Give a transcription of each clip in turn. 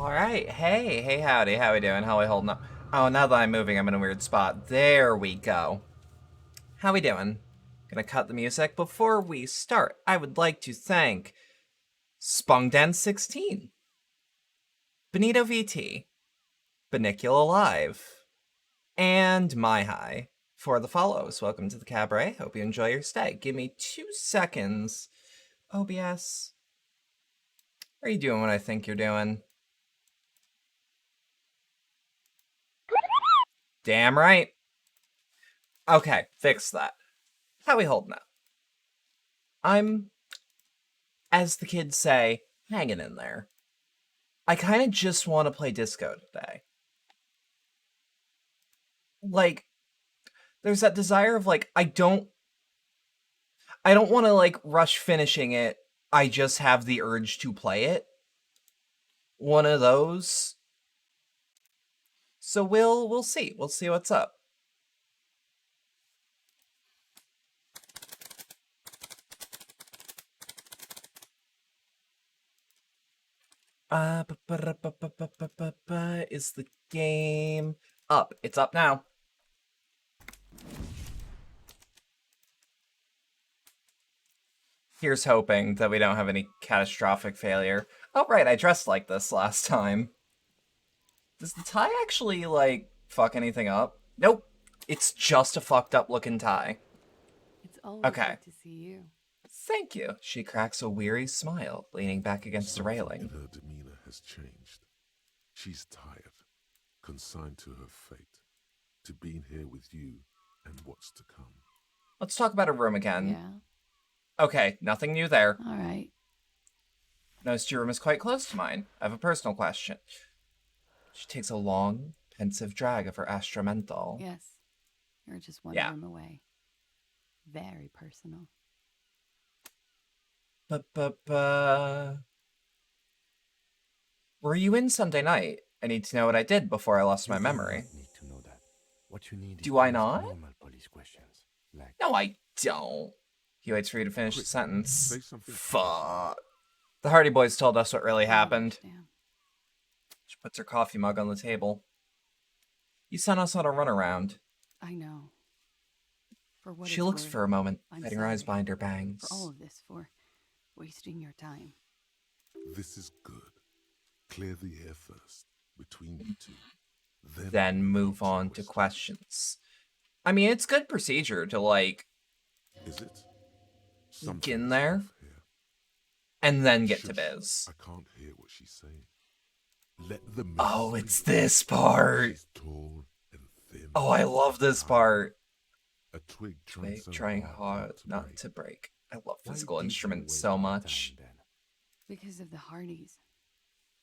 Alright, hey howdy, how we doing? How we holding up? Oh, now that I'm moving, I'm in a weird spot. There we go. How we doing? Gonna cut the music. Before we start, I would like to thank Spungden16, Benito VT, Benicula Live, and My High for the follows. Welcome to the cabaret. Hope you enjoy your stay. Give me 2 seconds. OBS, are you doing what I think you're doing? Damn right. Okay, fix that. How we holding up? I'm, as the kids say, hanging in there. I kind of just want to play disco today. Like, there's that desire of like, I don't want to like rush finishing it. I just have the urge to play it. One of those. So we'll see. We'll see what's up. Is the game up? It's up now. Here's hoping that we don't have any catastrophic failure. Oh, right, I dressed like this last time. Does the tie actually, like, fuck anything up? Nope. It's just a fucked up looking tie. It's always Okay. good to see you. Thank you. She cracks a weary smile, leaning back against the railing. Her demeanor has changed. She's tired, consigned to her fate, to being here with you and what's to come. Let's talk about her room again. Yeah. Okay, nothing new there. All right. Noticed your room is quite close to mine. I have a personal question. She takes a long, pensive drag of her astramental. Yes. You're just one Yeah. room away. Very personal. Were you in Sunday night? I need to know what I did before I lost my memory. Need to know that. What you need is Do I to ask not? normal police questions. Like, No, I don't. He waits for you to finish the Quick, sentence. say something. Fuck. The Hardy Boys told us what really happened. Understand. She puts her coffee mug on the table. You sent us on a runaround. I know. For what She it's looks worth, for a moment, I'm hiding her eyes sorry behind her bangs. for all of this, for wasting your time. This is good. Clear the air first, between you two. Then move on to questions. I mean, it's good procedure to, like, Is it? get in there off here. and then get to Shush. biz. I can't hear what she's saying. Let the myth Oh, breathe. it's this part. She's tall and thin. Oh, I love this part. A twig Trying hard not break. to break. I love why physical did you instruments waste so your much. time then? Because of the Hardys.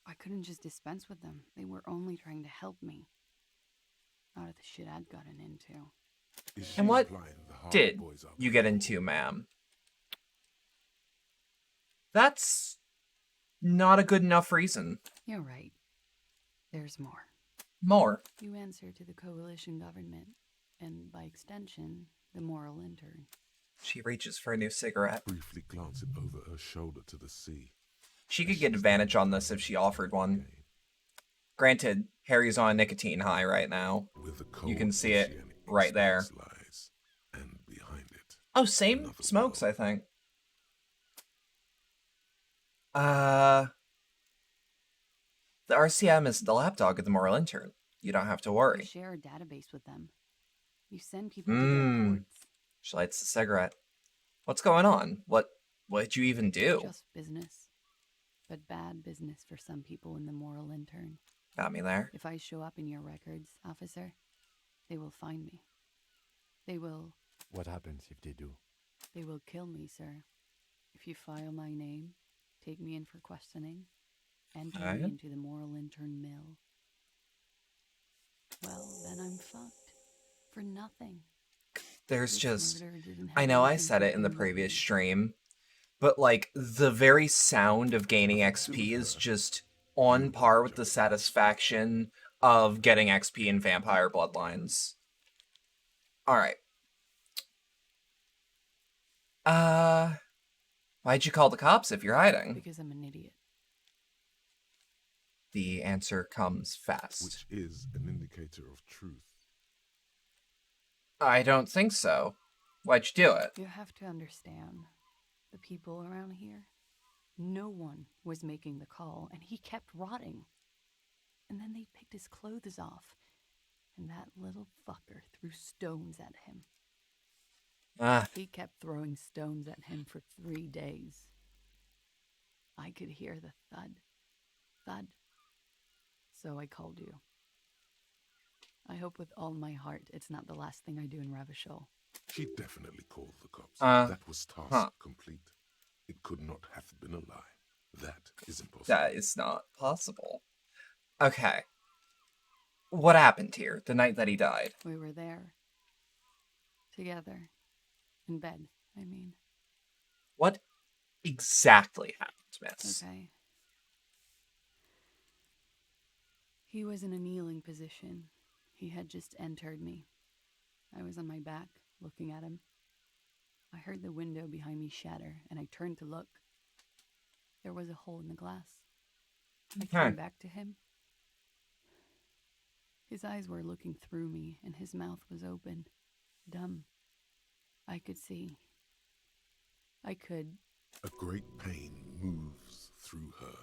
I couldn't just dispense with them. They were only trying to help me. Out of the shit I'd gotten into. Is she And what implying the Hardy did Boys are you get into, ma'am? That's not a good enough reason. You're right. There's more. More. You answer to the coalition government, and by extension, the moral intern. She reaches for a new cigarette. briefly glancing over her shoulder to the sea? She could get advantage on this if she offered one. Granted, Harry's on a nicotine high right now. With the You can cold see it oceanic right there. expanse lies, and behind it, Oh, same another smokes, world. I think. The RCM is the lapdog of the moral intern. You don't have to You worry. share a database with them. You send people to their Mmm. ports. She lights the cigarette. What's going on? What'd you even do? Just business. But bad business for some people in the moral intern. Got me there. If I show up in your records, officer, they will find me. They will What happens if they do? kill me, sir. If you file my name, take me in for questioning, enter Alright. me into the moral intern mill. Well, then I'm fucked. For nothing. There's This just... murder didn't I have know I anything said to it in the do with previous me. stream, but like the very sound of gaining XP is just on par with the satisfaction of getting XP in Vampire Bloodlines. Alright. Why'd you call the cops if you're hiding? Because I'm an idiot. the answer comes fast. which is an indicator of truth. I don't think so. Why'd you do it? You have to understand, the people around here, no one was making the call, and he kept rotting. And then they picked his clothes off, and that little fucker threw stones at him. He kept throwing stones at him for 3 days. I could hear the thud, thud. So I called you. I hope with all my heart it's not the last thing I do in Ravishol. She definitely called the cops. Uh, That was task huh. complete. It could not have been a lie. That is impossible. That is not possible. Okay. What happened here the night that he died? We were there. Together. In bed, I mean. What exactly happened, miss? Okay. He was in a kneeling position. He had just entered me. I was on my back, looking at him. I heard the window behind me shatter, and I turned to look. There was a hole in the glass. I turned back to him. His eyes were looking through me, and his mouth was open, dumb. I could see. I could. A great pain moves through her.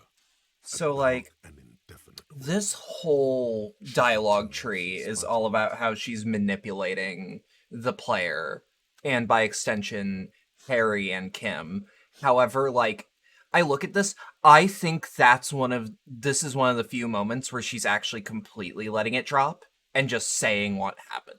So, like, An indefinite this whole dialogue tree is all about how she's manipulating the player, and by extension, Harry and Kim. However, like, I look at this, I think this is one of the few moments where she's actually completely letting it drop and just saying what happened.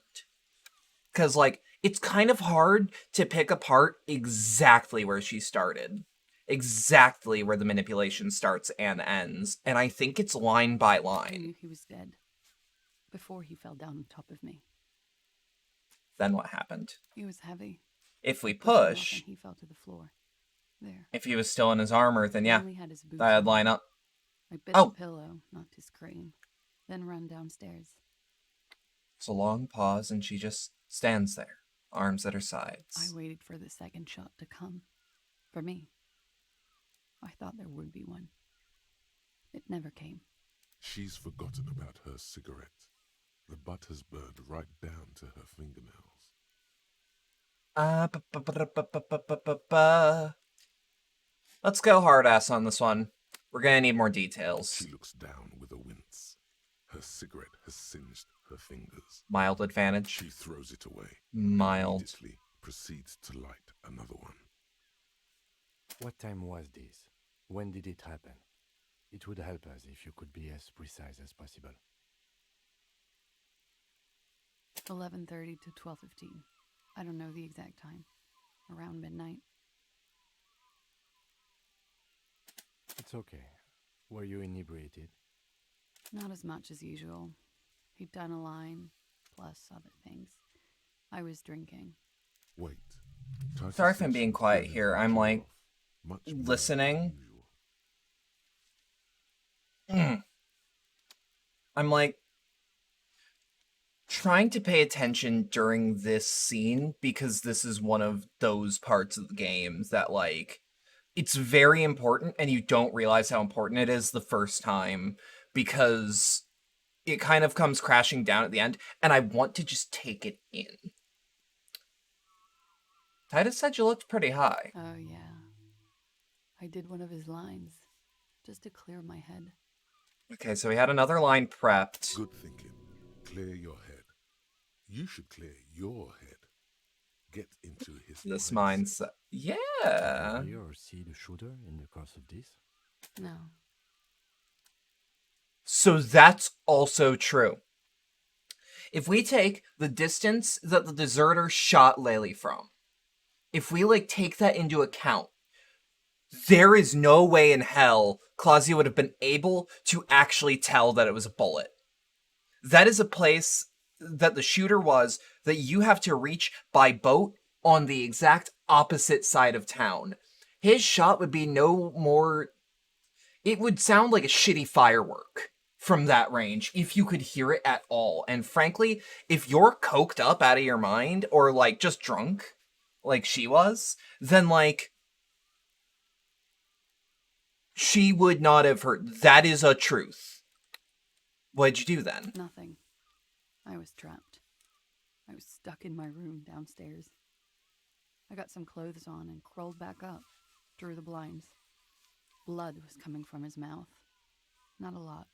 Because, like, it's kind of hard to pick apart exactly where she started. Exactly where the manipulation starts and ends. And I think it's line by I line. knew he was dead. Before he fell down on top of me. Then what happened? He was heavy. If we Pushed him up push, and he fell to the floor. There. if he was still in his armor, then He yeah, only had his boots that'd on. line up. I bit Oh. the pillow, not to scream. Then run downstairs. It's a long pause and she just stands there, arms at her sides. I waited for the second shot to come. For me. I thought there would be one. It never came. She's forgotten about her cigarette. The butt has burned right down to her fingernails. Let's go hard ass on this one. We're gonna need more details. She looks down with a wince. Her cigarette has singed her fingers. Mild advantage. She throws it away. Mild. Immediately proceeds to light another one. What time was this? When did it happen? It would help us if you could be as precise as possible. 11:30 to 12:15. I don't know the exact time. Around midnight. It's okay. Were you inebriated? Not as much as usual. He'd done a line, plus other things. I was drinking. Wait. Sorry if I'm being quiet here. I'm, like, listening. I'm like trying to pay attention during this scene because this is one of those parts of the games that, like, it's very important and you don't realize how important it is the first time because it kind of comes crashing down at the end and I want to just take it in. Titus said you looked pretty high. Oh, yeah. I did one of his lines, just to clear my head. Okay, so we had another line prepped. Good thinking. Clear your head. You should clear your head. Get into his This mindset. mindset. Yeah. Did you hear or see the shooter in the course of this? No. So that's also true. If we take the distance that the deserter shot Lely from, if we, like, take that into account, there is no way in hell Claudia would have been able to actually tell that it was a bullet. That is a place that the shooter was that you have to reach by boat on the exact opposite side of town. His shot would be no more... It would sound like a shitty firework from that range if you could hear it at all. And frankly, if you're coked up out of your mind or, like, just drunk, like she was, then, like, she would not have heard. That is a truth. What'd you do then? Nothing. I was trapped. I was stuck in my room downstairs. I got some clothes on and crawled back up, drew the blinds. Blood was coming from his mouth. Not a lot,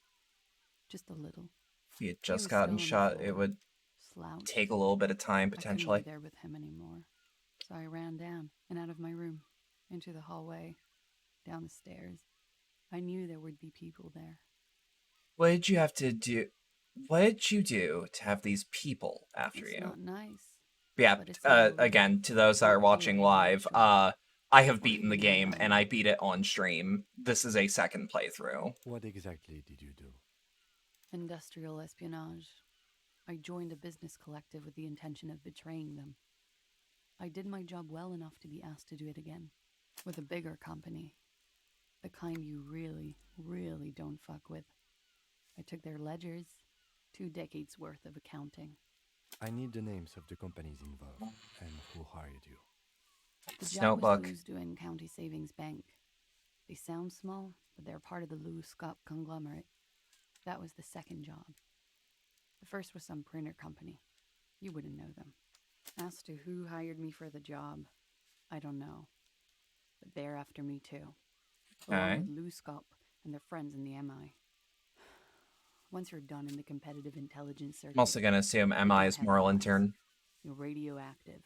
just a little. If you had He just was gotten still on the shot, it floor, would slouched. take a little bit of time, I potentially. couldn't be there with him anymore, so I ran down and out of my room, into the hallway, down the stairs. I knew there would be people there. What did you have to do? What did you do to have these people after It's you? not nice. Yeah, But it's illegal. again, to those that are Can't do watching it live, naturally. I have Or beaten the even game, alive. and I beat it on stream. This is a second playthrough. What exactly did you do? Industrial espionage. I joined a business collective with the intention of betraying them. I did my job well enough to be asked to do it again. With a bigger company. The kind you really, really don't fuck with. I took their ledgers. 2 decades worth of accounting. I need the names of the companies involved and who hired you. The It's job notebook. was Lou's doing County Savings Bank. They sound small, but they're part of the Lou Scott conglomerate. That was the second job. The first was some printer company. You wouldn't know them. As to who hired me for the job, I don't know. But they're after me too. Okay. Along with Lou Scott and their friends in the MI. Once you're done in the competitive intelligence circuit, I'm also gonna assume you MI don't is have moral allies. intern. You're radioactive.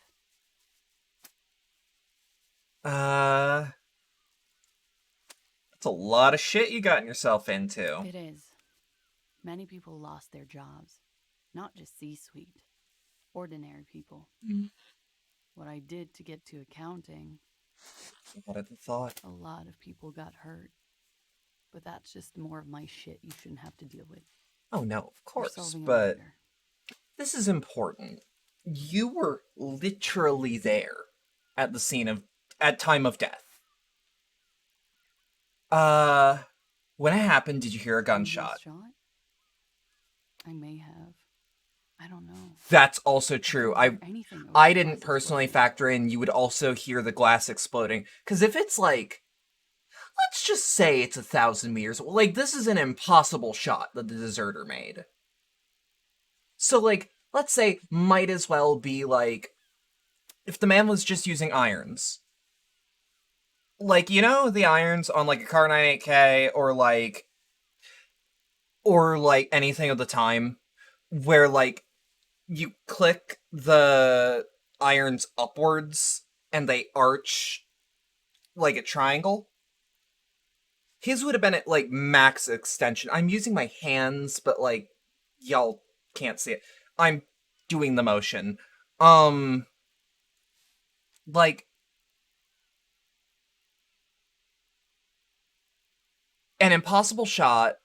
That's a lot of shit you gotten yourself into. It is. Many people lost their jobs. Not just C-suite. Ordinary people. What I did to get to accounting, What had the thought? a lot of people got hurt. But that's just more of my shit you shouldn't have to deal with. Oh no, of You're course, solving a but murder. this is important. You were literally there at the scene at time of death. When it happened, did you hear a Previous gunshot? shot? I may have. I don't know. That's also true. couldn't hear anything over I the didn't glass personally exploding. factor in you would also hear the glass exploding. Because if it's like, let's just say it's 1,000 meters, like this is an impossible shot that the deserter made. So like, let's say might as well be like, if the man was just using irons. Like, you know the irons on like a Car 98K or like anything of the time where like you click the irons upwards and they arch like a triangle. His would have been at like max extension. I'm using my hands, but like y'all can't see it. I'm doing the motion. Like an impossible shot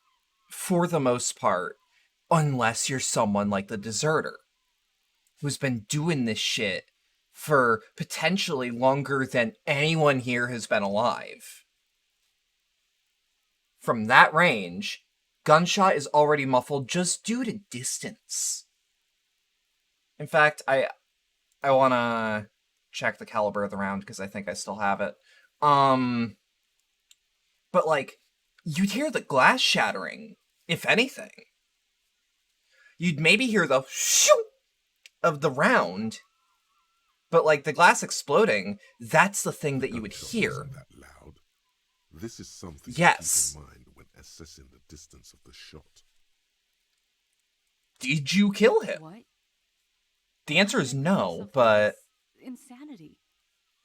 for the most part, unless you're someone like the deserter who's been doing this shit for potentially longer than anyone here has been alive. From that range, gunshot is already muffled just due to distance. In fact, I want to check the caliber of the round because I think I still have it. But like, you'd hear the glass shattering, if anything. You'd maybe hear the shoo of the round, but like the glass exploding, that's the thing that you would Gunshot hear. wasn't that loud. This is something Yes. to keep in mind when assessing the distance of the shot. Did you kill him? What? The answer How is did I put no, myself through but this insanity.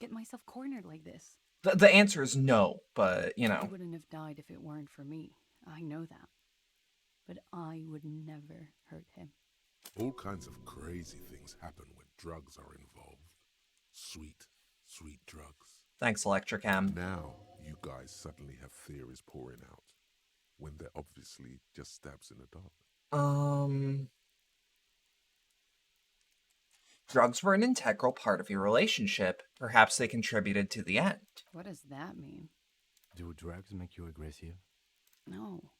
Get myself cornered like this. the answer is no, but you He know. wouldn't have died if it weren't for me. I know that. But I would never hurt him. All kinds of crazy things happen when drugs are involved. Sweet, sweet drugs. Thanks, Electricam. Now, you guys suddenly have theories pouring out, when they're obviously just stabs in the dark. Drugs were an integral part of your relationship. Perhaps they contributed to the end. What does that mean? Do drugs make you aggressive? No.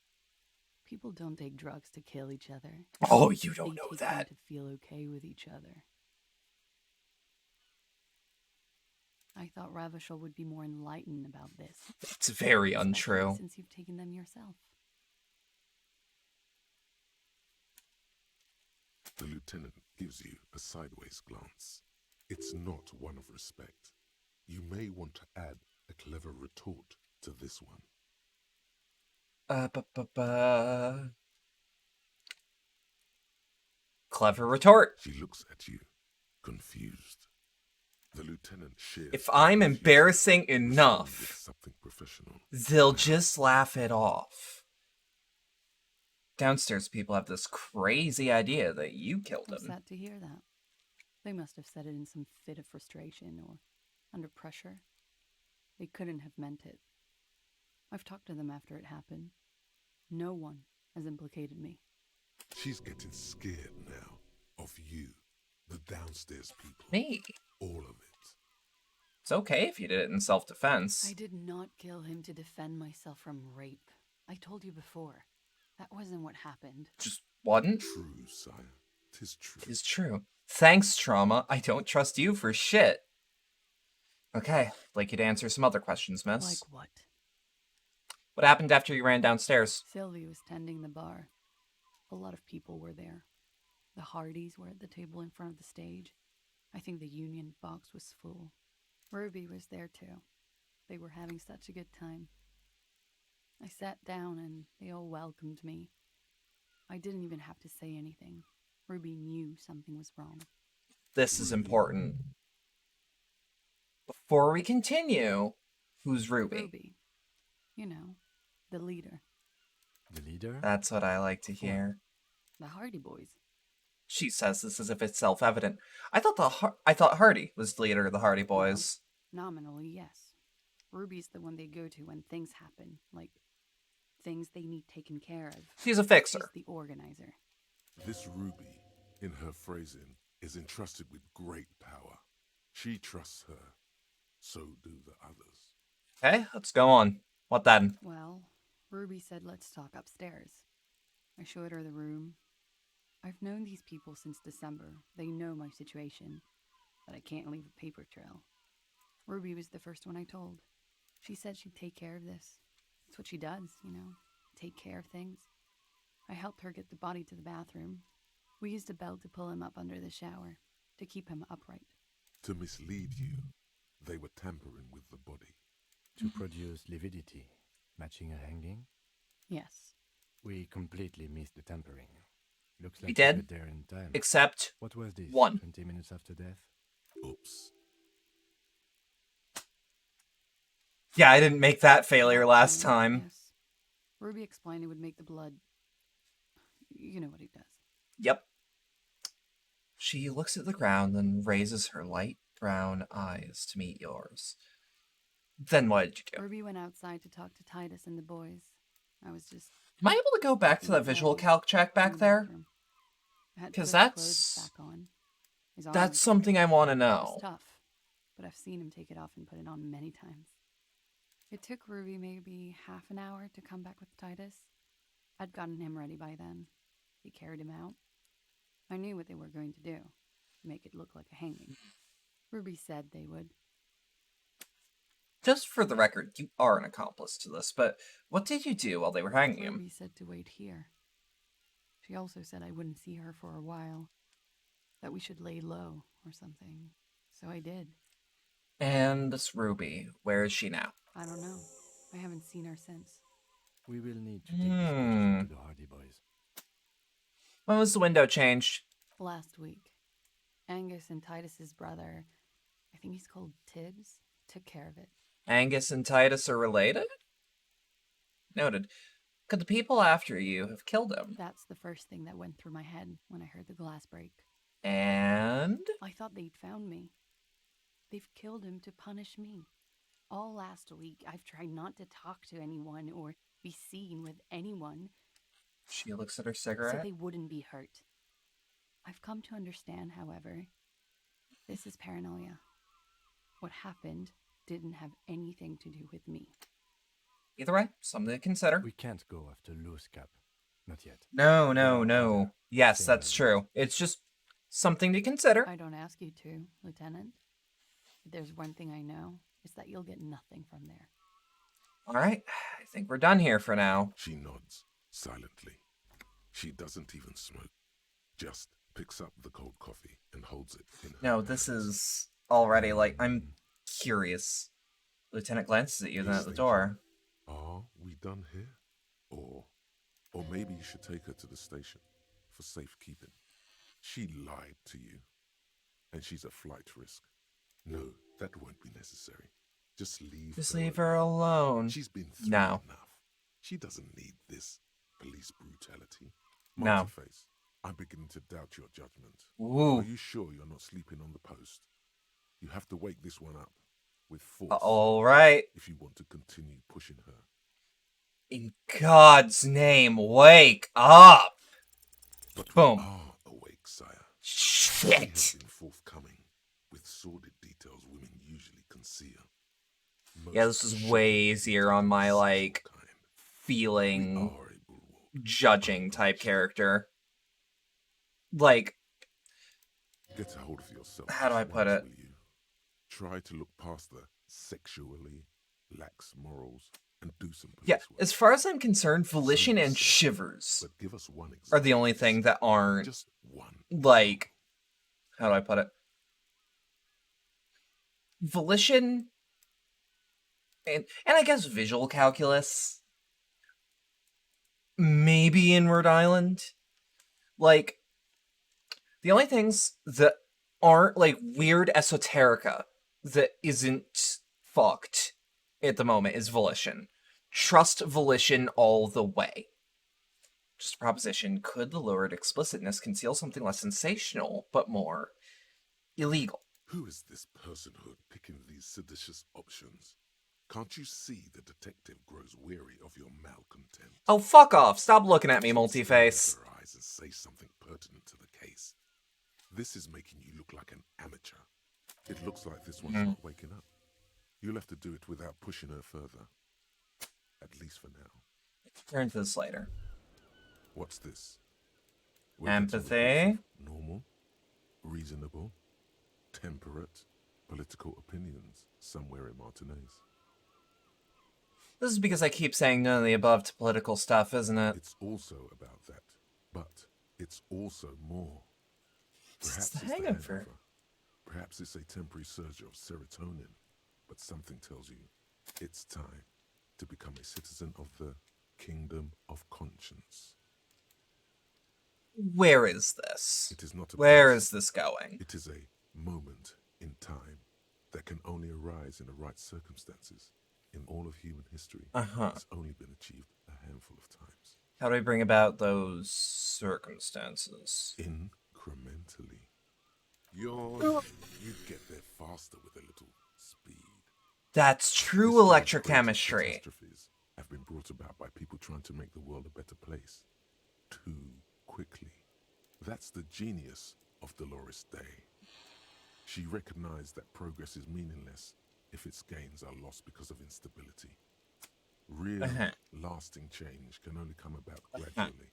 People don't take drugs to kill each other. Oh, you don't They know take that. them to feel okay with each other. I thought Ravishal would be more enlightened about this. It's very especially untrue. Since you've taken them yourself. The lieutenant gives you a sideways glance. It's not one of respect. You may want to add a clever retort to this one. Clever retort. She looks at you, confused. The lieutenant shares. If I'm confusion, embarrassing responding with enough, something professional. they'll just laugh it off. Downstairs people have this crazy idea that you killed I'm him. sad to hear that. They must have said it in some fit of frustration or under pressure. They couldn't have meant it. I've talked to them after it happened. No one has implicated me. She's getting scared now of you, the downstairs people. Me. All of it. It's okay if you did it in self-defense. I did not kill him to defend myself from rape. I told you before. That wasn't what happened. Just wasn't. True, sire. 'Tis true. It's true. Thanks, Trauma. I don't trust you for shit. Okay, like you'd answer some other questions, miss. Like what? What happened after you ran downstairs? Sylvie was tending the bar. A lot of people were there. The Hardys were at the table in front of the stage. I think the Union box was full. Ruby was there too. They were having such a good time. I sat down and they all welcomed me. I didn't even have to say anything. Ruby knew something was wrong. This is important. Before we continue, who's Ruby? Ruby. You know, the leader. The leader? That's what I like to hear. The Hardy Boys. She says this as if it's self-evident. I thought Hardy was the leader of the Hardy Boys. Nominally, yes. Ruby's the one they go to when things happen, like things they need taken care of. She's a fixer. She's the organizer. This Ruby, in her phrasing, is entrusted with great power. She trusts her. So do the others. Okay, let's go on. What then? Well, Ruby said let's talk upstairs. I showed her the room. I've known these people since December. They know my situation, but I can't leave a paper trail. Ruby was the first one I told. She said she'd take care of this. That's what she does, you know, take care of things. I helped her get the body to the bathroom. We used a belt to pull him up under the shower, to keep him upright. To mislead you, they were tampering with the body. To produce lividity, matching a hanging? Yes. We completely missed the tampering. Looks like We did. we got there in time. Except What was this? one. 20 minutes after death? Oops. Yeah, I didn't make that failure last time. Yes. Ruby explained it would make the blood... You know what he does. Yep. She looks at the ground, then raises her light brown eyes to meet yours. Then what did you do? Ruby went outside to talk to Titus and the boys. I was just... Am I able to go back to that visual calc check back there? Because that's That's something I want to It's know. tough, but I've seen him take it off and put it on many times. It took Ruby maybe half an hour to come back with Titus. I'd gotten him ready by then. They carried him out. I knew what they were going to do, make it look like a hanging. Ruby said they would. Just for the record, you are an accomplice to this, but what did you do while they were hanging him? Ruby said to wait here. She also said I wouldn't see her for a while, that we should lay low or something. So I did. And this Ruby, where is she now? I don't know. I haven't seen her since. We will need to take this picture to the Hardy Boys. When was the window changed? Last week, Angus and Titus's brother, I think he's called Tibbs, took care of it. Angus and Titus are related? Noted. Could the people after you have killed him? That's the first thing that went through my head when I heard the glass break. And? I thought they'd found me. They've killed him to punish me. All last week, I've tried not to talk to anyone or be seen with anyone, She looks at her so cigarette. they wouldn't be hurt. I've come to understand, however, this is paranoia. What happened didn't have anything to do with me. Either way, something to consider. We can't go after loose cap. Not yet. No. Yes, Same that's as true. It's just something to consider. I don't ask you to, Lieutenant. If there's one thing I know, it's that you'll get nothing from there. All right, I think we're done here for now. She nods silently. She doesn't even smoke, just picks up the cold coffee and holds it in her No, this hands. is already, like, I'm curious. Lieutenant glances at you, then He's at the thinking, door. are we done here? Or maybe you should take her to the station for safekeeping. She lied to you, and she's a flight risk. No, that won't be necessary. Just leave her alone. She's been through No. enough. She doesn't need this police brutality. No. Multi-Face, I'm beginning to doubt your judgment. Ooh. Are you sure you're not sleeping on the post? You have to wake this one up with force All right. if you want to continue pushing her. In God's name, wake up! But Boom. we are awake, sire. We Shit! have been forthcoming with sordid details women usually conceal. Yeah, this is way easier on my, like, feeling, judging type character. Like, get a hold of yourself. How do I put it? Will you? Try to look past the sexually lax morals and do some police work. As far as I'm concerned, Volition and Shivers But give us one are the only thing that aren't, just one. like, how do I put it? Volition and I guess Visual Calculus, maybe Inward Island. Like, the only things that aren't, like, weird esoterica that isn't fucked at the moment is Volition. Trust Volition all the way. Just a proposition. Could the lurid explicitness conceal something less sensational, but more illegal? Who is this personhood picking these seditious options? Can't you see the detective grows weary of your malcontent? Oh, fuck off. Stop looking at me, Multi-Face. Stare into her eyes and say something pertinent to the case. This is making you look like an amateur. It looks like this one's not waking up. You'll have to do it without pushing her further. At least for now. Turn to this later. What's this? Empathy. Normal, reasonable, temperate, political opinions somewhere in Martinez. This is because I keep saying none of the above to political stuff, isn't it? It's also about that, but it's also more. Perhaps It's the hangover. Perhaps it's a temporary surge of serotonin, but something tells you it's time to become a citizen of the Kingdom of Conscience. Where is this? It is not a Where place. is this going? It is a moment in time that can only arise in the right circumstances. In all of human history, it's only been achieved a handful of times. How do we bring about those circumstances? Incrementally. You'd get there faster with a little speed. That's true This electrochemistry. catastrophes have been brought about by people trying to make the world a better place. Too quickly. That's the genius of Dolores Day. She recognized that progress is meaningless if its gains are lost because of instability. Real, lasting change can only come about gradually.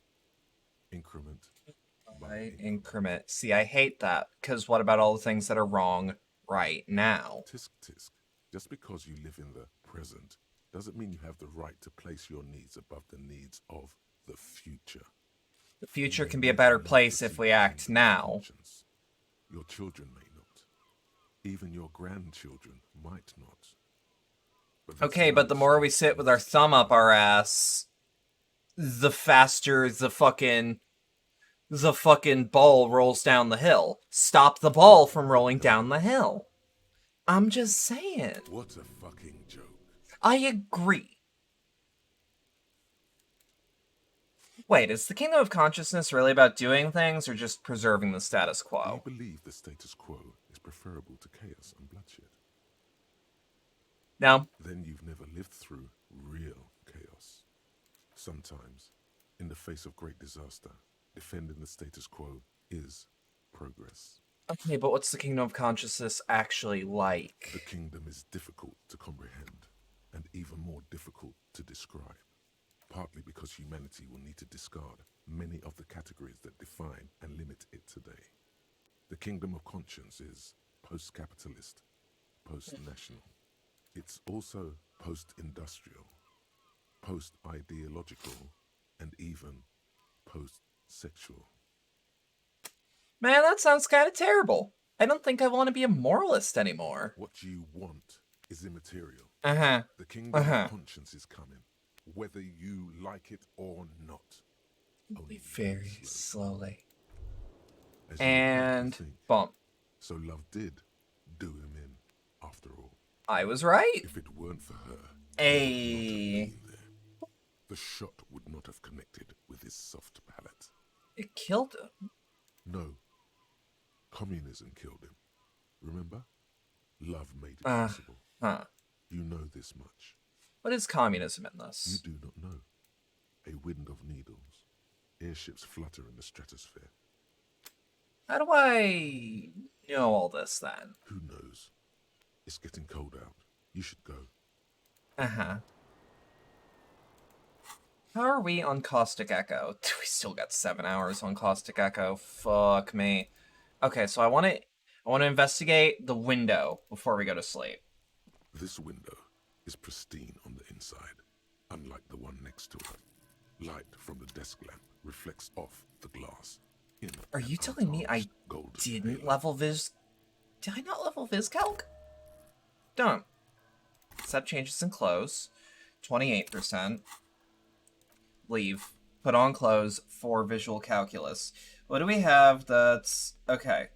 Increment by Increment. See, I hate that, because what about all the things that are wrong right now? Tisk tisk. Just because you live in the present doesn't mean you have the right to place your needs above the needs of the future. The future can be a better place if we act now. Your children may not. Even your grandchildren might not. Okay, but the more we sit with our thumb up our ass, the faster the fucking ball rolls down the hill. Stop the ball from rolling down the hill. I'm just saying. What a fucking joke. I agree. Wait, is the Kingdom of Consciousness really about doing things or just preserving the status quo? Do you believe the status quo is preferable to chaos and bloodshed? No. Then you've never lived through real chaos. Sometimes, in the face of great disaster, defending the status quo is progress. Okay, but what's the Kingdom of Consciousness actually like? The kingdom is difficult to comprehend and even more difficult to describe. Partly because humanity will need to discard many of the categories that define and limit it today. The Kingdom of Conscience is post-capitalist, post-national. It's also post-industrial, post-ideological, and even post-sexual. Man, that sounds kind of terrible. I don't think I want to be a moralist anymore. What you want is immaterial. Uh-huh. The kingdom Uh-huh. of conscience is coming, whether you like it or not. Only Very slowly. slowly. As you would hardly And think. bump. So love did do him in, after all. I was right. If it weren't for her, Hey. he would not have been there. The shot would not have connected with his soft palate. It killed him. No. Communism killed him. Remember? Love made it possible. Huh. You know this much. What is communism in You this? do not know. A wind of needles. Airships flutter in the stratosphere. How do I know all this then? Who knows? It's getting cold out. You should go. Uh-huh. How are we on Caustic Echo? We still got 7 hours on Caustic Echo. Fuck me. Okay, so I want to investigate the window before we go to sleep. This window is pristine on the inside, unlike the one next to it. Light from the desk lamp reflects off the glass. Are you telling me I didn't level Viz? Did I not level VizCalc? Don't. Set changes in clothes. 28%. Leave. Put on clothes for visual calculus. What do we have that's... Okay.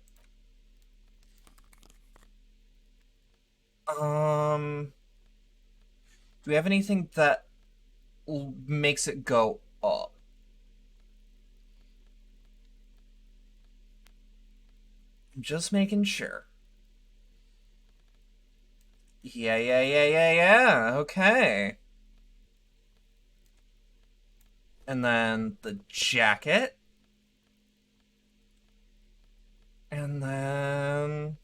Do we have anything that makes it go up? I'm just making sure. Yeah. Okay. And then the jacket. And then...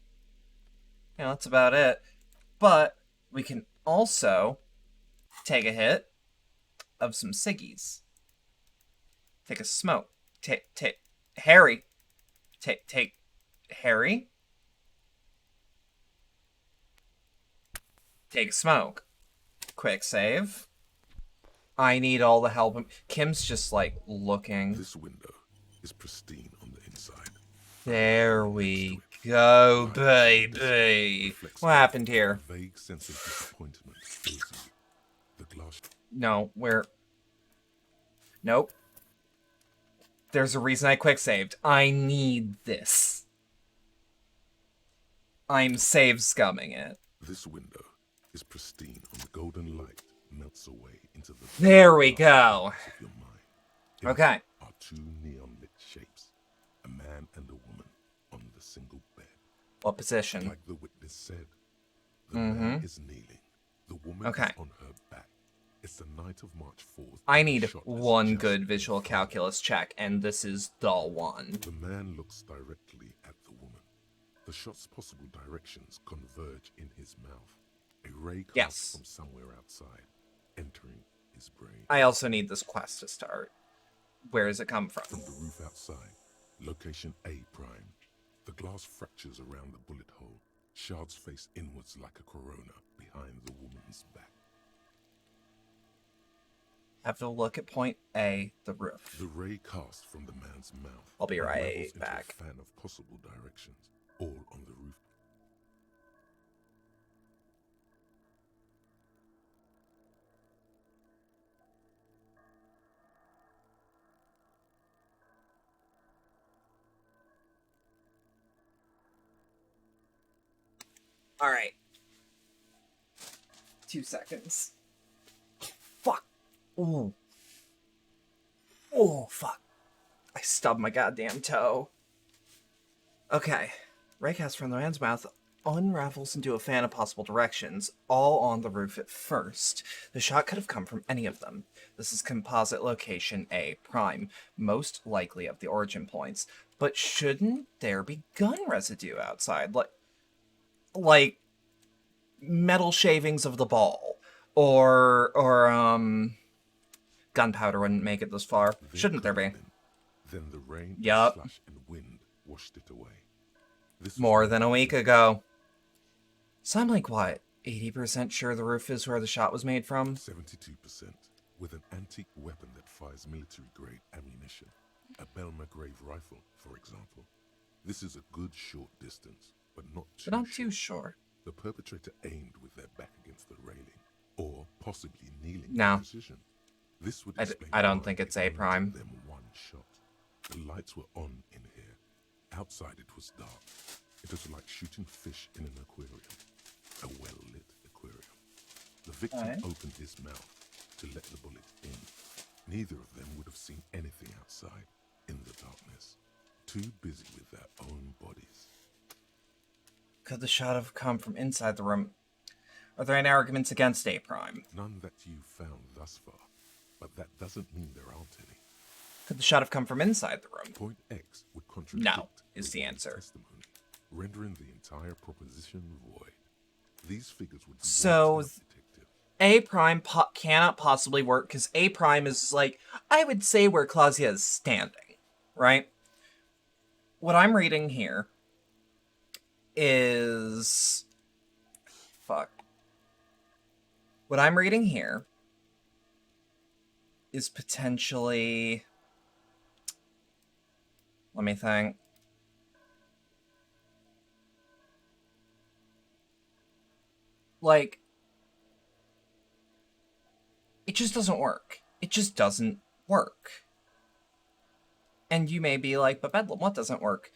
yeah, that's about it. But we can also take a hit of some ciggies. Take a smoke. Take Harry. Take Harry. Take a smoke. Quick save. I need all the help. Kim's just like looking. This window is pristine on the inside. There we go, baby. What happened here? A vague sense of disappointment fills you. The glass. No, nope. There's a reason I quick saved. I need this. I'm save scumming it. This window is pristine on the golden light melts away into the... There we go. Of your mind. Okay. Are two neon lit shapes, a man and a woman on the single bed. What position? Like the witness said, the man is kneeling, the woman Okay. is on her back. It's the night of March 4th. I need one good visual calculus check, and this is the one. The man looks directly at the woman. The shot's possible directions converge in his mouth. A ray comes from somewhere outside, entering his brain. I also need this quest to start. Where does it come from? From the roof outside, location A prime. The glass fractures around the bullet hole. Shards face inwards like a corona behind the woman's back. Have to look at point A, the roof. The ray cast from the man's mouth. I'll be right unravels into back. A fan of possible directions, all on the roof. All right. 2 seconds. Fuck. Ooh. Oh, fuck. I stubbed my goddamn toe. Okay. Raycast from the man's mouth unravels into a fan of possible directions, all on the roof at first. The shot could have come from any of them. This is composite location A prime, most likely of the origin points. But shouldn't there be gun residue outside? Like metal shavings of the ball, or gunpowder wouldn't make it this far. Shouldn't there be? Then the rain, Yup. slush, and wind washed it away. This More than a week ago. So I'm like, what, 80% sure the roof is where the shot was made from? 72%, with an antique weapon that fires military-grade ammunition. A Bedlam rifle, for example. This is a good short distance, but not too But not short. too short. The perpetrator aimed with their back against the railing, or possibly kneeling No. with precision. This would explain I don't why think it's it A only prime. took them one shot. The lights were on in here. Outside it was dark. It was like shooting fish in an aquarium. A well-lit aquarium. The victim Alright. opened his mouth to let the bullet in. Neither of them would have seen anything outside in the darkness. Too busy with their own bodies. Could the shot have come from inside the room? Are there any arguments against A prime? None that you've found thus far, but that doesn't mean there aren't any. Could the shot have come from inside the room? Point X would contradict No, is the witness answer. testimony, rendering the entire proposition void. These figures would be So, wiped out, detective. A prime cannot possibly work because A prime is like, I would say where Claudia is standing, right? What I'm reading here is... Fuck. What I'm reading here is potentially... Let me think. Like, it just doesn't work. It just doesn't work. And you may be like, but Bedlam, what doesn't work?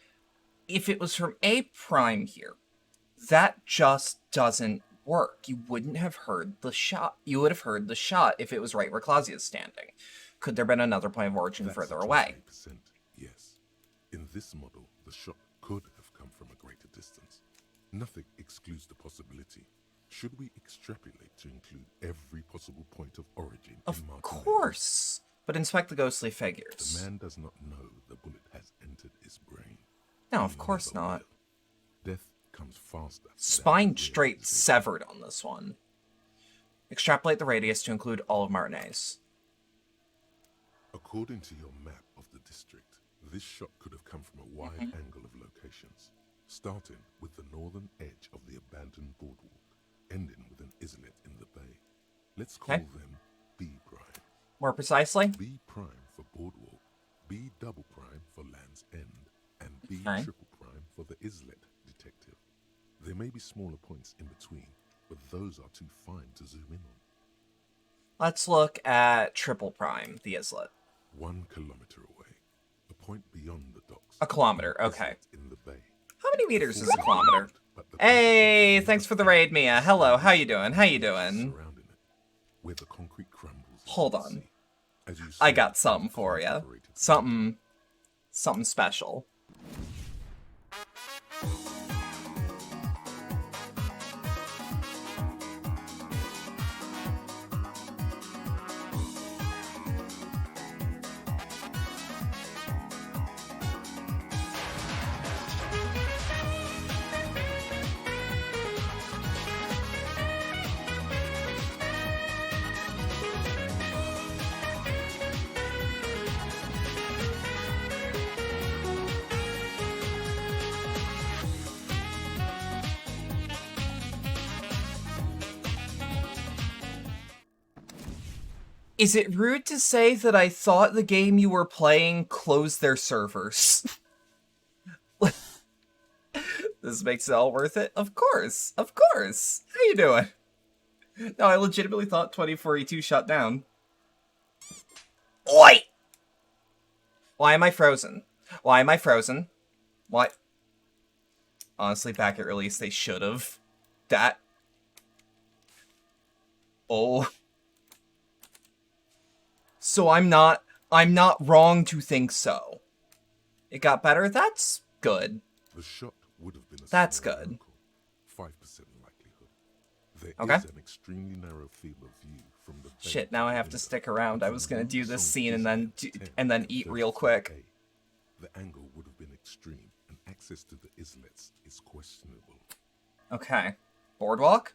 If it was from A prime here, that just doesn't work. You wouldn't have heard the shot. You would have heard the shot if it was right where Claudia's standing. Could there have been another point of origin That's further just away? 8%, yes. In this model, the shot could have come from a greater distance. Nothing excludes the possibility. Should we extrapolate to include every possible point of origin Of in Martin? course. But inspect the ghostly The figures. man does not know the bullet has entered his brain. No, He of course never not. will. Death comes faster. than Spine straight realization. severed on this one. Extrapolate the radius to include all of Martinez. According to your map of the district, this shot could have come from a wide angle of locations, starting with the northern edge of the abandoned boardwalk, ending with an islet in the bay. Let's call Okay. them B prime. More precisely? B prime for boardwalk, B double prime for Land's End, and B Okay. triple prime for the islet, detective. There may be smaller points in between, but those are too fine to zoom in on. Let's look at triple prime, the islet. 1 kilometer away, a point beyond the docks. A kilometer, an okay. islet in the bay. How many meters is a Before kilometer? but the Hey, perpetrator thanks for the never raid, found Mia. the Hello, how you surrounding doing? How you space doing? surrounding it, where the concrete crumbles into Hold the on. sea. As you I saw, got something for cars you. operated Something special. Is it rude to say that I thought the game you were playing closed their servers? This makes it all worth it? Of course. Of course. How you doing? No, I legitimately thought 2042 shut down. Oi! Why am I frozen? Why am I frozen? Why? Honestly, back at release, they should have. That. Oh. So I'm not wrong to think so. It got better? That's good. The shot would have been a That's small good. local, 5% likelihood. There Okay. is an extremely narrow field of view from the bay Shit, now the I have to window. stick around. I Between was gonna one do this song scene and then islet 10 and then eat real 33A. quick. The angle would have been extreme, and access to the islets is questionable. Okay. Boardwalk?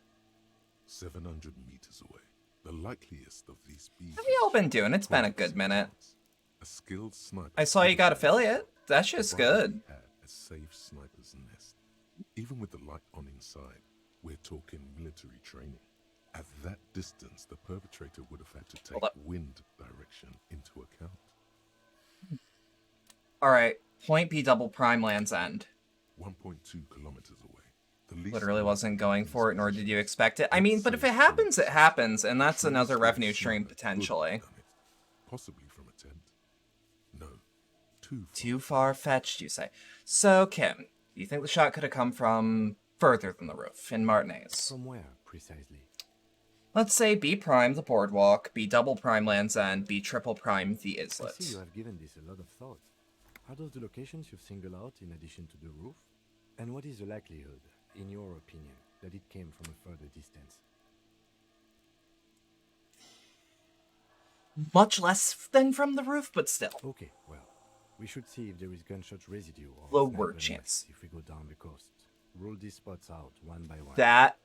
700 meters away. The likeliest of these bees. How y'all been doing? It's been a good minute. A skilled sniper. I saw you got affiliate. That shit's provided good. he had a safe sniper's nest. Even with the light on inside, we're talking military training. At that distance, the perpetrator would have had to take Hold up. wind direction into account. Alright, point B double prime Land's End. 1.2 kilometers away. The least Literally wasn't going for it, nor did you expect it. I Let's mean, but say if it from happens, it distance. happens, and that's The another truest revenue sniper stream, would have potentially. done it. Possibly from a tent. No, too far. Too far-fetched, you say. So, Kim, do you think the shot could have come from further than the roof, in Martinez? From where, precisely? Let's say B prime the boardwalk, B double prime Land's End, B triple prime the I see you islet. have given this a lot of thought. Are those the locations you've singled out in addition to the roof? And what is the likelihood, in your opinion, that it came from a further distance? Much less than from the roof, but still. Okay, well, we should see if there is gunshot residue or Lower sniper chance. nest if we go down the coast. Rule these spots out one by one. That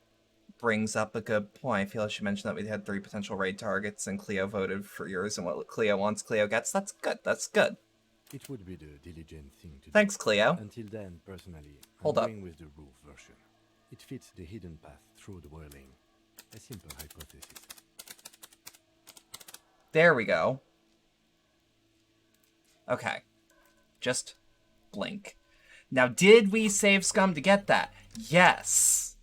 brings up a good point. I feel like she mentioned that we had 3 potential raid targets, and Cleo voted for yours, and what Cleo wants, Cleo gets. That's good. That's good. It would be the diligent thing to Thanks, do. Cleo. Until then, personally, Hold I'm up. going with the roof version. It fits the hidden path through the whirling. A simple hypothesis. There we go. Okay. Just blink. Now, did we save Scum to get that? Yes.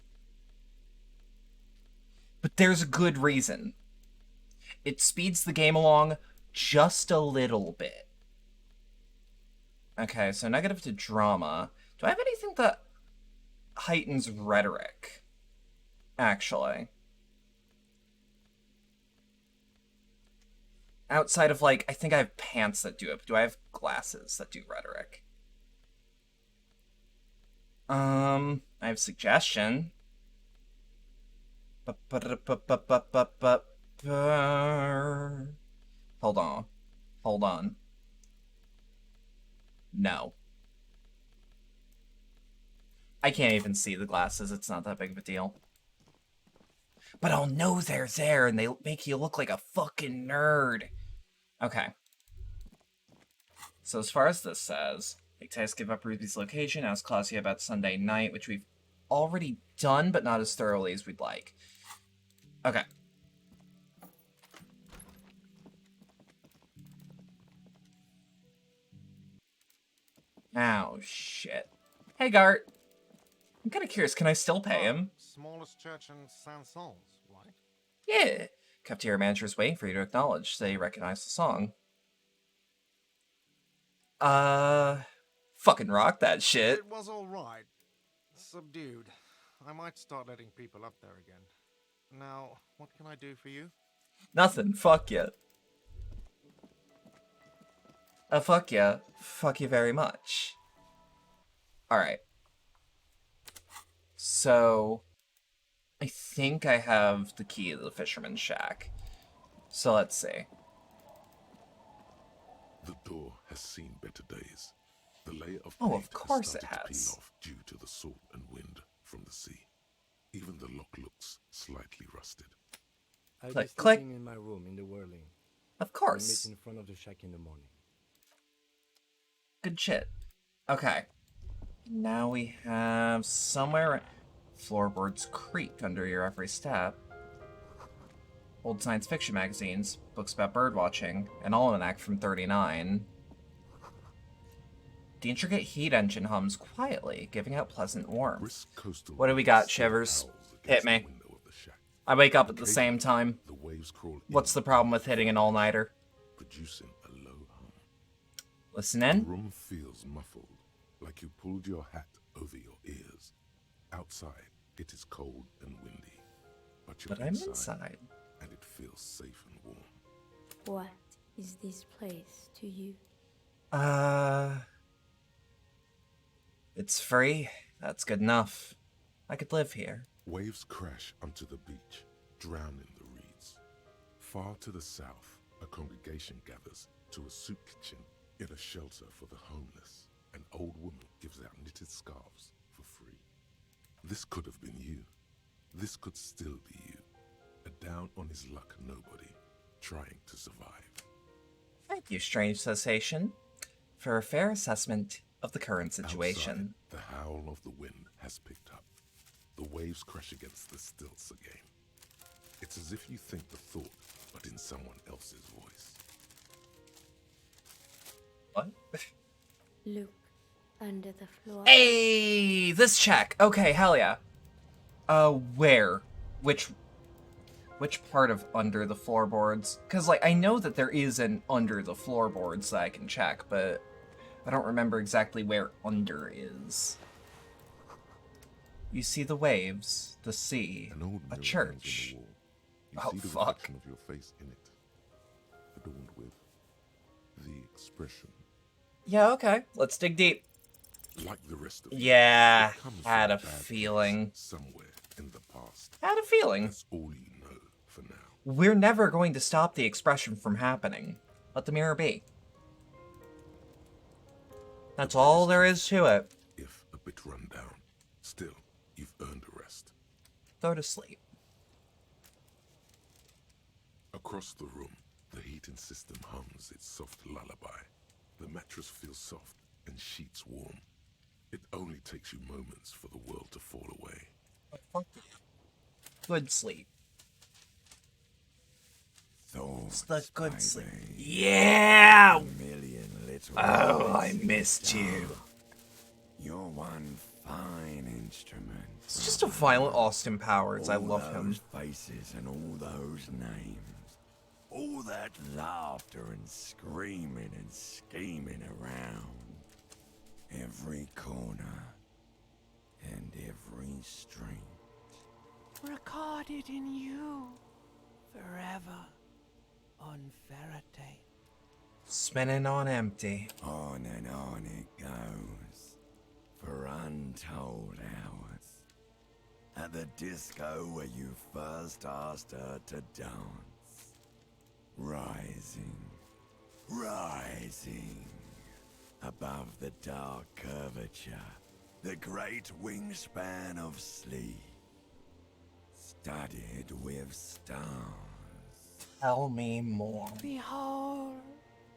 But there's a good reason. It speeds the game along just a little bit. Okay, so negative to drama. Do I have anything that heightens rhetoric? Actually. Outside of, like, I think I have pants that do it. But do I have glasses that do rhetoric? I have suggestion. Hold on. Hold on. No. I can't even see the glasses. It's not that big of a deal. But I'll know they're there, and they make you look like a fucking nerd. Okay. So as far as this says, make Titus give up Ruby's location, ask Claudia about Sunday night, which we've already done, but not as thoroughly as we'd like. Okay. Oh, shit. Hey, Gart. I'm kind of curious, can I still pay him? Smallest church in Saint-Saëns, right? Yeah. Cafeteria manager's waiting for you to acknowledge they recognize the song. Fucking rock that shit. It was all right. Subdued. I might start letting people up there again. Now, what can I do for you? Nothing. Fuck ya. Fuck ya. Fuck you very much. Alright. So, I think I have the key to the fisherman's shack. So let's see. The door has seen better days. The layer of Oh, paint of course has it started to has. peel off due to the salt and wind from the sea. Even the lock looks slightly rusted. I'll Click, be click. sleeping in my room in the whirling. Of We'll course. meet in front of the shack in the morning. Good shit. Okay. Now we have somewhere... Floorboards creak under your every step. Old science fiction magazines, books about birdwatching, an almanac from 39. The intricate heat engine hums quietly, giving out pleasant warmth. Brisk coastal What do we wind got, still Shivers? howls Hit against the me. window of the shack. I wake up at the same time. The waves crawl What's the in, problem with hitting an all-nighter? producing a low hum. Listen The in. room feels muffled, like you pulled your hat over your ears. Outside, it is cold and windy, but you're But I'm inside. and it feels safe and warm. What is this place to you? It's free. That's good enough. I could live here. Waves crash onto the beach, drowning the reeds. Far to the south, a congregation gathers to a soup kitchen in a shelter for the homeless. An old woman gives out knitted scarves for free. This could have been you. This could still be you. A down on his luck nobody, trying to survive. Thank you, strange cessation, for a fair assessment of the current situation. Outside, the howl of the wind has picked up. The waves crash against the stilts again. It's as if you think the thought, but in someone else's voice. What? Look under the floor. Hey, this check. Okay, hell yeah. Where? Which part of under the floorboards? Because, like, I know that there is an under the floorboards that I can check, but I don't remember exactly where under is. You see the waves, the sea, An old a mirror church. hangs on the wall. You Oh, see the fuck. reflection of your face in it, adorned with the expression. Yeah, okay. Let's dig deep. Like the rest of Yeah, you, it comes had from a bad place feeling. somewhere in the past. Had a feeling. That's all you know for now. We're never going to stop the expression from happening. Let the mirror be. That's all there is to it. If a bit run down, still, you've earned a rest. Go to sleep. Across the room, the heating system hums its soft lullaby. The mattress feels soft and sheets warm. It only takes you moments for the world to fall away. Good sleep. Thoughts, It's the good baby. sleep. Yeah! A million little Oh, I words in missed the you. dark. You're one fine instrument. It's just a violent Austin Powers. I All love him. those faces and all those names. All that laughter and screaming and scheming around. Every corner and every street. Recorded in you forever on Faraday. Spinning on empty. On and on it goes for untold hours. At the disco where you first asked her to dance. Rising, rising above the dark curvature, the great wingspan of sleep, studded with stars. Tell me more. Behold,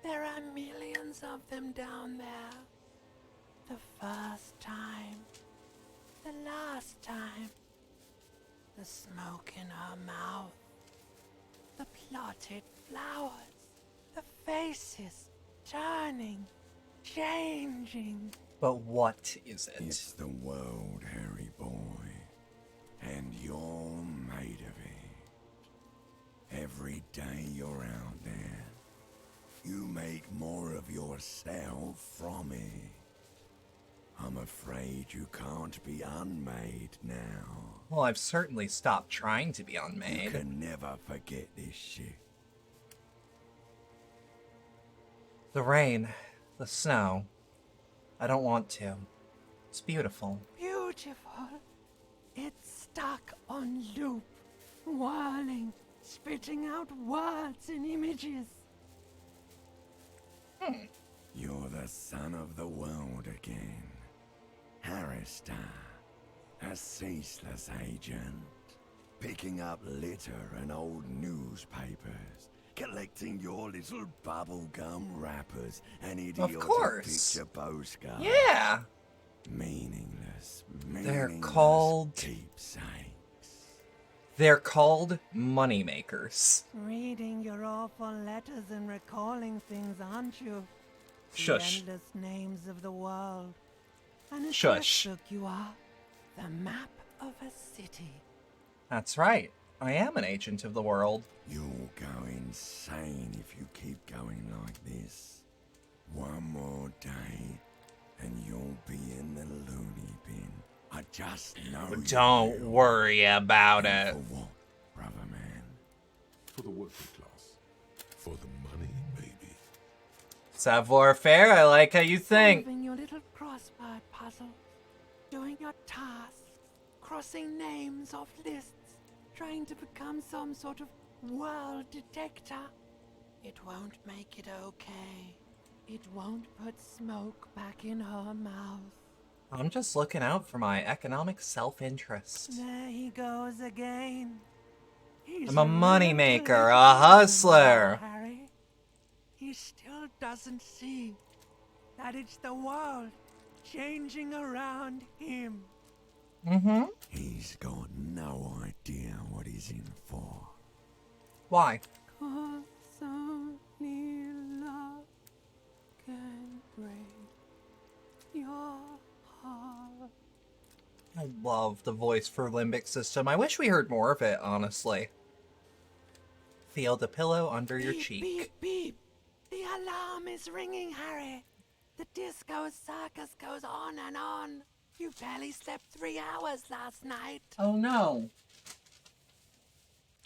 there are millions of them down there. The first time, the last time, the smoke in her mouth, the plotted flowers, the faces turning, changing. But what is it? It's the world, Harry boy, and you're made of it. Every day you're out there, you make more of yourself from it. I'm afraid you can't be unmade now. Well, I've certainly stopped trying to be You unmade. can never forget this shit. The rain, the snow. I don't want to. It's beautiful. Beautiful. It's stuck on loop, whirling, spitting out words and images. You're the son of the world again. Harrister, a ceaseless agent. Picking up litter and old newspapers. Collecting your little bubblegum wrappers and idiotic course. picture postcards. Yeah! Meaningless, They're meaningless called- keepsakes. They're called moneymakers. Reading your awful letters and recalling things, aren't you? The Shush. endless names of the world. An address Shush. book you are. The map of a city. That's right. I am an agent of the world. You'll go insane if you keep going like this. One more day, and you'll be in the loony bin. I just know you Don't will. worry about And it. For what, brother man? For the working class. For the money, baby. Savoir-faire, I like how you think. Solving your little crossword puzzle. Doing your tasks. Crossing names off lists. Trying to become some sort of world detector. It won't make it okay. It won't put smoke back in her mouth. I'm just looking out for my economic self-interest. There he goes again. He's I'm a money real maker, a political, hustler. Harry. He still doesn't see that it's the world changing around him. Mm-hmm. He's got no idea what he's in for. Why? 'Cause only love can break I love the voice for Limbic System. I wish we heard more of it, honestly. Feel the pillow under your Beep, cheek. beep, beep. The alarm is ringing, Harry. The disco circus goes on and on. You barely slept 3 hours last night. Oh no.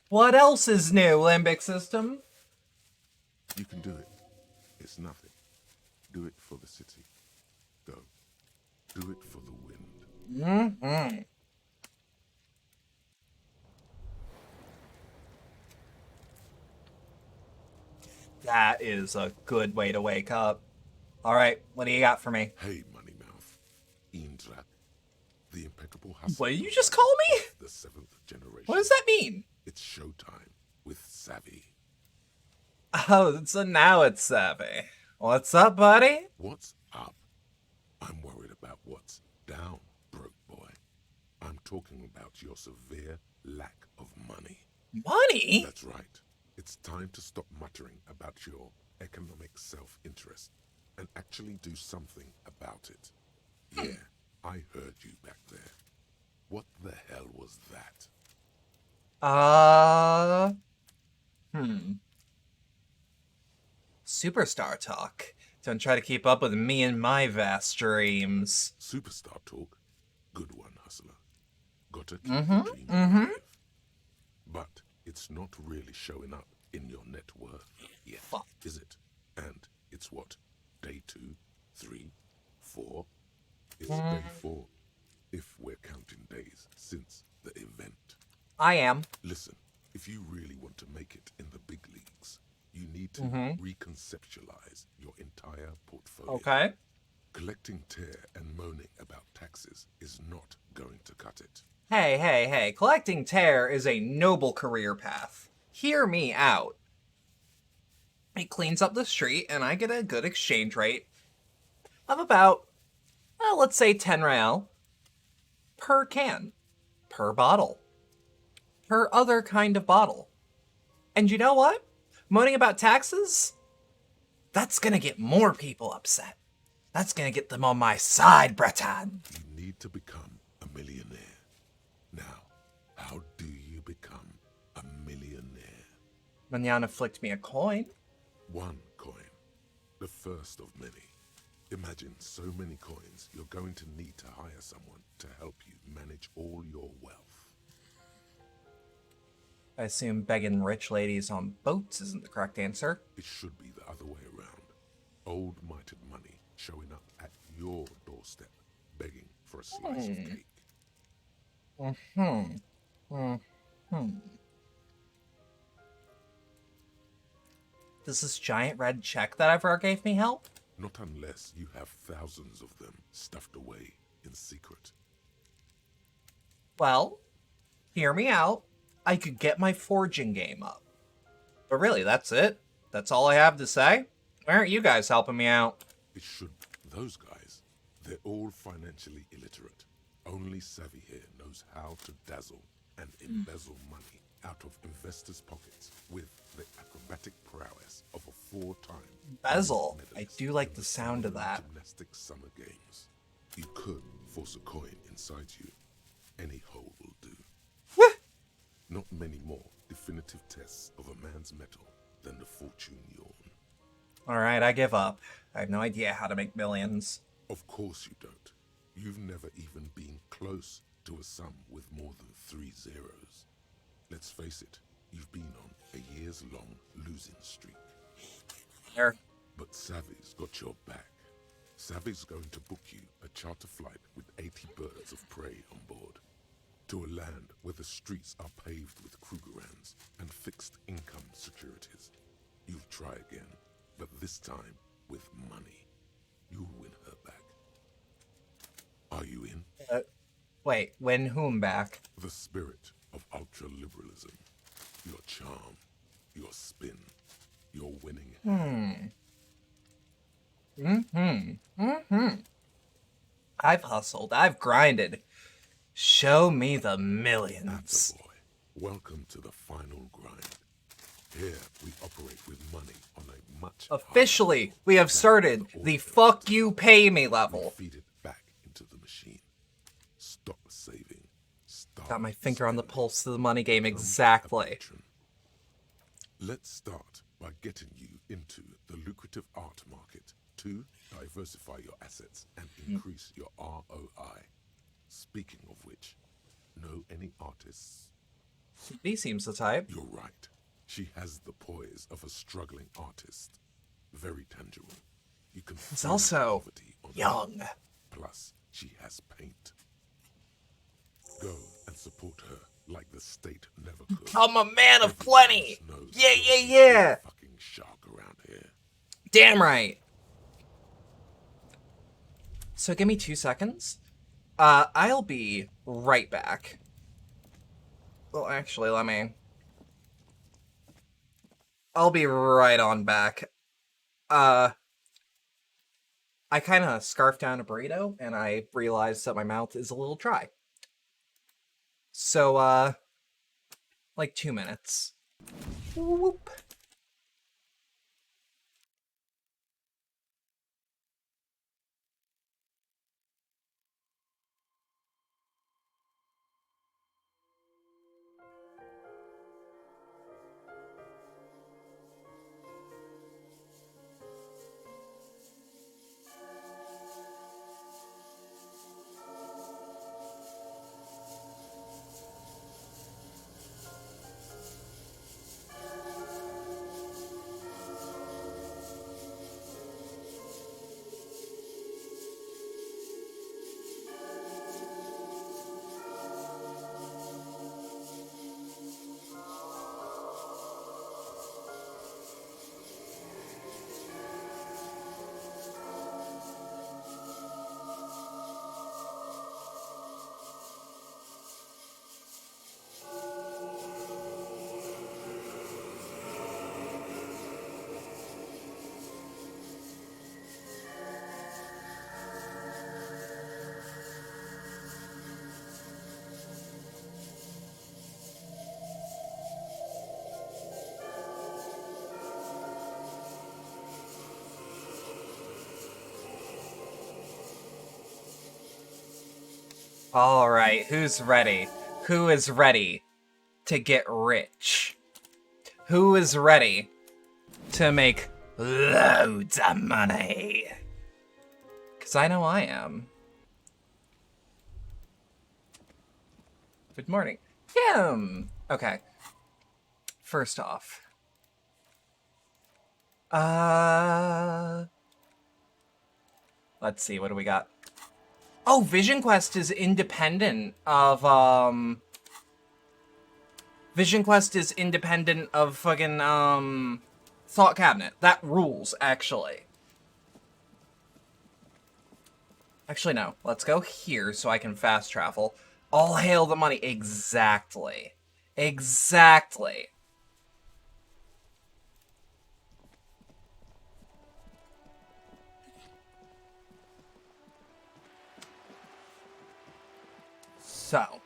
What else is new, Limbic System? You can do it. It's nothing. Do it for the city. Go. Do it for the wind. Mm-hmm. That is a good way to wake up. All right, what do you got for me? Hey, Moneymouth. Indra. The impeccable hustler. What did you just call me? The 7th generation. What does that mean? It's showtime with Savvy. Oh, so now it's Savvy. What's up, buddy? What's up? I'm worried about what's down, broke boy. I'm talking about your severe lack of money. Money? That's right. It's time to stop muttering about your economic self-interest and actually do something about it. Yeah, I heard you back there. What the hell was that? Superstar talk. Don't try to keep up with me and my vast dreams. Superstar talk? Good one, hustler. Gotta keep the dream alive. But it's not really showing up in your net worth yet, is it? And it's what? Day 2, 3, 4? It's day 4, if we're counting days since the event. I am. Listen, if you really want to make it in the big leagues, you need to reconceptualize your entire portfolio. Okay. Collecting tear and moaning about taxes is not going to cut it. Hey. Collecting tear is a noble career path. Hear me out. It cleans up the street, and I get a good exchange rate of about, let's say 10 real per can, per bottle, per other kind of bottle. And you know what? Moaning about taxes? That's gonna get more people upset. That's gonna get them on my side, Breton. You need to become a millionaire. Now, how do you become a millionaire? Manana flicked me a coin. 1 coin, the first of many. Imagine so many coins, you're going to need to hire someone to help you manage all your wealth. I assume begging rich ladies on boats isn't the correct answer. It should be the other way around. Old mitred money showing up at your doorstep, begging for a slice of cake. Does this giant red check that ever gave me help? Not unless you have thousands of them stuffed away in secret. Well, hear me out. I could get my forging game up. But really, that's it. That's all I have to say. Why aren't you guys helping me out? It should. Those guys, they're all financially illiterate. Only Savvy here knows how to dazzle and embezzle money out of investors' pockets with the acrobatic prowess of a 4-time Bezel. I medalist do like in the sound of that. Gymnastics Summer Games. You could force a coin inside you. Any hole will do. Not many more definitive tests of a man's metal than the fortune yawn. Alright, I give up. I have no idea how to make millions. Of course you don't. You've never even been close to a sum with more than 3 zeros. Let's face it, you've been on a years-long losing streak. There. But Savvy's got your back. Savvy's going to book you a charter flight with 80 birds of prey on board. To a land where the streets are paved with Krugerrands and fixed income securities. You'll try again, but this time with money. You'll win her back. Are you in? Wait, win whom back? The spirit of ultra-liberalism. Your charm, your spin, your winning. I've hustled. I've grinded. Show me the millions. Attaboy. Welcome to the final grind. Here we operate with money on a much Officially, higher level we have than started the the ordinary fuck system. you pay me We level. feed it back into the machine. Stop Got my hard finger on the spend. pulse of the money game, Become a exactly. patron. Let's start by getting you into the lucrative art market to diversify your assets and increase your ROI. Speaking of which, know any artists? He seems the type. You're right. She has the poise of a struggling artist. Very tangible. You can He's feel also the poverty on her. young. Plus, she has paint. Go and support her like the state never could. I'm a man of Everyone plenty. else knows Yeah, you're yeah, the yeah. big fucking shark around here. Damn right. So give me 2 seconds. I'll be right back. Well, actually, I'll be right on back. I kind of scarfed down a burrito, and I realized that my mouth is a little dry. So, like 2 minutes. Whoop. All right, who's ready? Who is ready to get rich? Who is ready to make loads of money? Because I know I am. Good morning. Kim! Okay. First off. Let's see, what do we got? Oh, Vision Quest is independent of, Vision Quest is independent of fucking, Thought Cabinet. That rules, actually. Actually, no. Let's go here so I can fast travel. All hail the money. Exactly. Exactly. So.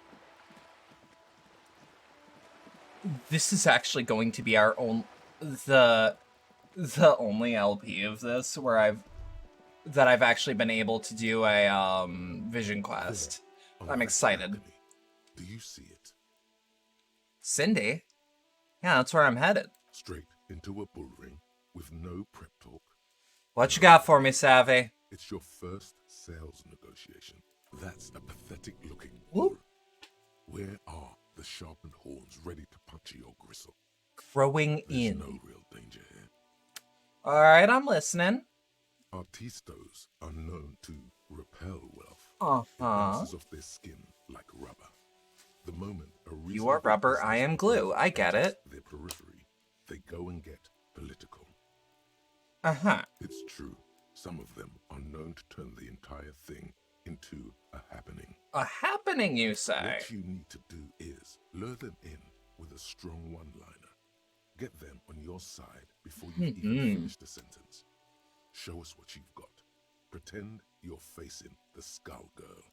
This is actually going to be our own... The only LP of this where I've actually been able to do a, Vision Quest. On I'm that excited. balcony. Do you see it? Cindy? Yeah, that's where I'm headed. Straight into a bull ring with no prep talk. What you got for me, Savvy? It's your first sales negotiation. That's a pathetic looking Whoop. bull. Where are the sharpened horns ready to puncture your gristle? Growing There's in. no real danger here. Alright, I'm listening. Artistos are known to repel wealth. Uh-huh. It bounces off their skin like rubber. The moment a You are rubber, reasonable I am business glue. I get enters it. their periphery, they go and get political. Uh-huh. It's true. Some of them are known to turn the entire thing into a happening. A happening, you say? What you need to do is lure them in with a strong one-liner. Get them on your side before you've even finished the sentence. Show us what you've got. Pretend you're facing the Skull Girl.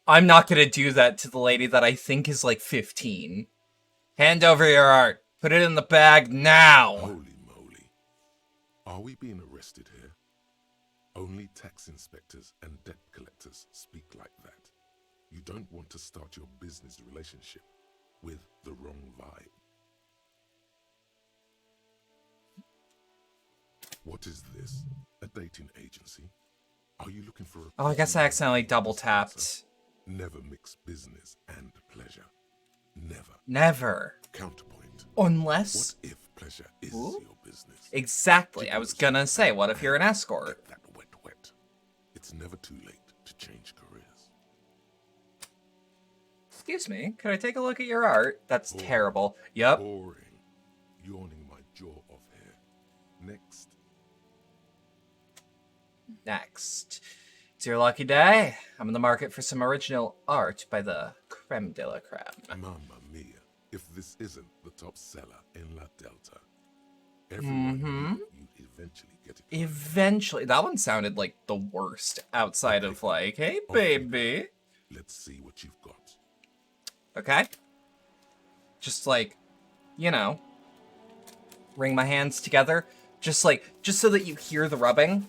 I'm not gonna do that to the lady that I think is like 15. Hand over your art. Put it in the bag now. Holy moly. Are we being arrested here? Only tax inspectors and debt collectors speak like that. don't want to start your business relationship with the wrong vibe. What is this? A dating agency? Are you looking for a... Oh, I guess I accidentally double tapped. Never mix business and pleasure. Never. Never. Counterpoint. Unless... What if pleasure is Ooh. your business? Exactly. I was gonna say, what if you're an escort? Get that wet. It's never too late to change careers. Excuse me, could I take a look at your art? That's Boring. terrible. Yep. Boring. Yawning my jaw off here. Next. Next. It's your lucky day. I'm in the market for some original art by the creme de la creme. Mamma mia. If this isn't the top seller in La Delta, everyone you eventually get it. Eventually. That one sounded like the worst outside of like, hey, baby. Let's see what you've got. Okay. Just like, you know, wring my hands together. Just so that you hear the rubbing.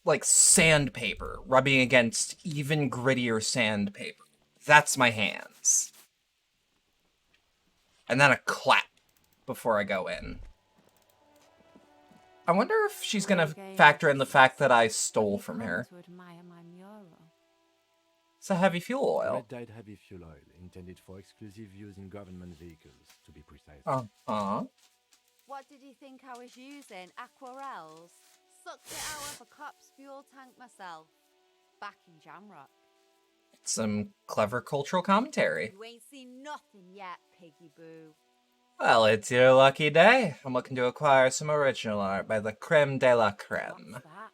Like sandpaper rubbing against even grittier sandpaper. That's my hands. And then a clap before I go in. I wonder if she's gonna factor in the fact that I stole from her. To admire my mural. It's a heavy fuel oil. Red-dyed heavy fuel oil, intended for exclusive use in government vehicles, to be precise. Uh-huh. What did you think I was using? Aquarels? Sucked it out of a cop's fuel tank myself. Back in Jamrock. Some clever cultural commentary. You ain't seen nothing yet, piggy boo. Well, it's your lucky day. I'm looking to acquire some original art by the creme de la creme. What's that?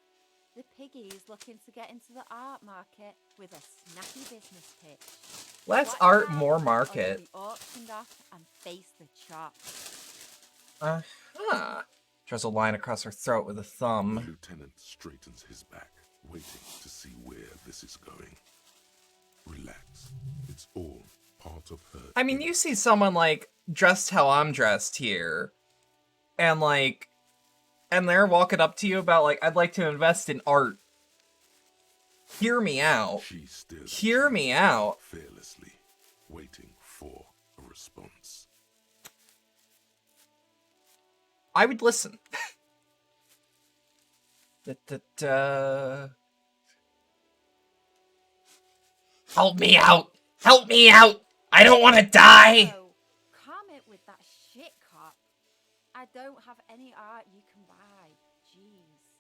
The piggy's looking to get into the art market with a snappy business pitch. Let's Watch art out, more or you'll market. be auctioned off and face the chop. Uh-huh. Drizzle line across her throat with a The thumb. lieutenant straightens his back, waiting to see where this is going. Relax. It's all part of her. I mean, you see someone, like, dressed how I'm dressed here, and, like, and they're walking up to you about, like, I'd like to invest in art. Hear me out. She stares at Hear you me out. fearlessly, waiting for a response. I would listen. Da-da-da. Help me out! Help me out! I don't want to die! Oh, calm it with that shit, cop. I don't have any art you can buy. Jeez.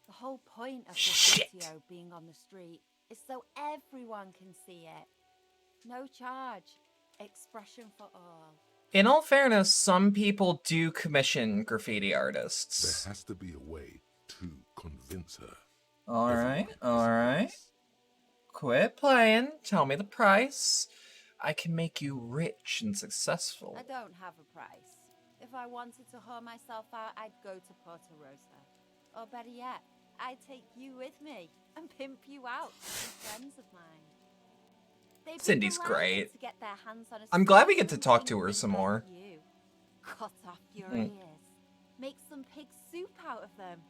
The whole point of this Shit. video being on the street is so everyone can see it. No charge. Expression for all. In all fairness, some people do commission graffiti artists. There has to be a way to convince her. Alright, Everyone is alright. nice. Quit playing. Tell me the price. I can make you rich and successful. I don't have a price. If I wanted to whore myself out, I'd go to Porto Rosa. Or better yet, I'd take you with me and pimp you out to some friends of mine. They'd be Cindy's delighted great. to get their hands on a I'm glad we sweet get to talk to young her thing some like more. you. Cut off your Mm. ears. Make some pig soup out of them.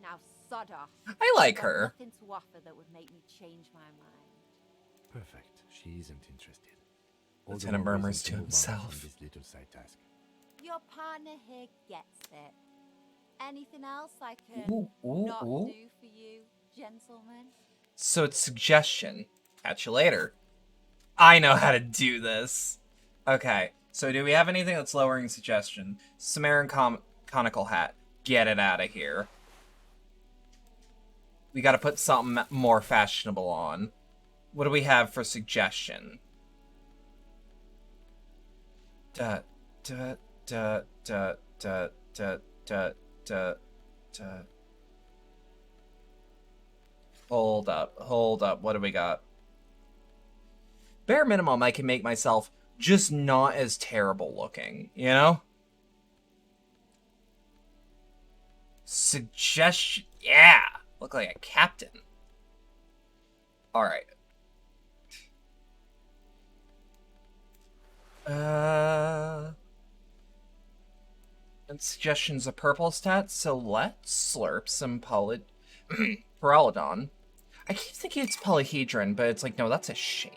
Now sod off. I like Got her. nothing to offer that would make me change my mind. Perfect. She isn't interested. All the Lieutenant more murmurs reason to move on from himself. This little side task. Your partner here gets it. Anything else I can Ooh, ooh, not ooh. do for you, gentlemen? So it's suggestion. Catch you later. I know how to do this. Okay, so do we have anything that's lowering suggestion? Sumerian conical hat. Get it out of here. We gotta put something more fashionable on. What do we have for suggestion? Da da da da da da da da da. Hold up. What do we got? Bare minimum, I can make myself just not as terrible looking, you know? Suggestion. Yeah! Look like a captain. Alright. And suggestion's a purple stat, so let's slurp some Pyrrolidon. I keep thinking it's polyhedron, but it's like, no, that's a shape.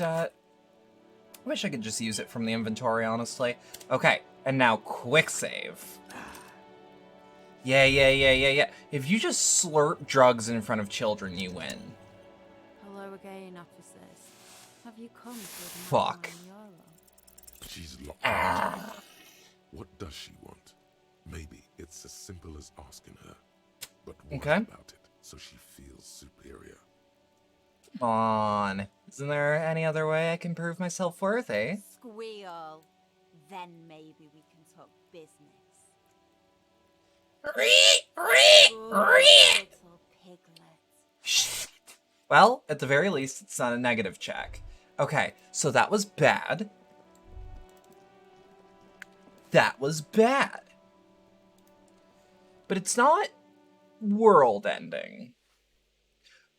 I wish I could just use it from the inventory, honestly. Okay, and now quick save. Yeah. If you just slurp drugs in front of children, you win. Hello again, officers. Have you come to Fuck. admire my euro? She's locked into me. What does she want? Maybe it's as simple as asking her. But what Okay. about it so she feels superior? Come on. Isn't there any other way I can prove myself worthy? Squeal. Then maybe we can talk business. Good little piglet. Well, at the very least, it's not a negative check. Okay, so that was bad. That was bad. But it's not world ending.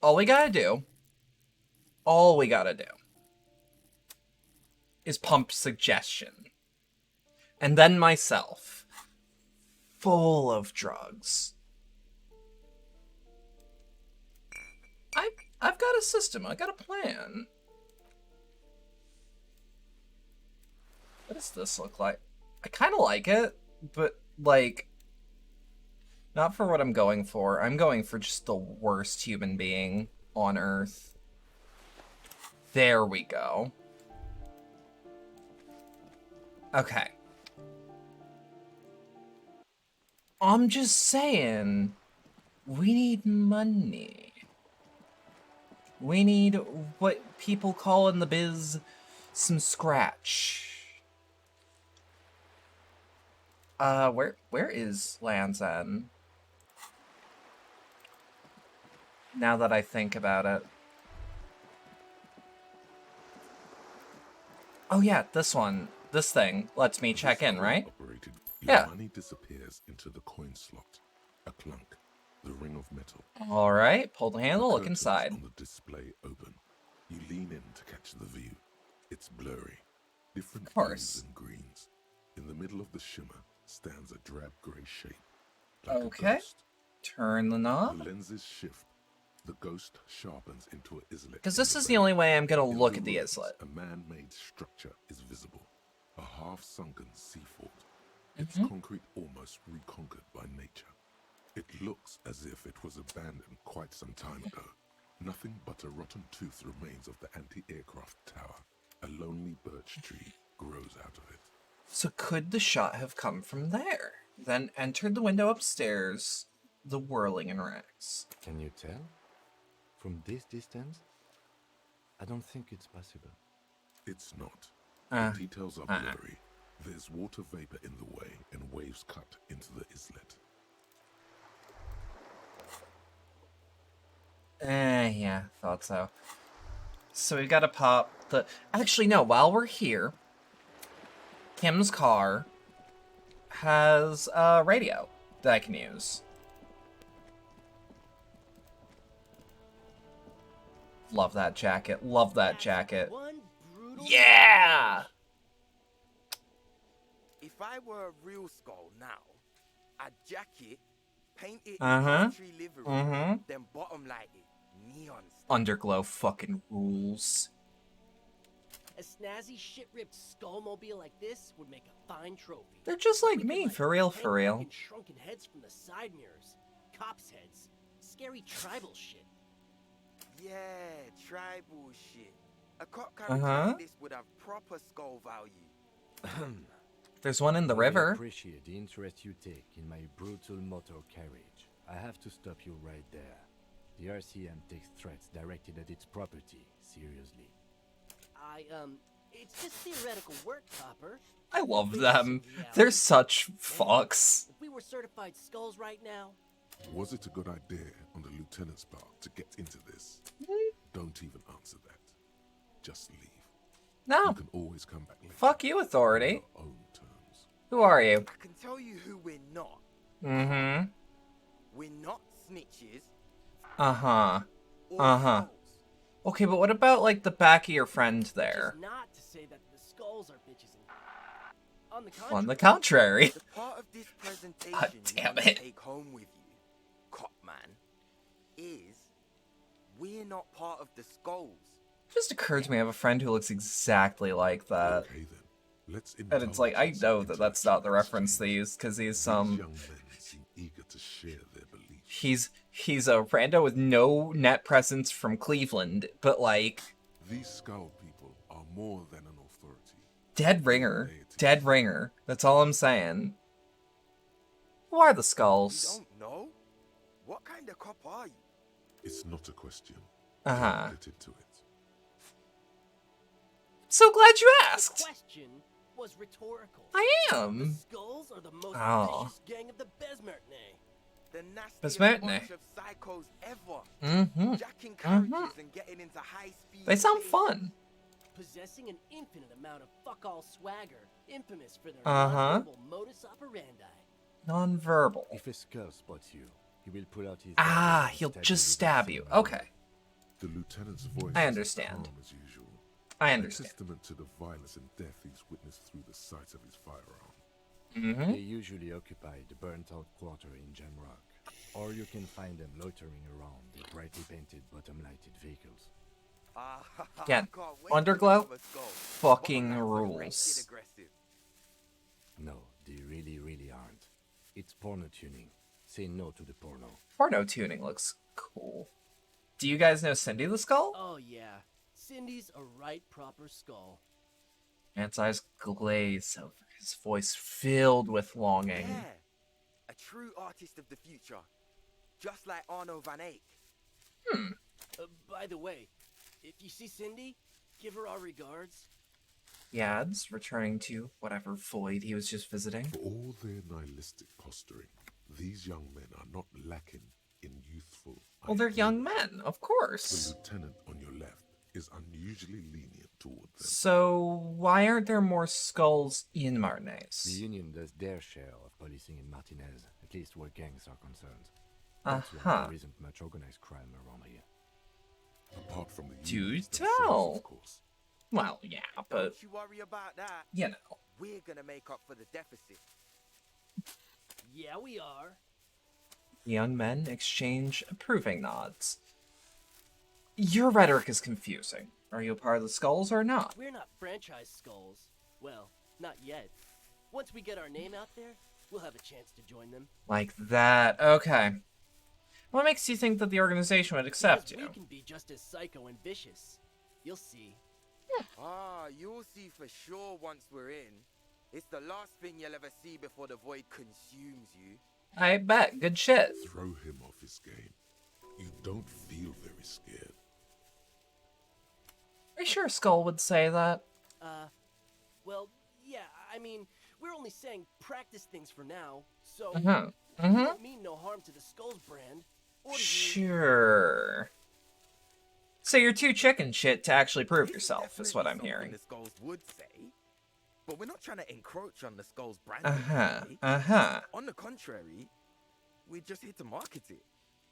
All we gotta do is pump suggestion. And then myself. Full of drugs. I've got a system. I got a plan. What does this look like? I kind of like it, but like, not for what I'm going for. I'm going for just the worst human being on Earth. There we go. Okay. I'm just saying, we need money. We need what people call in the biz some scratch. Where is Land's End? Now that I think about it. Oh yeah, this one. This thing lets me check in, right? Operated, Yeah. your money disappears into the coin slot. A clunk. The ring of metal. All right, pull the handle, The look curtains inside. on the display open. You lean in to catch the view. It's blurry. Different Of course. blues and greens. In the middle of the shimmer stands a drab grey shape. Like Okay. a ghost. Turn the The knob. lenses shift. The ghost sharpens into an islet. Because in this is the bay. only way I'm gonna In look at the ruins, islet. A man-made structure is visible. A half-sunken sea fort. Its Mhm. concrete almost reconquered by nature. It looks as if it was abandoned quite some time ago. Nothing but a rotten tooth remains of the anti-aircraft tower. A lonely birch tree grows out of it. So could the shot have come from there? Then entered the window upstairs, the whirling in racks. Can you tell? From this distance? I don't think it's possible. It's not. Uh, The details are blurry. There's water vapor in the way and waves cut into the islet. Yeah, thought so. So we gotta pop the... Actually, no, while we're here, Kim's car has a radio that I can use. Love that jacket. Love that jacket. One brutal Yeah! If I were a real skull now, I'd jack it, paint it Uh-huh. in country livery, Mhm. then bottom light it, neon style. Underglow fucking rules. A snazzy, shit-ripped skullmobile like this would make a fine trophy. They're just like We could, me, for real, for hang real. fucking shrunken heads from the side mirrors, cops' heads, scary tribal shit. Yeah, tribal shit. A cop carriage Uh-huh. like this would have proper skull value. There's one in the I river. appreciate the interest you take in my brutal motor carriage. I have to stop you right there. The RCM takes threats directed at its property seriously. It's just theoretical work, Copper. I love Face them. some reality. They're such fucks. If we were certified skulls right now, Was it a good idea on the lieutenant's part to get into this? Don't even answer that. Just leave. You No. can always come back later. Fuck you, authority. On your own terms. Who are you? I can tell you who we're not. Mm-hmm. We're not snitches Uh-huh. or Uh-huh. skulls. Okay, but what about, like, the back of your friend which there? is not to say that the skulls are bitches and... On the contrary. The part of this presentation God you damn want to it. take home with you, Copman, is we're not part of the Skulls. Just occurred to me I have a friend who looks exactly like that. Okay then, let's And it's like, I indulge in know some that that's not the intellectual reference they exchange. use, because he's These young men seem eager to share their beliefs. he's a rando with no net presence from Cleveland, but like, These Skull people are more than an authority. dead ringer. Dead ringer. That's all I'm saying. Who are the You Skulls? don't know? What kind of cop are you? It's not a question. Uh-huh. Don't get into it. So glad you The asked! question was rhetorical. I The am. Skulls are the most Oh. vicious gang of the Besmertne. The nastiest Besmertne. bunch of psychos ever. Mm-hmm. Jacking carriages and getting into high-speed They sound chases. fun. Possessing an infinite amount of fuck-all swagger, infamous for their Uh-huh. non-verbal modus operandi. Non-verbal. If a skull spots you, he will pull out his Ah, dagger and he'll stab just you with stab the you. same Okay. The lieutenant's voice I is understand. calm as usual. I A understand. testament to the violence and death he's witnessed through the sight of his firearm. Mm-hmm. They usually occupy the burnt-out quarter in Jamrock, or you can find them loitering around in brightly painted bottom-lighted vehicles. Again, I can't wait to Underglow, become a Skull. fucking Bottom lines are rules. wicked aggressive. No, they really aren't. It's porno tuning. Say no to the porno. Porno tuning looks cool. Do you guys know Cindy the Skull? Oh yeah, Cindy's a right proper skull. Ant's eyes glaze over, his voice filled with longing. Yeah, a true artist of the future. Just like Arno van Eyck. By the way, if you see Cindy, give her our regards. Yads, returning to whatever void he was just visiting. For all their nihilistic posturing, these young men are not lacking in youthful. Well, they're young ideals. men, of The course. lieutenant on your left is unusually lenient toward them. So, why aren't there more skulls in The Martinez? Union does their share of policing in Martinez, at least where gangs are concerned. That's why Uh-huh. there isn't much organized crime around here. Apart from the Do unions tell. themselves, of course. Well, yeah, but, Don't you worry about that. you know. We're gonna make up for the deficit. Yeah, we are. The young men exchange approving nods. Your rhetoric is confusing. Are you a part of the Skulls or not? We're not franchise skulls. Well, not yet. Once we get our name out there, we'll have a chance to join them. Like that. Okay. What makes you think that the organization would accept Because you? we can be just as psycho and vicious. You'll see. You'll see for sure once we're in. It's the last thing you'll ever see before the void consumes you. I bet. Good shit. Throw him off his game. You don't feel very scared. Are you sure Skull would say that? Well, yeah, I mean, we're only saying practice things for now, so Uh-huh. we Mm-hmm. don't mean no harm to the Skulls brand. Or to you. Sure. So you're too chicken shit to actually prove It's yourself, is what I'm definitely hearing. something the Skulls would say. But we're not trying to encroach on the Skulls brand. Uh-huh. anyway. Uh-huh. On the contrary, we're just here to market it.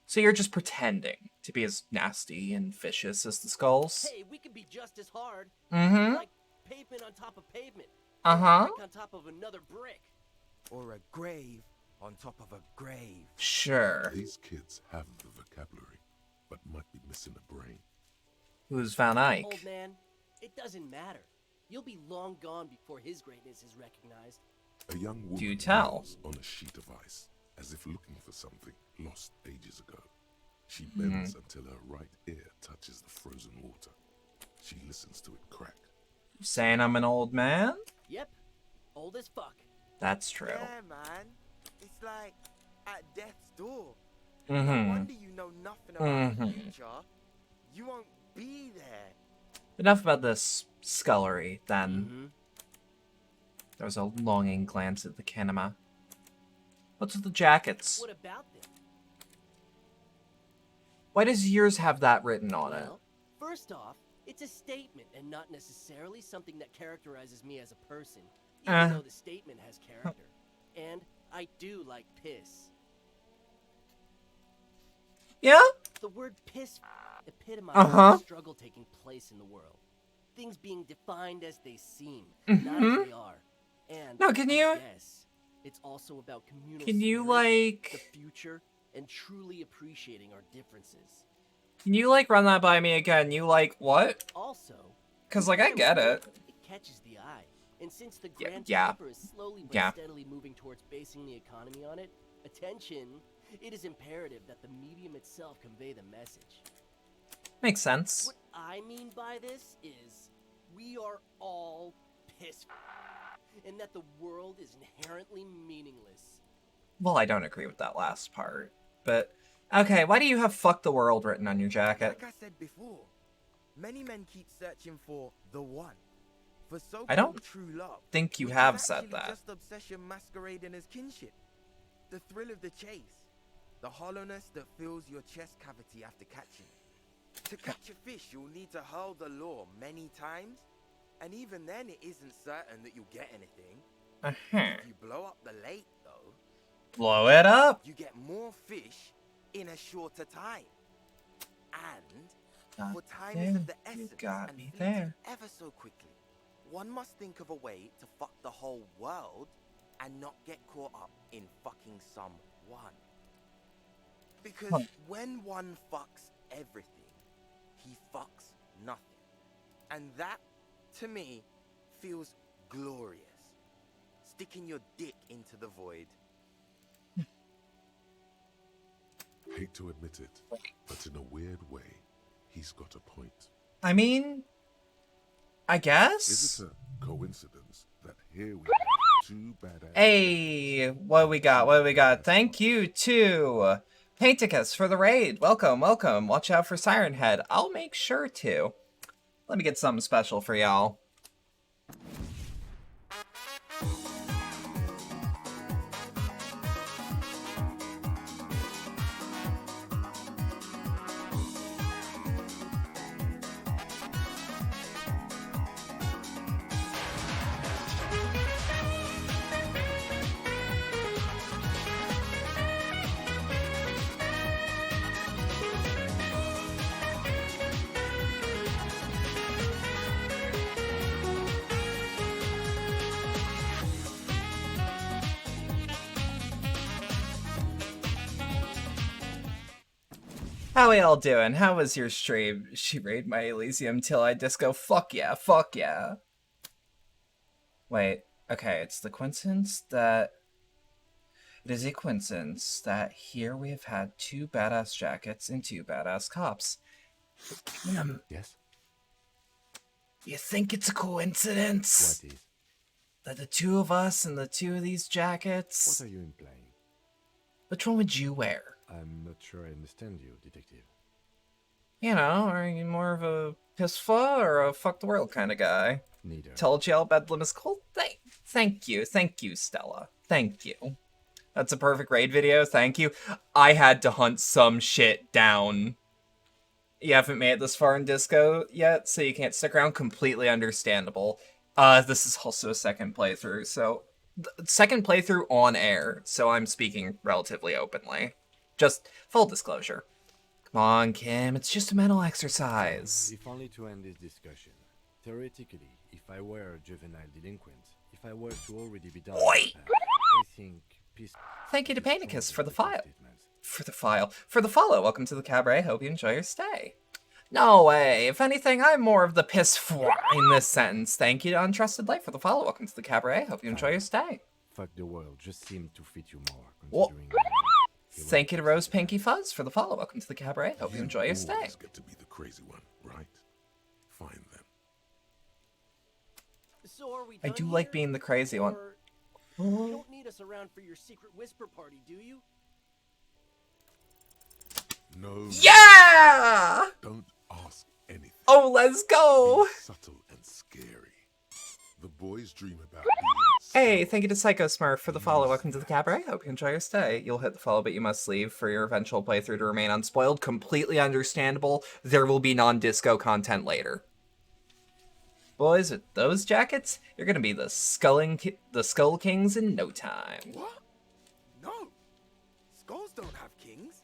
So you're just pretending to be as nasty and vicious as the Skulls? Hey, we could be just as hard. Mm-hmm. Like pavement on top of pavement. Uh-huh. Brick on top of another brick. Or a grave on top of a grave. Sure. These kids have the vocabulary, but might be missing a brain. Who's Van Eyck? Old man, it doesn't matter. You'll be long gone before his greatness is recognized. A young woman Do tell. kneels on a sheet of ice, as if looking for something lost ages ago. She bends until her right ear touches the frozen water. She listens to it crack. You saying I'm an old man? Yep, old as fuck. That's true. Yeah, man. It's like at death's door. No Mm-hmm. wonder you know nothing about the Mhm. future. You won't be there. Enough about this scullery, then. Mm-hmm. There was a longing glance at the kinema. What's with the jackets? What about them? Why does yours have that written on it? Well, first off, it's a statement and not necessarily something that characterizes me as a person, even though the statement has character. And I do like piss. Yeah? The word piss epitomizes the struggle taking place in the world. Things being defined as they seem, not as they are. And No, can you? yes, it's also about communal Can you, spirit, like... the future, and truly appreciating our differences. Can you, like, run that by me again? You, like, what? Also, Because, like, I get it. It catches the eye. And since the Yeah, Grand yeah. Chamber is slowly but Yeah. steadily moving towards basing the economy on it, attention, it is imperative that the medium itself convey the message. Makes sense. What I mean by this is, we are all pissed, and that the world is inherently meaningless. Well, I don't agree with that last part, but... Okay, why do you have "fuck the world" written on your jacket? Like I said before, many men keep searching for the one. For so-called I don't true love, think you which have is said actually that. just obsession masquerading as kinship. The thrill of the chase. The hollowness that fills your chest cavity after catching it. To catch a fish, you'll need to hurl the lure many times. And even then, it isn't certain that you'll get anything. If you blow up the lake, though... Blow it up! You get more fish in a shorter time. And, for time is of the essence and fleeting ever so quickly, one must think of a way to fuck the whole world and not get caught up in fucking someone. Because when one fucks everything, he fucks nothing. And that, to me, feels glorious. Sticking your dick into the void. Hate to admit it, but in a weird way, he's got a point. I mean... I guess? Is it a coincidence that here we have two badass... Hey, what we got? What we got? Thank you to Painticus for the raid. Welcome, welcome. Watch out for Siren Head. I'll make sure to. Let me get something special for y'all. How we all doing? How was your stream? She raid my Elysium till I disco. Fuck yeah, fuck yeah. Wait, okay, it's the coincidence that... It is a coincidence that here we have had two badass jackets and two badass cops. Yes? You think it's a coincidence? What is? That the two of us and the two of these jackets... What are you implying? Which one would you wear? I'm not sure I understand you, detective. You know, are you more of a piss-fa or a fuck the world kind of guy? Neither. Told y'all Bedlam is cool? Thank you, Stella. Thank you. That's a perfect raid video, thank you. I had to hunt some shit down. You haven't made it this far in Disco yet, so you can't stick around. Completely understandable. This is also a second playthrough, so... Second playthrough on air, so I'm speaking relatively openly. Just full disclosure. Come on, Kim, it's just a mental exercise. If only to end this discussion. Theoretically, if I were a juvenile delinquent, if I were to already be done with that, I think peace... Thank you to Panicus for the file. For the follow. Welcome to the cabaret. Hope you enjoy your stay. No way. If anything, I'm more of the piss in this sentence. Thank you to Untrusted Life for the follow. Welcome to the cabaret. Hope you enjoy your stay. Fuck the world just seemed to fit you more, Well, considering... thank you to Rose Pinky Fuzz for the follow. Welcome to the cabaret. Hope you enjoy your stay. Always get to be the crazy one, right? Find them. So are we I done do here? like being the crazy one. Or you don't need us around for your secret whisper party, do you? No. Yeah! Don't ask anything. Oh, let's go! Be subtle and scary. The boys dream about Hey, thank you to Psycho Smurf for the follow. Welcome to the cabaret. Hope you enjoy your stay. You'll hit the follow, but you must leave for your eventual playthrough to remain unspoiled. Completely understandable. There will be non-disco content later. Boys, with those jackets, you're gonna be the Skull Kings in no time. What? No. Skulls don't have kings.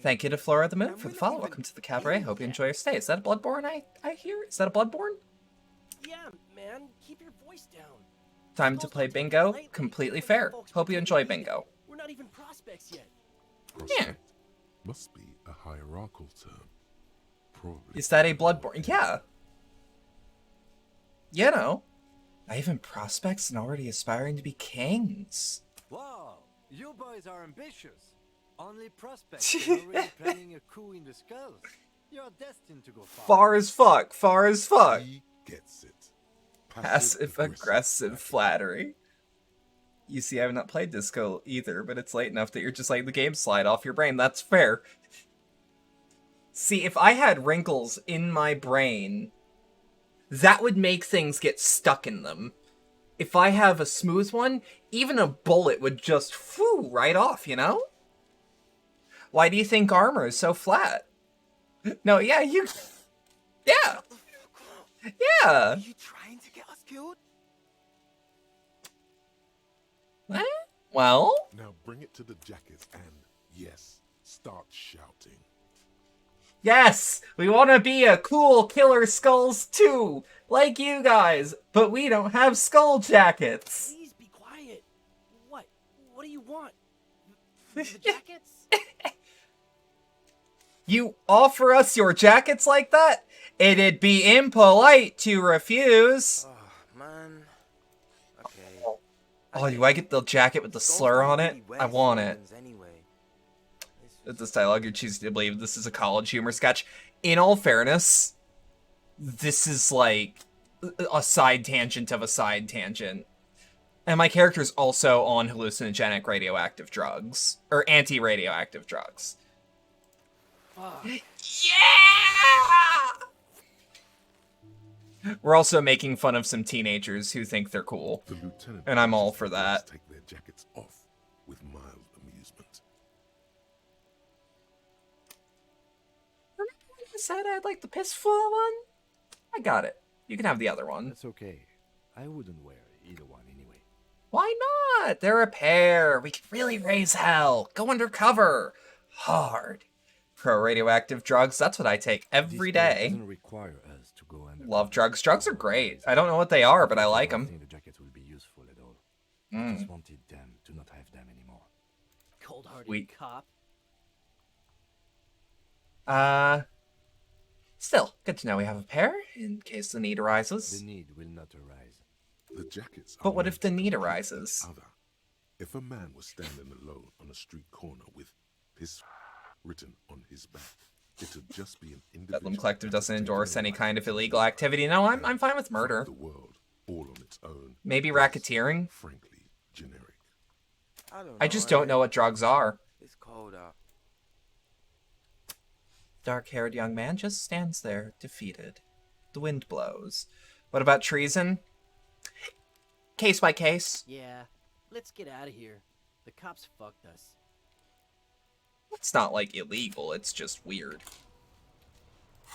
Thank you to Flora the Moon for the follow. Welcome to the cabaret. Hope you enjoy your stay. Is that a Bloodborne I hear? Is that a Bloodborne? Yeah, man, keep your voice down. Time to play bingo. Completely fair. Hope you enjoy bingo. We're not even prospects yet. Yeah. Must be a hierarchical term. Probably. Is that a Bloodborne? Yeah. You know. Not even prospects and already aspiring to be kings. Wow, you boys are ambitious. Only prospects and already planning a coup in the skulls. You're destined to go far. Far as fuck. Far as fuck. He gets it. Passive aggressive flattery. You see, I have not played Disco either, but it's late enough that you're just letting the game slide off your brain. That's fair. See, if I had wrinkles in my brain, that would make things get stuck in them. If I have a smooth one, even a bullet would just whew, right off, you know? Why do you think armor is so flat? No, yeah, you... Yeah. Yeah. Are you trying to get us killed? What? Well? Now bring it to the jackets and, yes, start shouting. Yes! We want to be a cool Killer Skulls too! Like you guys! But we don't have skull jackets! Please be quiet. What? What do you want? The jackets? You offer us your jackets like that? It'd be impolite to refuse. Oh, man. Okay. Oh, do I get the jacket with the slur on it? I want it. This dialogue, you're choosing to believe this is a college humor sketch. In all fairness, this is like a side tangent of a side tangent. And my character's also on hallucinogenic radioactive drugs. Or anti-radioactive drugs. Yeah! We're also making fun of some teenagers who think they're cool. The lieutenant and I'm all for that. take their jackets off with mild amusement. Remember when I said I had like the pistol one? I got it. You can have the other one. That's okay. I wouldn't wear either one anyway. Why not? They're a pair. We could really raise hell. Go undercover. Hard. Pro radioactive drugs, that's what I take every day. Doesn't require us to go undercover. Love drugs. Drugs are great. I don't know what they are, but I like I don't them. think the jackets will be useful at all. I just wanted them to not have them anymore. Cold-hearted cop. Still, good to know we have a pair, in case the need arises. The need will not arise. The jackets. But what if the need arises? Other. If a man was standing alone on a street corner with his written on his back, it'd just be an individual. Bedlam Collective doesn't endorse any kind of illegal activity. No, I'm fine with murder. The world, all on its own. Maybe racketeering. Frankly, generic. I just don't know what drugs are. It's cold out. Dark-haired young man just stands there, defeated. The wind blows. What about treason? Case by case. Yeah, let's get out of here. The cops fucked us. It's not, like, illegal, it's just weird.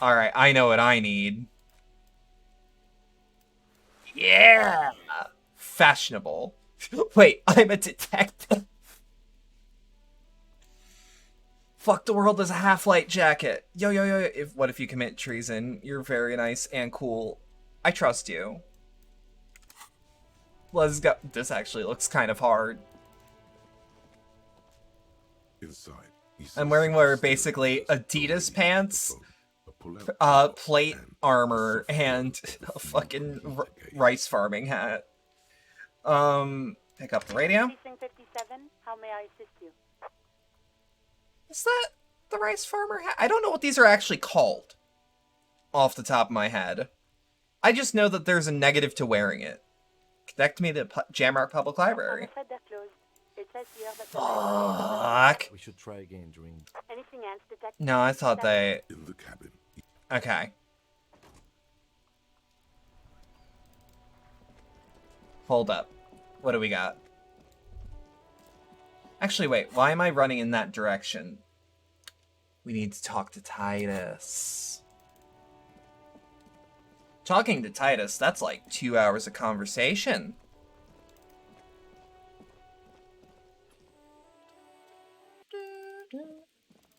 Alright, I know what I need. Yeah! Fashionable. Wait, I'm a detective. Fuck the world as a half-light jacket. Yo. What if you commit treason? You're very nice and cool. I trust you. Let's go. This actually looks kind of hard. Inside. I'm wearing basically Adidas pants, plate armor, and a fucking rice farming hat. Pick up the radio. How may I assist you? Is that the rice farmer hat? I don't know what these are actually called off the top of my head. I just know that there's a negative to wearing it. Connect me to Jamrock Public Library. Fuck. We should try again during. Anything else, detective? No, I thought they... In the cabin. Okay. Hold up. What do we got? Actually, wait. Why am I running in that direction? We need to talk to Titus. Talking to Titus, that's like 2 hours of conversation.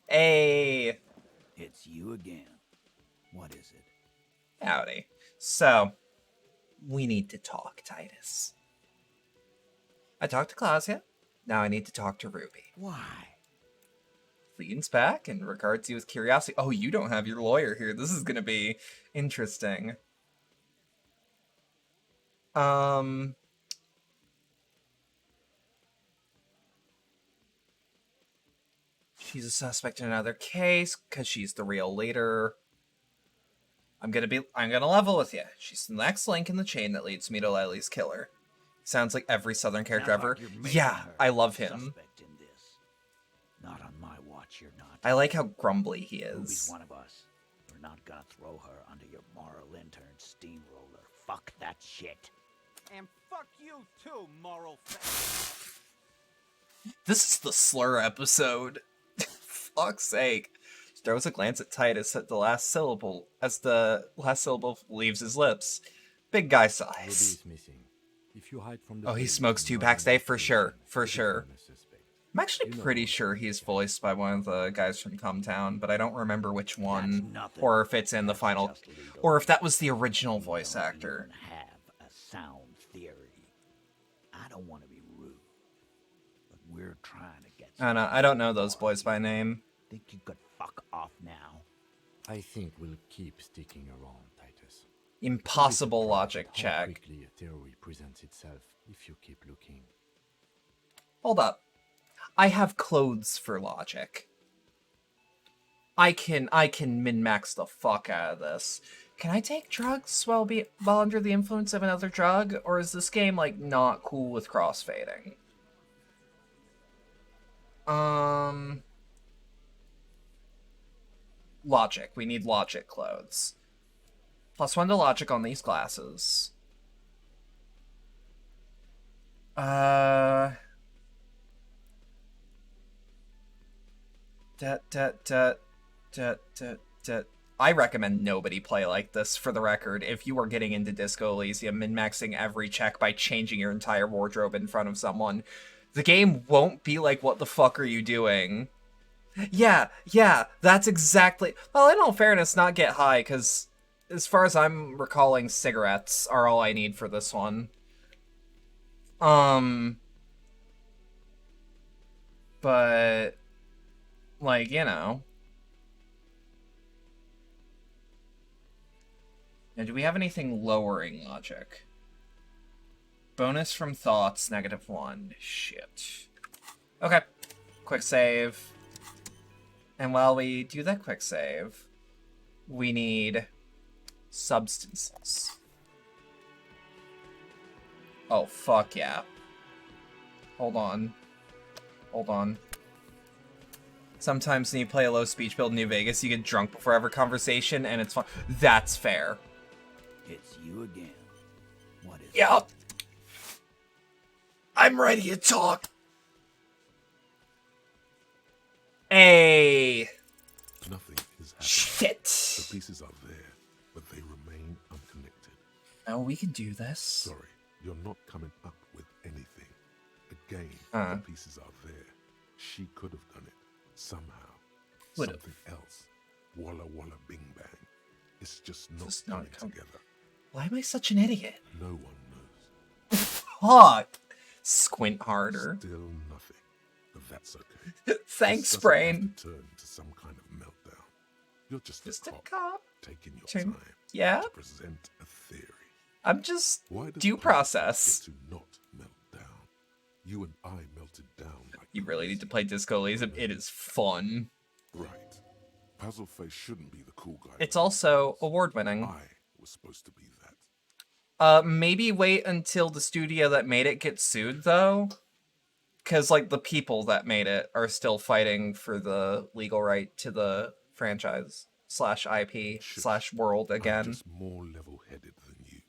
Hey. It's you again. What is it? Howdy. So, we need to talk, Titus. I talked to Claudia. Now I need to talk to Ruby. Why? Leans back and regards you with curiosity. Oh, you don't have your lawyer here. This is gonna be interesting. She's a suspect in another case because she's the real leader. I'm gonna level with you. She's the next link in the chain that leads me to Lily's killer. Sounds like every Southern character ever. Yeah, I love him. Not on my watch, you're not. I like how grumbly he Ruby's is. one of us. We're not gonna throw her under your moral intern steamroller. Fuck that shit. And fuck you too, moral This is the slur episode. Fuck's sake. Throws a glance at Titus at the last syllable as the last syllable leaves his lips. Big guy size. Oh, he smokes 2 packs a day for sure. For sure. I'm actually pretty sure he's voiced by one of the guys from Cometown, but I don't remember which one, or if it's in the final, or if that was the original voice actor. Have a sound theory. I don't want to be rude, but we're trying to get. I don't know those boys by name. Think you could fuck off now? I think we'll keep sticking around, Titus. Impossible logic check. How quickly a theory presents itself if you keep looking. Hold up. I have clothes for logic. I can min-max the fuck out of this. Can I take drugs while under the influence of another drug? Or is this game, like, not cool with crossfading? Logic. We need logic clothes. +1 to logic on these classes. I recommend nobody play like this, for the record. If you are getting into Disco Elysium, min-maxing every check by changing your entire wardrobe in front of someone, the game won't be like, what the fuck are you doing? Yeah, that's exactly... Well, in all fairness, not get high, because as far as I'm recalling, cigarettes are all I need for this one. But... like, you know. Now, do we have anything lowering logic? Bonus from thoughts, -1. Shit. Okay. Quick save. And while we do that quick save, we need substances. Oh, fuck yeah. Hold on. Sometimes when you play a low speech build in New Vegas, you get drunk before every conversation, and it's fun. That's fair. It's you again. What is Yep. I'm ready to talk. Hey. Nothing is happening. Shit. The pieces are there, but they remain unconnected. Oh, we can do this. Sorry, you're not coming up with anything. Again, the pieces are there. She could have done it somehow. Would've. Something else. Walla walla bing bang. It's just not coming together. Why am I such an idiot? No one knows. Fuck. Squint harder. Still nothing. But that's okay. Thanks, This doesn't brain. have to turn to some kind of meltdown. You're just a cop taking your time Yeah? to present a theory. I'm just Why does due the process. get to not melt down? You and I melted down like You really need to play Disco Elysium. It is fun. right. Puzzle Face shouldn't be the cool guy. It's also award-winning. I was supposed to be that. Maybe wait until the studio that made it gets sued, though. Because, like, the people that made it are still fighting for the legal right to the franchise /IP /world again. I'm just more level-headed than you.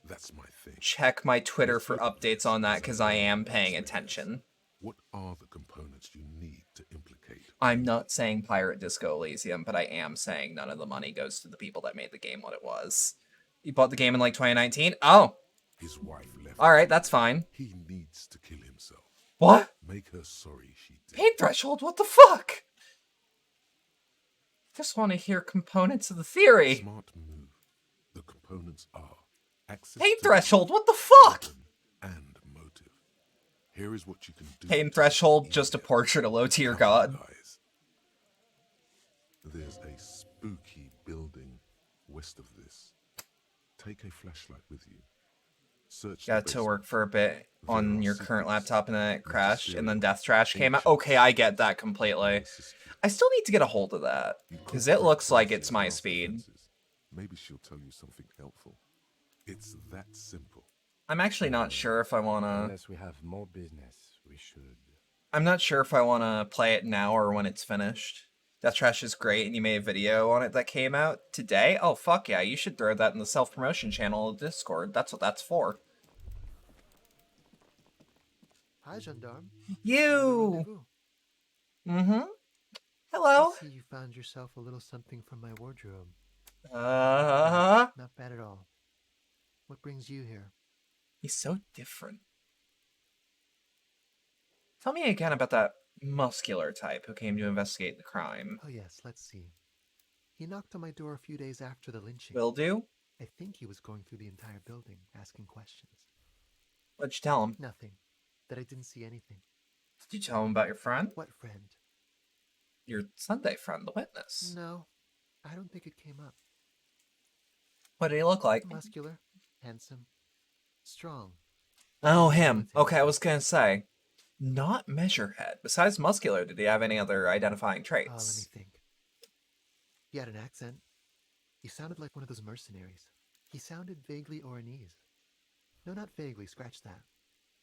That's my thing. Check my Twitter for updates on that, because I am paying attention. What are the components you need to implicate? I'm not saying Pirate Disco Elysium, but I am saying none of the money goes to the people that made the game what it was. You bought the game in, like, 2019? Oh! His wife left. Alright, that's fine. He needs to kill himself. What? Make her sorry she did. Pain threshold? What the fuck? Just want to hear components of the theory. Smart move. The components are access Pain to threshold? What the fuck? weapon and motive. Here is what you can do. Pain threshold, just a portrait of low-tier god. There's a spooky building west of this. Take a flashlight with you. Search Got to work for a bit on your current laptop and then it crashed and then Death Trash came out. Okay, I get that completely. I still need to get a hold of that because it looks like it's my speed. Maybe she'll tell you something helpful. It's that simple. I'm actually not sure if I want to... Unless we have more business, we should... I'm not sure if I want to play it now or when it's finished. Death Trash is great, and you made a video on it that came out today? Oh, fuck yeah, you should throw that in the self-promotion channel of Discord. That's what that's for. Hi, Gendarme. You! Mm-hmm. Hello. I see you found yourself a little something from my wardrobe. Not bad at all. What brings you here? He's so different. Tell me again about that muscular type who came to investigate the crime. Oh yes, let's see. He knocked on my door a few days after the lynching. Will do? I think he was going through the entire building, asking questions. What'd you tell him? Nothing. That I didn't see anything. Did you tell him about your friend? What friend? Your Sunday friend, the witness. No, I don't think it came up. What did he look like? Muscular, handsome, strong. Oh, him. Okay, I was gonna say. Not Measurehead. Besides muscular, did he have any other identifying traits? Let me think. He had an accent. He sounded like one of those mercenaries. He sounded vaguely Oranese. No, not vaguely, scratch that.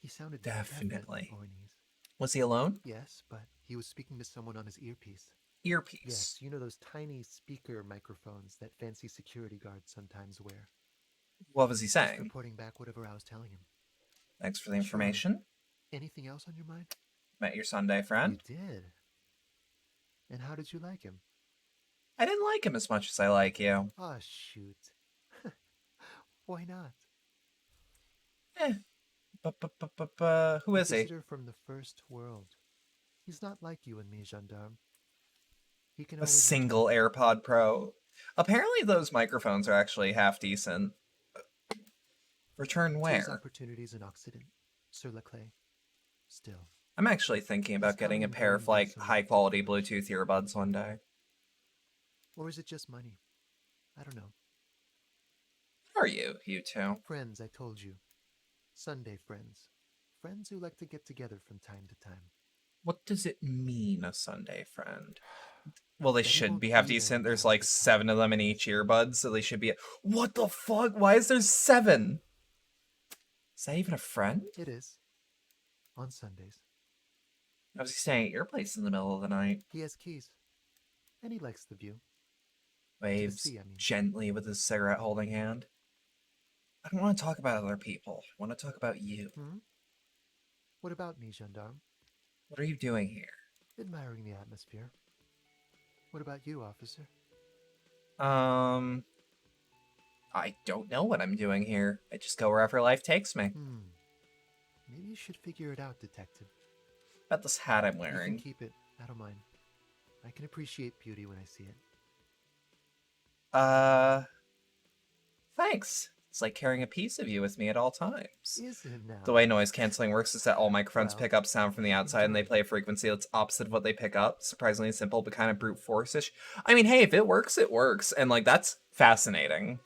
He sounded definitely Oranese. Was he alone? Yes, but he was speaking to someone on his earpiece. Earpiece? Yes, you know those tiny speaker microphones that fancy security guards sometimes wear. What was he Just saying? reporting back whatever I was telling him. Thanks for the information. Sure. Anything else on your mind? Met your Sunday friend? You did. And how did you like him? I didn't like him as much as I like you. Oh, shoot. Why not? Who is he? A visitor from the first world. He's not like you and me, Gendarme. He can A single AirPod Pro. Apparently those microphones are actually half decent. Return where? Opportunities in Occident. Sur la clé. Still. I'm actually thinking about getting a pair of like high quality Bluetooth earbuds one day. Or is it just money? I don't know. Who are you two? Friends, I told you. Sunday friends. Friends who like to get together from time to time. What does it mean, a Sunday friend? Well, they should be half decent. There's like 7 of them in each earbuds, so they should be... What the fuck? Why is there 7? Is that even a friend? It is. On Sundays. I was staying at your place in the middle of the night. He has keys. And he likes the view. Waves gently with his cigarette holding hand. I don't want to talk about other people. I want to talk about you. What about me, Gendarme? What are you doing here? Admiring the atmosphere. What about you, officer? I don't know what I'm doing here. I just go wherever life takes me. Maybe you should figure it out, detective. About this hat I'm wearing. You can keep it. I don't mind. I can appreciate beauty when I see it. Thanks. It's like carrying a piece of you with me at all times. Is it now? The way noise canceling works is that all microphones pick up sound from the outside and they play a frequency that's opposite of what they pick up. Surprisingly simple, but kind of brute force-ish. I mean, hey, if it works, it works. And like, that's fascinating.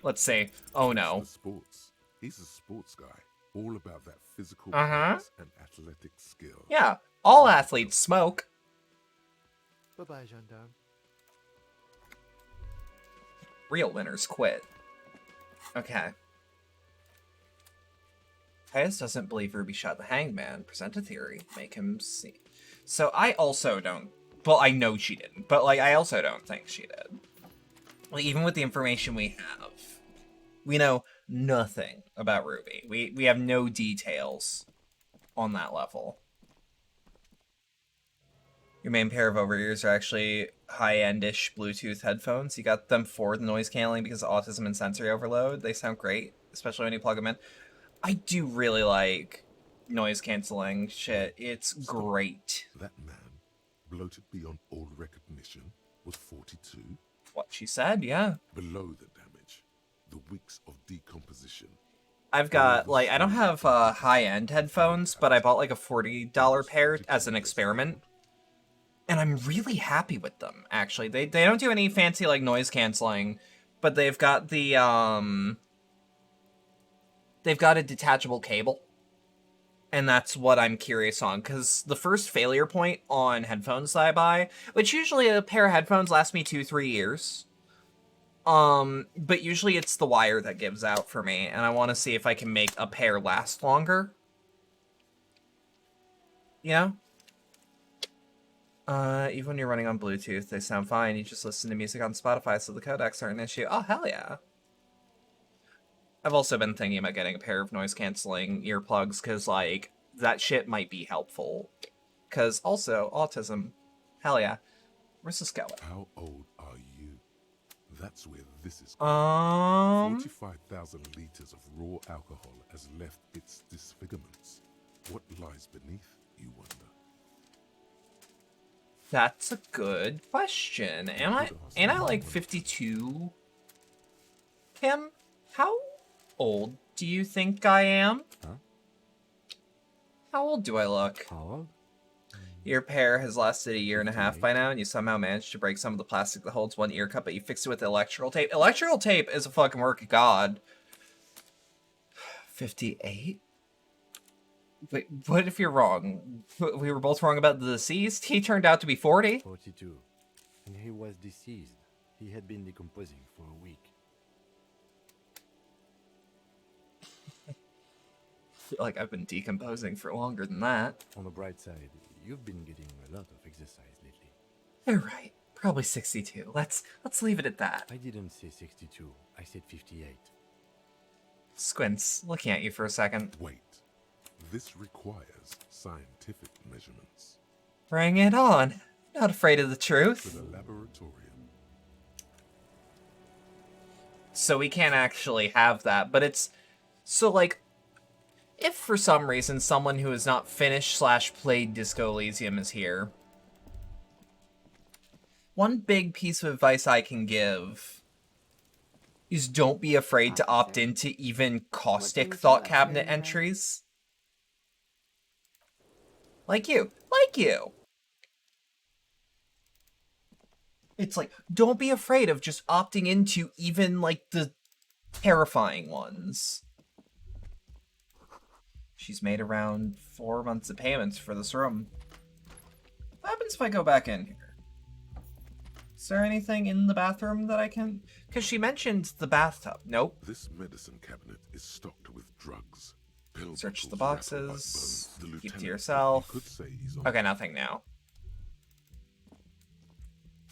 Let's see. Oh no. Sports. He's a sports guy. All about that physical prowess and athletic skill. Yeah, all athletes smoke. Bye-bye, Gendarme. Real winners quit. Okay. Titus doesn't believe Ruby shot the hangman. Present a theory. Make him see. So I also don't... Well, I know she didn't. But, like, I also don't think she did. Like, even with the information we have, we know nothing about Ruby. We have no details on that level. Your main pair of over-ears are actually high-end-ish Bluetooth headphones. You got them for the noise canceling because of autism and sensory overload. They sound great, especially when you plug them in. I do really like noise canceling shit. It's great. That man, bloated beyond all recognition, was 42. What she said, yeah. Below the damage, the weeks of decomposition. I've got, like, I don't have high-end headphones, but I bought, like, a $40 pair as an experiment. And I'm really happy with them, actually. They don't do any fancy, like, noise canceling, but they've got the, they've got a detachable cable. And that's what I'm curious on, because the first failure point on headphones that I buy, which usually a pair of headphones lasts me 2-3 years, but usually it's the wire that gives out for me, and I want to see if I can make a pair last longer. You know? Even when you're running on Bluetooth, they sound fine. You just listen to music on Spotify, so the codecs aren't an issue. Oh, hell yeah. I've also been thinking about getting a pair of noise-canceling earplugs, because, like, that shit might be helpful. Because, also, autism. Hell yeah. Where's this going? How old are you? That's where this is going. 45,000 liters of raw alcohol has left its disfigurements. What lies beneath, you wonder? That's a good question. Ain't I like 52? Kim, how old do you think I am? Huh? How old do I look? How old? Your pair has lasted 1.5 years by now, and you somehow managed to break some of the plastic that holds one ear cup, but you fixed it with electrical tape. Electrical tape is a fucking work of God. 58? Wait, what if you're wrong? We were both wrong about the deceased? He turned out to be 40? 42. And he was deceased. He had been decomposing for a week. I feel like I've been decomposing for longer than that. On the bright side, you've been getting a lot of exercise lately. You're right. Probably 62. Let's leave it at that. I didn't say 62. I said 58. Squints, looking at you for a second. Wait. This requires scientific measurements. Bring it on. Not afraid of the truth. For the laboratorium. So we can't actually have that, but it's... So, like, if for some reason someone who has not finished / played Disco Elysium is here, one big piece of advice I can give is don't be afraid to opt into even caustic thought cabinet entries. Like you. Like you. It's like, don't be afraid of just opting into even, like, the terrifying ones. She's made around 4 months of payments for this room. What happens if I go back in here? Is there anything in the bathroom that I can... Because she mentioned the bathtub. Nope. This medicine cabinet is stocked with drugs. Search the boxes. Keep to yourself. Okay, nothing now.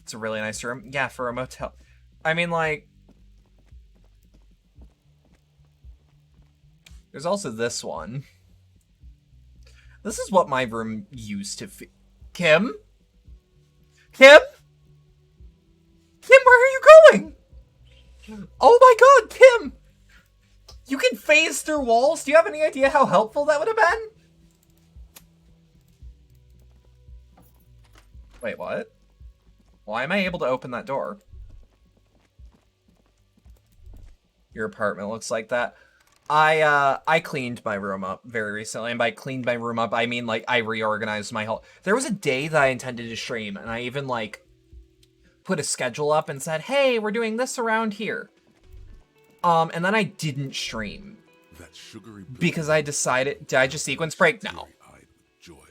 It's a really nice room. Yeah, for a motel. I mean, like... There's also this one. This is what my room used to feel. Kim? Kim? Kim, where are you going? Oh my god, Kim! You can phase through walls? Do you have any idea how helpful that would have been? Wait, what? Why am I able to open that door? Your apartment looks like that. I cleaned my room up very recently, and by cleaned my room up, I mean, like, I reorganized my whole... There was a day that I intended to stream, and I even, like, put a schedule up and said, hey, we're doing this around here. And then I didn't stream. That sugary because I decided... Did I just sequence break? No. Joy.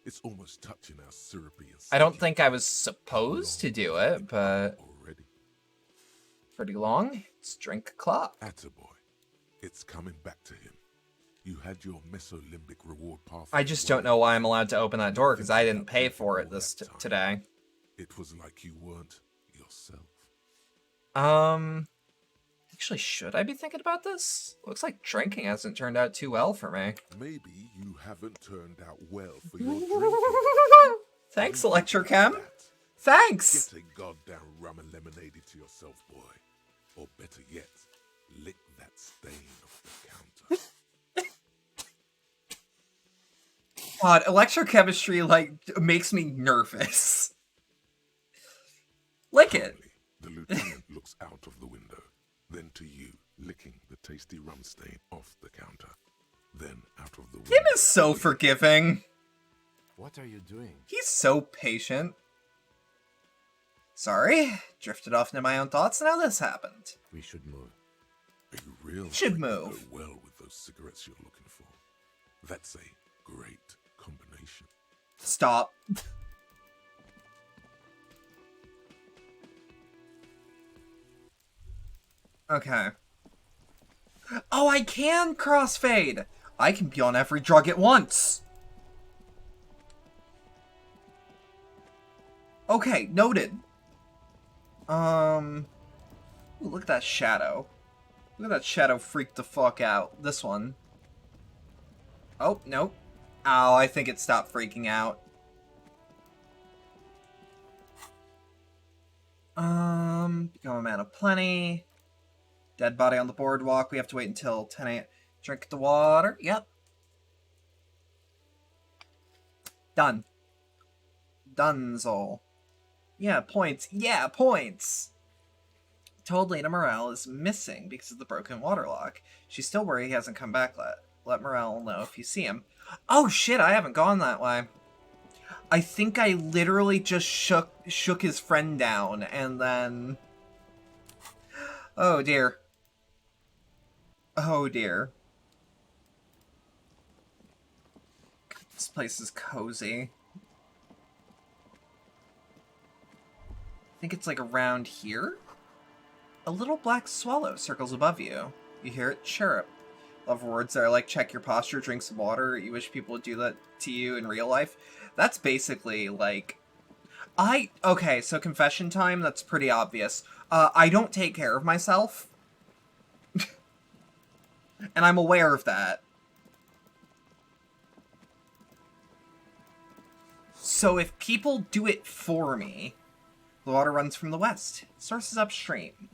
It's almost touching our syrupy. I don't think I was supposed to do it, but... Pretty long. Let's drink a clock. Attaboy. It's coming back to him. You had your mesolimbic reward path. I just don't know why I'm allowed to open that door, because I didn't pay for it today. It was like you weren't yourself. Actually, should I be thinking about this? Looks like drinking hasn't turned out too well for me. Maybe you haven't turned out well for your drinking. Thanks, Electrochem. Thanks! Get a goddamn rum and lemonade to yourself, boy. Or better yet, lick that stain off the counter. God, electrochemistry, like, makes me nervous. Lick it. The lieutenant looks out of the window, then to you. licking the tasty rum stain off the counter. Then out of the Kim window. is so forgiving. What are you doing? He's so patient. Sorry, drifted off into my own thoughts, and now this happened. We should move. A real Should drink move. would go well with those cigarettes you're looking for. That's a great combination. Stop. Okay. Oh, I can crossfade! I can be on every drug at once! Okay, noted. Ooh, look at that shadow. Look at that shadow freak the fuck out. This one. Oh, nope. Oh, I think it stopped freaking out. Become a man of plenty. Dead body on the boardwalk. We have to wait until 10 a.m. Drink the water. Yep. Done. Dunzo. Yeah, points. Yeah, points! Told Lena Morale is missing because of the broken water lock. She's still worried he hasn't come back. Let Morale know if you see him. Oh shit, I haven't gone that way. I think I literally just shook his friend down and then... Oh dear. Oh dear. This place is cozy. I think it's like around here? A little black swallow circles above you. You hear it chirp. Love words that are like, check your posture, drink some water. You wish people would do that to you in real life. That's basically like... Okay, so confession time, that's pretty obvious. I don't take care of myself. And I'm aware of that. So if people do it for me... The water runs from the west. Source is upstream.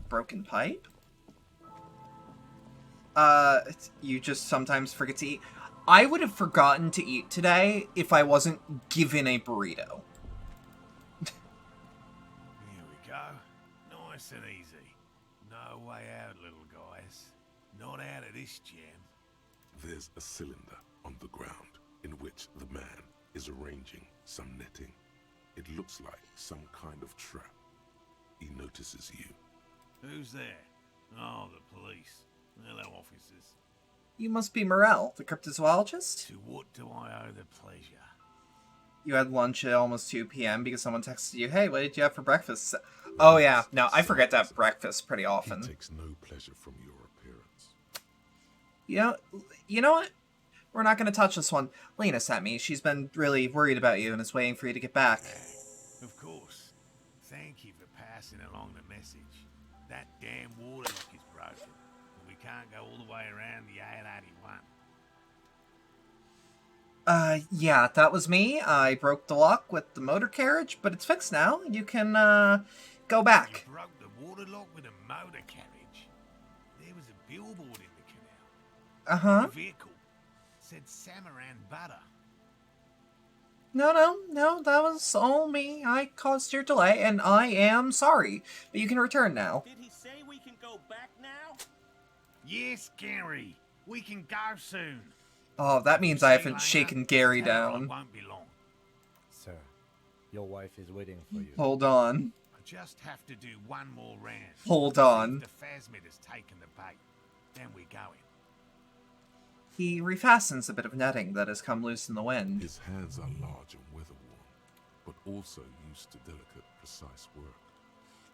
Broken pipe? You just sometimes forget to eat. I would have forgotten to eat today if I wasn't given a burrito. Here we go. Nice and easy. No way out, little guys. Not out of this jam. There's a cylinder on the ground in which the man is arranging some netting. It looks like some kind of trap. He notices you. Who's there? Oh, the police. Hello, officers. You must be Morel, the cryptozoologist? To what do I owe the pleasure? You had lunch at almost 2 p.m. because someone texted you, hey, what did you have for breakfast? Oh yeah, no, I forget to have breakfast pretty often. He takes no pleasure from your appearance. You know what? We're not going to touch this one. Lena sent me. She's been really worried about you and is waiting for you to get back. Of course. Thank you for passing along the message. That damn water lock is broken, and we can't go all the way around the 881. Yeah, that was me. I broke the lock with the motor carriage, but it's fixed now. You can, go back. You broke the water lock with a motor carriage? There was a billboard in the canal. Uh-huh. The vehicle said Samaran Butter. No, that was all me. I caused your delay, and I am sorry. But you can return now. Did he say we can go back now? Yes, Gary. We can go soon. Oh, that means I haven't shaken Gary down. Won't be long. Sir, your wife is waiting for you. Hold on. I just have to do one more round. Hold on. The phasmid has taken the bait. Then we're going. He refastens a bit of netting that has come loose in the wind. His hands are large and weather-worn, but also used to delicate, precise work.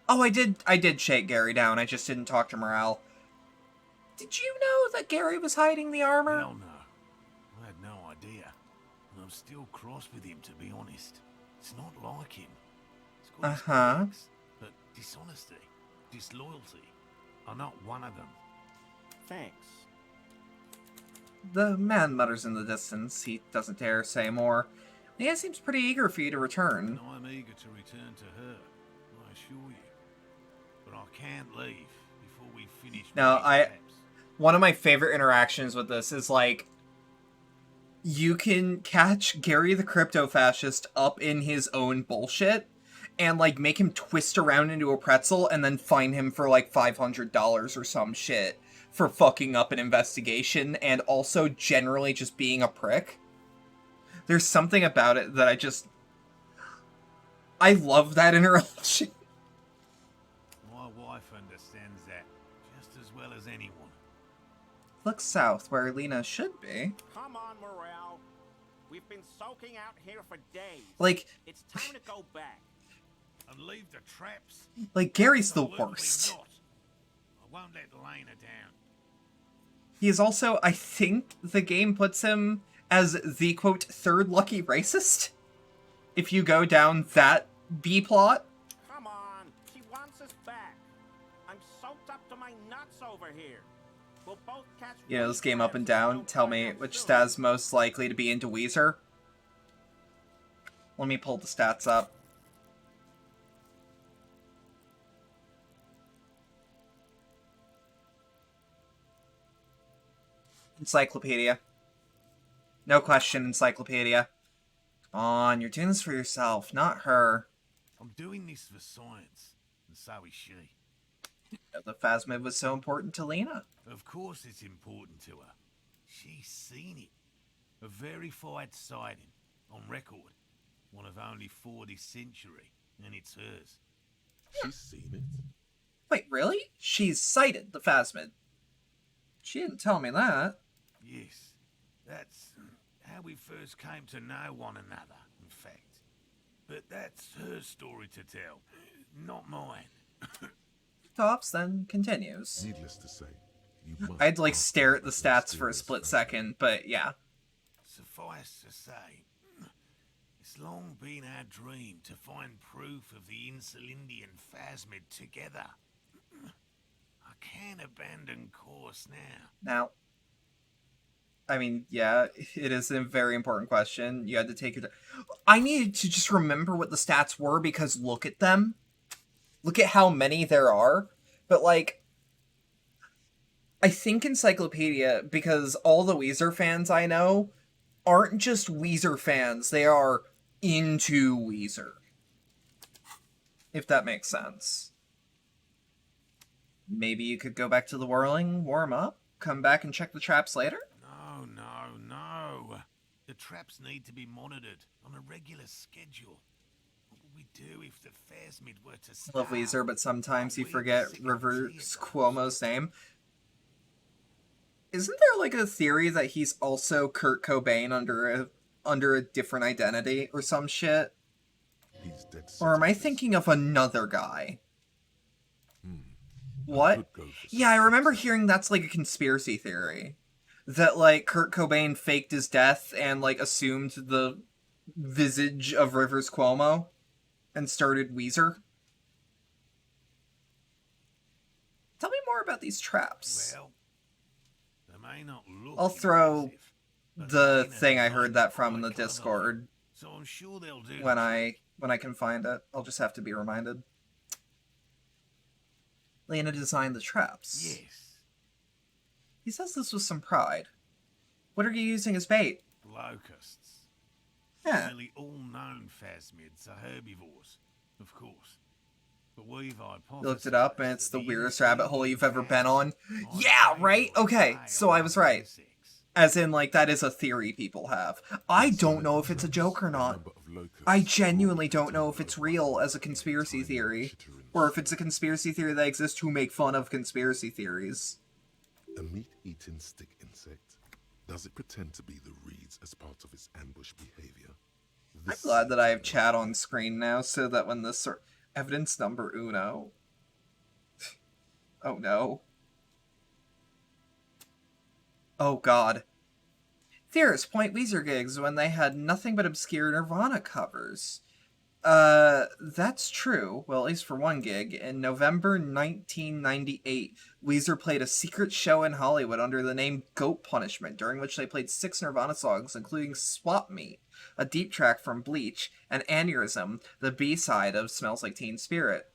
Oh, I did shake Gary down. I just didn't talk to Morale. Did you know that Gary was hiding the armor? Hell no. I had no idea. And I'm still cross with him, to be honest. It's not like him. He's got his quirks, but dishonesty, disloyalty are not one of them. Thanks. The man mutters in the distance. He doesn't dare say more. Leah seems pretty eager for you to return. And I'm eager to return to her, I assure you. But I can't leave before we finish. Now, one of my favorite interactions with this is like, you can catch Gary the crypto fascist up in his own bullshit, and, like, make him twist around into a pretzel and then fine him for, like, $500 or some shit for fucking up an investigation and also generally just being a prick. There's something about it that I love that interaction. My wife understands that just as well as anyone. Look south, where Lena should be. Come on, Morel. We've been soaking out here for days. Like, it's time to go back. And leave the traps? Like, Gary's the Absolutely worst. not. I won't let Lena down. He is also, I think, the game puts him as the, quote, third lucky racist. If you go down that B-plot. Come on, she wants us back. I'm soaked up to my nuts over here. We'll both catch. You know, this game up and down. Tell me which stat's most likely to be into Weezer. Let me pull the stats up. Encyclopedia. No question, Encyclopedia. Come on, you're doing this for yourself, not her. I'm doing this for science, and so is she. You know, the phasmid was so important to Lena. Of course it's important to her. She's seen it. A verified sighting, on record. One of only 4 this century, and it's hers. She's seen it? Wait, really? She's sighted the phasmid. She didn't tell me that. Yes, that's how we first came to know one another, in fact. But that's her story to tell, not mine. Tops then continues. Needless to say, you must I'd like stare at the stats for a split second, but yeah. Suffice to say, it's long been our dream to find proof of the Insulindian phasmid together. I can't abandon course now. Now, I mean, yeah, it is a very important question. You had to take your time. I needed to just remember what the stats were because look at them. Look at how many there are. But, like, I think Encyclopedia, because all the Weezer fans I know aren't just Weezer fans. They are into Weezer. If that makes sense. Maybe you could go back to the whirling, warm up, come back and check the traps later? No. The traps need to be monitored on a regular schedule. What would we do if the phasmid were to start? Love Weezer, but sometimes you forget Rivers Cuomo's name. Isn't there like a theory that he's also Kurt Cobain under a different identity or some shit? He's dead. Or am I thinking of another guy? What? Yeah, I remember hearing that's like a conspiracy theory. That like Kurt Cobain faked his death and like assumed the visage of Rivers Cuomo and started Weezer. Tell me more about these traps. Well, they may not look I'll throw impressive, the thing I heard that from in the Discord so I'm sure they'll do when I can find it. I'll just have to be reminded. Lena designed the traps. Yes. He says this with some pride. What are you using as bait? Locusts. Yeah. Nearly all known phasmids are herbivores, of course. But we've hypothesized You looked it up and it's the weirdest rabbit hole you've ever been on. Yeah, right? Okay, so I was right. As in, like, that is a theory people have. I don't know if it's a joke or not. I genuinely don't know if it's real as a conspiracy theory. Or if it's a conspiracy theory that exists to make fun of conspiracy theories. A meat-eating stick insect. Does it pretend to be the reeds as part of its ambush behavior? I'm glad that I have chat on screen now so that when this evidence number uno. Oh no. Oh god. Theorists point Weezer gigs when they had nothing but obscure Nirvana covers. That's true. Well, at least for one gig. In November 1998, Weezer played a secret show in Hollywood under the name Goat Punishment, during which they played 6 Nirvana songs, including Swap Meet, a deep track from Bleach, and Aneurysm, the B-side of Smells Like Teen Spirit.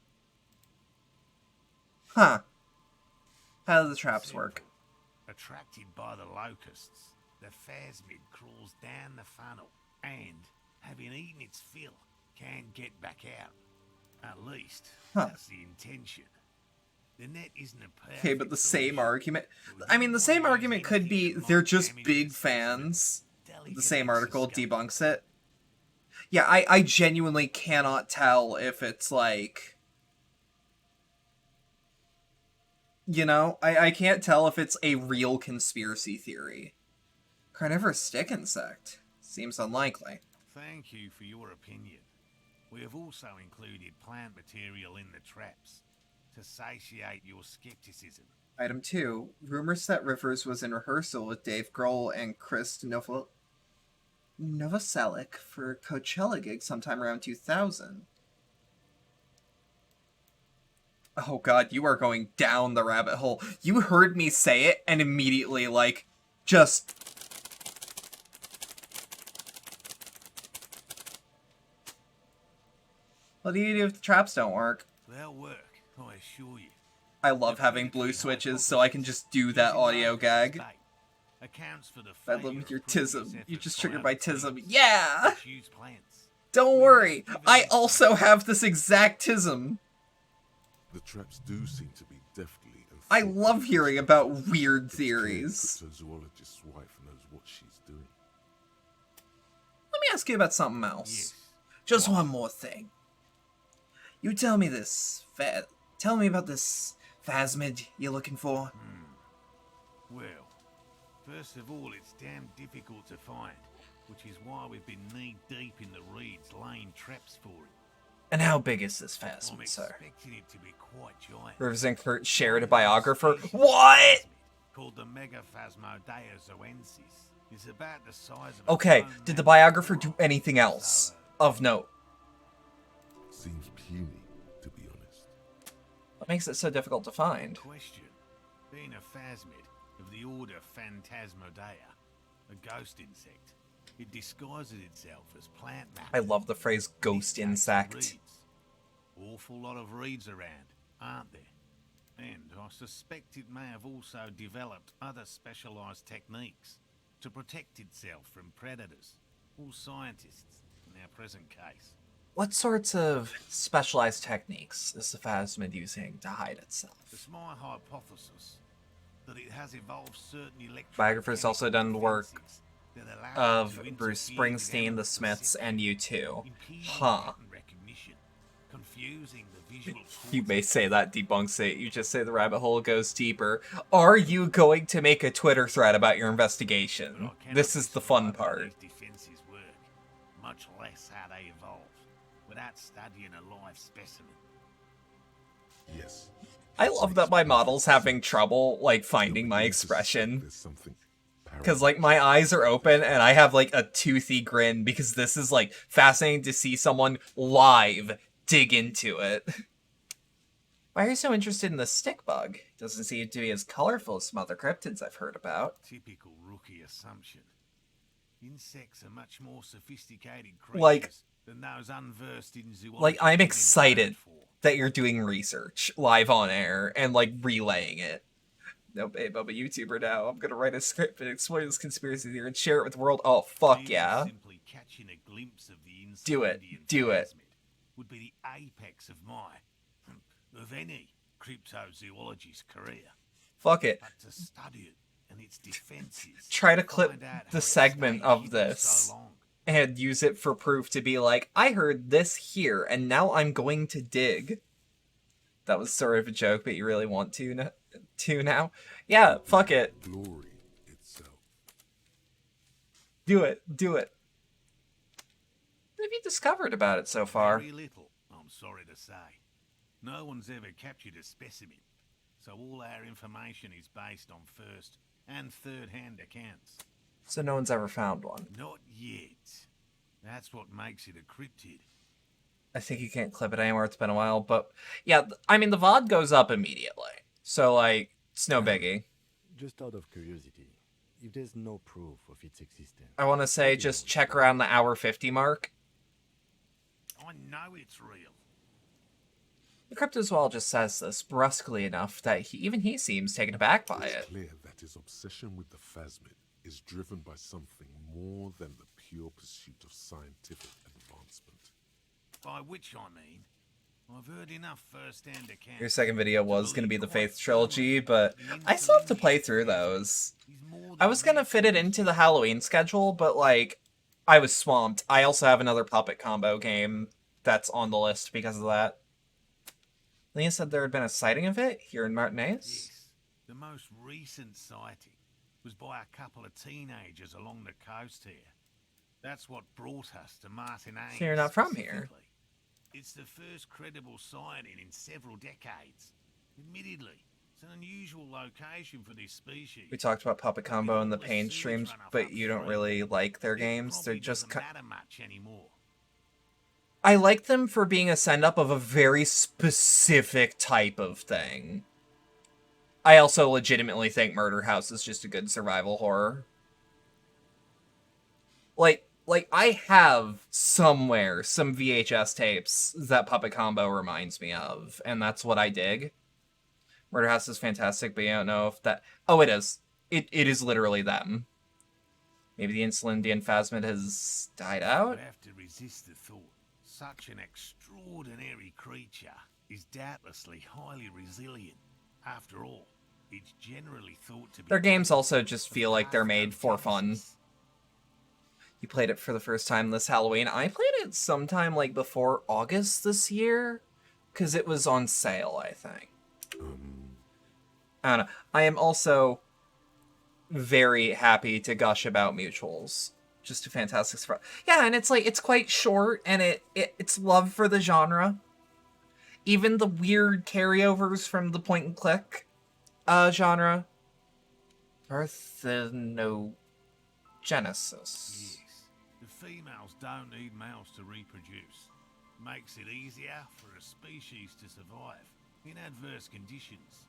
Huh. How do the traps work? Attracted by the locusts, the phasmid crawls down the funnel and, having eaten its fill, can get back out. At least, Huh. that's the intention. The net isn't a perfect Okay, but the same solution. argument... I mean, the same argument could be they're just big fans. The same article debunks it. Yeah, I genuinely cannot tell if it's like... You know, I can't tell if it's a real conspiracy theory. Carnivorous stick insect. Seems unlikely. Thank you for your opinion. We have also included plant material in the traps to satiate your skepticism. Item 2. Rumors that Rivers was in rehearsal with Dave Grohl and Chris Novoselic for a Coachella gig sometime around 2000. Oh god, you are going down the rabbit hole. You heard me say it and immediately, like, just... What do you do if the traps don't work? They'll work, I assure you. I love having blue switches so I can just do that audio gag. Bedlam with your tism. You just triggered my tism. Yeah! Don't worry, I also have this exact tism. The traps do seem to be deftly and I love hearing about weird theories. Cryptozoologist's wife knows what she's doing. Let me ask you about something else. Just one more thing. You tell me this, tell me about this phasmid you're looking for. Well, first of all, it's damn difficult to find, which is why we've been knee-deep in the reeds laying traps for it. And how big is this I'm phasmid, sir? expecting it to be quite giant. Rivers and Kurt shared a biographer. What? Called the Megaphasmodea zoensis. It's about the size of Okay, did the biographer do anything else of note? Seems puny, to be honest. What makes it so difficult to find? Question. Being a phasmid of the order Phantasmodea, a ghost insect, it disguises itself as plant matter. I love the phrase ghost insect. Reeds. Awful lot of reeds around, aren't there? And I suspect it may have also developed other specialized techniques to protect itself from predators or scientists in our present case. What sorts of specialized techniques is the phasmid using to hide itself? It's my hypothesis that it has evolved certain Biographer's also done the work of Bruce Springsteen, The Smiths, and U2. Huh. You may say that debunks it. You just say the rabbit hole goes deeper. Are you going to make a Twitter thread about your investigation? This is the fun part. Defenses work, much less how they evolve, without studying a live specimen. Yes. I love that my model's having trouble, like, finding my expression. Because, like, my eyes are open and I have, like, a toothy grin because this is, like, fascinating to see someone live dig into it. Why are you so interested in the stick bug? Doesn't seem to be as colorful as some other cryptids I've heard about. Typical rookie assumption. Insects are much more sophisticated creatures Like, than those unversed in zoology. Like, I'm excited that you're doing research live on air and, like, relaying it. No, babe, I'm a YouTuber now. I'm gonna write a script and explain this conspiracy theory and share it with the world. Oh, fuck yeah. Simply catching a glimpse of the Do it. Do it. would be the apex of any cryptozoologist's career. Fuck it. But to study it and its defenses. Try to clip the segment of this and use it for proof to be like, I heard this here and now I'm going to dig. That was sort of a joke, but you really want to now? Yeah, fuck it. Glory itself. Do it. Do it. What have you discovered about it so far? Very little, I'm sorry to say. No one's ever captured a specimen, so all our information is based on first and third-hand accounts. So no one's ever found one? Not yet. That's what makes it a cryptid. I think you can't clip it anymore, it's been a while, but yeah, I mean, the VOD goes up immediately. So, like, it's no biggie. Just out of curiosity, if there's no proof of its existence... I want to say just check around the hour 50 mark. I know it's real. The cryptozoologist says this brusquely enough that even he seems taken aback by it. It's clear that his obsession with the phasmid is driven by something more than the pure pursuit of scientific advancement. By which I mean, I've heard enough first-hand accounts. Your second video was going to be the Faith trilogy, but I still have to play through those. I was going to fit it into the Halloween schedule, but, like, I was swamped. I also have another puppet combo game that's on the list because of that. Leah said there had been a sighting of it here in Martinez. Yes, the most recent sighting was by a couple of teenagers along the coast here. That's what brought us to Martinez. So you're not from here. It's the first credible sighting in several decades. Admittedly, it's an unusual location for this species. We talked about Puppet Combo in the Pain streams, but you don't really like their games. They're just matter much anymore. I like them for being a send-up of a very specific type of thing. I also legitimately think Murder House is just a good survival horror. Like, I have somewhere some VHS tapes that Puppet Combo reminds me of, and that's what I dig. Murder House is fantastic, but you don't know if that... Oh, it is. It is literally them. Maybe the Insulindian phasmid has died out? I have to resist the thought. Such an extraordinary creature is doubtlessly highly resilient. After all, it's generally thought to be... Their games also just feel like they're made for fun. You played it for the first time this Halloween. I played it sometime, like, before August this year, because it was on sale, I think. I don't know. I am also very happy to gush about Mutuals. Just a fantastic surprise. Yeah, and it's, like, it's quite short, and it's love for the genre. Even the weird carryovers from the point-and-click genre. Parthenogenesis. The females don't need males to reproduce. Makes it easier for a species to survive in adverse conditions.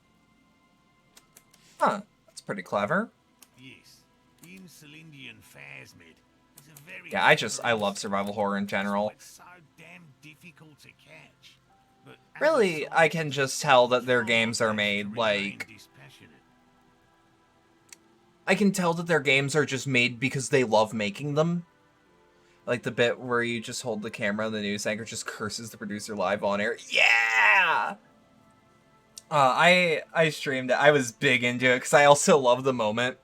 Huh, that's pretty clever. Yes, the Insulindian phasmid is a very... Yeah, I love survival horror in general. It's so damn difficult to catch. But really, I can just tell that their games are made, like... I can tell that their games are just made because they love making them. Like the bit where you just hold the camera and the news anchor just curses the producer live on air. Yeah! I streamed it. I was big into it because I also love the moment.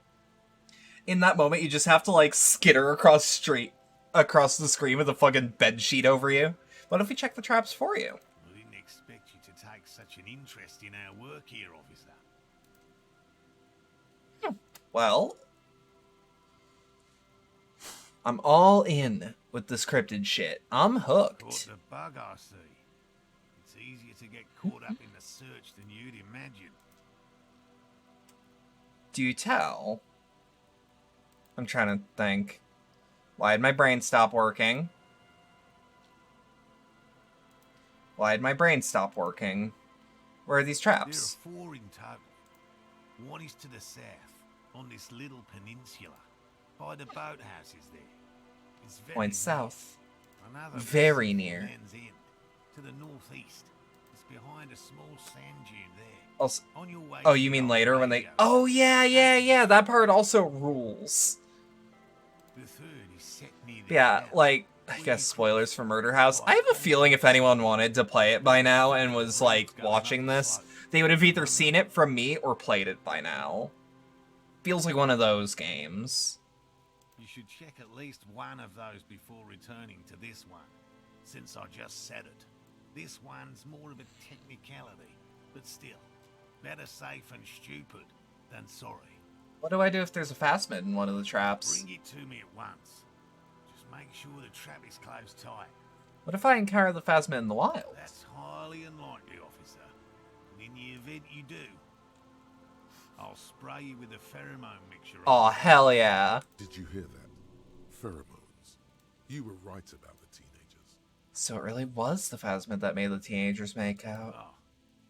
In that moment, you just have to, like, skitter across the screen with a fucking bedsheet over you. What if we check the traps for you? I didn't expect you to take such an interest in our work here, officer. Well, I'm all in with this cryptid shit. I'm hooked. Caught the bug, I see. It's easier to get caught up in the search than you'd imagine. Do you tell? I'm trying to think. Why'd my brain stop working? Why'd my brain stop working? Where are these traps? There are 4 in total. One is to the south, on this little peninsula, by the boathouses there. It's very Point south. Another Very near. Land's End, to the northeast. It's behind a small sand dune there. Also, on your way oh, you mean later when they... Oh, yeah. That part also rules. The third is set near the Yeah, like, I guess spoilers for Murder House. I have a feeling if anyone wanted to play it by now and was, like, watching this, they would have either seen it from me or played it by now. Feels like one of those games. You should check at least one of those before returning to this one, since I just said it. This one's more of a technicality, but still, better safe and stupid than sorry. What do I do if there's a phasmid in one of the traps? Bring it to me at once. Just make sure the trap is closed tight. What if I encounter the phasmid in the wild? That's highly unlikely, officer. And in the event you do, I'll spray you with a pheromone mixture. Aw, hell yeah. Did you hear that? Pheromones. You were right about the teenagers. So it really was the phasmid that made the teenagers make out. Oh,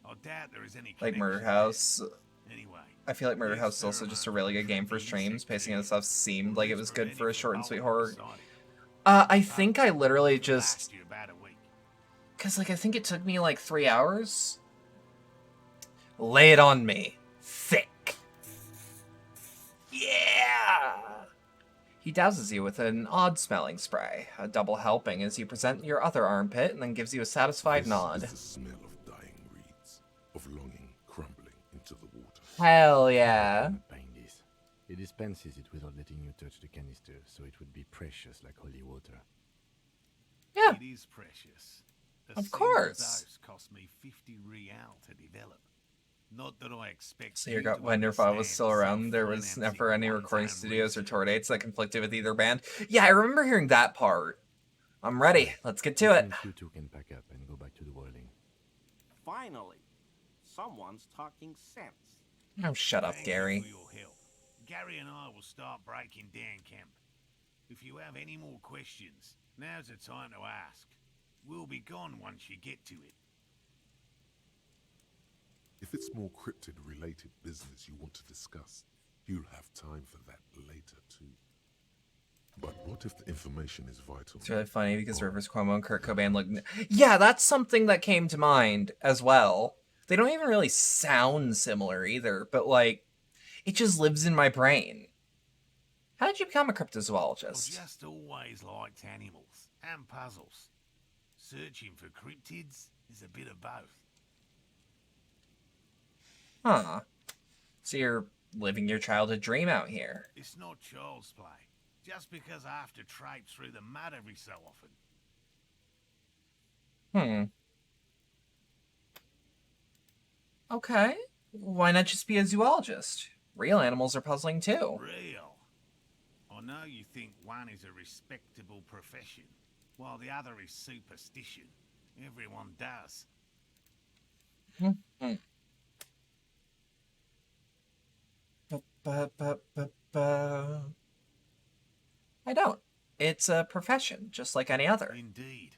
I doubt there is any like Murder House. Anyway, I feel like Murder House is also just a really good game for streams. Pacing and stuff seemed like it was good for a short and sweet horror. I think I literally just... Because, like, I think it took me, like, 3 hours. Lay it on me. Thick. Yeah! He douses you with an odd-smelling spray, a double helping as you present your other armpit, and then gives you a satisfied nod. This is the smell of dying reeds, of longing crumbling into the water. Hell yeah. He dispenses it without letting you touch the canister, so it would be precious like holy water. Yeah. It is precious. Of course. Dose cost me 50 real to develop. Not that I expect. So you wonder if I was still around, there was never any recording studios or tour dates that conflicted with either band. Yeah, I remember hearing that part. I'm ready. Let's get to it. You two can pack up and go back to the whirling. Finally, someone's talking sense. Oh, shut up, Gary. For your help. Gary and I will start breaking down camp. If you have any more questions, now's the time to ask. We'll be gone once you get to it. If it's more cryptid-related business you want to discuss, you'll have time for that later too. But what if the information is vital? It's really funny because Rivers Cuomo and Kurt Cobain look... Yeah, that's something that came to mind as well. They don't even really sound similar either, but like, it just lives in my brain. How did you become a cryptozoologist? I've just always liked animals and puzzles. Searching for cryptids is a bit of both. Huh. So you're living your childhood dream out here. It's not child's play. Just because I have to traipse through the mud every so often. Okay. Why not just be a zoologist? Real animals are puzzling too. Real? I know you think one is a respectable profession, while the other is superstition. Everyone does. I don't. It's a profession, just like any other. Indeed.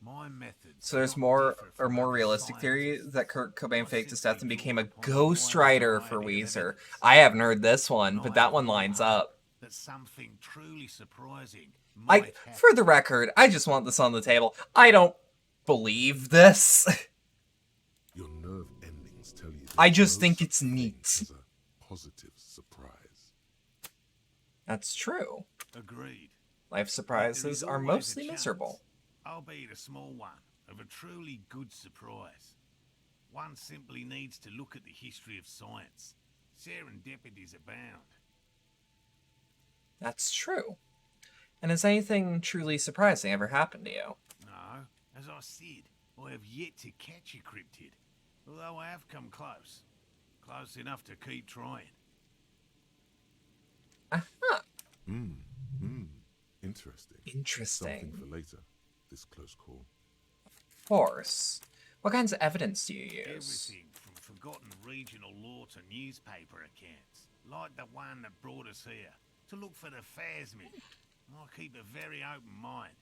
My methods. So there's more realistic theory that Kurt Cobain faked his death and became a ghostwriter for Weezer. I haven't heard this one, but that one lines up. That something truly surprising. For the record, I just want this on the table. I don't believe this. Your nerve endings tell you. I just think it's neat. A positive surprise. That's true. Agreed. Life surprises are mostly miserable. Albeit a small one, of a truly good surprise. One simply needs to look at the history of science. Serendipities abound. That's true. And has anything truly surprising ever happened to you? No, as I said, I have yet to catch a cryptid. Although I have come close. Close enough to keep trying. Uh-huh. Interesting. Interesting. Something for later. This close call. Of course. What kinds of evidence do you use? Everything from forgotten regional lore to newspaper accounts. Like the one that brought us here. To look for the Phasmid. I keep a very open mind.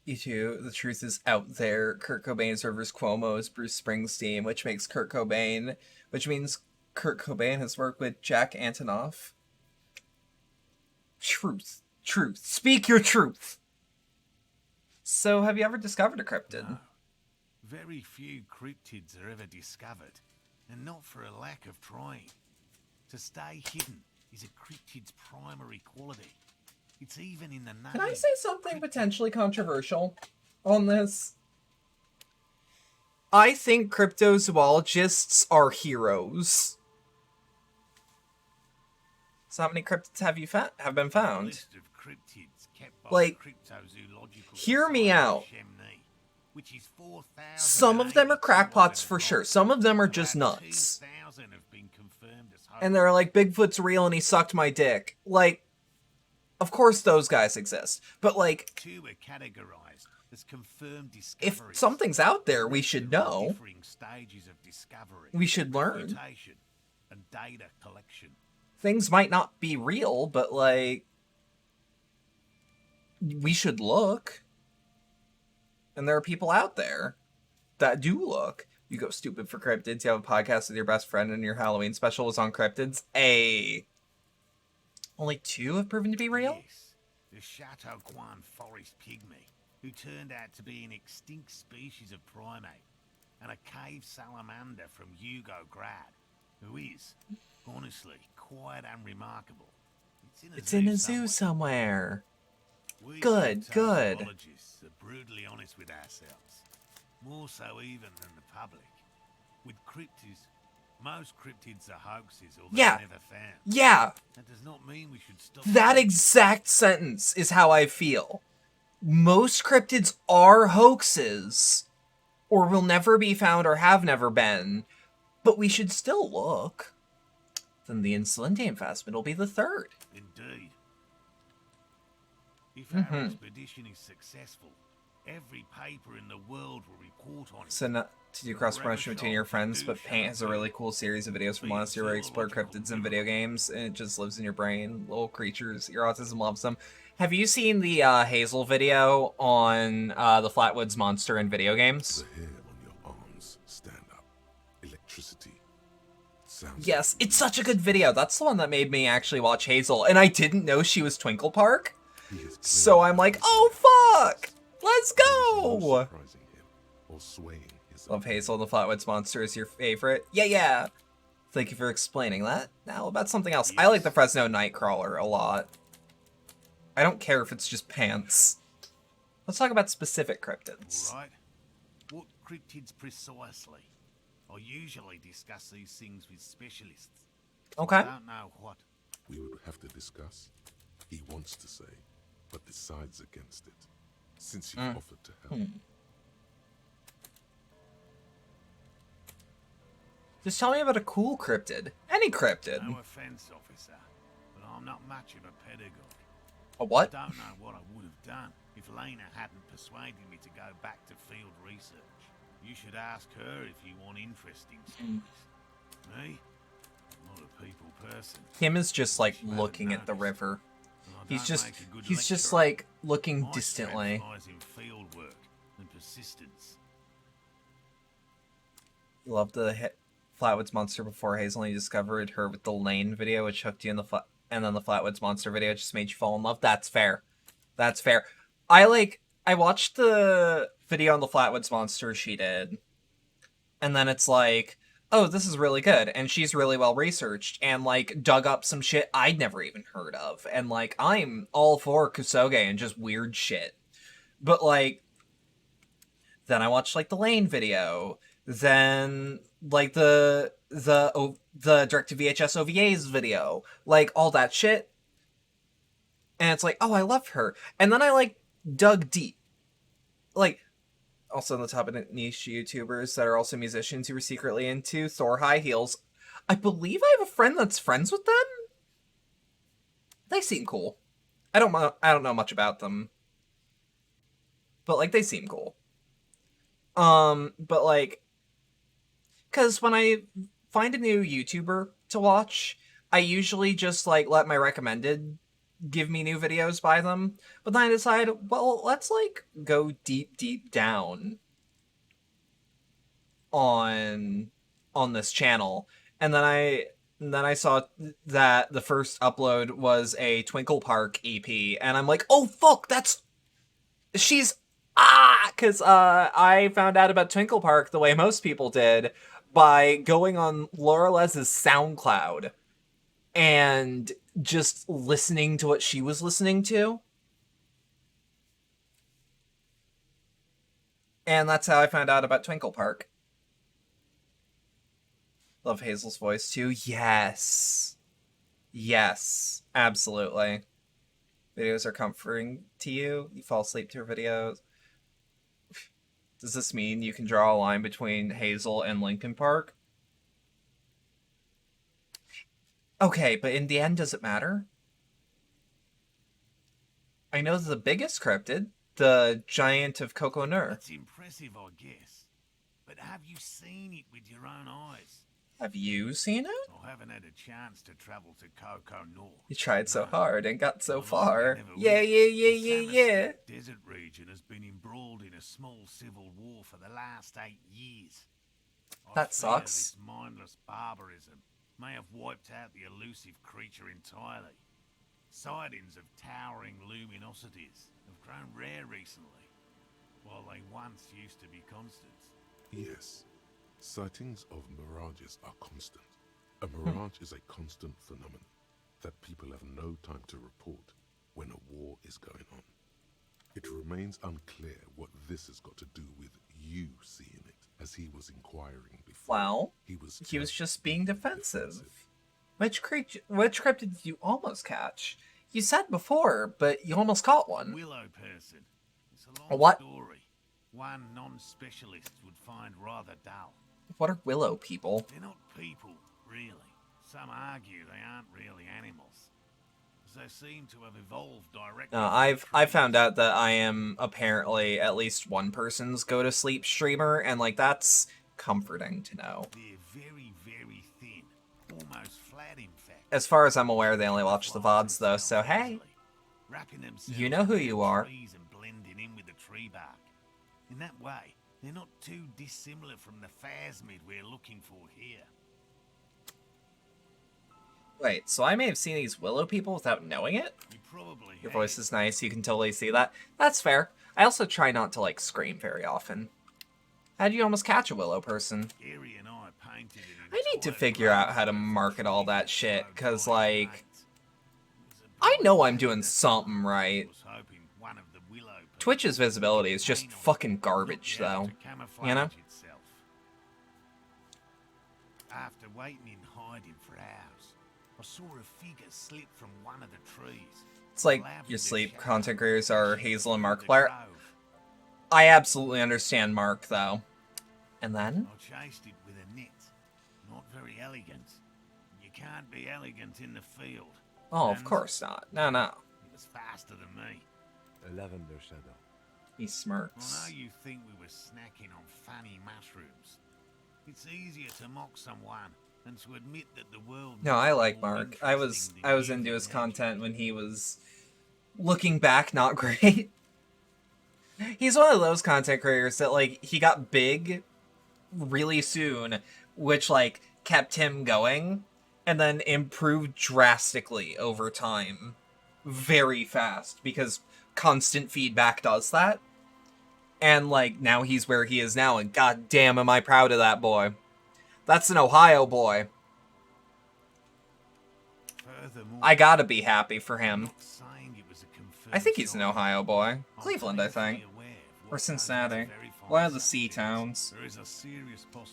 You two, the truth is out there. Kurt Cobain's Rivers Cuomo is Bruce Springsteen, which means Kurt Cobain has worked with Jack Antonoff. Truth. Truth. Speak your truth. So, have you ever discovered a cryptid? No. Very few cryptids are ever discovered, and not for a lack of trying. To stay hidden is a cryptid's primary quality. It's even in the name. Can I say something potentially controversial on this? I think cryptozoologists are heroes. So how many cryptids have been found? Like, hear me out. Some of them are crackpots for sure. Some of them are just nuts. And they're like, Bigfoot's real and he sucked my dick. Like, of course those guys exist. But like, two are categorized as confirmed if something's out there, we should know. Stages of discovery, we should learn. And data collection. Things might not be real, but like, we should look. And there are people out there that do look. You go stupid for cryptids. You have a podcast with your best friend and your Halloween special was on cryptids. Only 2 have proven to be real? Yes. The Chateau Quan forest pygmy, who turned out to be an extinct species of primate, and a cave salamander from Grad, who is, honestly, quite unremarkable. It's in a zoo somewhere. We Good. zoologists are brutally honest with ourselves. More so even than the public. With cryptids, most cryptids are hoaxes or they're never found. Yeah. That does not mean we should stop. That exact sentence is how I feel. Most cryptids are hoaxes, or will never be found or have never been, but we should still look. Then the Insolente investment will be the third. Indeed. If our expedition is successful, every paper in the world will report on it. So not to do cross-promotion between your friends, but Paint has a really cool series of videos from last year where you explore cryptids in video games, and it just lives in your brain. Little creatures. Your autism loves them. Have you seen the Hazel video on the Flatwoods monster in video games? The hair on your arms stand up. Electricity. Yes, it's such a good video. That's the one that made me actually watch Hazel, and I didn't know she was Twinkle Park. So I'm like, oh fuck! Let's go! Love Hazel, the Flatwoods monster is your favorite. Yeah. Thank you for explaining that. Now about something else. I like the Fresno Nightcrawler a lot. I don't care if it's just pants. Let's talk about specific cryptids. Right. What cryptids precisely? I usually discuss these things with specialists. Okay. I don't know what. We would have to discuss. He wants to say, but decides against it, since you've offered to help. Just tell me about a cool cryptid. Any cryptid. No offense, officer, but I'm not much of a pedagogue. A what? I don't know what I would have done if Lena hadn't persuaded me to go back to field research. You should ask her if you want interesting stories. Me? I'm not a people person. Him is just like looking at the river. He's just like looking distantly. In field work and persistence. Loved the Flatwoods monster before Hazel, and you discovered her with the Lane video, which hooked you in the and then the Flatwoods monster video just made you fall in love. That's fair. That's fair. I watched the video on the Flatwoods monster she did, and then it's like, oh, this is really good, and she's really well researched, and like dug up some shit I'd never even heard of, and like I'm all for Kusoge and just weird shit, but like then I watched like the Lane video, then like the direct to VHS OVA's video, like all that shit, and it's like, oh, I love her, and then I like dug deep, like. Also on the top of niche YouTubers that are also musicians who were secretly into Thor High Heels. I believe I have a friend that's friends with them. They seem cool. I don't know much about them. But like they seem cool. But like, cuz when I find a new YouTuber to watch, I usually just like let my recommended give me new videos by them, but then I decide, well, let's like go deep down on this channel, and then I saw that the first upload was a Twinkle Park EP, and I'm like, oh fuck, she's because I found out about Twinkle Park the way most people did, by going on Laura Les's SoundCloud and just listening to what she was listening to. And that's how I found out about Twinkle Park. Love Hazel's voice too. Yes. Yes. Absolutely. Videos are comforting to you. You fall asleep to her videos. Does this mean you can draw a line between Hazel and Linkin Park? Okay, but in the end, does it matter? I know the biggest cryptid, the Giant of Coconut. It's impressive, I guess. But have you seen it with your own eyes? Have you seen it? I haven't had a chance to travel to Coconut. You tried so hard and got so far. Yeah. Yeah. Desert region has been embroiled in a small civil war for the last 8 years. That sucks. This mindless barbarism may have wiped out the elusive creature entirely. Sightings of towering luminosities have grown rare recently, while they once used to be constant. Yes, sightings of mirages are constant. A mirage is a constant phenomenon. that people have no time to report when a war is going on. It remains unclear what this has got to do with you seeing it, as he was inquiring before. Well, he was just being defensive. Which cryptid did you almost catch? You said before, but you almost caught one. Willow person. It's a long What? story. One non-specialist would find rather dull. What are willow people? They're not people, really. Some argue they aren't really animals. They seem to have evolved directly. No, I've found out that I am apparently at least one person's go-to-sleep streamer, and like that's comforting to know. They're very, very thin. Almost flat, in fact. As far as I'm aware, they only watch the VODs though, so hey. You know who you are. Trees and blending in with the tree bark. In that way, they're not too dissimilar from the phasmid we're looking for here. Wait, so I may have seen these willow people without knowing it? Your voice is nice, you can totally see that. That's fair. I also try not to, like, scream very often. How'd you almost catch a willow person? I need to figure out how to market all that shit, because, like, I know I'm doing something right. Twitch's visibility is just fucking garbage, though. You know? After waiting in hiding for hours, I saw a figure slip from one of the trees. It's like your sleep content creators are Hazel and Markiplier. I absolutely understand Mark, though. And then? I chased it with a net. Not very elegant. You can't be elegant in the field. Oh, of course not. No, no. He was faster than me. A lavender shadow. He smirks. I know you think we were snacking on funny mushrooms. It's easier to mock someone than to admit that the world... No, I like Mark. I was into his content when he was, looking back, not great. He's one of those content creators that, like, he got big really soon, which, like, kept him going, and then improved drastically over time. Very fast, because constant feedback does that. And, like, now he's where he is now, and goddamn am I proud of that boy. That's an Ohio boy. I gotta be happy for him. I think he's an Ohio boy. Cleveland, I think. Or Cincinnati. One of the C towns.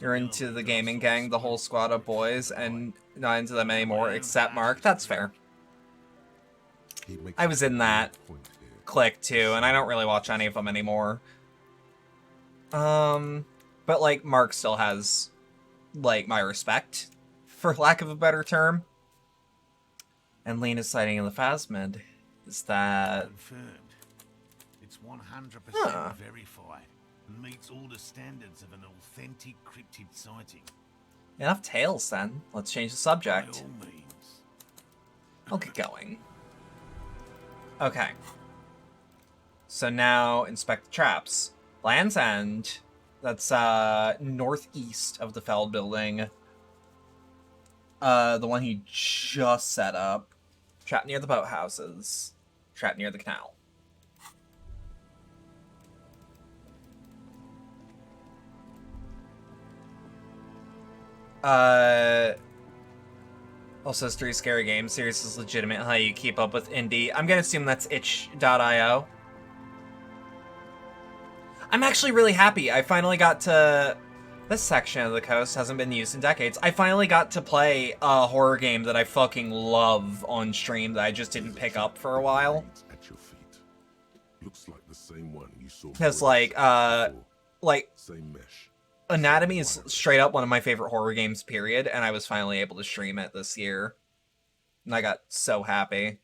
You're into the gaming gang, the whole squad of boys, and not into them anymore except Mark. That's fair. I was in that clique too, and I don't really watch any of them anymore. But like Mark still has like my respect, for lack of a better term. And Lena's sighting in the phasmid. Is that confirmed? It's 100% verified and meets all the standards of an authentic cryptid sighting. Enough tales then. Let's change the subject. By all means. I'll get going. Okay. So now inspect the traps. Land's End. That's northeast of the Feld building. The one he just set up. Trap near the boathouses. Trap near the canal. Also, this 3 Scary Games series is legitimate. How you keep up with indie? I'm gonna assume that's itch.io. I'm actually really happy. I finally got to... This section of the coast hasn't been used in decades. I finally got to play a horror game that I fucking love on stream that I just didn't pick up for a while. At your feet. Looks like the same one you saw. Because, like, same mesh. Anatomy is straight up one of my favorite horror games, period, and I was finally able to stream it this year. And I got so happy.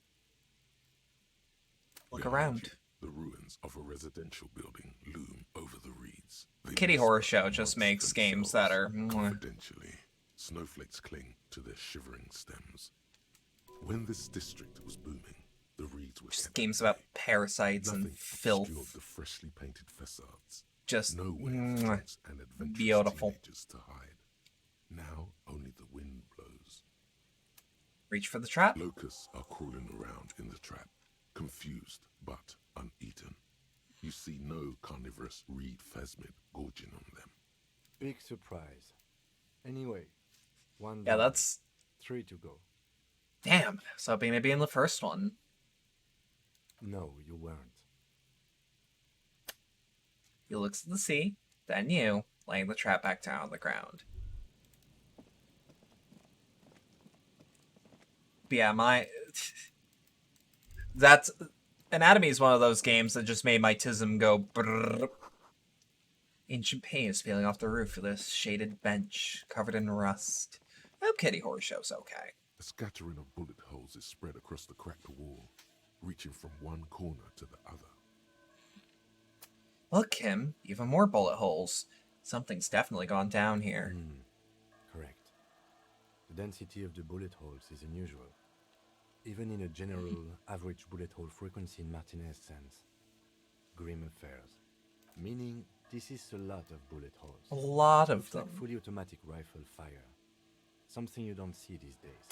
Look around. The ruins of a residential building loom over the reeds. Kitty Horror Show just makes games that are... Confidentially, snowflakes cling to their shivering stems. When this district was booming, the reeds were just games about parasites and filth. The freshly painted facades. Just and beautiful. To hide. Now only the wind blows. Reach for the trap. Locusts are crawling around in the trap, confused but uneaten. You see no carnivorous reed phasmid gorging on them. Big surprise. Anyway, one. Yeah, that's 3 to go. Damn, so maybe in the first one. No, you weren't. He looks at the sea, then you, laying the trap back down on the ground. But yeah, that's... Anatomy is one of those games that just made my tism go brrrr. Ancient paint is peeling off the roof of this shaded bench, covered in rust. Oh, Kitty Horror Show's okay. A scattering of bullet holes is spread across the cracked wall, reaching from one corner to the other. Look, Kim, even more bullet holes. Something's definitely gone down here. Correct. The density of the bullet holes is unusual, even in a general average bullet hole frequency in Martinez sense. Grim affairs. Meaning, this is a lot of bullet holes. A lot of Looks them. like fully automatic rifle fire. Something you don't see these days.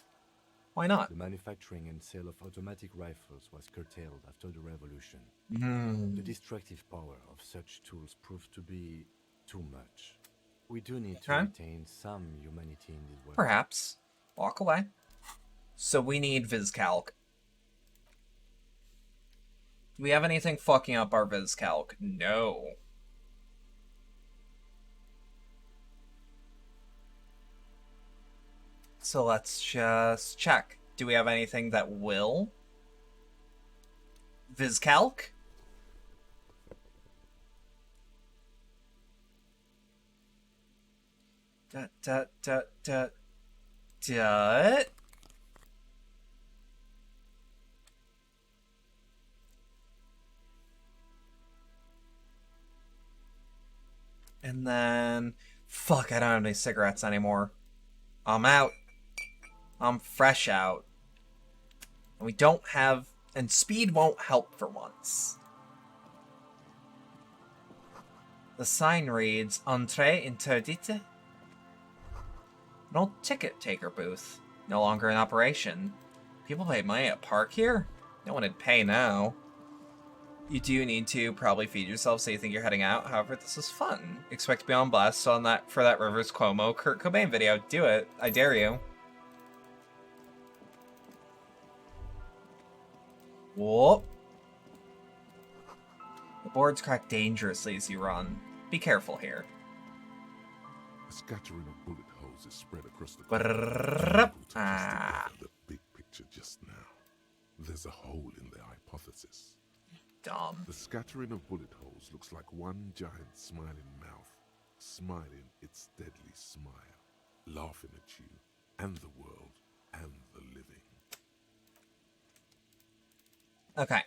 Why not? The manufacturing and sale of automatic rifles was curtailed after the revolution. The destructive power of such tools proved to be too much. We do need to retain some humanity in this world. Perhaps. Walk away. So we need VizCalc. Do we have anything fucking up our VizCalc? No. So let's just check. Do we have anything that will? VizCalc? Dut. And then... Fuck, I don't have any cigarettes anymore. I'm out. I'm fresh out. And we don't have... And speed won't help for once. The sign reads, Entrée interdite. An old ticket taker booth. No longer in operation. People pay money to park here? No one would pay now. You do need to probably feed yourself so you think you're heading out. However, this is fun. Expect to be on blast on that for that Rivers Cuomo Kurt Cobain video. Do it. I dare you. Whoop. The boards crack dangerously as you run. Be careful here. A scattering of bullet holes is spread across the the big picture just now. There's a hole in their hypothesis. Dumb. The scattering of bullet holes looks like one giant smiling mouth, smiling its deadly smile, laughing at you and the world and the living. Okay.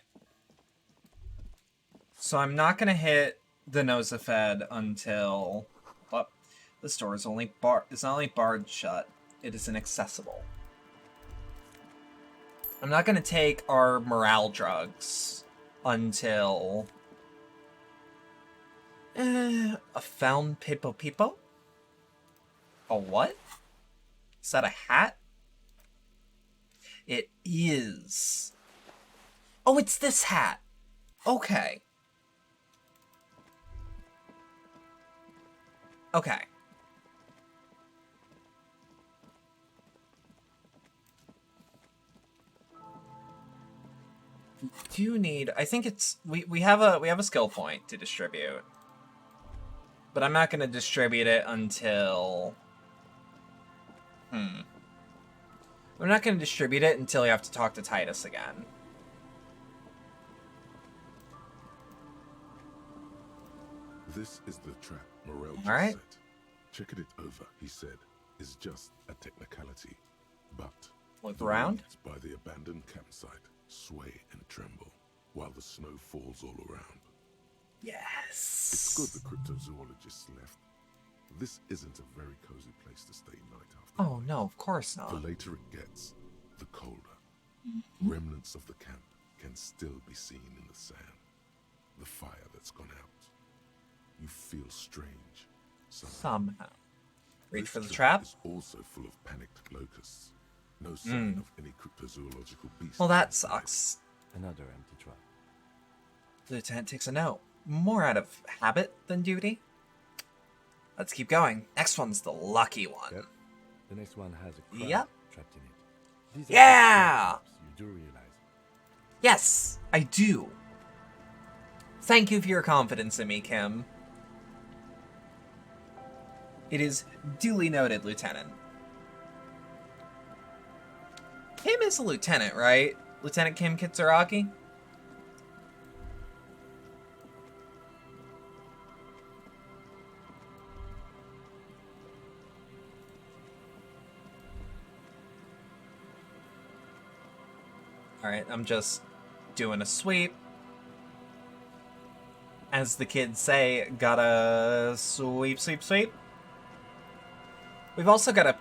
So I'm not gonna hit the Nosafed until... Well, the store is only it's not only barred shut, it is inaccessible. I'm not gonna take our morale drugs until... a found Pipo? A what? Is that a hat? It is. Oh, it's this hat. Okay. Okay. We do need... I think it's... We have a skill point to distribute. But I'm not going to distribute it until... We're not going to distribute it until we have to talk to Titus again. This is the trap Morel just Alright. set. Checking it over, he said, is just a technicality. But look the around. weeds by the abandoned campsite sway and tremble while the snow falls all around. Yes. It's good the cryptozoologists left. This isn't a very cozy place to stay night after. Oh no, of course not. The later it gets, the colder. Remnants of the camp can still be seen in the sand. The fire that's gone out. You feel strange. Somehow. Reach This for the trap? is also full of panicked locusts. No sign of any cryptozoological beast. Well, that sucks. Another empty trap. The lieutenant takes a note. More out of habit than duty. Let's keep going. Next one's the lucky one. Yep. The next one has a crab Yep. trapped in it. These are Yeah! just you do realize. Yes, I do. Thank you for your confidence in me, Kim. It is duly noted, Lieutenant. Kim is a lieutenant, right? Lieutenant Kim Kitsuragi? Alright, I'm just doing a sweep. As the kids say, gotta sweep, sweep, sweep. We've also gotta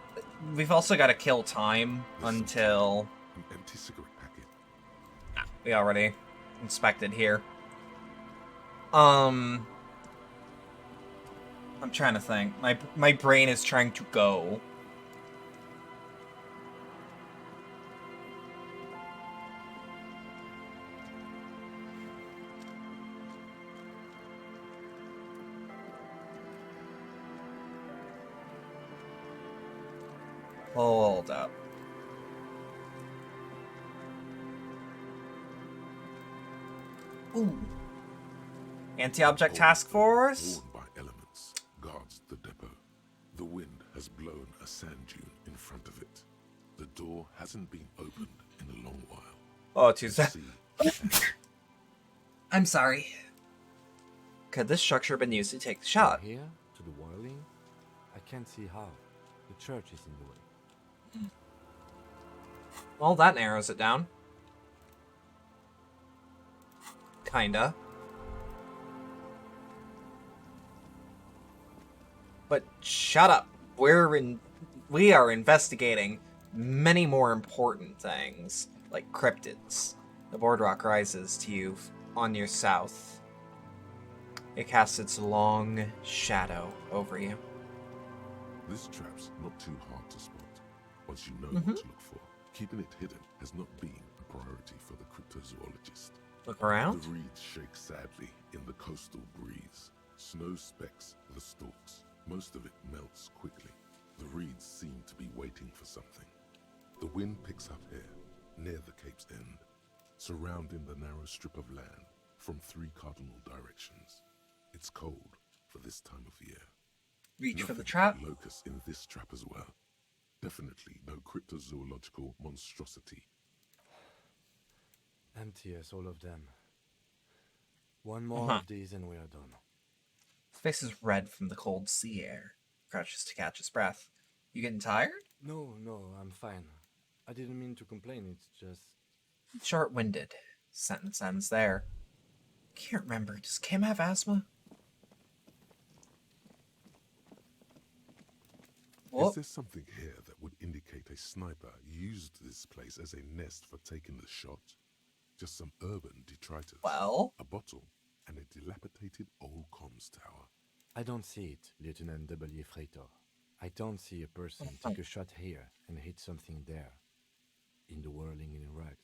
kill time until An empty cigarette packet. we already inspected here. I'm trying to think. My brain is trying to go. Hold up. Ooh. Anti-object task force? Worn by elements, guards the depot. The wind has blown a sand dune in front of it. The door hasn't been opened in a long while. Oh, Tuesday. I'm sorry. Could this structure have been used to take the shot? From here to the whirling, I can't see how. The church is in the way. Well, that narrows it down. Kinda. But shut up. We are investigating many more important things, like cryptids. The boardwalk rises to you on your south. It casts its long shadow over you. This trap's not too hard to spot. Once you know what to look for, keeping it hidden has not been a priority for the cryptozoologist. Look around? The reeds shake sadly in the coastal breeze. Snow specks the stalks. Most of it melts quickly. The reeds seem to be waiting for something. The wind picks up here, near the cape's end, surrounding the narrow strip of land from 3 cardinal directions. It's cold for this time of year. Reach Nothing for the trap. but locusts in this trap as well. Definitely no cryptozoological monstrosity. Empty as all of them. One more of these and we are done. His face is red from the cold sea air. Crouches to catch his breath. You getting tired? No, I'm fine. I didn't mean to complain, it's just... Short-winded. Sentence ends there. Can't remember. Does Kim have asthma? Is there something here that would indicate a sniper used this place as a nest for taking the shot? Just some urban detritus. Well? A bottle and a dilapidated old comms tower. I don't see it, Lieutenant W. Freitor. I don't see a person take a shot here and hit something there. In the whirling in rags.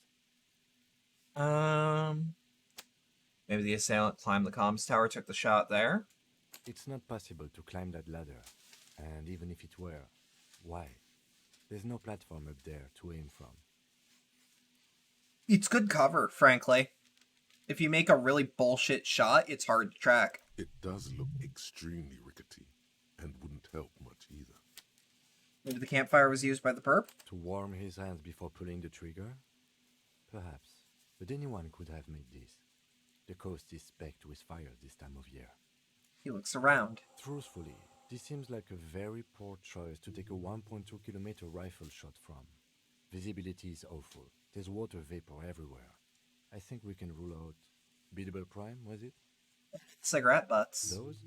Maybe the assailant climbed the comms tower, took the shot there? It's not possible to climb that ladder. And even if it were, why? There's no platform up there to aim from. It's good cover, frankly. If you make a really bullshit shot, it's hard to track. It does look extremely rickety, and wouldn't help much either. Maybe the campfire was used by the perp? To warm his hands before pulling the trigger? Perhaps. But anyone could have made this. The coast is specked with fire this time of year. He looks around. Truthfully, this seems like a very poor choice to take a 1.2 kilometer rifle shot from. Visibility is awful. There's water vapor everywhere. I think we can rule out biddable prime, was it? Cigarette butts. Those?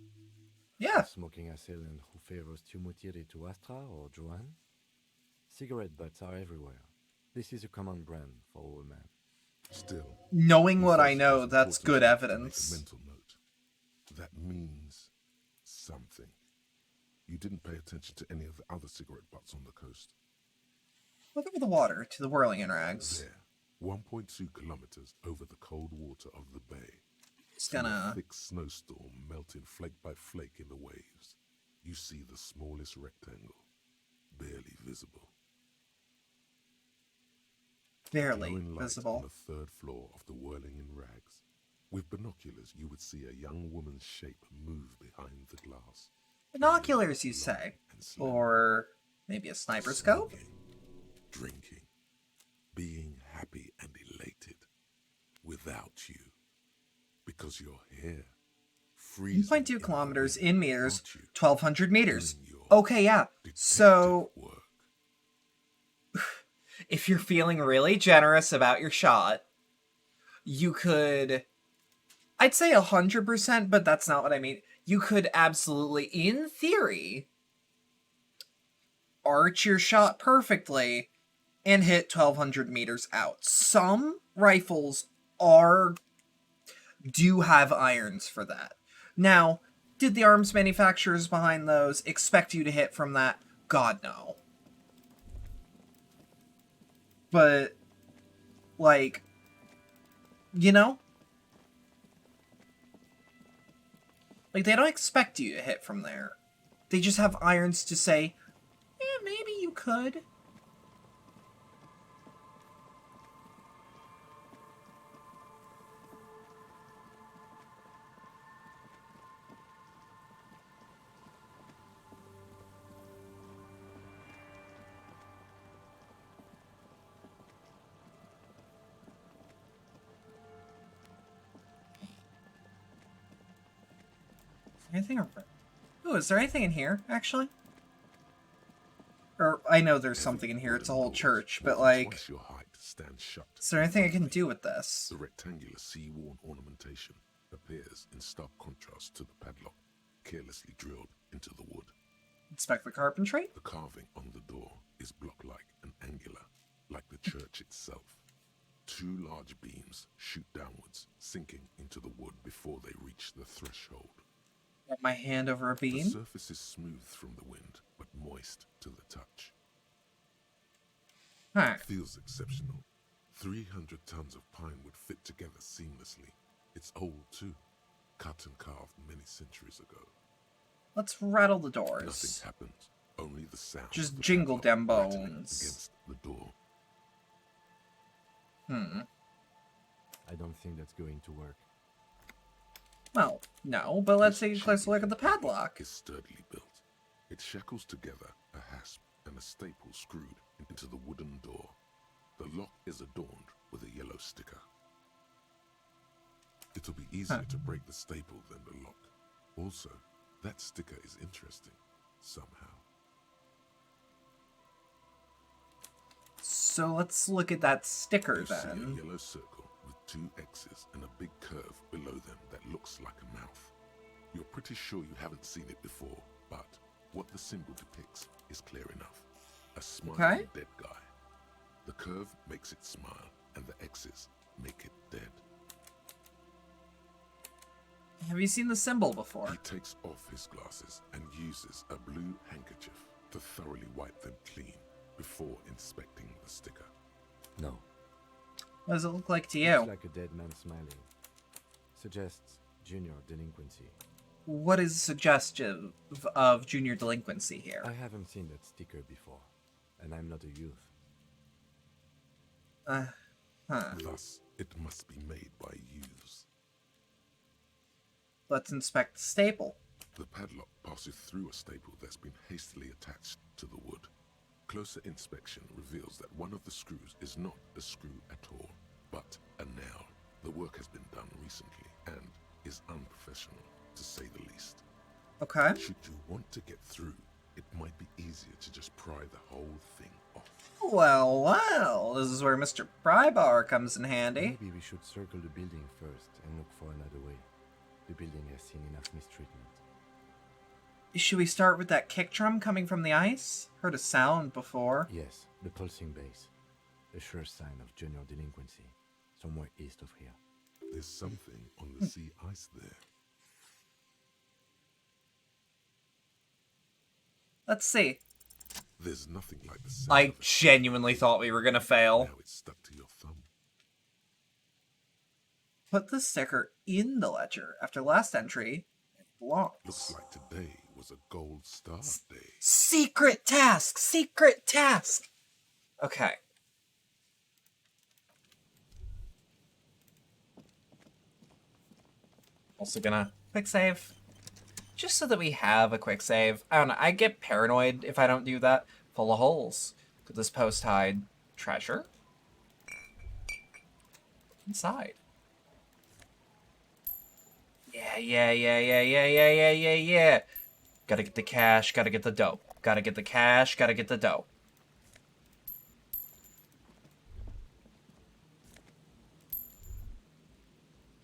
Yeah. Smoking assailant who favors Tumutiri to Astra or Joan? Cigarette butts are everywhere. This is a common brand for all men. Still, knowing what I know, that's good evidence. Make a mental note. That means something. You didn't pay attention to any of the other cigarette butts on the coast. Look over the water to the whirling in rags. There, 1.2 kilometers over the cold water of the bay. It's gonna... a thick snowstorm melting flake by flake in the waves. You see the smallest rectangle, barely visible. barely glowing light visible. on the third floor of the Whirling in Rags. With binoculars, you would see a young woman's shape move behind the glass. Binoculars, you say? Or maybe a sniper scope? Drinking, being happy and elated, without you. Because you're here. 1.2 kilometers in meters, 1,200 meters. Okay, yeah. So, if you're feeling really generous about your shot, you could, I'd say 100%, but that's not what I mean. You could absolutely, in theory, arch your shot perfectly and hit 1,200 meters out. Some rifles do have irons for that. Now, did the arms manufacturers behind those expect you to hit from that? God, no. But, like, you know? Like, they don't expect you to hit from there. They just have irons to say, yeah, maybe you could. Anything around? Ooh, is there anything in here, actually? Or, I know there's something in here, it's a whole church, but like... Is there anything I can do with this? The rectangular sea-worn ornamentation appears in stark contrast to the padlock, carelessly drilled into the wood. Inspect the carpentry? The carving on the door is block-like and angular, like the church itself. Two large beams shoot downwards, sinking into the wood before they reach the threshold. Got my hand over a beam. The surface is smooth from the wind, but moist to the touch. Huh. Feels exceptional. 300 tons of pine would fit together seamlessly. It's old too, cut and carved many centuries ago. Let's rattle the doors. Nothing happens, only the sound. Just jingle them bones. Against the door. I don't think that's going to work. Well, no, but let's take a closer look at the padlock. Is sturdily built. It shackles together a hasp and a staple screwed into the wooden door. The lock is adorned with a yellow sticker. It'll be easier to break the staple than the lock. Also, that sticker is interesting, somehow. So let's look at that sticker then. See a yellow circle with two X's and a big curve below them that looks like a mouth. You're pretty sure you haven't seen it before, but what the symbol depicts is clear enough. A smiling dead guy. The curve makes it smile, and the X's make it dead. Have you seen the symbol before? He takes off his glasses and uses a blue handkerchief to thoroughly wipe them clean before inspecting the sticker. No. What does it look like to you? Looks like a dead man smiling. Suggests junior delinquency. What is suggestive of junior delinquency here? I haven't seen that sticker before, and I'm not a youth. Thus, it must be made by youths. Let's inspect the staple. The padlock passes through a staple that's been hastily attached to the wood. Closer inspection reveals that one of the screws is not a screw at all, but a nail. The work has been done recently and is unprofessional, to say the least. Okay. Should you want to get through, it might be easier to just pry the whole thing off. Well, well, this is where Mr. Prybar comes in handy. Maybe we should circle the building first and look for another way. The building has seen enough mistreatment. Should we start with that kick drum coming from the ice? Heard a sound before. Yes, the pulsing bass. A sure sign of junior delinquency. Somewhere east of here. There's something on the sea ice there. Let's see. There's nothing like the sound. I genuinely thought we were gonna fail. Now it's stuck to your thumb. Put the sticker in the ledger. After last entry, it belongs. Looks like today was a gold star day. Secret task! Secret task! Okay. Also gonna quick save. Just so that we have a quick save. I don't know, I get paranoid if I don't do that. Full of holes. Could this post hide treasure? Inside. Yeah. Gotta get the cash, gotta get the dough. Gotta get the cash, gotta get the dough.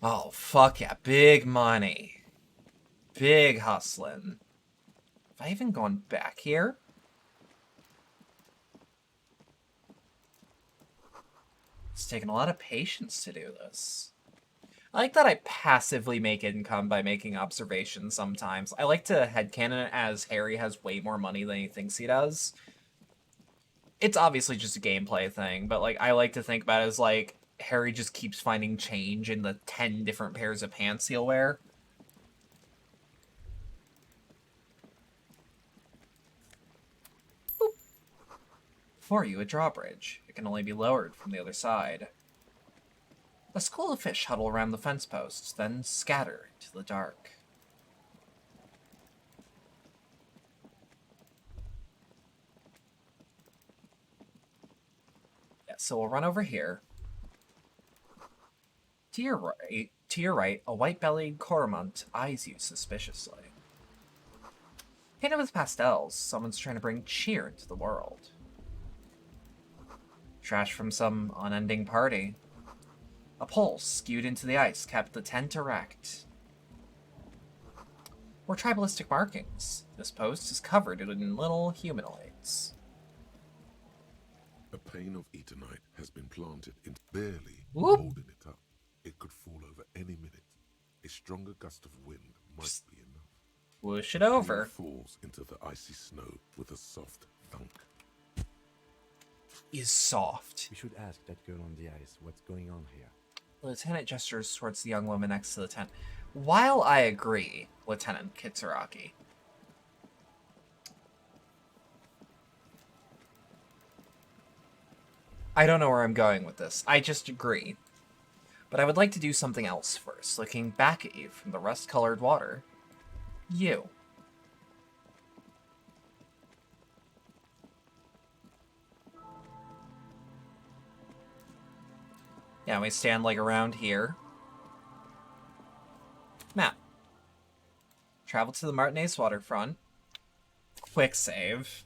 Oh, fuck yeah. Big money. Big hustling. Have I even gone back here? It's taken a lot of patience to do this. I like that I passively make income by making observations sometimes. I like to headcanon it as Harry has way more money than he thinks he does. It's obviously just a gameplay thing, but like I like to think about it as like Harry just keeps finding change in the 10 different pairs of pants he'll wear. Boop. For you, a drawbridge. It can only be lowered from the other side. A school of fish huddle around the fence posts, then scatter into the dark. Yeah, so we'll run over here. To your right, a white-bellied cormorant eyes you suspiciously. Painted with pastels, someone's trying to bring cheer into the world. Trash from some unending party. A pole skewed into the ice kept the tent erect. More tribalistic markings. This post is covered in little humanoids. A pane of Eternite has been planted into barely Whoop. holding it up. It could fall over any minute. A stronger gust of wind might be enough. Whoosh it The pane over. falls into the icy snow with a soft thunk. Is soft. We should ask that girl on the ice what's going on here. The lieutenant gestures towards the young woman next to the tent. While I agree, Lieutenant Kitsuraki. I don't know where I'm going with this. I just agree. But I would like to do something else first, looking back at you from the rust-colored water. You. Yeah, we stand like around here. Map. Travel to the Martinez waterfront. Quick save.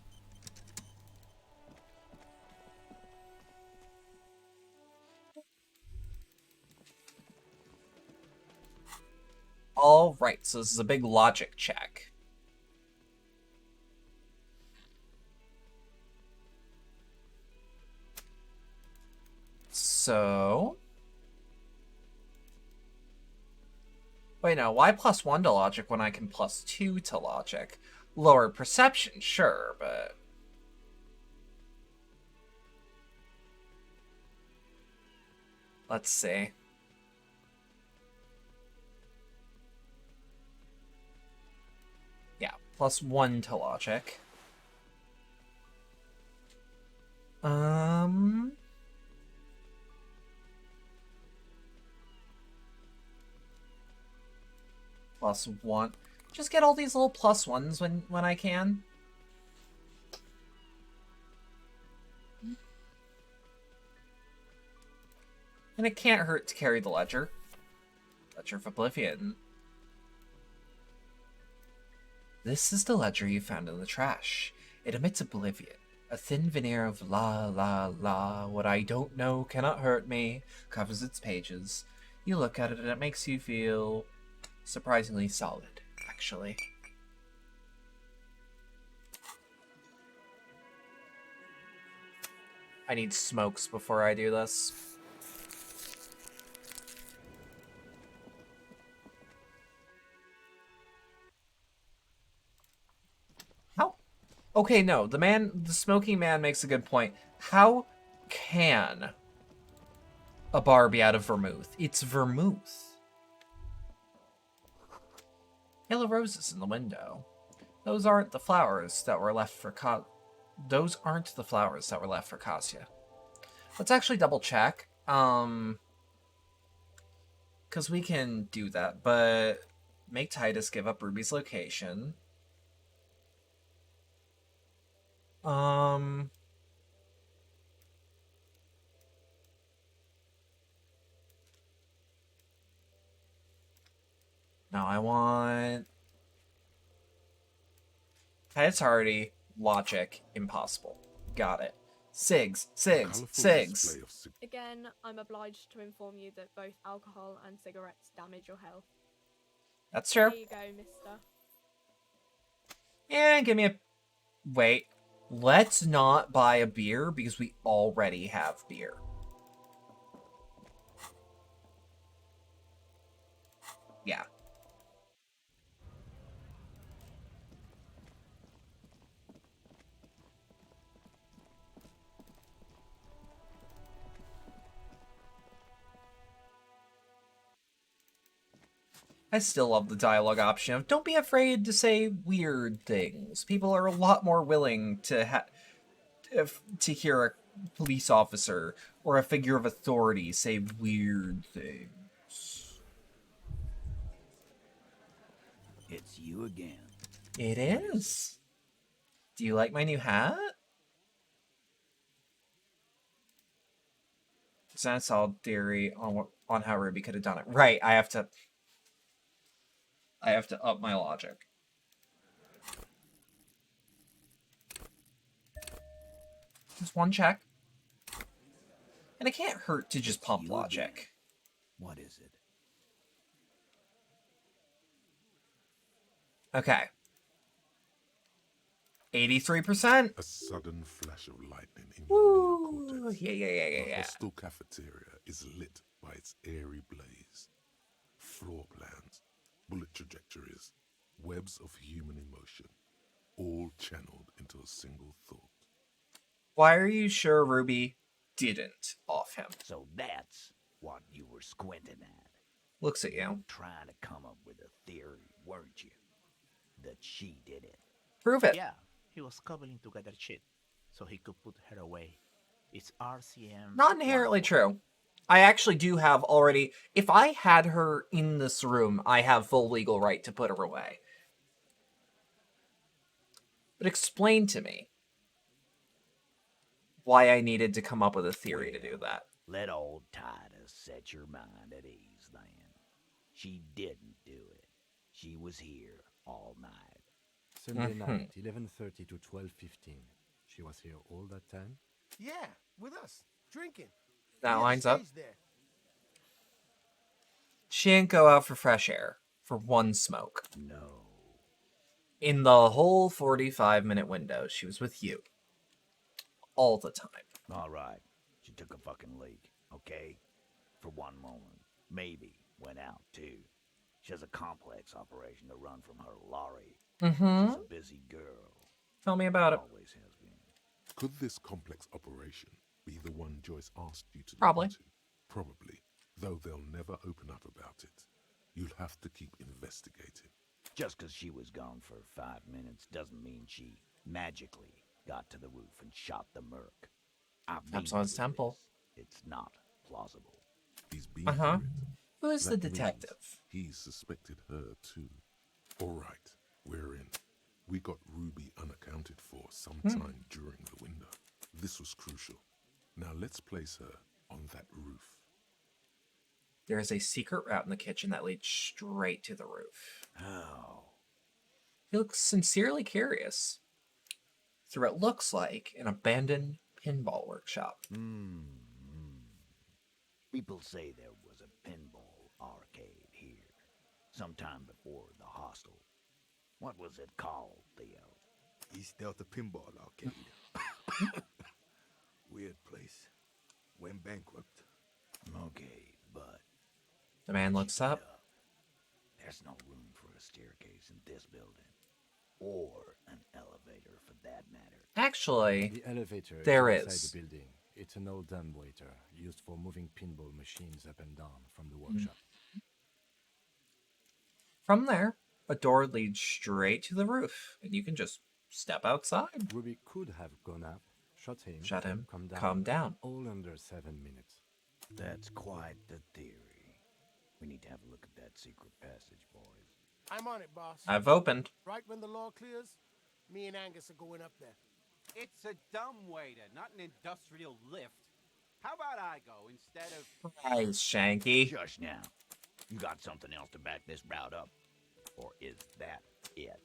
Alright, so this is a big logic check. So... Wait, no, why +1 to logic when I can +2 to logic? Lower perception, sure, but... Let's see. Yeah, +1 to logic. +1. Just get all these little +1s when I can. And it can't hurt to carry the ledger. Ledger of Oblivion. This is the ledger you found in the trash. It emits oblivion. A thin veneer of la la la, what I don't know cannot hurt me, covers its pages. You look at it and it makes you feel surprisingly solid, actually. I need smokes before I do this. How? Okay, no, the smoking man makes a good point. How can a bar be out of vermouth? It's vermouth. Yellow roses in the window. Those aren't the flowers that were left for Kasia. Let's actually double check. Because we can do that, but make Titus give up Ruby's location. No, I want... Titus already. Logic. Impossible. Got it. Sigs. Again, I'm obliged to inform you that both alcohol and cigarettes damage your health. That's true. There you go, mister. And give me a... Wait. Let's not buy a beer because we already have beer. Yeah. I still love the dialogue option of don't be afraid to say weird things. People are a lot more willing to to hear a police officer or a figure of authority say weird things. It's you again. It is. Do you like my new hat? It's not a solid theory on how Ruby could have done it. Right, I have to up my logic. Just one check. And it can't hurt to just pump logic. What is it? Okay. 83%. A sudden flash of lightning in Woo! your cortex. Yeah. The hostile cafeteria is lit by its airy blaze. Floor plans, bullet trajectories, webs of human emotion, all channeled into a single thought. Why are you sure Ruby didn't off him? So that's what you were squinting at. Looks at you. Trying to come up with a theory, weren't you? That she did it. Prove it. Yeah, he was cobbling together shit so he could put her away. It's RCM. Not inherently true. I actually do have already... If I had her in this room, I have full legal right to put her away. But explain to me why I needed to come up with a theory to do that. Let old Titus set your mind at ease then. She didn't do it. She was here all night. Sunday night, 11:30 to 12:15. She was here all that time? Yeah, with us, drinking. That Yeah, lines up. stays there. She didn't go out for fresh air for one smoke. No. In the whole 45-minute window, she was with you. All the time. All right. She took a fucking leak, okay? For one moment. Maybe went out, too. She has a complex operation to run from her lorry. Mm-hmm. She's a busy girl. Tell me about it. Always has been. Could this complex operation be the one Joyce asked you to Probably. look into? Probably. Though they'll never open up about it. You'll have to keep investigating. Just because she was gone for 5 minutes doesn't mean she magically got to the roof and shot the merc. Absalon's temple. It's not plausible. He's been Uh-huh. through it. Who is the That means detective? He suspected her too. All right, we're in. We got Ruby unaccounted for sometime during the window. This was crucial. Now let's place her on that roof. There is a secret route in the kitchen that leads straight to the roof. How? He looks sincerely curious. Through what looks like an abandoned pinball workshop. People say there was a pinball arcade here, sometime before the hostel. What was it called, Theo? East Delta Pinball Arcade. Weird place. Went bankrupt. Okay, but The man looks up. there's no room for a staircase in this building. Or an elevator, for that matter. Actually, The elevator there is inside is. the building. It's an old dumbwaiter used for moving pinball machines up and down from the workshop. From there, a door leads straight to the roof, and you can just step outside. Ruby could have gone up, shot him, calm down. All under 7 minutes. That's quite the theory. We need to have a look at that secret passage, boys. I'm on it, boss. I've opened. Right when the law clears, me and Angus are going up there. It's a dumbwaiter, not an industrial lift. How about I go instead of... Nice, Shanky. Shush now. You got something else to back this route up? Or is that it?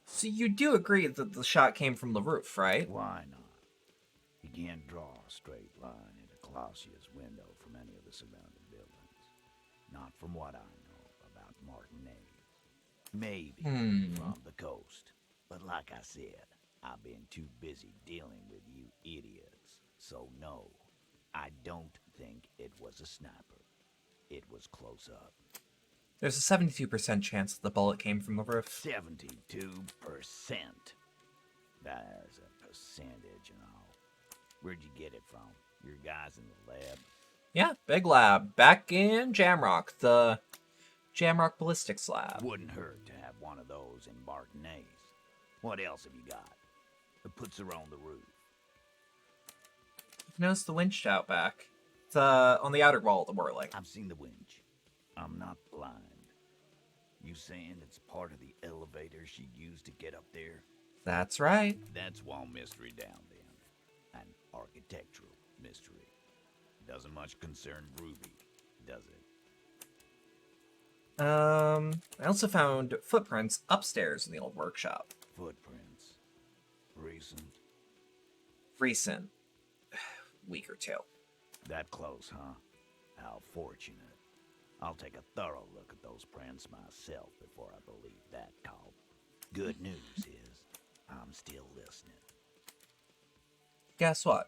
So you do agree that the shot came from the roof, right? Why not? You can't draw a straight line into Clausia's window from any of the surrounding buildings. Not from what I know about Martinez. Maybe from the coast. But like I said, I've been too busy dealing with you idiots. So no, I don't think it was a sniper. It was close up. There's a 72% chance that the bullet came from the roof. 72%. There's a percentage and all. Where'd you get it from? Your guys in the lab? Yeah, big lab. Back in Jamrock, the Jamrock Ballistics Lab. Wouldn't hurt to have one of those in Martinez. What else have you got? That puts her on the roof. You've noticed the winch out back. It's on the outer wall of the whirling. I've seen the winch. I'm not blind. You saying it's part of the elevator she used to get up there? That's right. That's one mystery down then. An architectural mystery. Doesn't much concern Ruby, does it? I also found footprints upstairs in the old workshop. Footprints. Recent. Recent. Week or two. That close, huh? How fortunate. I'll take a thorough look at those prints myself before I believe that call. Good news is, I'm still listening. Guess what?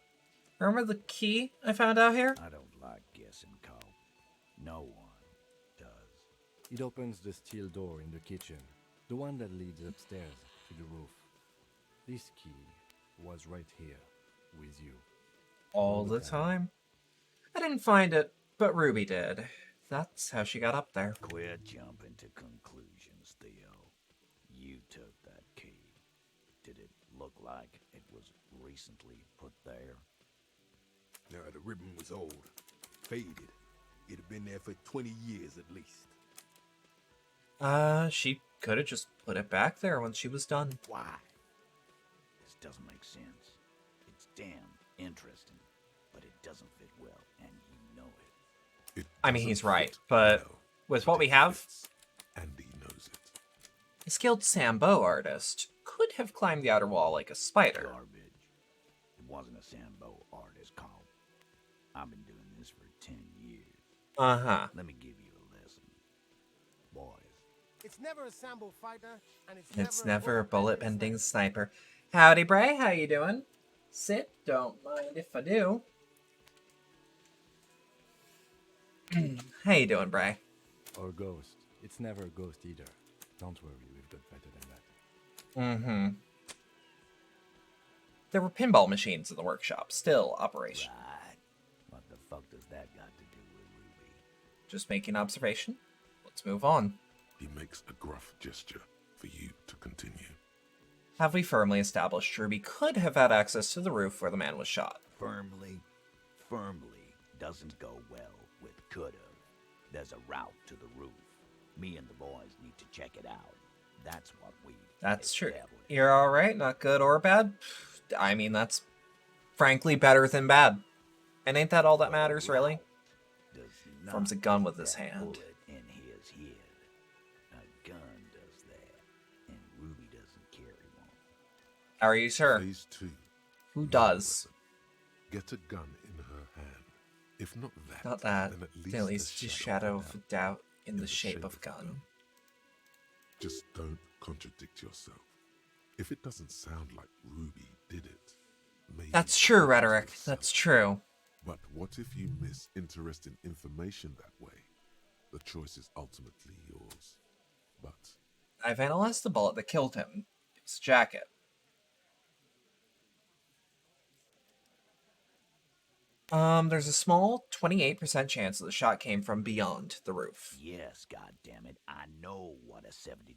Remember the key I found out here? I don't like guessing, Cole. No one does. It opens the steel door in the kitchen, the one that leads upstairs to the roof. This key was right here with you. All the time? I didn't find it, but Ruby did. That's how she got up there. Quit jumping to conclusions, Theo. You took that key. Did it look like it was recently put there? No, the ribbon was old, faded. It'd have been there for 20 years at least. She could have just put it back there when she was done. Why? This doesn't make sense. It's damn interesting, but it doesn't fit well, and you know it. I mean, he's right, but with what we have, Andy knows it. a skilled Sambo artist could have climbed the outer wall like a spider. Garbage. It wasn't a Sambo artist call. I've been doing this for 10 years. Uh-huh. Let me give you a lesson. Boys. It's never a Sambo fighter, and It's never a bullet-bending sniper. Howdy, Bray. How you doing? Sit. Don't mind if I do. How you doing, Bray? Or ghost. It's never a ghost either. Don't worry, we've got better than that. Mm-hmm. There were pinball machines in the workshop, still operational. Right. What the fuck does that got to do with Ruby? Just making an observation. Let's move on. He makes a gruff gesture for you to continue. Have we firmly established Ruby could have had access to the roof where the man was shot? Firmly doesn't go well with could've. There's a route to the roof. Me and the boys need to check it out. That's what we That's true. established. You're alright, not good or bad? I mean, that's frankly better than bad. And ain't that all that matters, really? Forms a gun with his hand. Bullet in his head. A gun does that, and Ruby doesn't carry one. Are you sure? Phase 2. Who does? Get a gun in her hand. If not that, Not that. then At least a shadow of a doubt in the shape of a gun. Just don't contradict yourself. If it doesn't sound like Ruby did it, maybe... That's true, Rhetoric. That's true. But what if you miss interesting information that way? The choice is ultimately yours. But... I've analyzed the bullet that killed him. It was a jacket. There's a small 28% chance that the shot came from beyond the roof. Yes, goddammit, I know what a 72%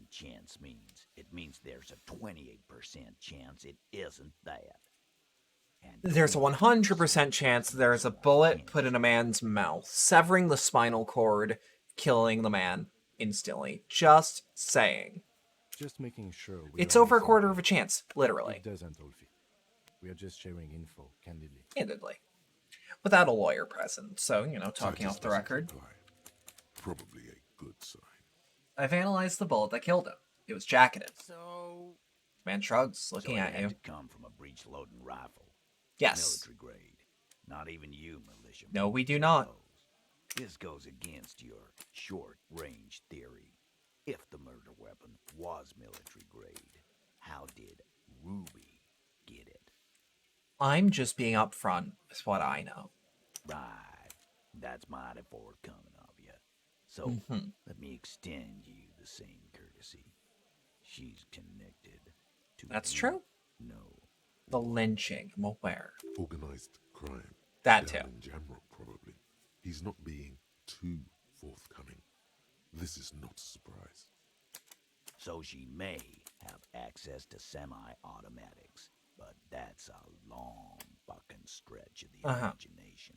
chance means. It means there's a 28% chance it isn't that. There's a 100% chance there's a bullet put in a man's mouth, severing the spinal cord, killing the man instantly. Just saying. Just making sure it's over a quarter of a chance, literally. It doesn't, Ulfi. We are just sharing info, candidly. Candidly. Without a lawyer present, so, talking off the record. Probably a good sign. I've analyzed the bullet that killed him. It was jacketed. So... Man shrugs, looking so at it you. had to come from a breech-loading rifle. Yes. Military grade. Not even you, militia. No, we do not. This goes against your short-range theory. If the murder weapon was military grade, how did Ruby get it? I'm just being upfront with what I know. Right. That's mighty forthcoming of you. So, let me extend you the same courtesy. She's connected to... That's true. No. The lynching, I'm aware. Organized crime. That too. Down in Jamrock, probably. He's not being too forthcoming. This is not a surprise. So she may have access to semi-automatics, but that's a long fucking stretch of the imagination.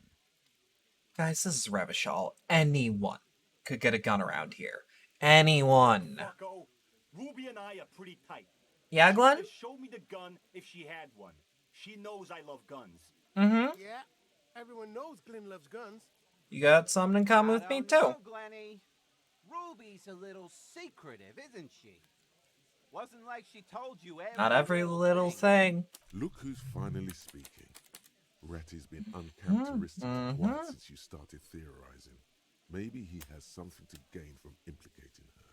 Guys, this is Revachol. Anyone could get a gun around here. Anyone. Fucko, Ruby and I are pretty tight. Yeah, Glenn? She show me the gun if she had one. She knows I love guns. Mm-hmm. Yeah, everyone knows Glenn loves guns. You got something in common with me, too. No, Glenny. Ruby's a little secretive, isn't she? Wasn't like she told you every Not every little thing. Look who's finally speaking. Ratty's been uncharacteristic quite since you started theorizing. Maybe he has something to gain from implicating her.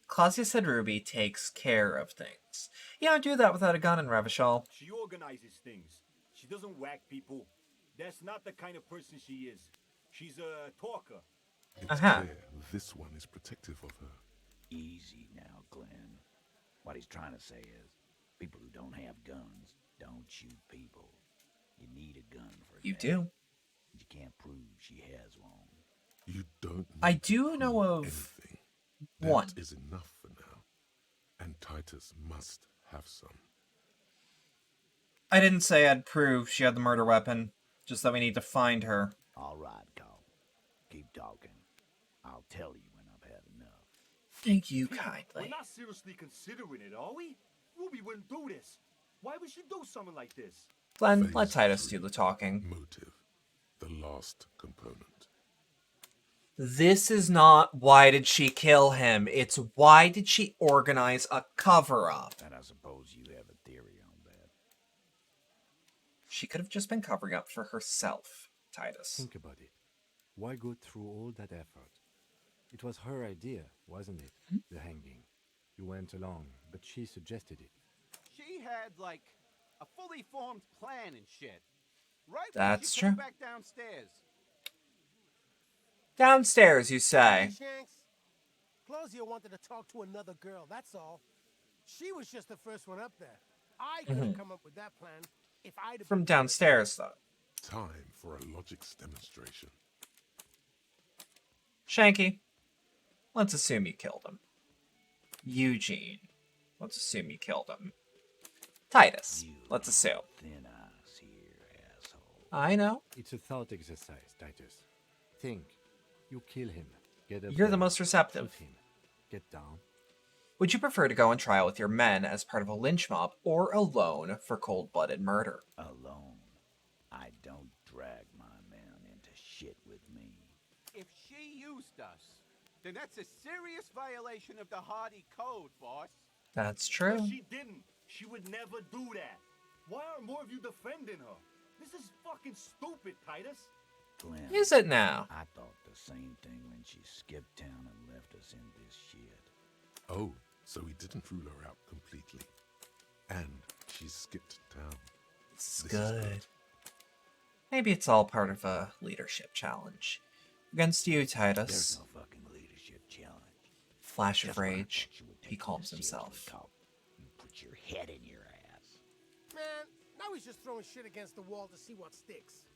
Claudia said Ruby takes care of things. You don't do that without a gun in Revachol. She organizes things. She doesn't whack people. That's not the kind of person she is. She's a talker. It's clear this one is protective of her. Easy now, Glenn. What he's trying to say is, people who don't have guns don't shoot people. You need a gun for that. You do. You can't prove she has one. You don't. I do know of anything. One. That is enough for now. And Titus must have some. I didn't say I'd prove she had the murder weapon. Just that we need to find her. All right, Cole. Keep talking. I'll tell you when I've had enough. Thank you We're kindly. not seriously considering it, are we? Ruby wouldn't do this. Why would she do something like this? Glenn, let Titus do the talking. Motive. The last component. This is not why did she kill him. It's why did she organize a cover-up. And I suppose you have a theory on that. She could have just been covering up for herself, Titus. Think about it. Why go through all that effort? It was her idea, wasn't it? The hanging. You went along, but she suggested it. She had, like, a fully formed plan and shit. Right? That's she true. came back downstairs. Downstairs, you say? Hey, Shanks. Claudia wanted to talk to another girl, that's all. She was just the first one up there. I could have come up with that plan if I'd have From downstairs, though. Time for a logics demonstration. Shanky, let's assume you killed him. Eugene, let's assume you killed him. Titus, let's assume. Thin ice here, asshole. I know. It's a thought exercise, Titus. Think. You kill him. Get up You're the there, most receptive. shoot him, get down. Would you prefer to go on trial with your men as part of a lynch mob or alone for cold-blooded murder? Alone. I don't drag my man into shit with me. If she used us, then that's a serious violation of the Hardy Code, boss. That's true. But she didn't. She would never do that. Why aren't more of you defending her? This is fucking stupid, Titus. Glenn, Is it now? I thought the same thing when she skipped town and left us in this shit. Oh, so he didn't rule her out completely. And she skipped town. It's This is good. Maybe it's all part of a leadership challenge. Against you, There's Titus. no fucking leadership challenge. Flash of Just when I rage, thought you were he taking calms us seriously, himself. Cop, you put your head in your ass. Man, now he's just throwing shit against the wall to see what sticks.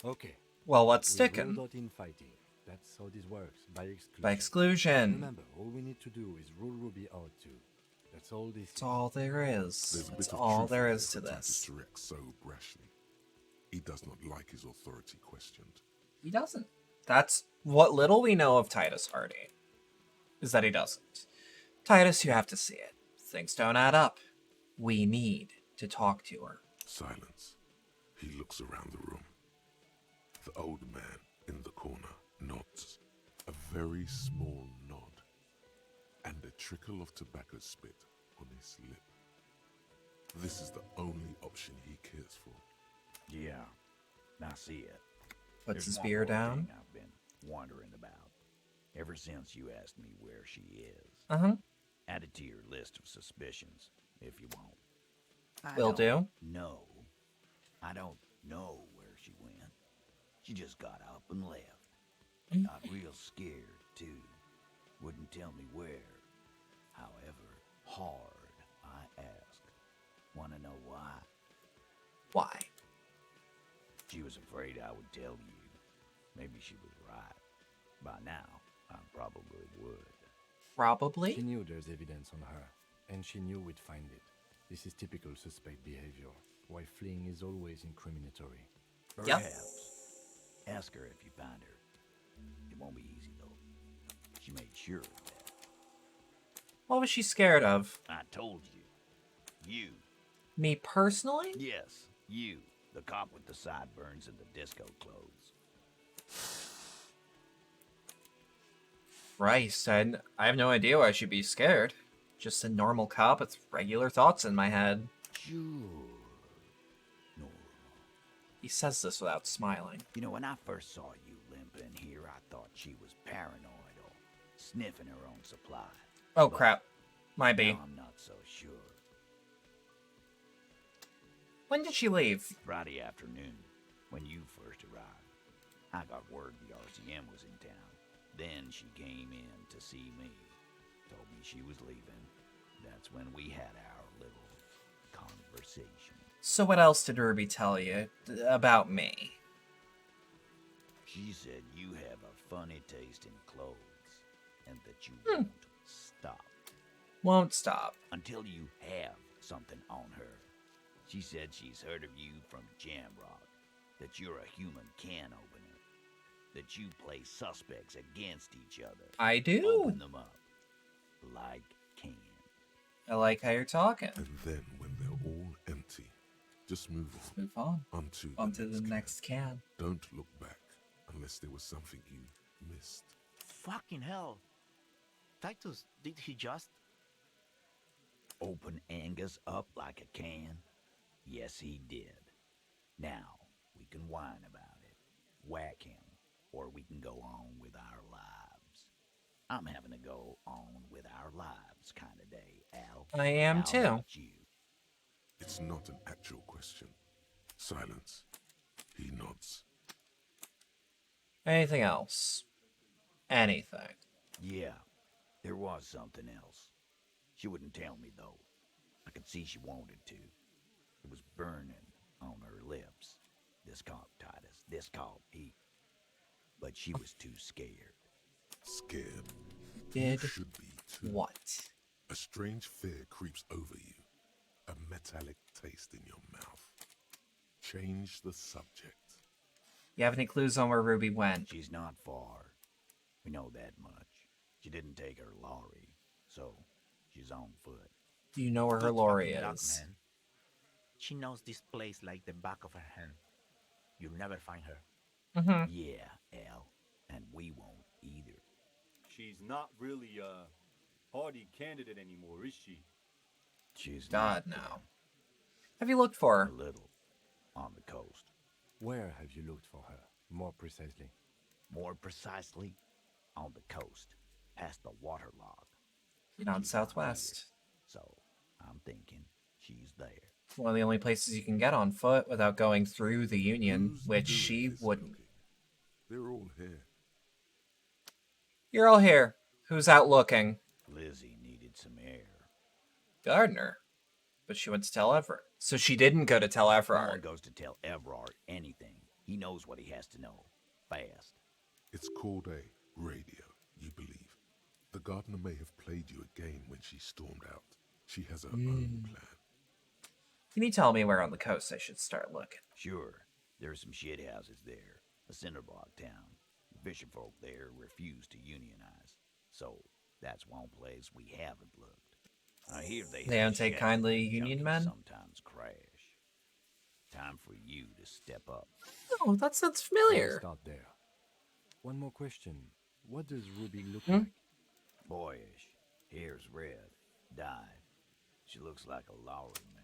Okay. Well, what's We sticking? ruled out infighting. That's how this works, by exclusion. By exclusion. Remember, all we need to do is rule Ruby out too. That's all this That's all there is. There's a That's bit of all truth there in is to for Titus this. to react so brashly. He does not like his authority questioned. He doesn't. That's what little we know of Titus Hardy, is that he doesn't. Titus, you have to see it. Things don't add up. We need to talk to her. Silence. He looks around the room. The old man in the corner nods. A very small nod. And a trickle of tobacco spit on his lip. This is the only option he cares for. Yeah, I see it. Puts his There's beer one more down. thing I've been wondering about ever since you asked me where she is. Uh-huh. Add it to your list of suspicions, if you want. Will do. No, I don't know where she went. She just got up and left. Got real scared, too. Wouldn't tell me where. However, hard I asked. Want to know why? Why? She was afraid I would tell you. Maybe she was right. By now, I probably would. Probably? She knew there's evidence on her, and she knew we'd find it. This is typical suspect behavior. Why fleeing is always incriminatory. Perhaps. Ask her if you find her. It won't be easy, though. She made sure of that. What was she scared of? I told you. You. Me personally? Yes, you. The cop with the sideburns and the disco clothes. Christ, I have no idea why she'd be scared. Just a normal cop with regular thoughts in my head. Sure. He says this without smiling. You know, when I first saw you limping here, I thought she was paranoid or sniffing her own supply. Oh, But crap. Might be. now I'm not so sure. When did she leave? Friday afternoon, when you first arrived. I got word the RCM was in town. Then she came in to see me. Told me she was leaving. That's when we had our little conversation. So what else did Ruby tell you about me? She said you have a funny taste in clothes, and that you won't stop. Won't stop. Until you have something on her. She said she's heard of you from Jamrock, that you're a human can opener, that you play suspects against each other. I do. Open them up like cans. I like how you're talking. And then when they're all empty, just move on. Move on. Onto the next can. Don't look back unless there was something you missed. Fucking hell. Titus, did he just... Open Angus up like a can? Yes, he did. Now, we can whine about it, whack him, or we can go on with our lives. I'm having to go on with our lives kind of day, Al. I am How too. about you? It's not an actual question. Silence. He nods. Anything else? Anything. Yeah, there was something else. She wouldn't tell me, though. I could see she wanted to. It was burning on her lips. This caught Titus. This caught Pete. But she was too scared. Scared. Did You should be too. what? A strange fear creeps over you. A metallic taste in your mouth. Change the subject. You have any clues on where Ruby went? She's not far. We know that much. She didn't take her lorry, so she's on foot. Do you know where her Good lorry fucking luck, is? man. She knows this place like the back of her hand. You'll never find her. Mm-hmm. Yeah, Al. And we won't either. She's not really a party candidate anymore, is she? She's God, not no. Have you looked for her? a little on the coast. Where have you looked for her, more precisely? More precisely, on the coast, past the waterlogged. Down She's not southwest. here, so I'm thinking she's there. One of the only places you can get on foot without going through the Union, Who's which doing she this wouldn't. looking? They're all here. You're all here. Who's out looking? Lizzie needed some air. Gardner. But she went to tell Everett. So she didn't go to tell No one Everard. goes to tell Everard anything. He knows what he has to know. Fast. It's called a radio, you believe. The gardener may have played you a game when she stormed out. She has her own plan. Can you tell me where on the coast I should start looking? Sure, there's some shit houses there. A cinderblock town. The fisherfolk there refuse to unionize. So, that's one place we haven't looked. I hear they don't take kindly union men? Sometimes crash. Time for you to step up. Oh, that sounds familiar. Start there. One more question. What does Ruby look like? Boyish. Hair's red. Dyed. She looks like a Lowry man.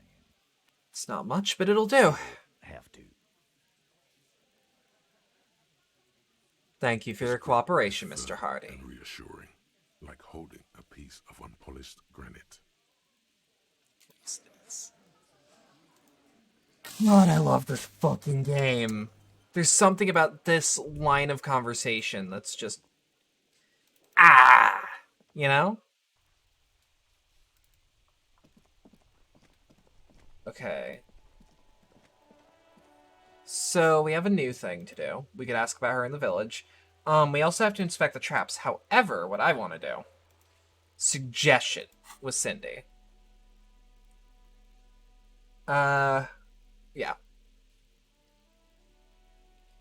It's not much, but it'll do. Have to. Thank you for your cooperation, Mr. Hardy. And reassuring, like holding a piece of unpolished granite. God, I love this fucking game. There's something about this line of conversation that's just... You know? Okay. So, we have a new thing to do. We could ask about her in the village. We also have to inspect the traps. However, what I want to do... Suggestion with Cindy. Yeah.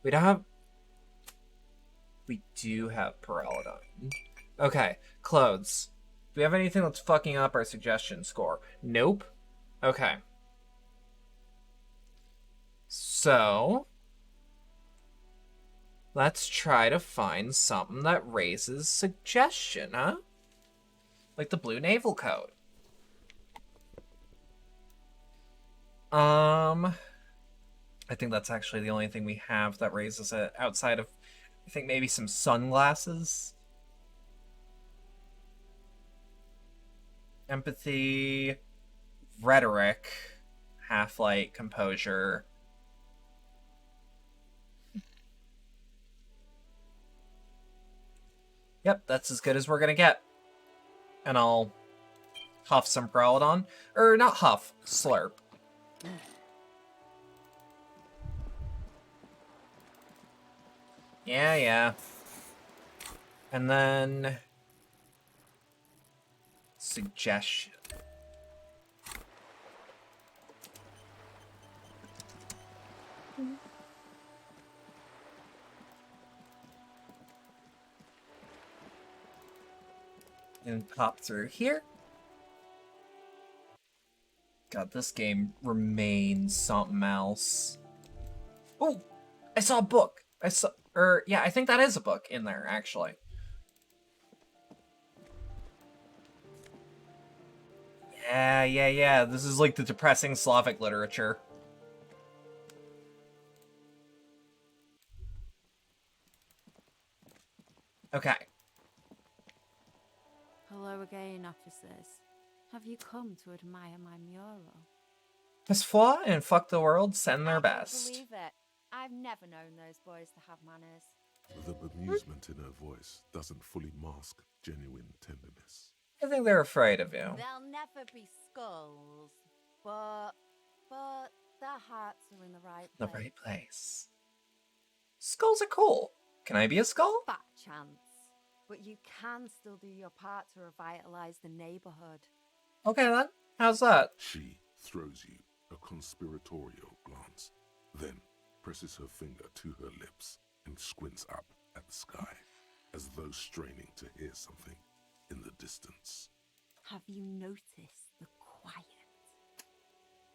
We don't have... We do have Peralodine. Okay, clothes. Do we have anything that's fucking up our suggestion score? Nope. Okay. So... let's try to find something that raises suggestion, huh? Like the blue naval coat. I think that's actually the only thing we have that raises it outside of, I think maybe some sunglasses. Empathy, rhetoric, half-light, composure. Yep, that's as good as we're gonna get. And I'll huff some Peralodon. Or not huff, slurp. Yeah. And then... suggestion. And pop through here. God, this game remains something else. Oh, I saw a book. Yeah, I think that is a book in there, actually. Yeah. This is like the depressing Slavic literature. Okay. Hello again, officers. Have you come to admire my mural? Miss Flaw and Fuck the World send their I can't best. believe it. I've never known those boys to have manners. The bemusement in her voice doesn't fully mask genuine tenderness. I think they're afraid of you. They'll never be skulls, but their hearts are in the right place. The right place. Skulls are cool. Can I be a skull? Fat chance. But you can still do your part to revitalize the neighborhood. Okay then. How's that? She throws you a conspiratorial glance, then presses her finger to her lips and squints up at the sky, as though straining to hear something in the distance. Have you noticed the quiet?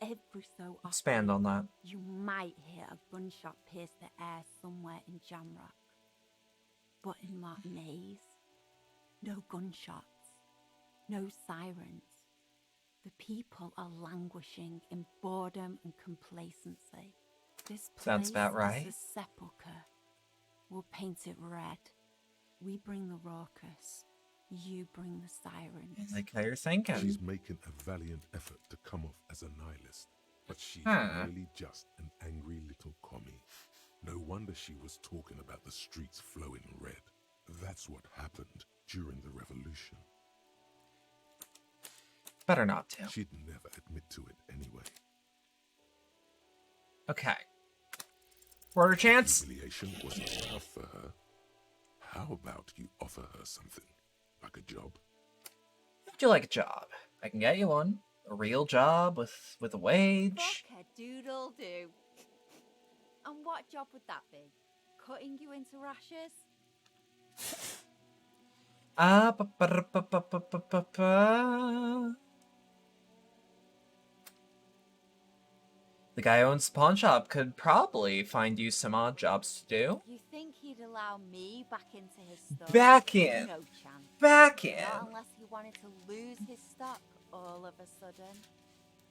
Every so often, Expand on that. you might hear a gunshot pierce the air somewhere in Jamrock. But in Martinez, no gunshots, no sirens. The people are languishing in boredom and complacency. This place Sounds about right. is a sepulchre. We'll paint it red. We bring the raucous. You bring the sirens. I like how you're thinking. She's making a valiant effort to come off as a nihilist, but she's really just an angry little commie. No wonder she was talking about the streets flowing red. That's what happened during the revolution. Better not to. She'd never admit to it anyway. Okay. Quarter chance? Humiliation wasn't enough for her. How about you offer her something? Like a job? Would you like a job? I can get you one. A real job with a wage. Fuck a doodle do. And what job would that be? Cutting you into rashers? The guy who owns the pawn shop could probably find you some odd jobs to do. You think he'd allow me back into his store? Back in. No chance. Back in. Not unless he wanted to lose his stock all of a sudden.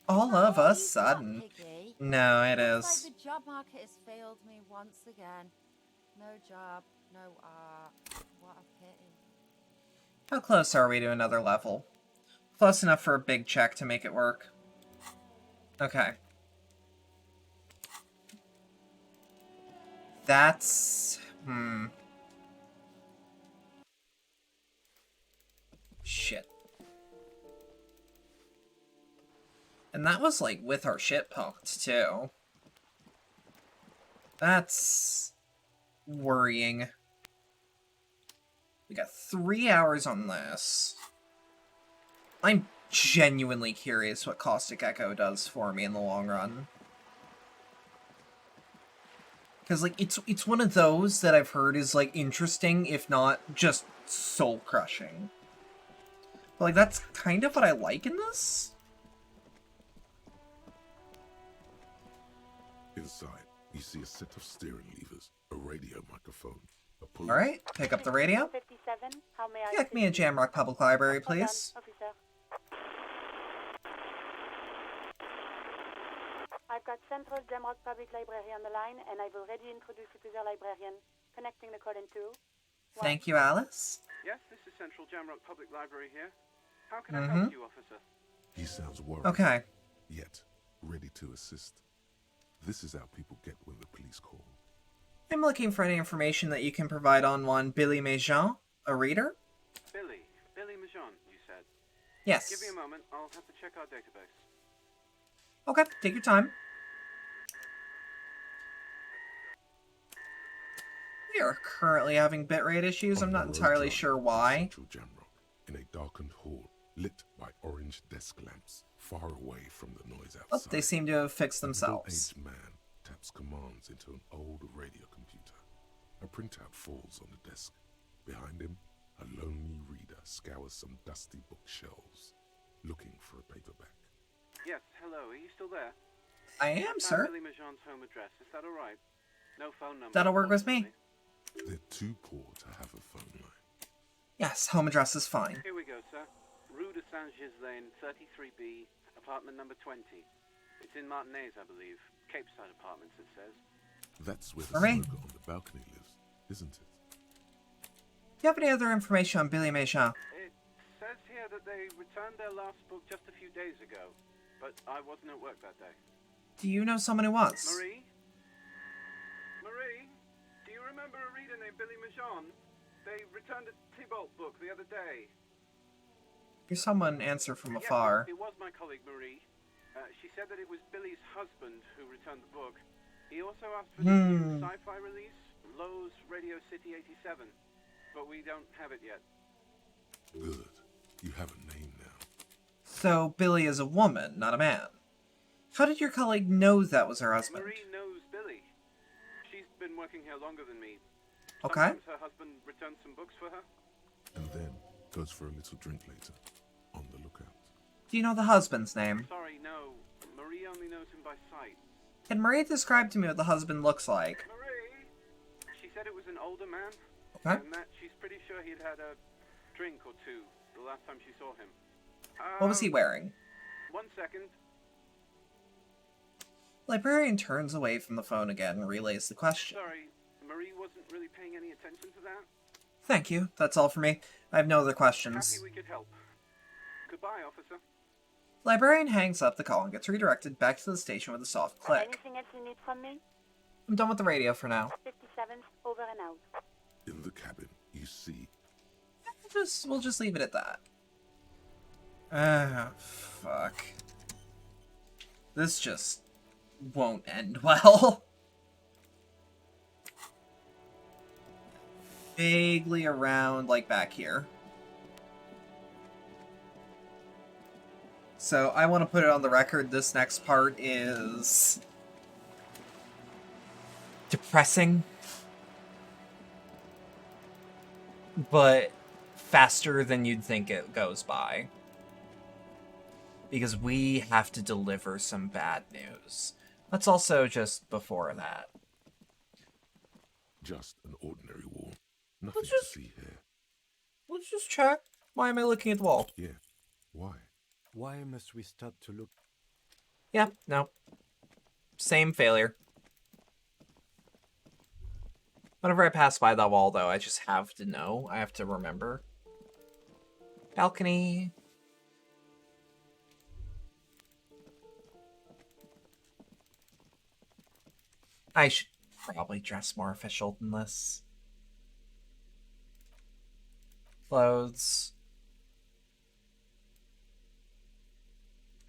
All of a sudden. Piggy? No, it Looks is. like the job market has failed me once again. No job, no art. What a pity. How close are we to another level? Close enough for a big check to make it work. Okay. That's... Shit. And that was, like, with our shit punked, too. That's... worrying. We got 3 hours on this. I'm genuinely curious what Caustic Echo does for me in the long run. Because, like, it's one of those that I've heard is, like, interesting, if not just soul-crushing. But, like, that's kind of what I like in this. Inside, you see a set of steering levers, a radio microphone, a pulley. Alright, pick up the radio. 57, how may I Connect me at Jamrock Public Library, please. Officer. I've got Central Jamrock Public Library on the line, and I've already introduced you to their librarian. Connecting the call in 2. Thank you, Alice. Yes, this is Central Jamrock Public Library here. How can I help you, officer? He sounds worried. Okay. Yet, ready to assist. This is how people get when the police call. I'm looking for any information that you can provide on one Billy Méjean, a reader. Billy Majon, you said? Yes. Give me a moment, I'll have to check our database. Okay, take your time. We are currently having bitrate issues. I'm not entirely sure why. Central Jamrock, in a darkened hall, lit by orange desk lamps, far away from the noise outside. Oh, they seem to have fixed themselves. A middle-aged man taps commands into an old radio computer. A printout falls on the desk. Behind him, a lonely reader scours some dusty bookshelves, looking for a paperback. Yes, hello, are you still there? I am, sir. Billy Majon's home address, is that alright? No phone number. That'll work with me. They're too poor to have a phone line. Yes, home address is fine. Here we go, sir. Rue de Saint-Ghislain, 33B, apartment number 20. It's in Martinez, I believe. Cape Side Apartments, it says. That's where the smoker on the balcony lives, isn't it? Do you have any other information on Billy Méjean? It says here that they returned their last book just a few days ago, but I wasn't at work that day. Do you know someone who was? Marie? Marie? Do you remember a reader named Billy Majon? They returned a Tybalt book the other day. Hear someone answer from afar. Yes, it was my colleague Marie. She said that it was Billy's husband who returned the book. He also asked for the new sci-fi release, Lowe's Radio City 87, but we don't have it yet. Good. You have a name now. So Billy is a woman, not a man. How did your colleague know that was her husband? Marie knows Billy. She's been working here longer than me. Okay. Sometimes her husband returns some books for her. And then goes for a little drink later. On the lookout. Do you know the husband's name? Sorry, no. Marie only knows him by sight. Can Marie describe to me what the husband looks like? Marie? She said it was an older man. Okay. And that she's pretty sure he'd had a drink or two the last time she saw him. What was he wearing? 1 second. Librarian turns away from the phone again and relays the question. Sorry, Marie wasn't really paying any attention to that. Thank you. That's all for me. I have no other questions. Happy we could help. Goodbye, officer. Librarian hangs up the call and gets redirected back to the station with a soft click. Anything else you need from me? I'm done with the radio for now. 57, over and out. In the cabin, you see. We'll just leave it at that. Ah, fuck. This just won't end well. vaguely around, like, back here. So I want to put it on the record, this next part is depressing, but faster than you'd think it goes by. Because we have to deliver some bad news. Let's also just before that. Just an ordinary wall. Nothing to see here. Let's just check. Why am I looking at the wall? Yeah. Why? Why must we stop to look? Yeah, no. Same failure. Whenever I pass by that wall, though, I just have to know. I have to remember. Balcony. I should probably dress more official than this. Clothes.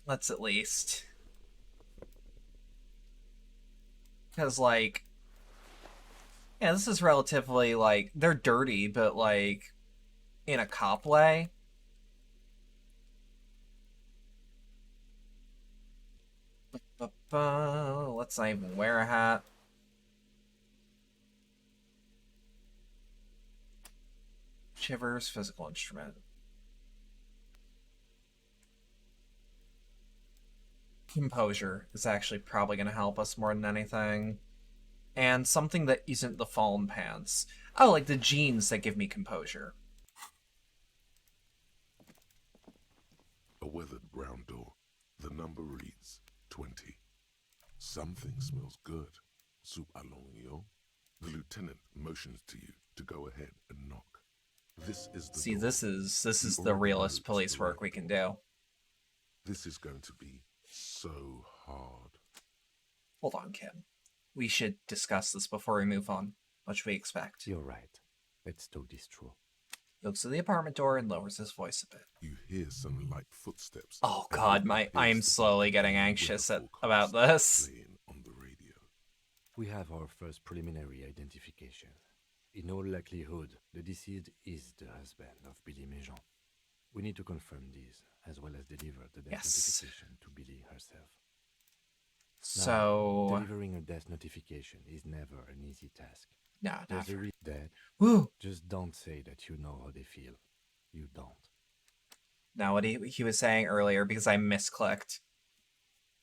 Let's at least. Because, like... Yeah, this is relatively, like... They're dirty, but, like... in a cop way. Let's not even wear a hat. Shivers, physical instrument. Composure is actually probably going to help us more than anything. And something that isn't the fallen pants. Oh, like the jeans that give me composure. A weathered brown door. The number reads 20. Something smells good. Soup allongio. The lieutenant motions to you to go ahead and knock. This is the door. this is the realest police work we can do. This is going to be so hard. Hold on, Kim. We should discuss this before we move on. What should we expect? You're right. Let's talk this through. He looks at the apartment door and lowers his voice a bit. You hear some light footsteps. Oh god, I'm slowly getting anxious about this. On the radio. We have our first preliminary identification. In all likelihood, the deceased is the husband of Billy Méjean. We need to confirm this, as well as deliver the death notification to Billy herself. So... Now, delivering a death notification is never an easy task. No, never. Dead. Woo! Just don't say that you know how they feel. You don't. Now, what he was saying earlier, because I misclicked,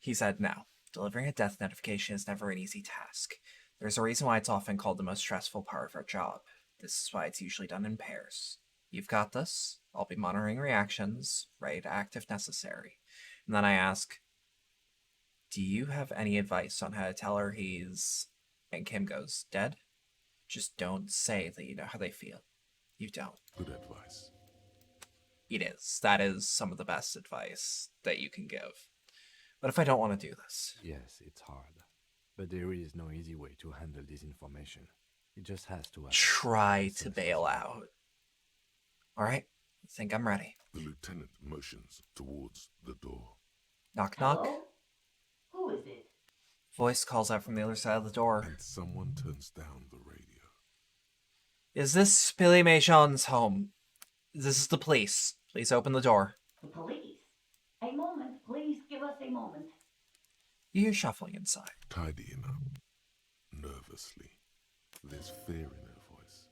he said, no, delivering a death notification is never an easy task. There's a reason why it's often called the most stressful part of our job. This is why it's usually done in pairs. You've got this. I'll be monitoring reactions, ready to act if necessary. And then I ask, do you have any advice on how to tell her he's... And Kim goes, dead? Just don't say that you know how they feel. You don't. Good advice. It is. That is some of the best advice that you can give. But if I don't want to do this... Yes, it's hard. But there is no easy way to handle this information. It just has to happen. Try to bail out. Alright, I think I'm ready. The lieutenant motions towards the door. Knock, knock. Hello? Who is it? Voice calls out from the other side of the door. And someone turns down the radio. Is this Billy Méjean's home? This is the police. Please open the door. The police? A moment, please give us a moment. You hear shuffling inside. Tidying up. Nervously. There's fear in her voice.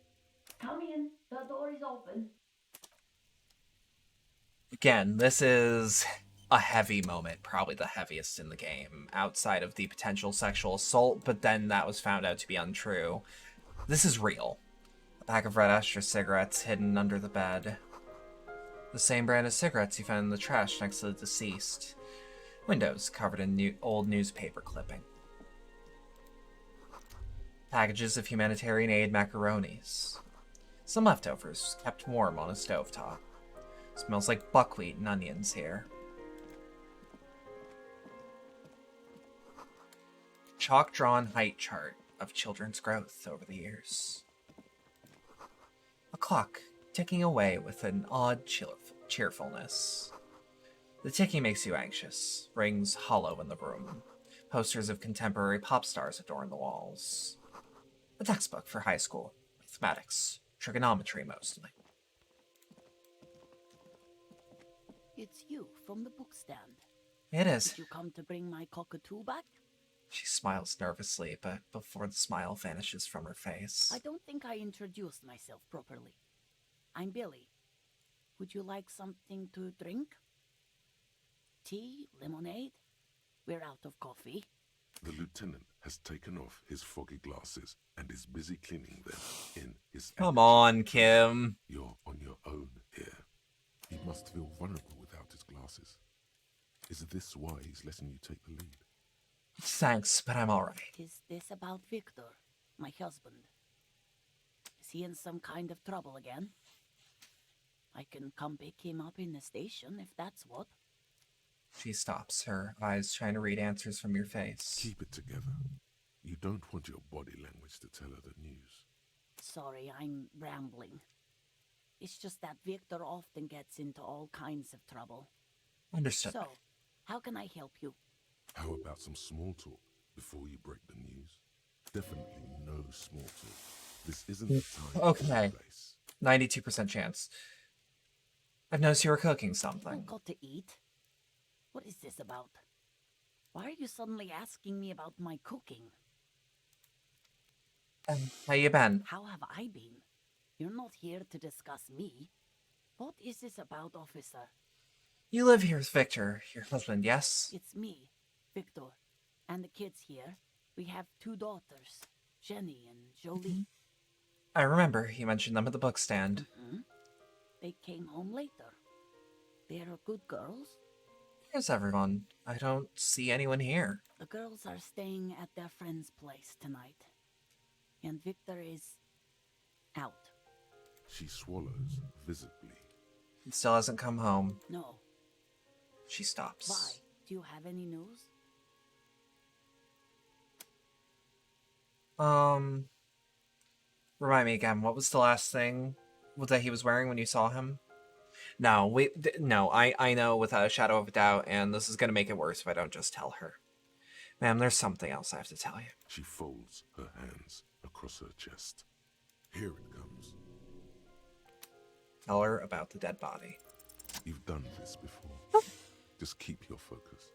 Come in. The door is open. Again, this is a heavy moment, probably the heaviest in the game, outside of the potential sexual assault, but then that was found out to be untrue. This is real. A pack of red Astra cigarettes hidden under the bed. The same brand of cigarettes you found in the trash next to the deceased. Windows covered in old newspaper clipping. Packages of humanitarian aid macaronis. Some leftovers kept warm on a stovetop. Smells like buckwheat and onions here. Chalk-drawn height chart of children's growth over the years. A clock ticking away with an odd cheerfulness. The ticking makes you anxious, rings hollow in the room. Posters of contemporary pop stars adorn the walls. A textbook for high school, mathematics, trigonometry mostly. It's you from the book stand. It is. Did you come to bring my cockatoo back? She smiles nervously, but before the smile vanishes from her face. I don't think I introduced myself properly. I'm Billy. Would you like something to drink? Tea? Lemonade? We're out of coffee. The lieutenant has taken off his foggy glasses and is busy cleaning them in his... Come on, Kim. You're on your own here. He must feel vulnerable without his glasses. Is this why he's letting you take the lead? Thanks, but I'm alright. Is this about Victor, my husband? Is he in some kind of trouble again? I can come pick him up in the station if that's what. She stops, her eyes trying to read answers from your face. Keep it together. You don't want your body language to tell her the news. Sorry, I'm rambling. It's just that Victor often gets into all kinds of trouble. Understood. So, how can I help you? How about some small talk before you break the news? Definitely no small talk. This isn't the time. Okay. 92% chance. I've noticed you were cooking something. I've got to eat. What is this about? Why are you suddenly asking me about my cooking? How you been? How have I been? You're not here to discuss me. What is this about, officer? You live here with Victor, your husband, yes? It's me, Victor, and the kids here. We have 2 daughters, Jenny and Jolie. I remember you mentioned them at the book stand. They came home later. They're good girls. Here's everyone. I don't see anyone here. The girls are staying at their friend's place tonight. And Victor is out. She swallows visibly. He still hasn't come home. No. She stops. Why? Do you have any news? Remind me again, what was the last thing that he was wearing when you saw him? No, I know without a shadow of a doubt, and this is going to make it worse if I don't just tell her. Ma'am, there's something else I have to tell you. She folds her hands across her chest. Here it comes. Tell her about the dead body. You've done this before. Just keep your focus.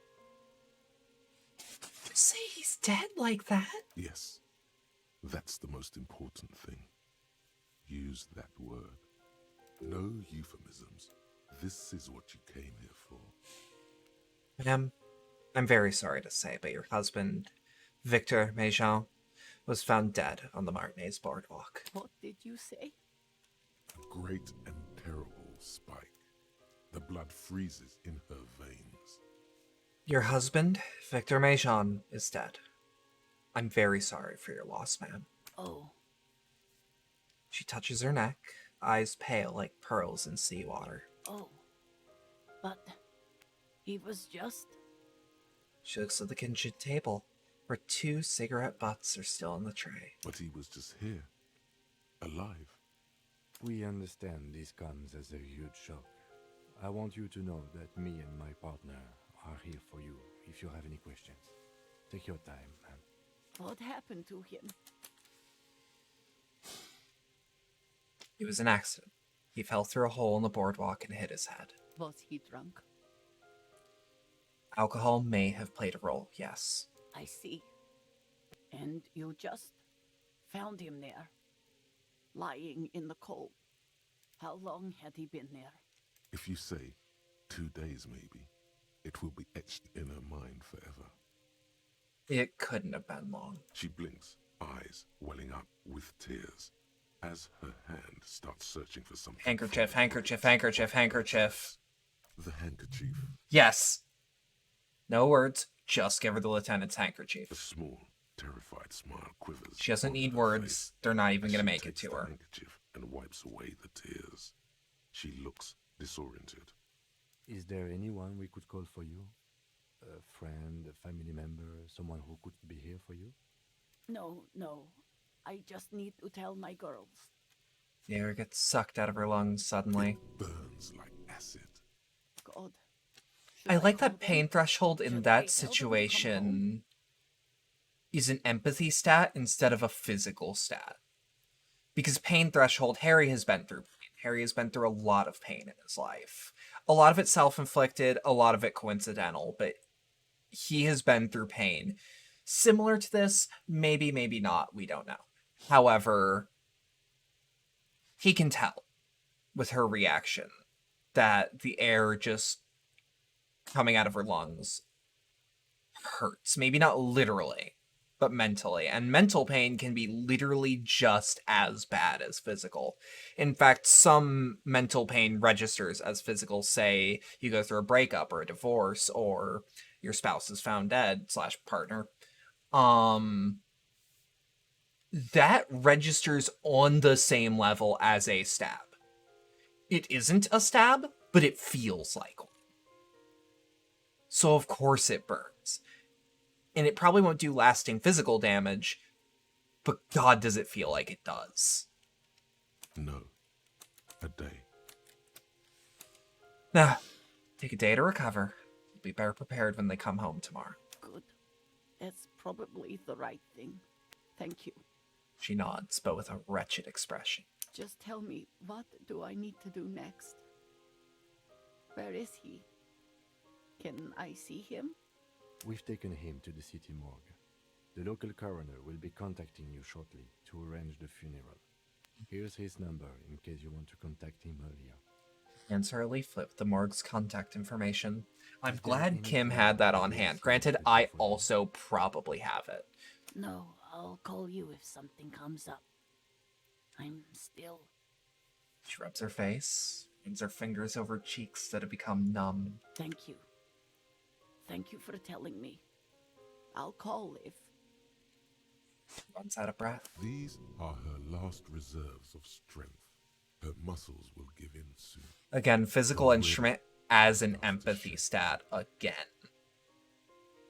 You say he's dead like that? Yes. That's the most important thing. Use that word. No euphemisms. This is what you came here for. Ma'am, I'm very sorry to say, but your husband, Victor Méjean, was found dead on the Martinez boardwalk. What did you say? A great and terrible spike. The blood freezes in her veins. Your husband, Victor Méjean, is dead. I'm very sorry for your loss, ma'am. Oh. She touches her neck, eyes pale like pearls in seawater. Oh. But he was just... She looks at the kitchen table, where 2 cigarette butts are still on the tray. But he was just here. Alive. We understand this comes as a huge shock. I want you to know that me and my partner are here for you if you have any questions. Take your time, ma'am. What happened to him? It was an accident. He fell through a hole in the boardwalk and hit his head. Was he drunk? Alcohol may have played a role, yes. I see. And you just found him there, lying in the cold. How long had he been there? If you say 2 days maybe, it will be etched in her mind forever. It couldn't have been long. She blinks, eyes welling up with tears, as her hand starts searching for something. Handkerchief, handkerchief, handkerchief, handkerchief. The handkerchief. Yes. No words, just give her the lieutenant's handkerchief. A small, terrified smile quivers. She doesn't need words. They're not even going to make it to her. Handkerchief and wipes away the tears. She looks disoriented. Is there anyone we could call for you? A friend, a family member, someone who could be here for you? No. I just need to tell my girls. The air gets sucked out of her lungs suddenly. It burns like acid. God. I like that pain threshold in that situation is an empathy stat instead of a physical stat. Because pain threshold, Harry has been through pain. Harry has been through a lot of pain in his life. A lot of it self-inflicted, a lot of it coincidental, but he has been through pain. Similar to this, maybe, maybe not, we don't know. However, he can tell with her reaction that the air just coming out of her lungs hurts. Maybe not literally, but mentally. And mental pain can be literally just as bad as physical. In fact, some mental pain registers as physical. Say you go through a breakup or a divorce, or your spouse is found dead / partner. That registers on the same level as a stab. It isn't a stab, but it feels like one. So of course it burns. And it probably won't do lasting physical damage, but God, does it feel like it does. No. A day. Now, take a day to recover. You'll be better prepared when they come home tomorrow. Good. That's probably the right thing. Thank you. She nods, but with a wretched expression. Just tell me, what do I need to do next? Where is he? Can I see him? We've taken him to the city morgue. The local coroner will be contacting you shortly to arrange the funeral. Here's his number in case you want to contact him earlier. Answer a leaflet with the morgue's contact information. I'm glad Kim had that on hand. Granted, I also probably have it. No, I'll call you if something comes up. I'm still... She rubs her face, runs her fingers over cheeks that have become numb. Thank you. Thank you for telling me. I'll call if... Runs out of breath. These are her last reserves of strength. Her muscles will give in soon. Again, physical instrument as an empathy stat again.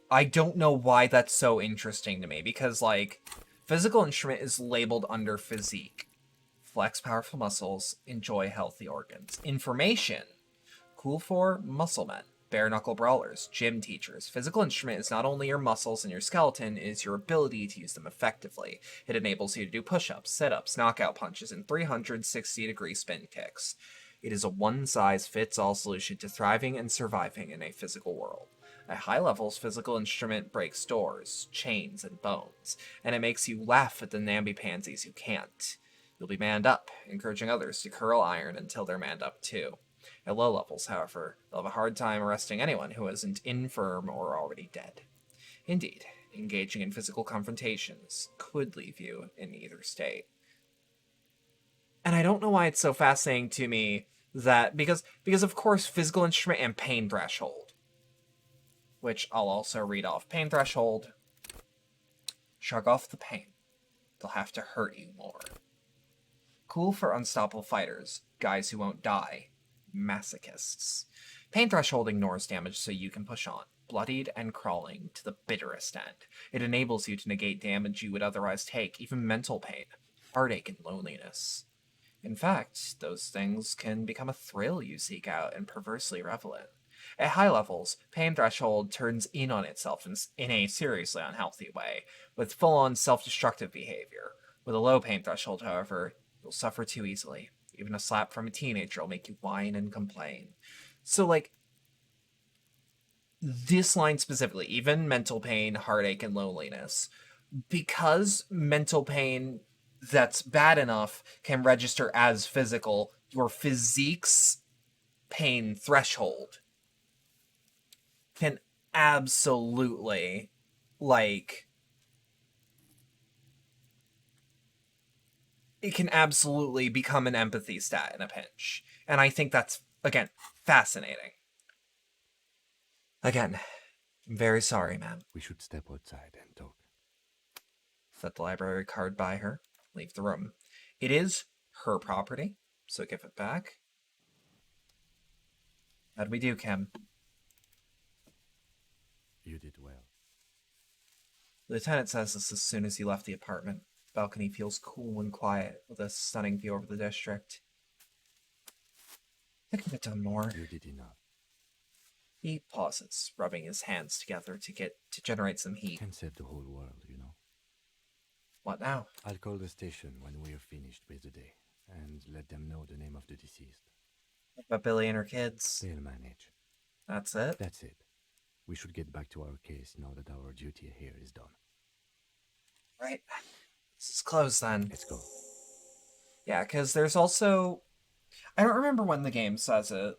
I don't know why that's so interesting to me, because, like, physical instrument is labeled under physique. Flex powerful muscles, enjoy healthy organs. Information, cool for muscle men, bare knuckle brawlers, gym teachers. Physical instrument is not only your muscles and your skeleton, it is your ability to use them effectively. It enables you to do push-ups, sit-ups, knockout punches, and 360-degree spin kicks. It is a one-size-fits-all solution to thriving and surviving in a physical world. At high levels, physical instrument breaks doors, chains, and bones, and it makes you laugh at the namby-pansies who can't. You'll be manned up, encouraging others to curl iron until they're manned up too. At low levels, however, they'll have a hard time arresting anyone who isn't infirm or already dead. Indeed, engaging in physical confrontations could leave you in either state. And I don't know why it's so fascinating to me that, because of course, physical instrument and pain threshold, which I'll also read off. Pain threshold, shrug off the pain. They'll have to hurt you more. Cool for unstoppable fighters, guys who won't die, masochists. Pain threshold ignores damage so you can push on, bloodied and crawling to the bitterest end. It enables you to negate damage you would otherwise take, even mental pain, heartache, and loneliness. In fact, those things can become a thrill you seek out and perversely revel in. At high levels, pain threshold turns in on itself in a seriously unhealthy way, with full-on self-destructive behavior. With a low pain threshold, however, you'll suffer too easily. Even a slap from a teenager will make you whine and complain. So, like, this line specifically, even mental pain, heartache, and loneliness, because mental pain that's bad enough can register as physical, your physique's pain threshold can absolutely, like, it can absolutely become an empathy stat in a pinch. And I think that's, again, fascinating. Again, I'm very sorry, ma'am. We should step outside and talk. Set the library card by her. Leave the room. It is her property, so give it back. How'd we do, Kim? You did well. The lieutenant says this as soon as he left the apartment. The balcony feels cool and quiet, with a stunning view over the district. I could have done more. You did enough. He pauses, rubbing his hands together to generate some heat. Can't save the whole world, you know. What now? I'll call the station when we're finished with the day, and let them know the name of the deceased. What about Billy and her kids? They'll manage. That's it? That's it. We should get back to our case now that our duty here is done. Right. This is closed then. Let's go. Yeah, because there's also... I don't remember when the game says it.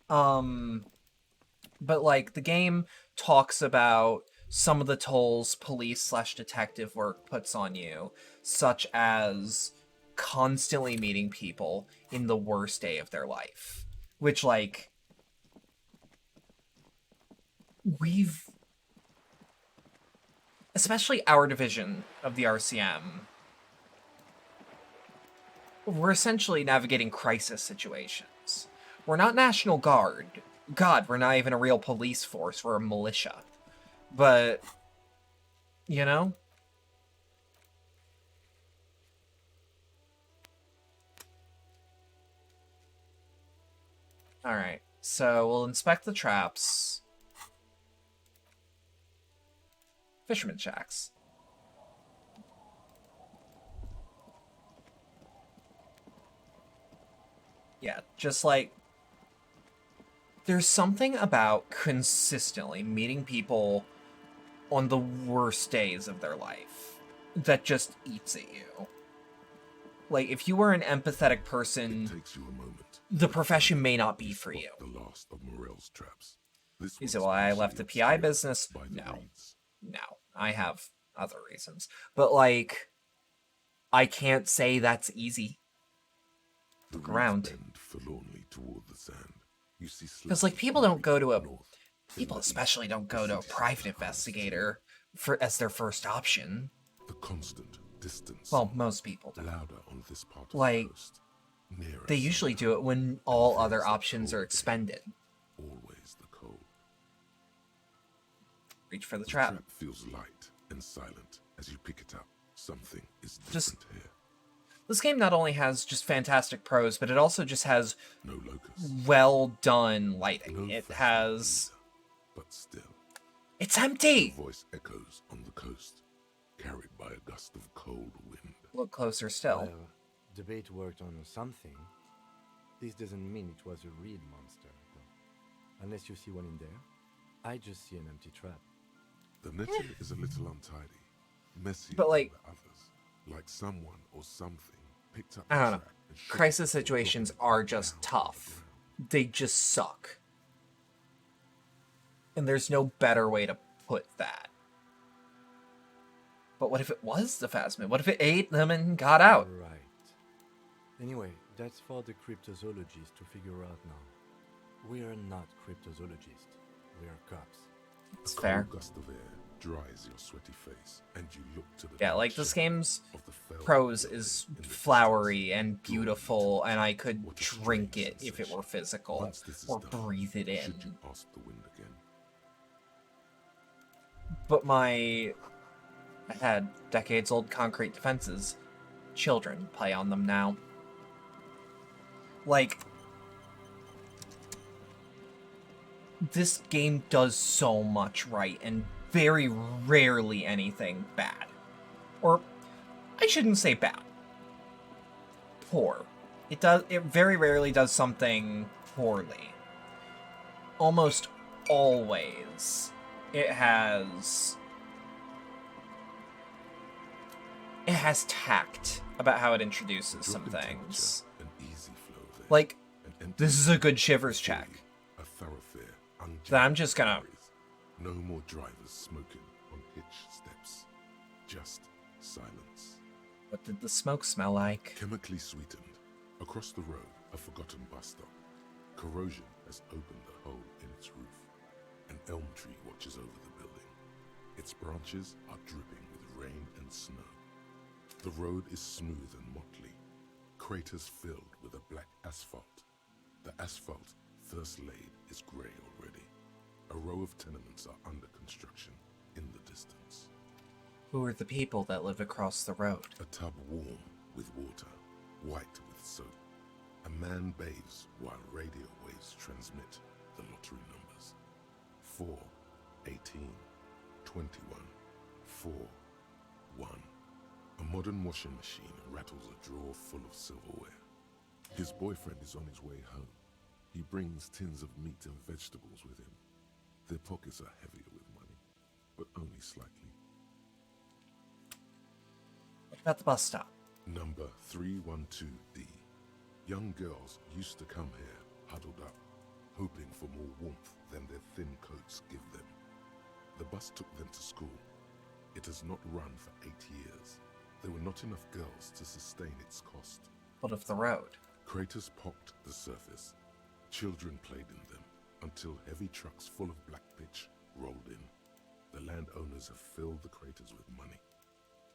But, like, the game talks about some of the tolls police/detective work puts on you, such as constantly meeting people in the worst day of their life. Which, like... Especially our division of the RCM, we're essentially navigating crisis situations. We're not National Guard. God, we're not even a real police force. We're a militia. But, you know? Alright, so we'll inspect the traps. Fisherman shacks. Yeah, just like... There's something about consistently meeting people on the worst days of their life that just eats at you. Like, if you were an empathetic person, It takes you a moment. the profession may not be for you. The last of Morel's traps. This Is it was why I left the PI business? by the No. reeds. No. I have other reasons. But, like, I can't say that's easy. The Look reeds around. bend forlornly toward the sand. You see Because, like, people don't go to a... north. People especially don't go to a private investigator as their first option. The constant distance. Well, most people do. Louder on this part of Like, the coast. Nearer they usually do it when all other options are expended. always the cold. Reach for the The trap. trap feels light and silent as you pick it up. Something is Just- different here. This game not only has just fantastic prose, but it also just has No locust. well done lighting. No It fashion has... But still, It's empty! the voice echoes on the coast, carried by a gust of cold wind. Look closer still. Well, the bait worked on something. This doesn't mean it was a reed monster, though. Unless you see one in there. I just see an empty trap. The netting is a little untidy, messy But, like- than the others. Like someone or something picked up I the don't know. trap and shook Crisis it before situations dropping it are just down on the tough. ground. They just suck. And there's no better way to put that. But what if it was the Phasmid? What if it ate them and got out? Right. Anyway, that's for the cryptozoologists to figure out now. We are not cryptozoologists. We are cops. It's A fair. cold gust of air dries your sweaty face, and you look to the Yeah, dark like, this shadow game's of the fell prose building is in the flowery distance, and drawing you beautiful, towards and I it. could What a drink strange it if it sensation. were physical, Once this is or done, breathe it in. should you ask the wind again? But I had decades-old concrete defenses. Children play on them now. Like, this game does so much right, and very rarely anything bad. Or, I shouldn't say bad. Poor. It very rarely does something poorly. Almost always, it has tact about how it introduces some Drop in things. temperature, an easy flow there. Like, An empty this is a good shivers check. a thoroughfare, That I'm just gonna... no more drivers smoking on hitch steps. Just silence. What did the smoke smell like? Chemically sweetened. Across the road, a forgotten bus stop. Corrosion has opened a hole in its roof. An elm tree watches over the building. Its branches are dripping with rain and snow. The road is smooth and motley. Craters filled with a black asphalt. The asphalt, first laid, is grey already. A row of tenements are under construction in the distance. Who are the people that live across the road? A tub warm with water, white with soap. A man bathes while radio waves transmit the lottery numbers. 4, 18, 21, 4, 1. A modern washing machine rattles a drawer full of silverware. His boyfriend is on his way home. He brings tins of meat and vegetables with him. Their pockets are heavier with money, but only slightly. What about the bus stop? Number 312D. Young girls used to come here, huddled up, hoping for more warmth than their thin coats give them. The bus took them to school. It has not run for 8 years. There were not enough girls to sustain its cost. What of the road? Craters pocked the surface. Children played in them until heavy trucks full of black pitch rolled in. The landowners have filled the craters with money.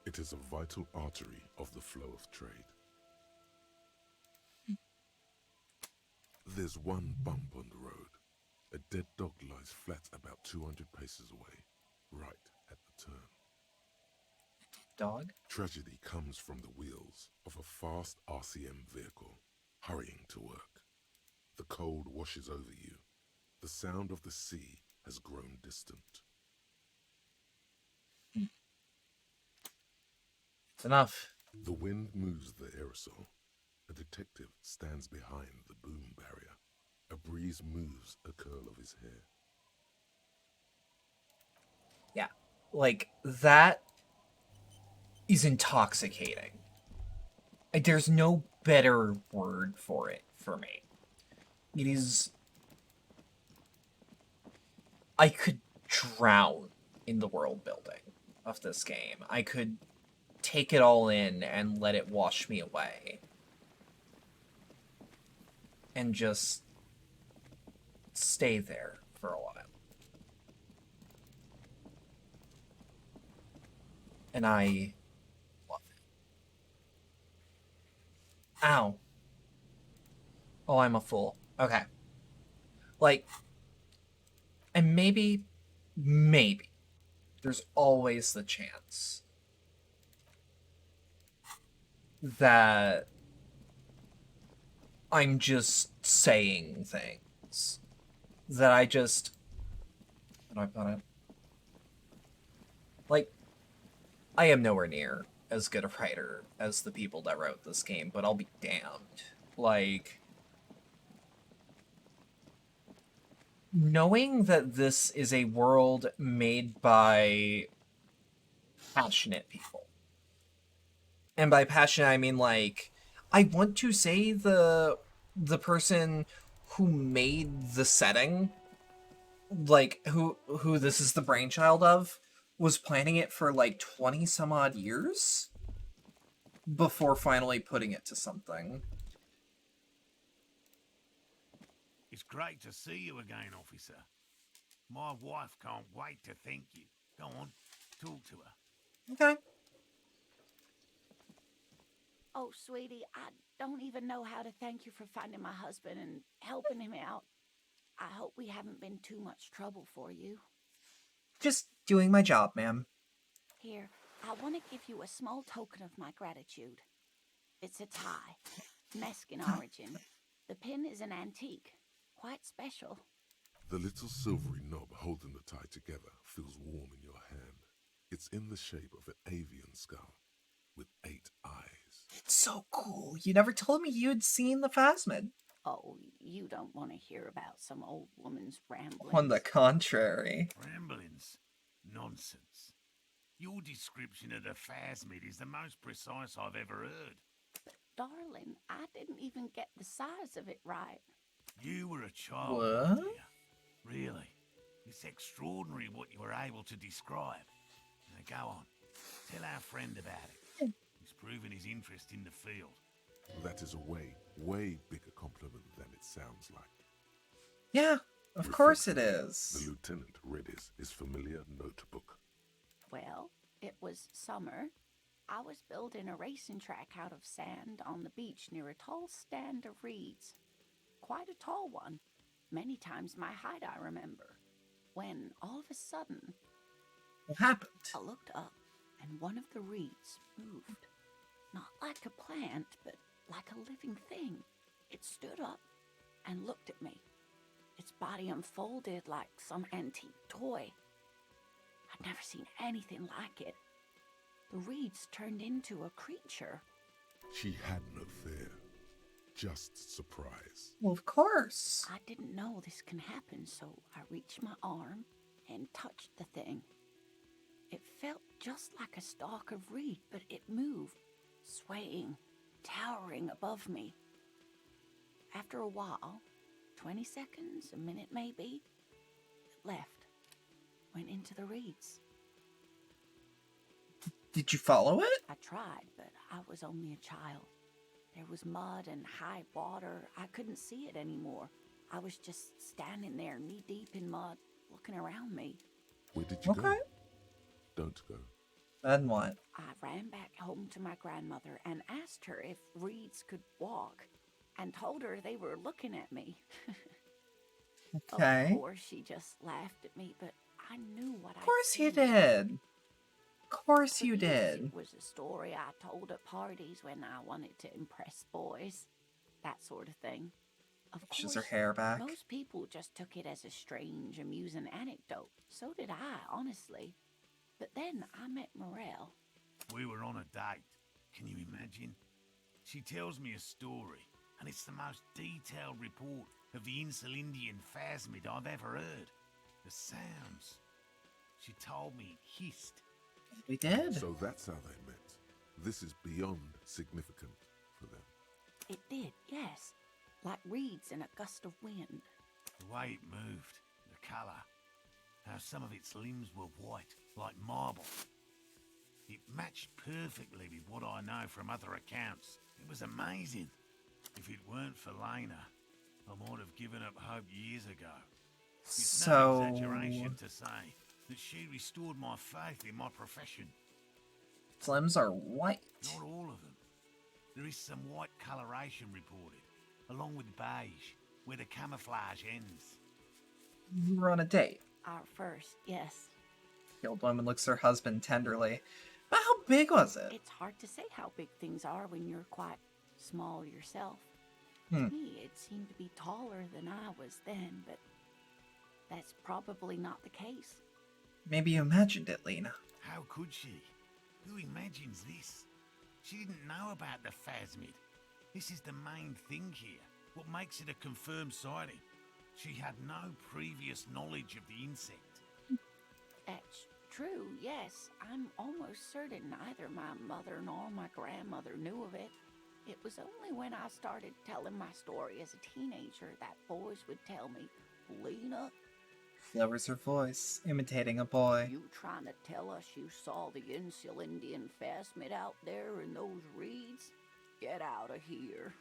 It is a vital artery of the flow of trade. There's one bump on the road. A dead dog lies flat about 200 paces away, right at the turn. Dog? Tragedy comes from the wheels of a fast RCM vehicle, hurrying to work. The cold washes over you. The sound of the sea has grown distant. It's enough. The wind moves the aerosol. A detective stands behind the boom barrier. A breeze moves a curl of his hair. Yeah, like, that is intoxicating. There's no better word for it for me. It is... I could drown in the world building of this game. I could take it all in and let it wash me away. And just stay there for a while. And I love it. Ow. Oh, I'm a fool. Okay. Like, and maybe, there's always the chance that I'm just saying things. That I just... How do I put it? Like, I am nowhere near as good a writer as the people that wrote this game, but I'll be damned. Like, knowing that this is a world made by passionate people. And by passionate, I mean, like, I want to say the person who made the setting, like, who this is the brainchild of, was planning it for, like, 20 some odd years before finally putting it to something. It's great to see you again, officer. My wife can't wait to thank you. Go on, talk to her. Okay. Oh, sweetie, I don't even know how to thank you for finding my husband and helping him out. I hope we haven't been too much trouble for you. Just doing my job, ma'am. Here, I want to give you a small token of my gratitude. It's a tie, Mexican origin. The pin is an antique, quite special. The little silvery knob holding the tie together feels warm in your hand. It's in the shape of an avian skull with 8 eyes. It's so cool. You never told me you'd seen the Phasmid. Oh, you don't want to hear about some old woman's ramblings. On the contrary. Ramblings? Nonsense. Your description of the Phasmid is the most precise I've ever heard. Darling, I didn't even get the size of it right. You were a child, What? dear. Really. It's extraordinary what you were able to describe. Now go on. Tell our friend about it. He's proven his interest in the field. That is a way bigger compliment than it sounds like. Yeah, of course it is. The lieutenant read his familiar notebook. Well, it was summer. I was building a racing track out of sand on the beach near a tall stand of reeds. Quite a tall one. Many times my height, I remember. When, all of a sudden... What happened? I looked up, and one of the reeds moved. Not like a plant, but like a living thing. It stood up and looked at me. Its body unfolded like some antique toy. I'd never seen anything like it. the reeds turned into a creature. She had no fear, just surprise. Well, of course. I didn't know this can happen, so I reached my arm and touched the thing. It felt just like a stalk of reed, but it moved, swaying, towering above me. After a while, 20 seconds, a minute maybe, it left, went into the reeds. Did you follow it? I tried, but I was only a child. There was mud and high water. I couldn't see it anymore. I was just standing there, knee-deep in mud, looking around me. Where did you go? Don't go. Then what? I ran back home to my grandmother and asked her if reeds could walk, and told her they were looking at me. Okay. Of course, she just laughed at me, but I knew what I Of course you did. Of course you did. It was a story I told at parties when I wanted to impress boys. That sort of thing. Of She's course, her hair back. most people just took it as a strange, amusing anecdote. So did I, honestly. But then I met Morel. We were on a date. Can you imagine? She tells me a story, and it's the most detailed report of the Insulindian phasmid I've ever heard. The sounds she told me hissed. We did. So that's how they met. This is beyond significant for them. It did, yes. Like reeds in a gust of wind. The way it moved, the colour, how some of its limbs were white, like marble. It matched perfectly with what I know from other accounts. It was amazing. If it weren't for Lena, I might have given up hope years ago. It's no exaggeration to say that she restored my faith in my profession. Its limbs are white. Not all of them. There is some white coloration reported, along with beige, where the camouflage ends. You were on a date. Our first, yes. The old woman looks at her husband tenderly. But how big was it? It's hard to say how big things are when you're quite small yourself. To me, it seemed to be taller than I was then, but that's probably not the case. Maybe you imagined it, Lena. How could she? Who imagines this? She didn't know about the phasmid. This is the main thing here. What makes it a confirmed sighting? She had no previous knowledge of the insect. That's true, yes. I'm almost certain neither my mother nor my grandmother knew of it. It was only when I started telling my story as a teenager that boys would tell me, Lena, Lowers her voice, imitating a boy. you trying to tell us you saw the Insulindian phasmid out there in those reeds? Get out of here.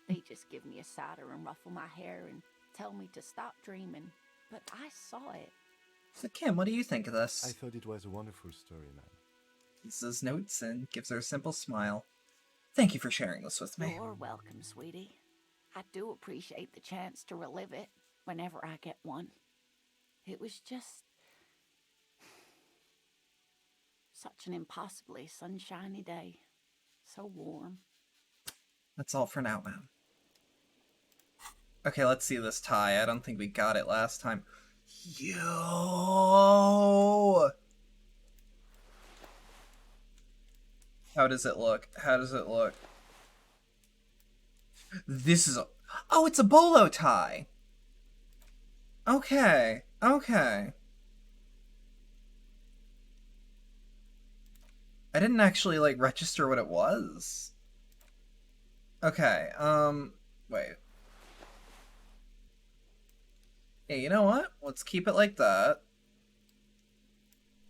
They just give me a cider and ruffle my hair and tell me to stop dreaming. But I saw it. So Kim, what do you think of this? I thought it was a wonderful story, man. He says notes and gives her a simple smile. Thank you for sharing this with me. You're welcome, sweetie. I do appreciate the chance to relive it whenever I get one. It was just such an impossibly sunshiny day. So warm. That's all for now, man. Okay, let's see this tie. I don't think we got it last time. Yo! How does it look? How does it look? This is a... Oh, it's a bolo tie! Okay, okay. I didn't actually, like, register what it was. Okay, wait. Hey, you know what? Let's keep it like that.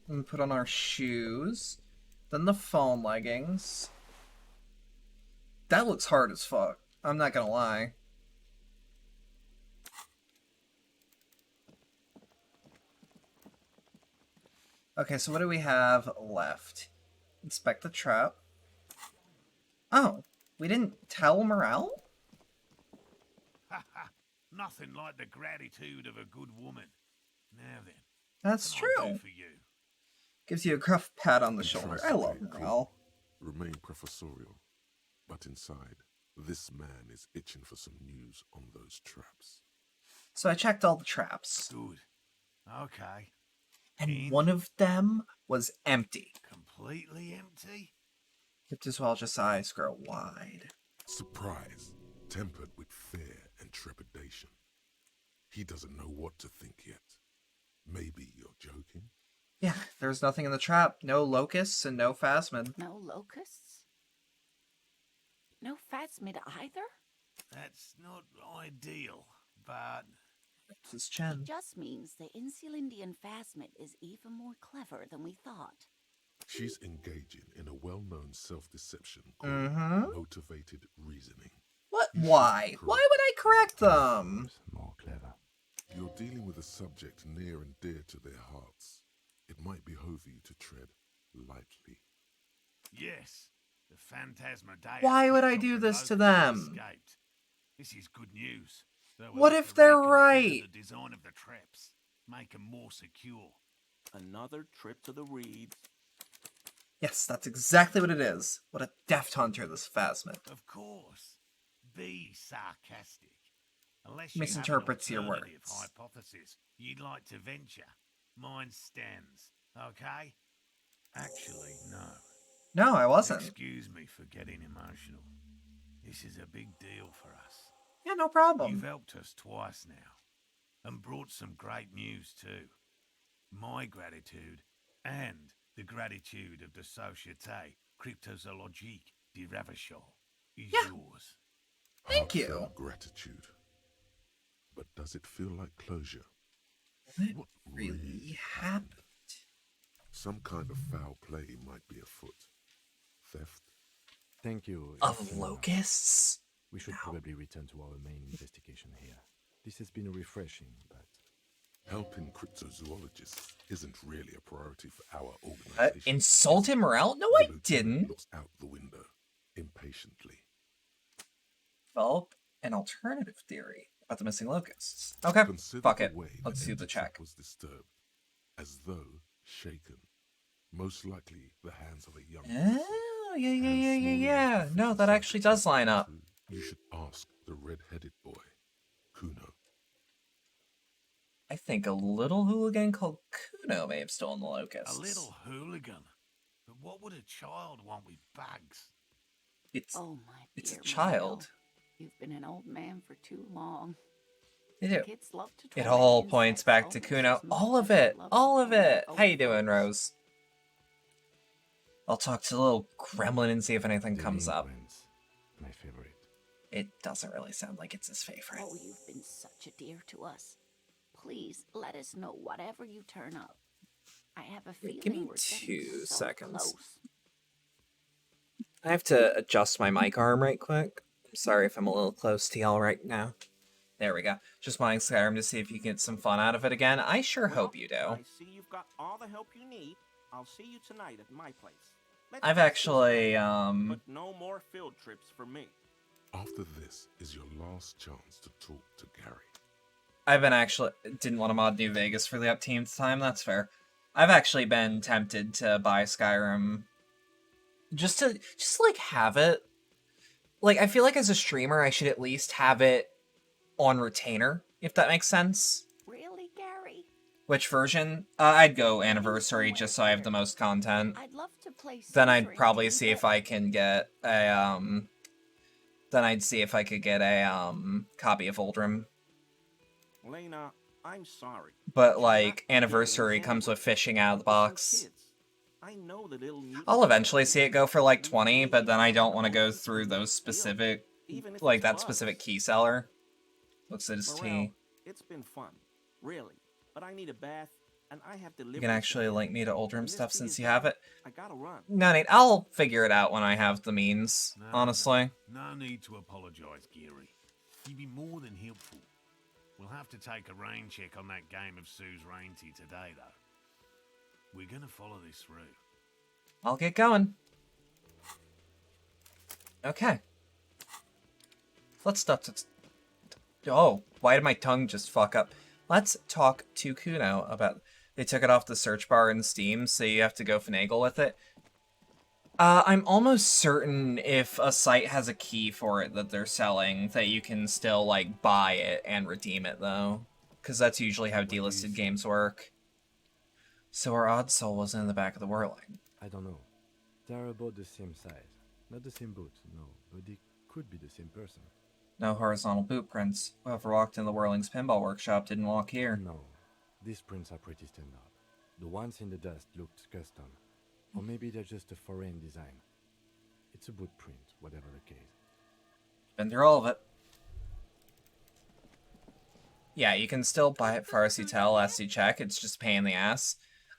And put on our shoes. Then the phone leggings. That looks hard as fuck. I'm not gonna lie. Okay, so what do we have left? Inspect the trap. Oh, we didn't tell Morel? Ha ha! Nothing like the gratitude of a good woman. Now then. That's what can I true. do for you? Gives you a gruff pat on the He shoulder. tries I to love play it Morel. cool, remain professorial, but inside, this man is itching for some news on those traps. So I checked all the traps. Good. Okay. And one of them was empty. Completely empty? Cryptozoologist's eyes grow wide. Surprise, tempered with fear and trepidation. He doesn't know what to think yet. Maybe you're joking? Yeah, there's nothing in the trap. No locusts and no phasmid. No locusts? No phasmid either? That's not ideal, but... It's his chin. It just means the Insulindian phasmid is even more clever than we thought. She's engaging in a well-known self-deception called motivated reasoning. What? Why? Why would I correct them? More clever. You're dealing with a subject near and dear to their hearts. It might behoove you to tread lightly. Yes, the Phantasmadeia. Why would I do this to them? Escaped. This is good news. What if they're right? The design of the traps, make them more secure. Another trip to the reeds. Yes, that's exactly what it is. What a deft hunter, this phasmid. Of course. Be sarcastic. Unless you Misinterprets have your an alternative words. hypothesis you'd like to venture, mine stands. Okay? Actually, no. No, I wasn't. Excuse me for getting emotional. This is a big deal for us. Yeah, no problem. You've helped us twice now, and brought some great news too. My gratitude, and the gratitude of the Société Cryptozoologique de Ravachol is yours. Thank you. Heartfelt gratitude. But does it feel like closure? What really happened? Some kind of foul play might be afoot. Theft. Thank you. Of locusts? We should probably return to our main investigation here. This has been refreshing, but... Helping cryptozoologists isn't really a priority for our organization. Insulted morale? No, I didn't. Looks out the window, impatiently. Develop an alternative theory about the missing locusts. Okay, fuck it. Let's do the check. Was disturbed, as though shaken. Most likely the hands of a young person. Oh, yeah. No, that actually does line up. You should ask the red-headed boy, Kuno. I think a little hooligan called Kuno may have stolen the locusts. A little hooligan? But what would a child want with bags? It's It's a child. You've been an old man for too long. They do. Kids love to It torment all insects points back to almost Kuno. as much All of as they it. love All to of torment it. How you old doing, folks. Rose? I'll talk to the little gremlin and see if anything comes up. My favorite. It doesn't really sound like it's his favorite. Oh, you've been such a dear to us. Please let us know whatever you turn up. I have a feeling Give me we're getting 2 so seconds. close. I have to adjust my mic arm right quick. I'm sorry if I'm a little close to y'all right now. There we go. Just playing Skyrim to see if you can get some fun out of it again. I sure hope you do. I see you've got all the help you need. I'll see you tonight at my place. Let's I've fix this actually, thing, But no more field trips for me. After this is your last chance to talk to Gary. I've been actually... Didn't want to mod New Vegas for the upteenth time, that's fair. I've actually been tempted to buy Skyrim just to like have it. Like, I feel like as a streamer, I should at least have it on retainer, if that makes sense. Really, Gary? Which version? I'd go Anniversary just so I have the most content. I'd love to play Then I'd Slytherin probably game, see if but I can get a, Then I'd see if I could get a, copy of Oldrim. Lena, I'm sorry. But, like, Anniversary comes with fishing out of the box. I know the little I'll eventually see it go for, like, 20, but then I don't want to go through those specific, like, that specific key seller. Looks at his tea. It's been fun, really. But I need a bath, and I have You can actually link me to Oldrim stuff since you have it. I gotta run. No need. I'll figure it out when I have the means, honestly. No need to apologise, Geary. You'd be more than helpful. We'll have to take a rain check on that game of Sue's Rain Tea today, though. We're gonna follow this through. I'll get going. Okay. Let's stop to... Oh, why did my tongue just fuck up? Let's talk to Kuno about... They took it off the search bar in Steam, so you have to go finagle with it. I'm almost certain if a site has a key for it that they're selling, that you can still, like, buy it and redeem it, though. Because that's usually how delisted games work. So our odd soul wasn't in the back of the whirling. I don't know. They're about the same size. Not the same boat, no, but they could be the same person. No horizontal boot prints. Whoever walked in the Whirling's pinball workshop didn't walk here. No, these prints are pretty standard. The ones in the dust looked custom. Or maybe they're just a foreign design. It's a boot print, whatever the case. Been through all of it. Yeah, you can still buy it for RCTel, SC check. It's just a pain in the ass.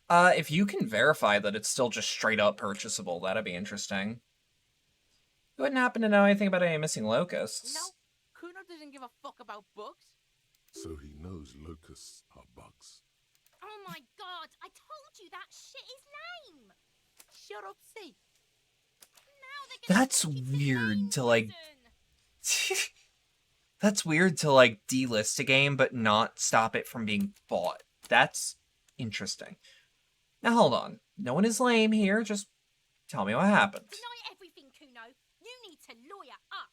If you can verify that it's still just straight up purchasable, that'd be interesting. You wouldn't happen to know anything about any missing locusts? No, Kuno doesn't give a fuck about bugs. So he knows locusts are bugs. Oh my god, I told you that shit is lame! Shut up, see. That's weird to, like... That's weird to, like, delist a game, but not stop it from being bought. That's interesting. Now, hold on. No one is lame here, just tell me what happened. Deny everything, Kuno. You need to lawyer up.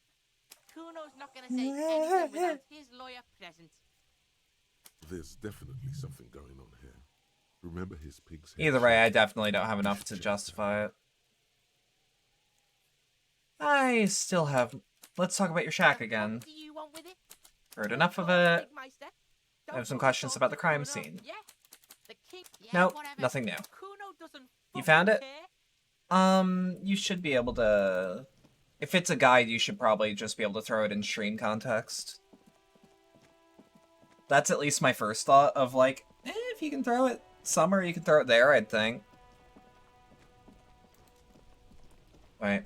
Kuno's not gonna say anything without his lawyer present. There's definitely something going on here. Remember his pig's head? Either way, I definitely don't have enough to justify it. I still have... Let's talk about your shack again. What do you want with it? Heard enough of it. I have some questions about the crime scene. Yeah. The king. Yeah, Nope, whatever. nothing new. Kuno doesn't You found it? care. You should be able to... If it's a guide, you should probably just be able to throw it in stream context. That's at least my first thought of, like, if you can throw it somewhere, you can throw it there, I'd think. Wait.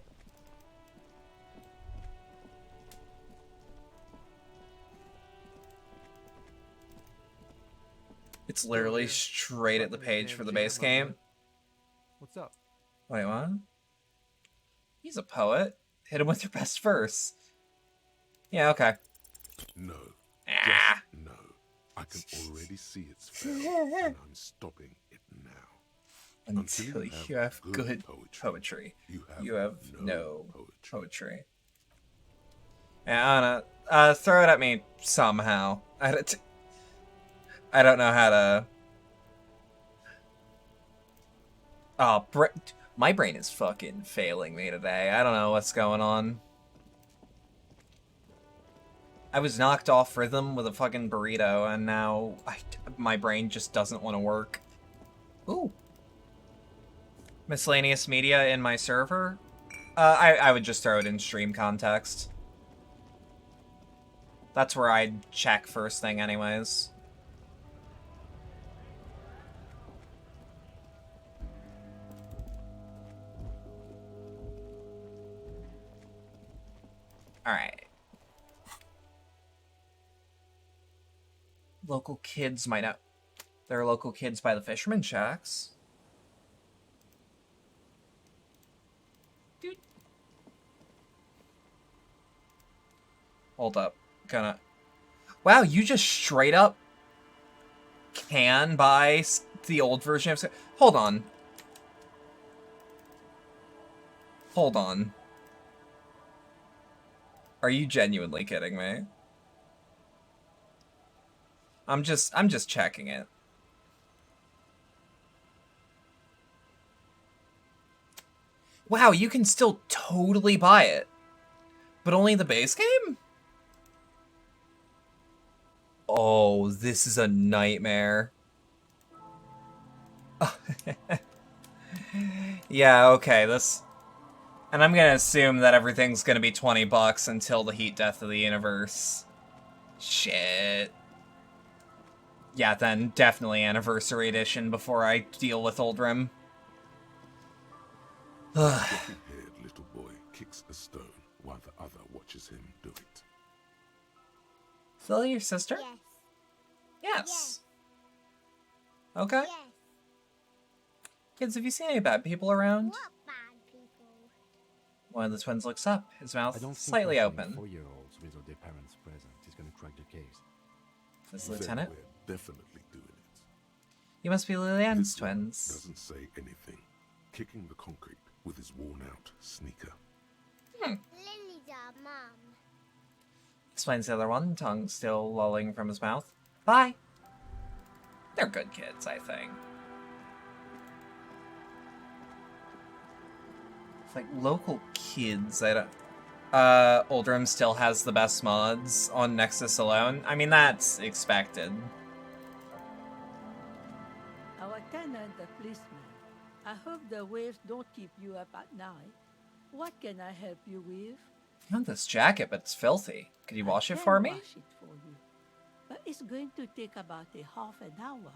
It's literally straight at the page for the base game. What's up? Wait, what? He's a poet. Hit him with your best verse. Yeah, okay. No. Ah. Just no. I can already see its fail, and I'm stopping it now. Until you have good poetry. You have no poetry. Yeah, I don't know. Throw it at me somehow. I don't know how to... Oh, my brain is fucking failing me today. I don't know what's going on. I was knocked off rhythm with a fucking burrito, and now my brain just doesn't want to work. Ooh. Miscellaneous media in my server? I would just throw it in stream context. That's where I'd check first thing anyways. Alright. Local kids might not... There are local kids by the fisherman shacks. Dude. Hold up. Gonna... Wow, you just straight up can buy the old version of... Hold on. Hold on. Are you genuinely kidding me? I'm just checking it. Wow, you can still totally buy it. But only the base game? Oh, this is a nightmare. Yeah, okay, this... And I'm gonna assume that everything's gonna be $20 until the heat death of the universe. Shit. Yeah, then definitely Anniversary Edition before I deal with Oldrim. Floppy-haired little boy kicks a stone while the other watches him do it. Still your sister? Yes. Yes. Okay. Yes. Kids, have you seen any bad people around? What bad people? One of the twins looks up, his mouth I don't slightly think open. 4-year-olds without their parents present is gonna crack the case. This is Lieutenant? We're definitely doing it. You must be Lilianne's This one twins. doesn't say anything, kicking the concrete with his worn-out sneaker. Lily's our mum. Explains the other one, tongue still lolling from his mouth. Bye. They're good kids, I think. like local kids. I don't. Oldham still has the best mods on Nexus alone. I mean, that's expected. Our tenant, the policeman. I hope the waves don't keep you up at night. What can I help you with? I want this jacket, but it's filthy. Could you wash it for me? Wash it for you. But it's going to take about a half an hour.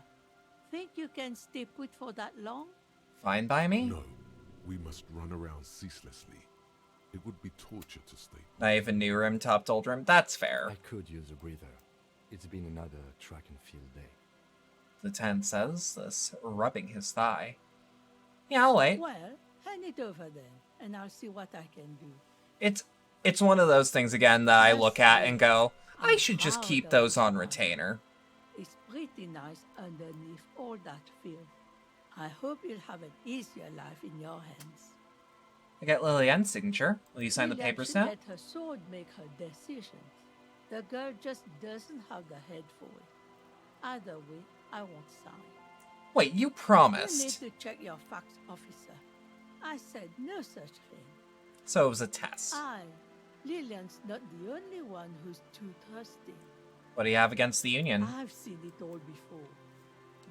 Think you can stay put for that long? Fine by me? No, we must run around ceaselessly. It would be torture to stay. Naive and new room, top old room. That's fair. I could use a breather. It's been another track and field day. The tenant says this, rubbing his thigh. Yeah, I'll wait. Well, hand it over then, and I'll see what I can do. It's one of those things again that I look at and go, I should just keep those on retainer. It's pretty nice underneath all that filth. I hope you'll have an easier life in your hands. I get Lillian's signature. Will you sign the papers now? Let her sword make her decisions. The girl just doesn't have the head for it. Either way, I won't sign. Wait, you You promised. need to check your facts, officer. I said no such thing. So it was a test. Lillian's not the only one who's too thirsty. What do you have against the Union? I've seen it all before.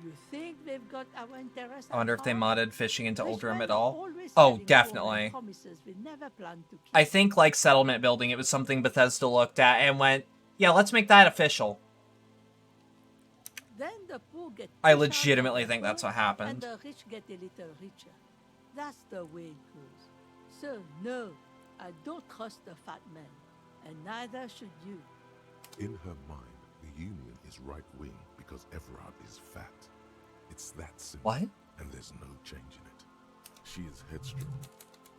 You think they've got our interest? I wonder if they modded fishing into Oldham at are all. always Oh, selling definitely. promises we never planned to keep. I think, like settlement building, it was something Bethesda looked at and went, yeah, let's make that official. Then the poor get I pushed out legitimately of the think that's poor, what happened. And the rich get a little richer. That's the way it goes. So, no, I don't trust the fat man. And neither should you. In her mind, the Union is right-wing because Everard is fat. It's that simple. What? And there's no changing it. She is headstrong,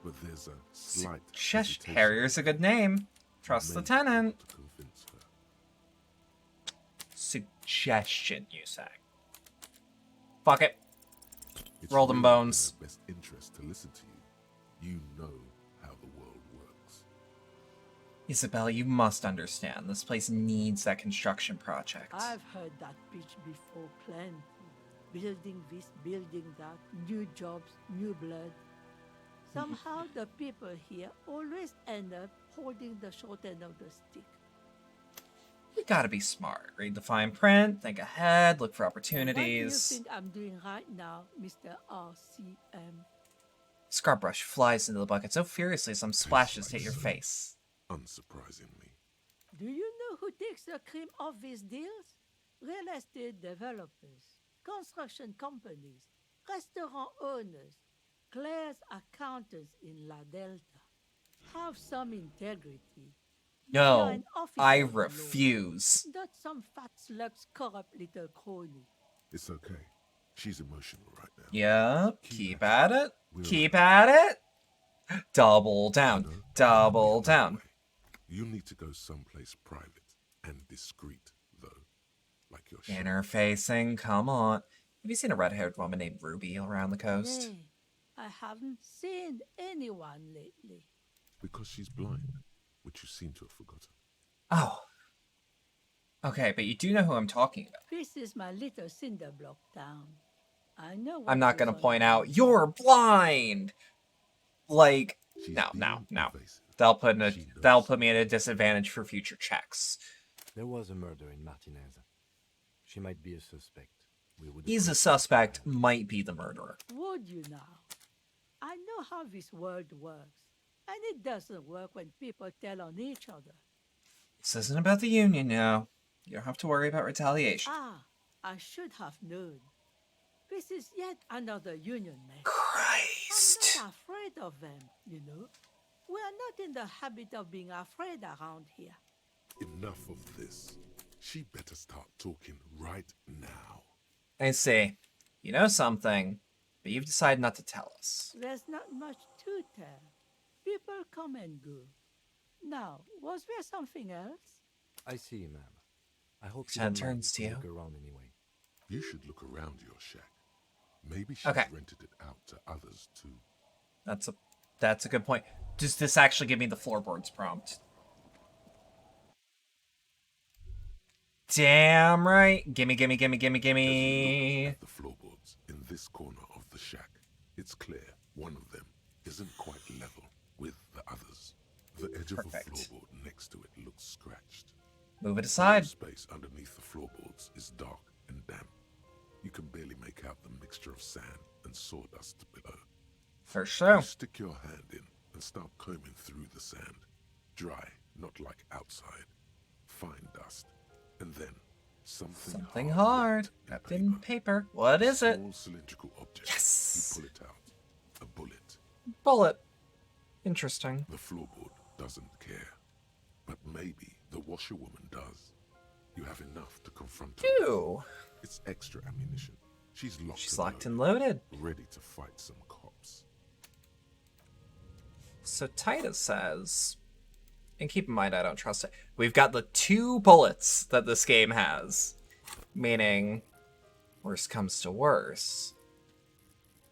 but there's a slight Shesh, hesitation Harrier's a good name. Trust the made tenant. to convince her. Suggestion, you say. Fuck it. It's Roll them really in bones. her best interest to listen to you. You know how the world works. Isabel, you must understand. This place needs that construction project. I've heard that pitch before plenty. Building this, building that, new jobs, new blood. Somehow the people here always end up holding the short end of the stick. You gotta be smart. Read the fine print, think ahead, look for What do you opportunities. think I'm doing right now, Mr. RCM? Scrub brush flies into the bucket so furiously some splashes hit your face. Unsurprisingly. Do you know who takes the cream of these deals? Real estate developers, construction companies, restaurant owners, Claire's accountants in La Delta. Have some integrity. You're No, an officer I of the law, refuse. not some fat slug's corrupt little crony. It's okay. She's emotional right now. Yep, keep at it. Keep at it. Double down. Double down. You'll need to go someplace private and discreet, though. Like your shop. Interfacing, come on. Have you seen a red-haired woman named Ruby around the coast? Nay, I haven't seen anyone lately. Because she's blind, which you seem to have forgotten. Oh. Okay, but you do know who I'm talking about. This is my little cinder block town. I know what I'm not goes gonna on point around out, you're blind! Like, no. That'll put me at a disadvantage for future checks. There was a murder in Martinez. She might be a suspect. He's a suspect, might be the murderer. Would you now? I know how this world works, and it doesn't work when people tell on each other. This isn't about the Union now. You don't have to worry about retaliation. Ah, I should have known. This is yet another union man. Christ! I'm not afraid of them, you know. We are not in the habit of being afraid around here. Enough of this. She better start talking right now. I see. You know something, but you've decided not to tell us. There's not much to tell. People come and go. Now, was there something else? I see, ma'am. I hope you Shan don't mind turns if to we you. look around anyway. You should look around your shack. Maybe she's Okay. rented it out to others too. That's a good point. Does this actually give me the floorboards prompt? Damn right. Gimme. The floorboards in this corner of the shack. It's clear. One of them isn't quite level with the others. The edge of the Perfect. floorboard next to it looks scratched. Move it The aside. space underneath the floorboards is dark and damp. You can barely make out the mixture of sand and sawdust below. For sure. You stick your hand in and start combing through the sand. Dry, not like outside. Fine dust. And then something hard. Wrapped in paper. What is it? Small cylindrical object. Yes. You pull it out. A bullet. Bullet. Interesting. The floorboard doesn't care. But maybe the washerwoman does. You have enough to confront her. Ew. It's extra ammunition. She's locked and loaded. Ready to fight some cops. So Titus says, and keep in mind I don't trust it, we've got the 2 bullets that this game has. Meaning, worst comes to worse,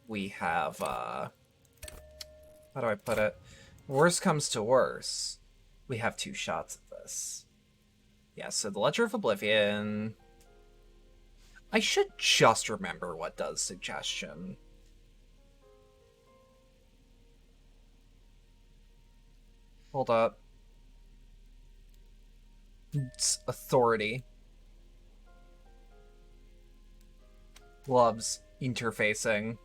we have, how do I put it? Worst comes to worse, we have 2 shots at this. Yeah, so the Ledger of Oblivion. I should just remember what does suggestion. Hold up. It's authority. Loves interfacing.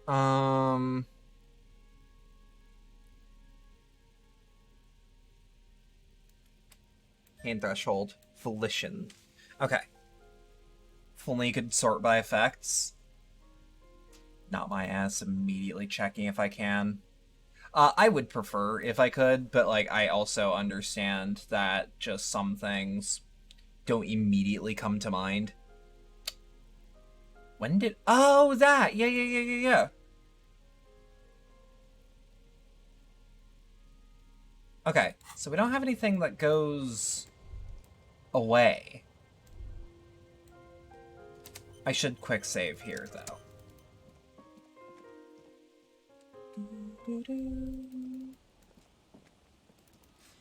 Hand threshold. Volition. Okay. If only you could sort by effects. Not my ass immediately checking if I can. I would prefer if I could, but like I also understand that just some things don't immediately come to mind. When did... Oh, that! Yeah. Okay, so we don't have anything that goes away. I should quick save here, though. I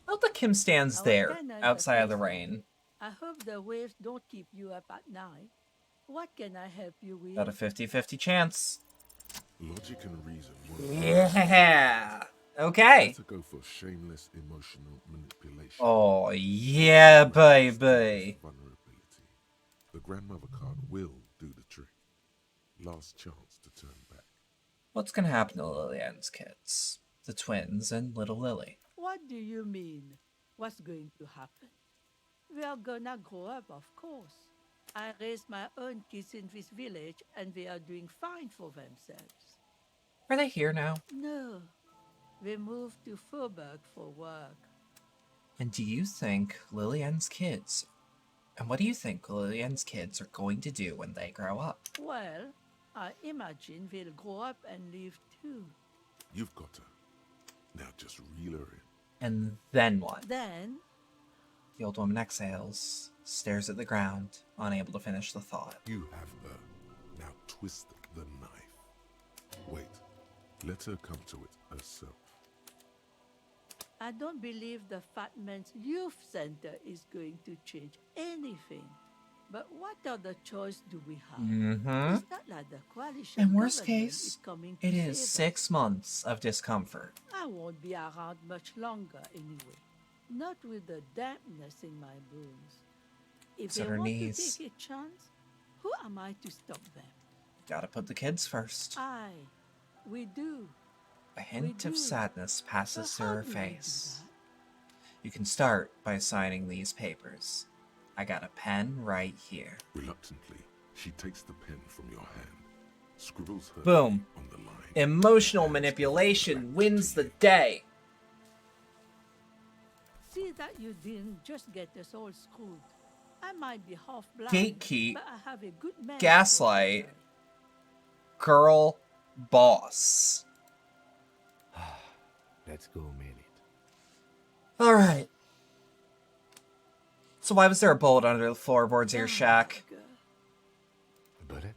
hope that Kim stands there, outside of the rain. I hope the waves don't keep you up at night. What can I help you with? Got a 50-50 chance. Logic and reason. Yeah. Okay. To go for shameless emotional manipulation. Oh yeah, baby. Vulnerability. The grandmother card will do the trick. Last chance to turn back. What's gonna happen to Lillian's kids? The twins and little Lily. What do you mean? What's going to happen? We are gonna grow up, of course. I raised my own kids in this village, and they are doing fine for themselves. Are they here now? No, they moved to Faubourg for work. And do you think Lillian's kids... And what do you think Lillian's kids are going to do when they grow up? Well, I imagine they'll grow up and leave too. You've got her. Now just reel her in. And then what? Then... The old woman exhales, stares at the ground, unable to finish the thought. You have her. Now twist the knife. Wait. Let her come to it herself. I don't believe the Fat Man's Youth Center is going to change anything. But what other choice do we have? Mm-hmm. It's not like the coalition In worst government case, is coming to it is save us. 6 months of discomfort. I won't be around much longer anyway. Not with the dampness in my bones. If It's they on her want knees. to take a chance, who am I to stop them? Gotta put the kids first. Aye, we do. A hint we of do. sadness passes So through how her do we do face. You can start by signing these papers. I got a pen right here. Reluctantly, she takes the pen from your hand, scribbles her Boom. on the line. Emotional manipulation wins the day. See that you didn't just get us all screwed. I might be half blind, Gatekeep, but I have a good man. gaslight, girl, boss. Let's go, Melit. Alright. So why was there a bullet under the floorboards of your shack? A bullet?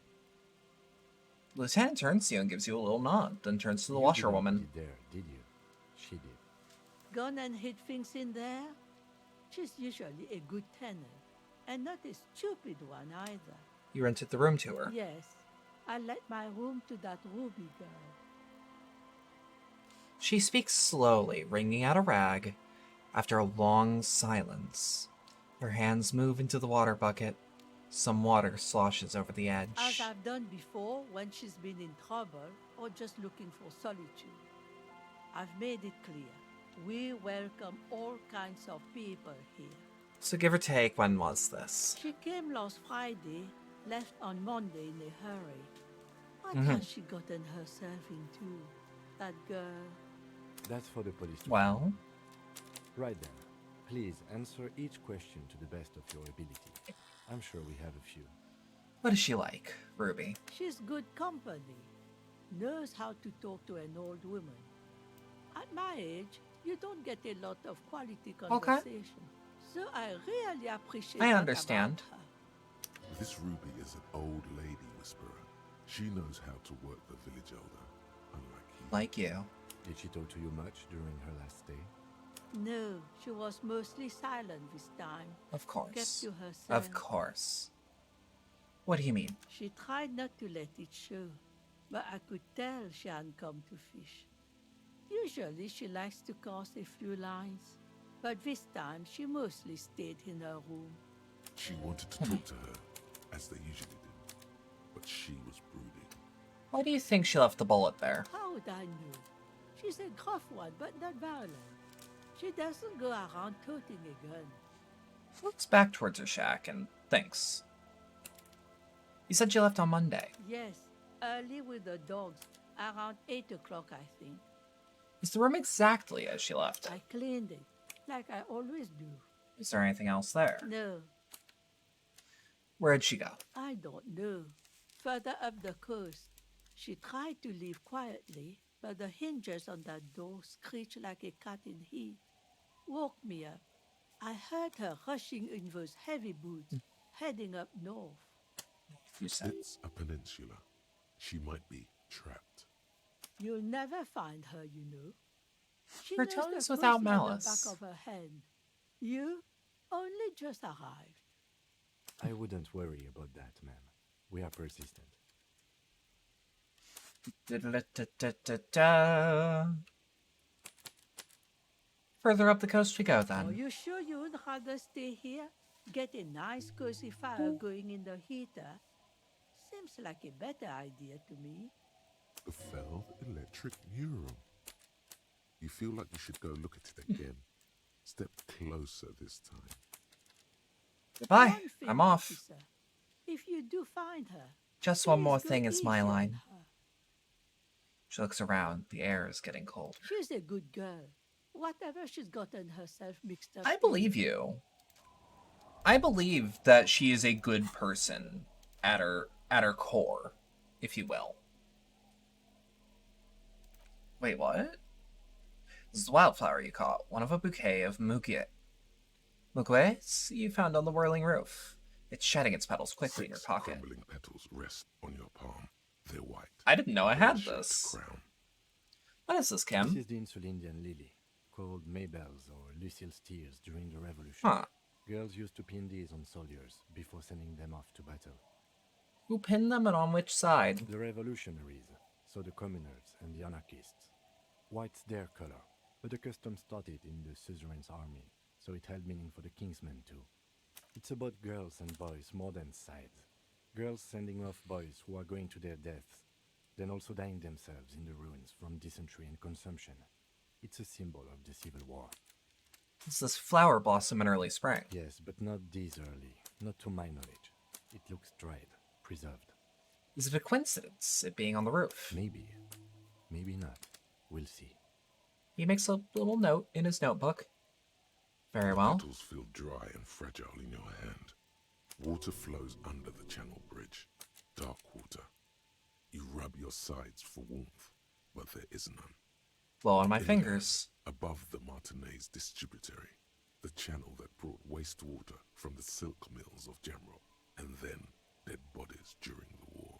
Lieutenant turns to you and gives you a little nod, then turns to the washerwoman. There, did you? She did. Gone and hid things in there? She's usually a good tenant, and not a stupid one either. You rented the room to her. Yes, I let my room to that Ruby girl. She speaks slowly, wringing out a rag. After a long silence, her hands move into the water bucket. Some water sloshes over the edge. As I've done before when she's been in trouble or just looking for solitude. I've made it clear. We welcome all kinds of people here. So give or take, when was this? She came last Friday, left on Monday in a hurry. What has she gotten herself into? That girl? That's for the police to Well? Right then. Please answer each question to the best of your ability. I'm sure we have a few. What is she like, Ruby? She's good company. Knows how to talk to an old woman. At my age, you don't get a lot of quality conversation. So I really appreciate I understand. About her. This Ruby is an old lady whisperer. She knows how to work the village elder, unlike you. Like you. Did she talk to you much during her last stay? No, she was mostly silent this time. Of course. Kept to herself. Of course. What do you mean? She tried not to let it show, but I could tell she hadn't come to fish. Usually she likes to cast a few lines, but this time she mostly stayed in her room. She wanted to talk to her, as they usually do, but she was brooding. Why do you think she left the bullet there? How would I know? She's a gruff one, but not violent. She doesn't go around toting a gun. She looks back towards her shack and thinks. You said she left on Monday. Yes, early with the dogs, around 8 o'clock, I think. Is the room exactly as she left it? I cleaned it, like I always do. Is there anything else there? No. Where'd she go? I don't know. Further up the coast. She tried to leave quietly, but the hinges on that door screeched like a cat in heat. Woke me up. I heard her rushing in those heavy boots, heading up north. You said. It's a peninsula. She might be trapped. You'll never find her, you know. She Her knows tone the is without person on malice. the back of her hand. You only just arrived. I wouldn't worry about that, ma'am. We are persistent. Further up the coast we go, then. Are you sure you would rather stay here? Get a nice cozy fire going in the heater? Seems like a better idea to me. The failed electric mural. You feel like you should go look at it again. Step closer this time. Goodbye. One thing, I'm off. officer. If you do find her, Just one please more go thing is my easy on line. her. She looks around. The air is getting cold. She's a good girl. Whatever she's gotten herself mixed up I in. believe you. I believe that she is a good person at her core, if you will. Wait, what? This is the wildflower you caught, one of a bouquet of muguets you found on the whirling roof. It's shedding its petals quickly in your pocket. Crumbling petals rest on your palm. They're white. I didn't know I had Shaped this. crown. What is this, Kim? This is the Insulindian lily, called Mabel's or Lucille's tears during the Revolution. Huh. Girls used to pin these on soldiers before sending them off to battle. Who pinned them and on which side? The revolutionaries, so the communards and the anarchists. White's their color, but the custom started in the suzerain's army, so it held meaning for the kingsmen too. It's about girls and boys more than sides. Girls sending off boys who are going to their deaths, then also dying themselves in the ruins from dysentery and consumption. It's a symbol of the Civil War. It's this flower blossom in early spring. Yes, but not this early, not to my knowledge. It looks dried, preserved. Is it a coincidence, it being on the roof? Maybe. Maybe not. We'll see. He makes a little note in his notebook. Very well. Petals feel dry and fragile in your hand. Water flows under the channel bridge. Dark water. You rub your sides for warmth, but there is none. Blow on my Inland, fingers. above the Martinez distributary, the channel that brought wastewater from the silk mills of Jamrock, and then dead bodies during the war.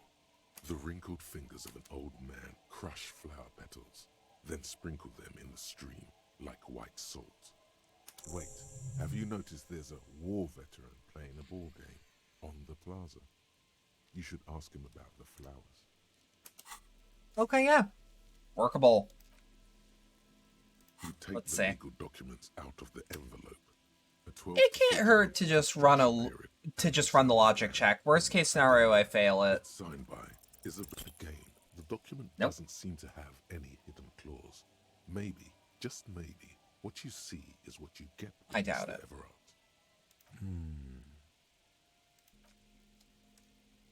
The wrinkled fingers of an old man crush flower petals, then sprinkle them in the stream like white salt. Wait, have you noticed there's a war veteran playing a ball game on the plaza? You should ask him about the flowers. Okay, yeah. Workable. You take Let's the see. legal documents out of the envelope. It can't hurt to just run the logic check. Worst case scenario, I fail it. It's signed by is again. The document Nope. doesn't seem to have any hidden clause. Maybe, just maybe, what you see is what you get. I doubt it.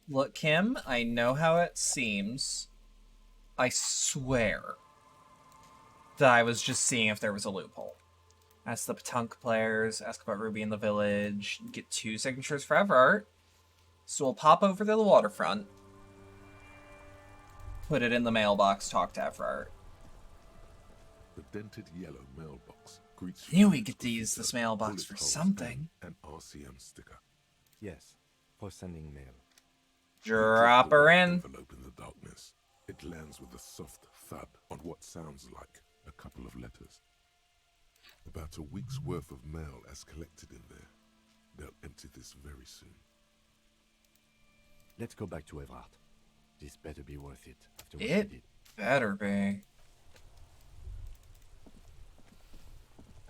Look, Kim, I know how it seems. I swear that I was just seeing if there was a loophole. Ask the Petunk players, ask about Ruby in the village, get 2 signatures for Everart. So we'll pop over to the waterfront, put it in the mailbox, talk to Everart. The dented yellow mailbox greets I knew we get to use this mailbox for something. An RCM sticker. Yes, for sending mail. Drop her in. Envelope in the darkness. It lands with a soft thud on what sounds like a couple of letters. About a week's worth of mail as collected in there. They'll empty this very soon. Let's go back to Everart. This better be worth it after what It we did. better be.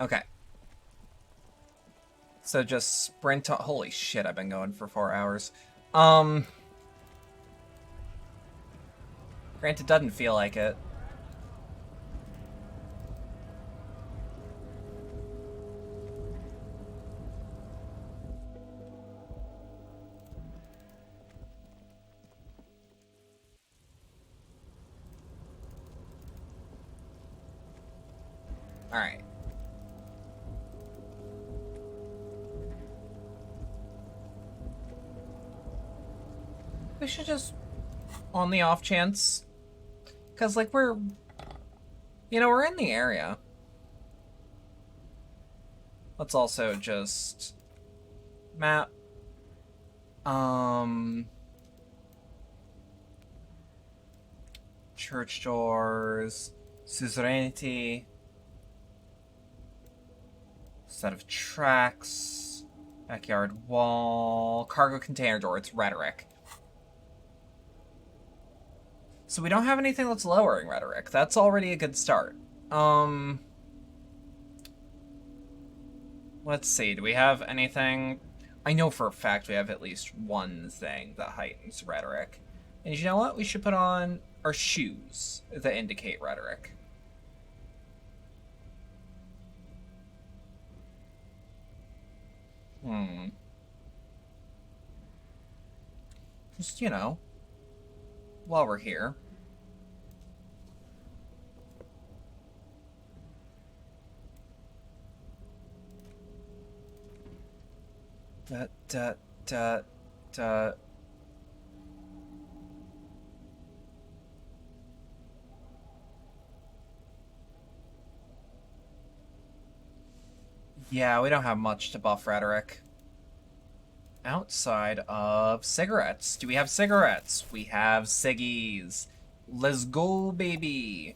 Okay. So just sprint on. Holy shit, I've been going for 4 hours. Granted, doesn't feel like it. Alright. We should just, on the off chance, because, like, we're in the area. Let's also just map. Church doors, suzerainty, set of tracks, backyard wall, cargo container door. It's rhetoric. So we don't have anything that's lowering rhetoric. That's already a good start. Let's see. Do we have anything? I know for a fact we have at least one thing that heightens rhetoric. And you know what? We should put on our shoes that indicate rhetoric. Just, while we're here. Yeah, we don't have much to buff rhetoric. Outside of cigarettes. Do we have cigarettes? We have ciggies. Let's go, baby.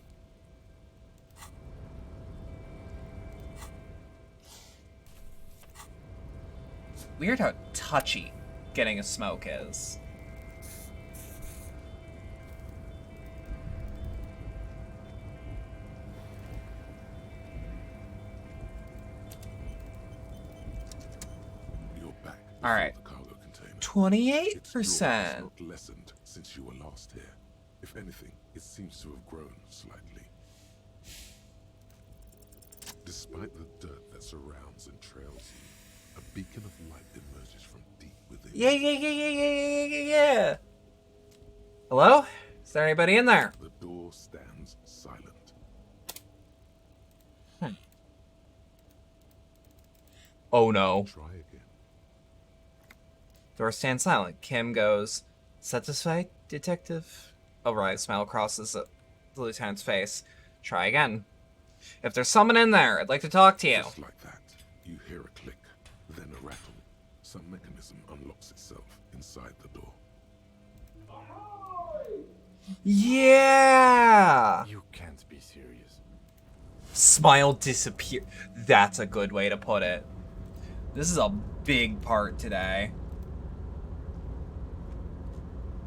Weird how touchy getting a smoke is. All right. 28%. Not lessened since you were last here. If anything, it seems to have grown slightly. Despite the dirt that surrounds and trails you, a beacon of light emerges from deep within. Yeah. Hello? Is there anybody in there? The door stands silent. Oh no. Try again. Door stands silent. Kim goes, "Satisfied, detective?" A wry smile crosses the lieutenant's face. Try again. "If there's someone in there, I'd like to talk to you." Just like that, you hear a click, then a rattle. Some mechanism unlocks itself inside the door. Yeah! You can't be serious. Smile disappear. That's a good way to put it. This is a big part today.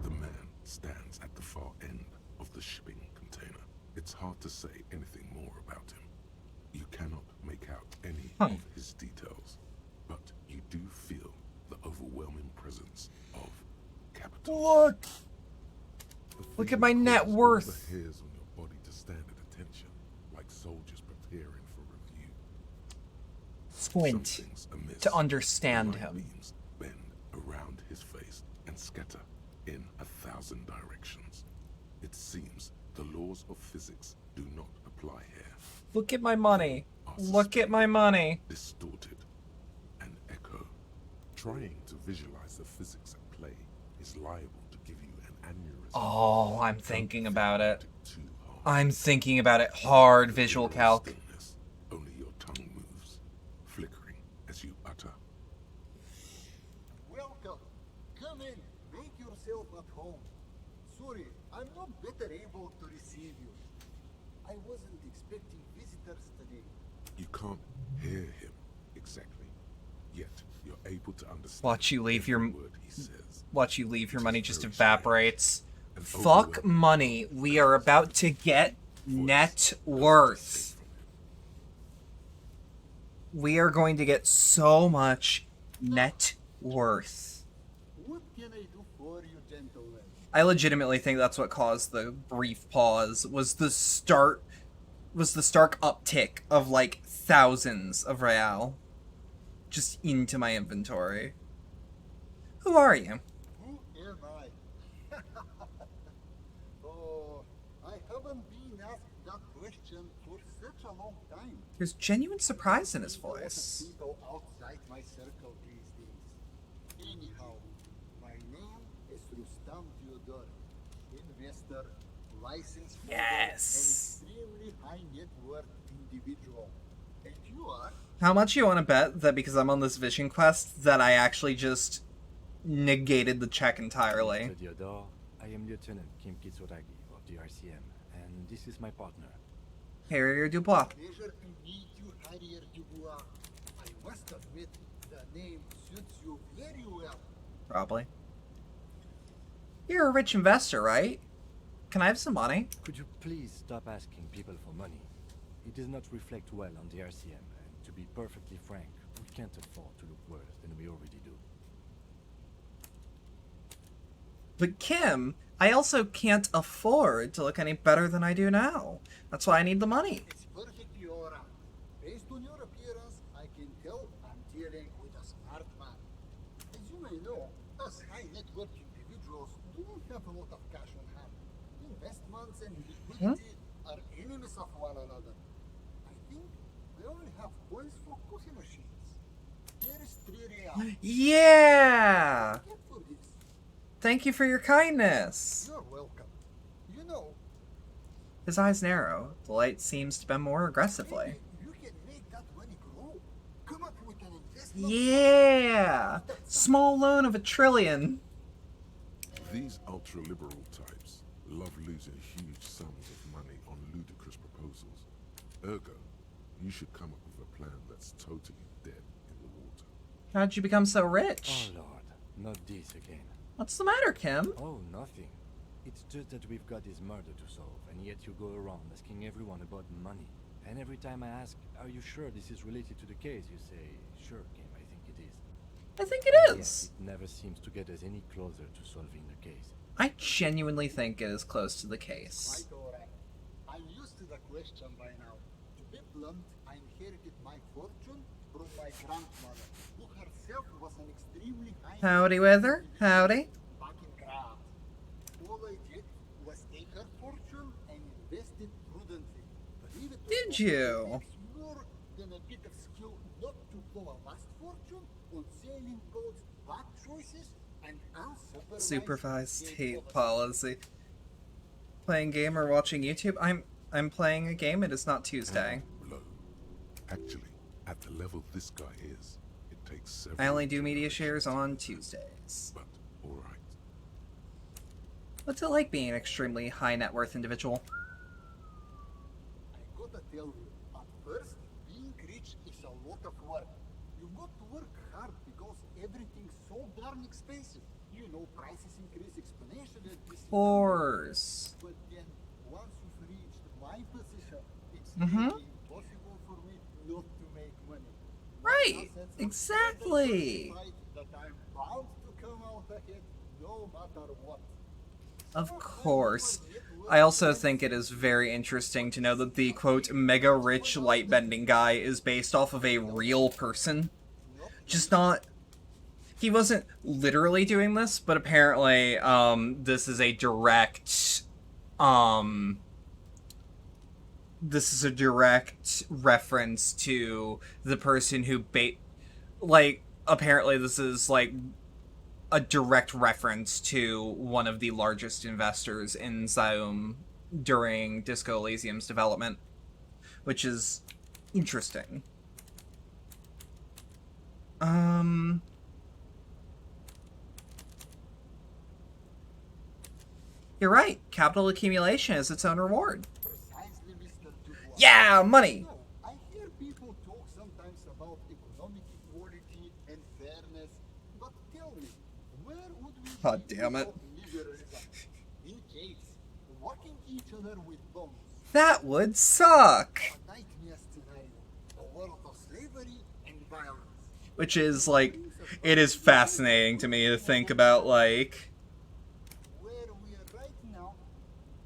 The man stands at the far end of the shipping container. It's hard to say anything more about him. of his details, but you do feel the overwhelming presence of capital. Look at my net worth. All the hairs on your body to stand at attention, like soldiers preparing for review. Squint to understand him. Beams bend around his face and scatter in 1,000 directions. It seems the laws of physics do not apply here. Look at my money. Look at my money. Distorted and echo. Trying to visualize the physics at play is liable to give you an aneurysm. Oh, I'm thinking about it. I'm thinking about it hard, visual calc. Only your tongue moves, flickering as you utter. Welcome. Come in. Make yourself at home. Sorry, I'm not better able to receive you. I wasn't expecting visitors today. You can't hear him exactly, yet you're able to understand. Watch you leave your money just evaporates. An Fuck money. We are about to get net worth. We are going to get so much net worth. What can I do for you, gentlemen? I legitimately think that's what caused the brief pause, was the stark uptick of like thousands of real just into my inventory. Who are you? Who am I? Oh, I haven't been asked that question for such a long time. There's genuine surprise in his voice. People outside my circle these days. Anyhow, my name is Rustam Theodor, investor, licensed holder, and extremely high net worth individual. And you are? How much you want to bet that because I'm on this vision quest that I actually just negated the check entirely? Mr. Theodore, I am Lieutenant Kim Kitsuragi of the RCM, and this is my partner. Harrier Dubois. Pleasure to meet you, Harrier Dubois. I must admit, the name suits you very well. Probably. You're a rich investor, right? Can I have some money? Could you please stop asking people for money? It does not reflect well on the RCM, and to be perfectly frank, we can't afford to look worse than we already do. But Kim, I also can't afford to look any better than I do now. That's why I need the money. It's perfectly alright. Based on your appearance, I can tell I'm dealing with a smart man. As you may know, us high net worth individuals don't have a lot of cash on hand. Investments and liquidity are enemies of one another. I think we only have coins for coffee machines. Here is 3 real. Yeah! Get for this. Thank you for your kindness. You're welcome. You know, His eyes narrow. The light seems to bend more aggressively. you can make that money grow. Come up with an investment. Yeah! Small loan of $1 trillion. These ultra-liberal types love losing huge sums of money on ludicrous proposals. Ergo, you should come up with a plan that's totally dead in the water. How'd you become so rich? Oh Lord, not this again. What's the matter, Kim? Oh, nothing. It's just that we've got this murder to solve, and yet you go around asking everyone about money. And every time I ask, are you sure this is related to the case, you say, sure, Kim, I think it is. I think it And is. yet, it never seems to get us any closer to solving the case. I genuinely think it is close to the case. Quite alright. I'm used to the question by now. To be blunt, I inherited my fortune from my grandmother, who herself was an extremely high. Howdy, Wither. Howdy. Back in Graz. All I did was take her fortune and invest it prudently. Believe it or Did not, you? It takes more than a bit of skill not to blow a vast fortune on sailing boats, bad choices, and unsupervised Supervised gate hate oversight. policy. Playing game or watching YouTube? I'm playing a game. It is not Tuesday. Low. Actually, at the level this guy is, it takes several. I only do media shares on Tuesdays. But all right. What's it like being an extremely high net worth individual? I gotta tell you, at first, being rich is a lot of work. You've got to work hard because everything's so darn expensive. You know, prices increase exponentially at this Course. But then, once you've reached my position, it's Mhm. really impossible for me not to make money. Right. Exactly. That I'm bound to come out ahead no matter what. Of course. I also think it is very interesting to know that the, quote, mega rich lightbending guy is based off of a real person. Just not... He wasn't literally doing this, but apparently, this is a direct, this is a direct reference to the person who like, apparently this is, like, a direct reference to one of the largest investors in Zaum during Disco Elysium's development, which is interesting. You're right. Capital accumulation is its own reward. Precisely, Mr. Dubois. Yeah, money! No, I hear people talk sometimes about economic equality and fairness, but tell me, where would we God be damn it. without liberalism? In caves, working each other with bombs. That would suck! A nightmare scenario, a world of slavery and violence. Which is, like, it is fascinating to me to think about, like... Where we are right now,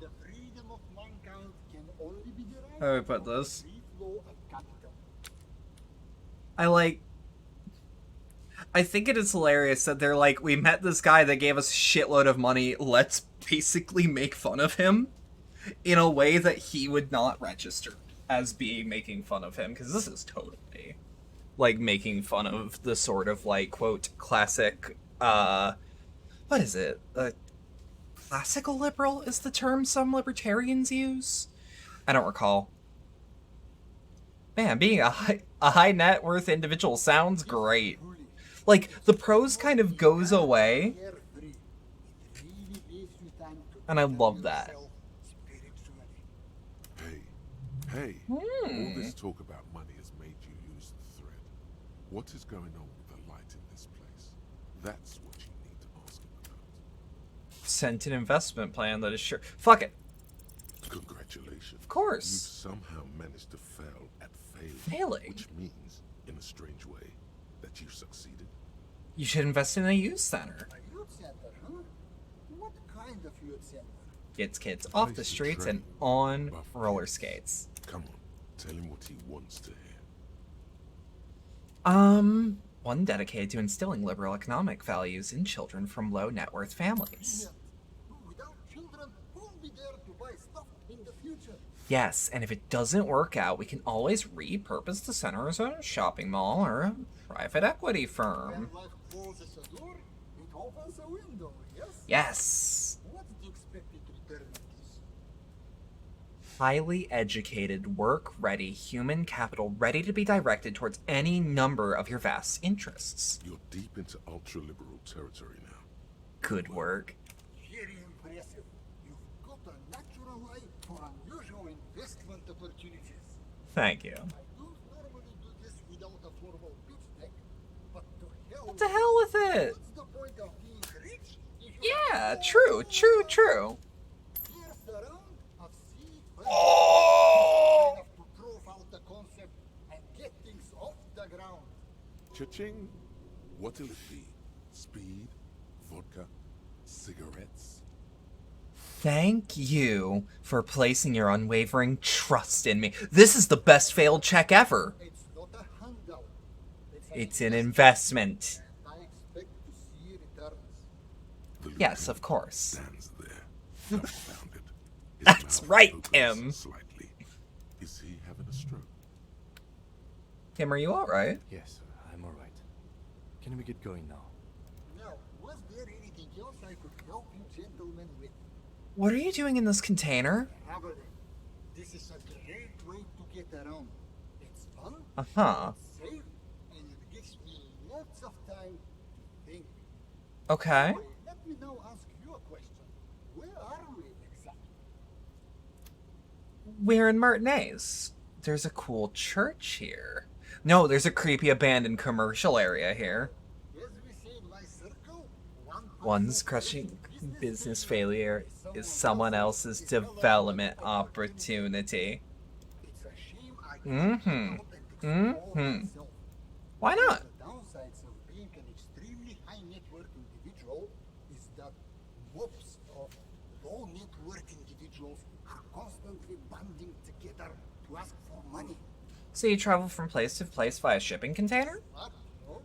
the freedom of mankind can only be derived How do we put this? from the free flow of capital. I think it is hilarious that they're like, we met this guy that gave us a shitload of money, let's basically make fun of him in a way that he would not register as being making fun of him, because this is totally, like, making fun of the sort of, like, quote, classic, what is it? Classical liberal is the term some libertarians use? I don't recall. Man, being a high net worth individual sounds great. Like, the prose kind of goes away, and I love that. Hey, all this talk about money has made you lose the thread. What is going on with the light in this place? That's what you need to ask him about. Sent an investment plan that is sure. Fuck it. Congratulations. Of course. You've somehow managed to fail at failing. Failing? Which means, in a strange way, that you succeeded. You should invest in a youth center. A youth center, huh? What kind of youth center? Gets kids off the streets and on roller skates. Come on, tell him what he wants to hear. One dedicated to instilling liberal economic values in children from low net worth families. Without children, who'll be there to buy stuff in the future? Yes, and if it doesn't work out, we can always repurpose the center as a shopping mall or a private equity firm. When life closes a door, it opens a window, yes? Yes. What's the expected return of this? Highly educated, work-ready human capital ready to be directed towards any number of your vast interests. You're deep into ultra-liberal territory now. Good work. Very impressive. You've got a natural eye for unusual investment opportunities. Thank you. I don't normally do this without a formal pitch deck, but to hell What the hell with it? What's the point of being rich if you Yeah, true. Here's the round of Oh! enough to prove out the concept and get things off the ground. Cha-ching! What'll it be? Speed? Vodka? Cigarettes? Thank you for placing your unwavering trust in me. This is the best failed check ever. It's not a handout. It's an investment. I expect to see returns. Yes, of course. Stands there, dumbfounded. His That's mouth right, opens Tim. Slightly. Is he having a stroke? Tim, are you alright? Yes, I'm alright. Can we get going now? Now, was there anything else I could help you gentlemen with? What are you doing in this container? Traveling. This is a great way to get around. It's fun, Uh-huh. it's safe, and it gives me lots of time to think. Okay. Anyway, let me now ask you a question. Where are we exactly? We're in Martinez. There's a cool church here. No, there's a creepy abandoned commercial area here. As we say in my circle, One's crushing business failure is someone else's development opportunity. it's a shame I Mm-hmm. Mm-hmm. Why not? The downsides of being an extremely high net worth individual is that mobs of low net worth individuals are constantly banding together to ask for money. So you travel from place to place via shipping container? Smart, you know?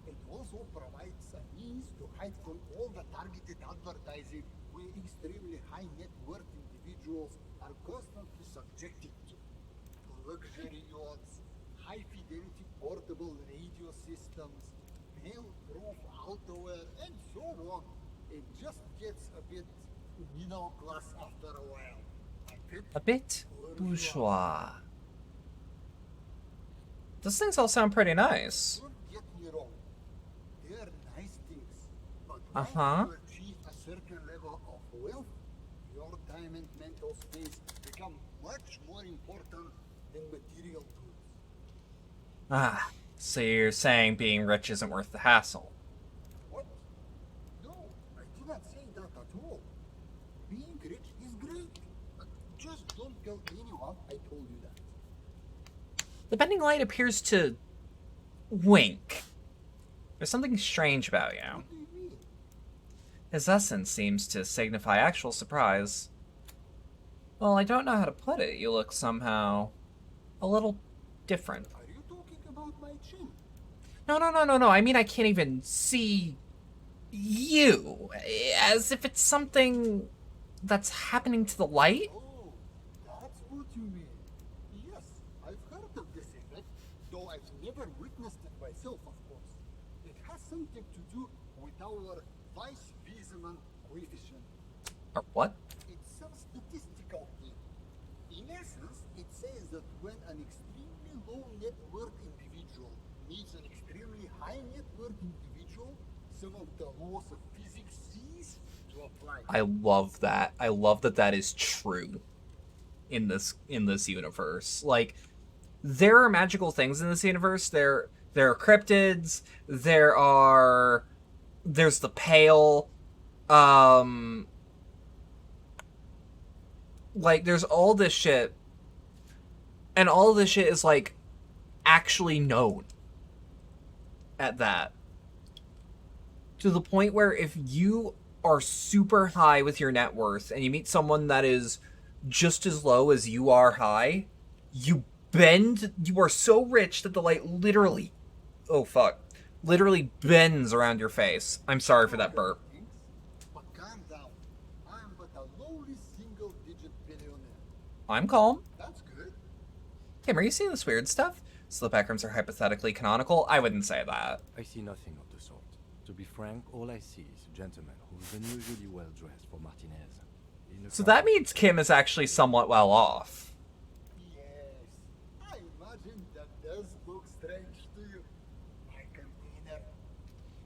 It also provides a means to hide from all the targeted advertising where extremely high net worth individuals are constantly subjected to. Luxury yachts, high fidelity portable radio systems, mail-proof outerwear, and so on. It just gets a bit middle class after a while. A bit bourgeois. Those things all sound pretty nice. Don't get me wrong. They're nice things. But Uh-huh. once you achieve a certain level of wealth, your time and mental space become much more important than material goods. Ah, so you're saying being rich isn't worth the hassle. What? No, I did not say that at all. Being rich is great. But just don't tell anyone I told you that. The bending light appears to wink. There's something strange about you. His essence seems to signify actual surprise. Well, I don't know how to put it. You look somehow a little different. Are you talking about my chin? No. I mean, I can't even see you. As if it's something that's happening to the light. Oh, that's what you mean. Yes, I've heard of this effect, though I've never witnessed it myself, of course. It has something to do with our Weiss-Wiesemann coefficient. Or what? It's some statistical thing. In essence, it says that when an extremely low net worth individual meets an extremely high net worth individual, some of the laws of physics cease to apply. I love that. I love that that is true in this universe. Like, there are magical things in this universe. There are cryptids. There's the Pale. Like, there's all this shit. And all of this shit is, like, actually known at that. To the point where if you are super high with your net worth and you meet someone that is just as low as you are high, you are so rich that the light literally bends around your face. I'm sorry for that burp. But calm down. I'm but a lowly single-digit billionaire. I'm calm. That's good. Kim, are you seeing this weird stuff? So the backrooms are hypothetically canonical? I wouldn't say that. I see nothing of the sort. To be frank, all I see is a gentleman who is unusually well dressed for Martinez. So that means Kim is actually somewhat well off. Yes, I imagine that does look strange to you. My container.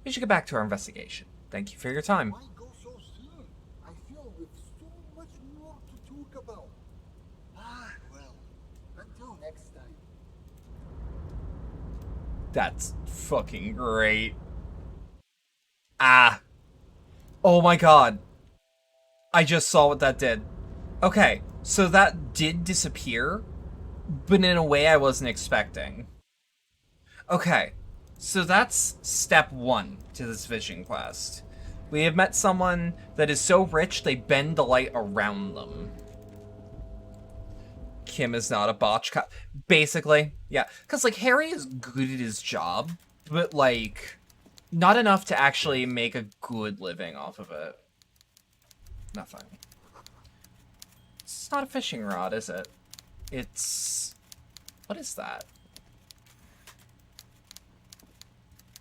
We should get back to our investigation. Thank you for your time. Why go so soon? I feel with so much more to talk about. Well, until next time. That's fucking great. Oh my god. I just saw what that did. Okay, so that did disappear, but in a way I wasn't expecting. Okay, so that's step 1 to this vision quest. We have met someone that is so rich they bend the light around them. Kim is not a botch cop. Basically, yeah. Because, like, Harry is good at his job, but, like, not enough to actually make a good living off of it. Nothing. It's not a fishing rod, is it? It's... What is that?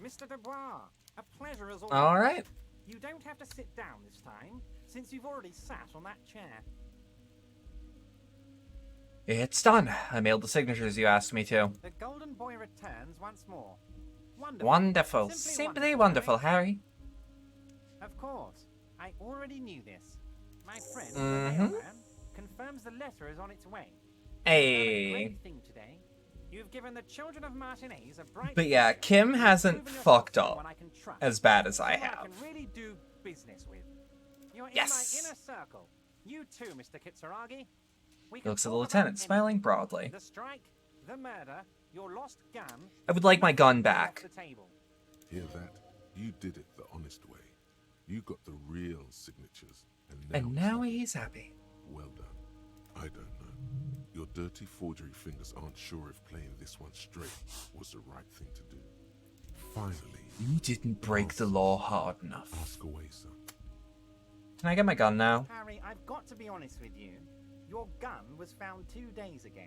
Mr. Dubois, a pleasure as always. All right. You don't have to sit down this time, since you've already sat on that chair. It's done. I mailed the signatures you asked me to. The Golden Boy returns once more. Wonderful. Wonderful. Simply wonderful, Harry. Of course. I already knew this. My friend, the Mm-hmm. mailman, confirms the letter is on its way. Hey. You've done a great thing today. You've given the children of Martinez a bright But yeah, future, Kim hasn't proven yourself fucked someone up I can trust, as bad as I someone have. I can really do business with. You're Yes. in my inner circle. You too, Mr. Kitsuragi. We He can looks at the talk lieutenant, about smiling anything. broadly. The strike, the murder, Your lost gun. I would like my gun off back. the table. Hear that? You did it the honest way. You got the real signatures, And now he's happy. Well done. I don't know. Your dirty forgery fingers aren't sure if playing this one straight was the right thing to do. Finally, You didn't break the law hard enough. ask away, son. Can I get my gun now? Harry, I've got to be honest with you. Your gun was found 2 days ago.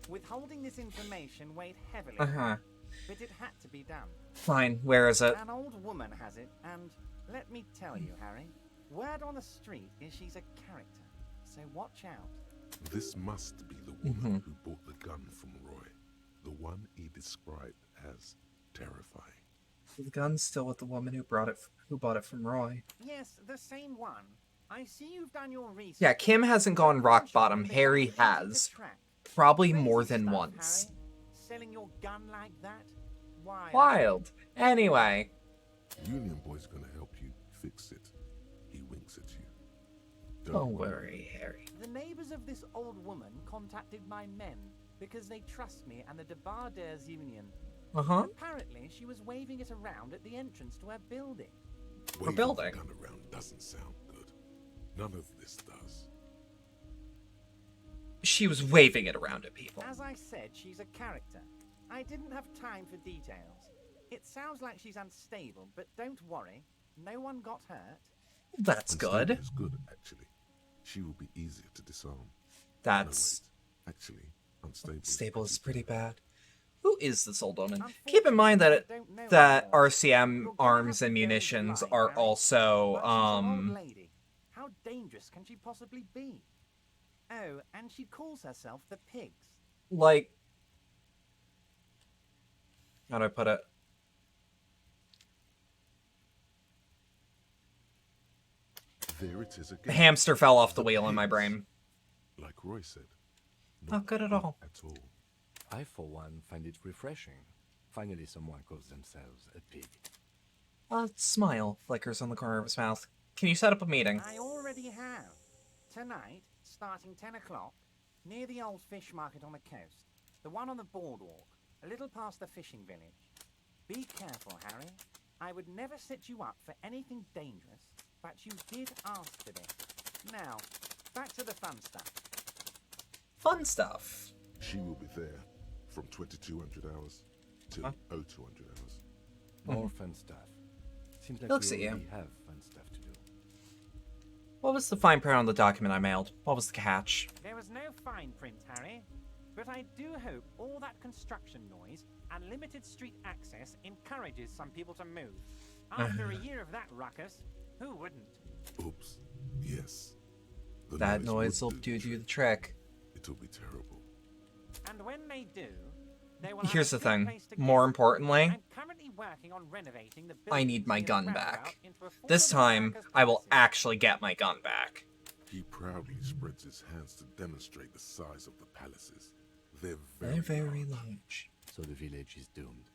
Withholding this information weighed heavily. But it had to be done. Fine, where is it? An old woman has it, and let me tell you, Harry, word on the street is she's a character. So watch out. This must be the woman who bought the gun from Roy. The one he described as terrifying. The gun's still with the woman who bought it from Roy. Yes, the same one. I see you've done your research. Yeah, Kim hasn't gone rock bottom. Harry has. Probably more than once. Selling your gun like that? Wild. Anyway. Union Boy's gonna help you fix it. He winks at you. Don't worry, Harry. The neighbors of this old woman contacted my men because they trust me and the Debarders Union. Apparently, she was waving it around at the entrance to her building. Waving the gun around doesn't sound good. None of this does. She was waving it around at people. As I said, she's a character. I didn't have time for details. It sounds like she's unstable, but don't worry. No one got hurt. That's good. It's good, actually. She will be easier to disarm. That's... No, actually, unstable. Unstable is pretty bad. Who is this old woman? Keep in mind that RCM arms and munitions are also, Lady. How dangerous can she possibly be? Oh, and she calls herself the Pigs. Like... How do I put it? There it is again. The hamster fell off the wheel in my brain. Like Roy said. Not good at all. At all. I, for one, find it refreshing. Finally, someone calls themselves a pig. A smile flickers on the corner of his mouth. Can you set up a meeting? I already have. Tonight, starting 10 o'clock, near the old fish market on the coast. The one on the boardwalk, a little past the fishing village. Be careful, Harry. I would never set you up for anything dangerous, but you did ask for this. Now, back to the fun stuff. Fun stuff? She will be there from 2200 hours to 0200 hours. More fun stuff. Seems like Looks we at you. already have fun stuff to do. What was the fine print on the document I mailed? What was the catch? There was no fine print, Harry. But I do hope all that construction noise and limited street access encourages some people to move. After a year of that ruckus, who wouldn't? Oops. Yes. The That noise will do the trick. It'll be terrible. And when they do, they will Here's the have a good thing. place to More go. importantly, I'm currently working on renovating the I need buildings my near the gun roundabout back. into a This form of time, America's I will Palaces. actually get my gun back. He proudly spreads his hands to demonstrate the size of the palaces. They're They're very very large. large. So the village is doomed.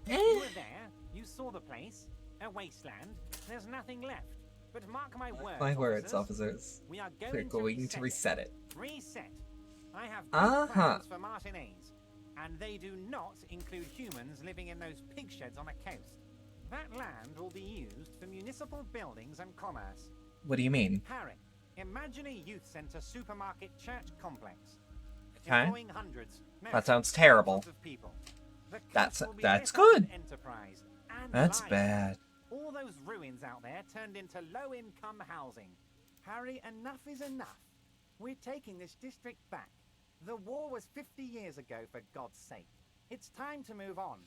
You were there. You saw the place. A wasteland. There's nothing left. But mark my words, My words, officers. We are They're going to reset it. Reset. I have big Uh-huh. plans for Martinez, and they do not include humans living in those pig sheds on the coast. That land will be used for municipal buildings and commerce. What do you mean? Harry, imagine a youth center supermarket church complex. Okay. Employing hundreds, no, That sounds terrible. thousands of people. The That's coast will be that's lit up with good. enterprise and That's life. bad. All those ruins out there turned into low-income housing. Harry, enough is enough. We're taking this district back. The war was 50 years ago, for God's sake. It's time to move on.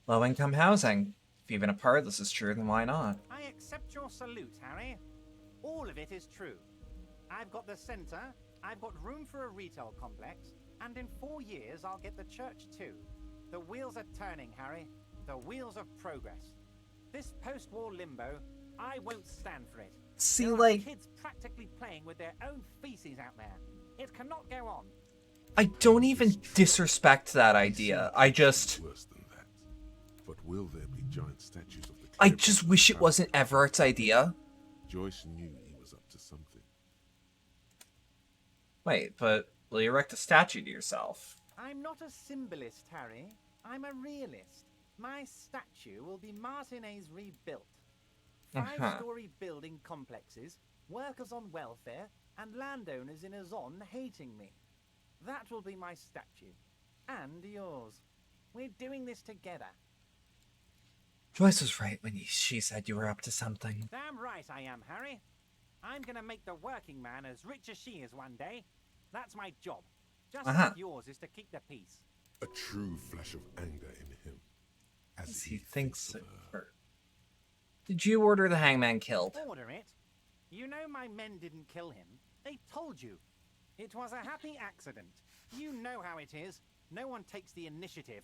Low-income housing. If even a part of this is true, then why not? I accept your salute, Harry. All of it is true. I've got the center, I've got room for a retail complex, and in 4 years I'll get the church too. The wheels are turning, Harry. The wheels of progress. This post-war limbo, I won't stand for it. See, There are like, kids practically playing with their own feces out there. It cannot go on. I don't even disrespect that idea. I just... Worse than that. But will there be giant statues of the I just wish it wasn't Everett's idea. Joyce knew he was up to something. Wait, but Will you erect a statue to yourself? I'm not a symbolist, Harry. I'm a realist. My statue will be Martinez rebuilt. 5-story building complexes, workers on welfare, and landowners in Azon hating me. That will be my statue. And yours. We're doing this together. Joyce was right when she said you were up to something. Damn right I am, Harry. I'm gonna make the working man as rich as she is one day. That's my job. Just like yours is to keep the peace. A true flash of anger in him. As he thinks of her. Did you order the hangman killed? Order it? You know my men didn't kill him. They told you. It was a happy accident. You know how it is. No one takes the initiative.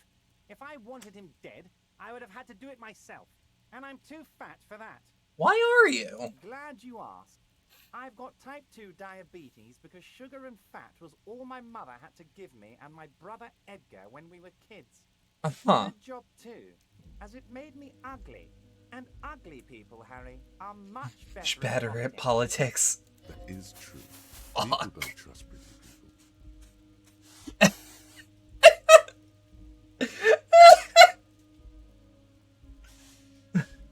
If I wanted him dead, I would have had to do it myself. And I'm too fat for that. Why are you? Glad you asked. I've got type 2 diabetes because sugar and fat was all my mother had to give me and my brother Edgar when we were kids. Good job too, as it made me ugly. And ugly people, Harry, are much better at politics. That is true. People don't trust pretty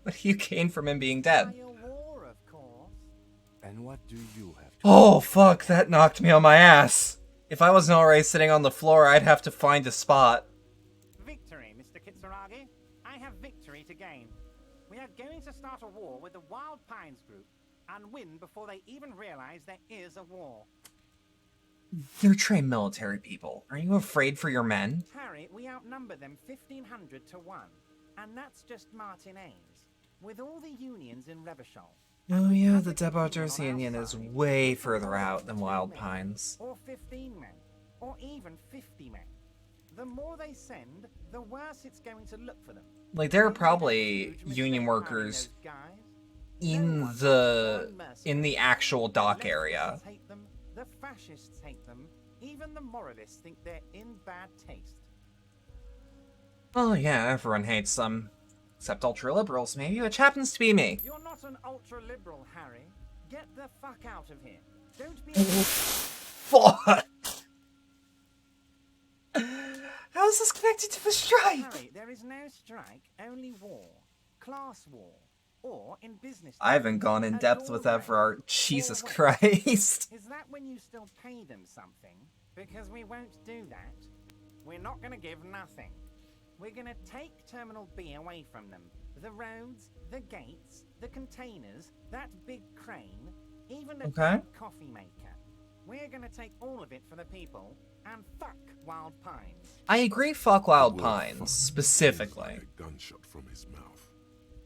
What do you gain from him being dead? And what do you have to Oh, fuck, that knocked me on my ass. If I wasn't already sitting on the floor, I'd have to find a spot. Victory, Mr. Kitsuragi. I have victory to gain. We are going to start a war with the Wild Pines group and win before they even realize there is a war. They're trained military people. Are you afraid for your men? Harry, we outnumber them 1,500 to 1. And that's just Martinez. With all the unions in Revachol. Oh yeah, the Debauchers Union is way further out than Wild Pines. Or 15 men. Or even 50 men. The more they send, the worse it's going to look for them. Like, there are probably union workers in the actual dock area. Hate them, the fascists hate them, even the moralists think they're in bad taste. Oh yeah, everyone hates them. Except ultra-liberals, maybe, which happens to be me. You're not an ultra-liberal, Harry. Get the fuck out of here. Don't be Fuck! How is this connected to the strike? Harry, there is no strike, only war. Class war. Or, in business... I haven't gone in depth with Everard. Jesus Christ. Is that when you still pay them something? Because we won't do that. We're not going to give nothing. We're going to take Terminal B away from them. The roads, the gates, the containers, that big crane, even the coffee maker. We're going to take all of it for the people, and fuck Wild Pines. I agree, fuck Wild Pines, specifically. A gunshot from his mouth.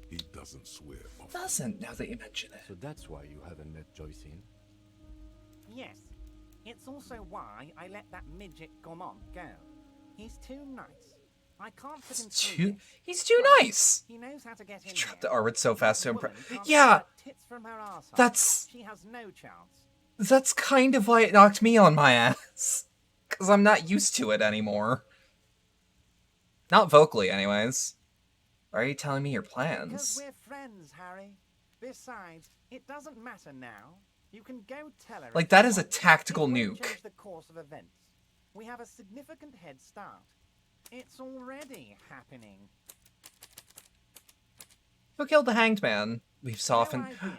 He doesn't swear off. Doesn't, now that you mention it. So that's why you haven't let Joyce in? Yes. It's also why I let that midget Gaumont go. He's too nice. I can't put him through. He's too nice. He knows how to get in Dropped the Arwood so fast to impress. there. Yeah, Tits from her arsehole. that's She has no chance. that's kind of why it knocked me on my ass. Because I'm not used to it anymore. Not vocally, anyways. Why are you telling me your Because plans? we're friends, Harry. Besides, it doesn't matter now. You can go tell her. Like, that is a tactical It won't nuke. change the course of events. We have a significant head start. It's already happening. Who killed the hanged man? We've softened. No idea.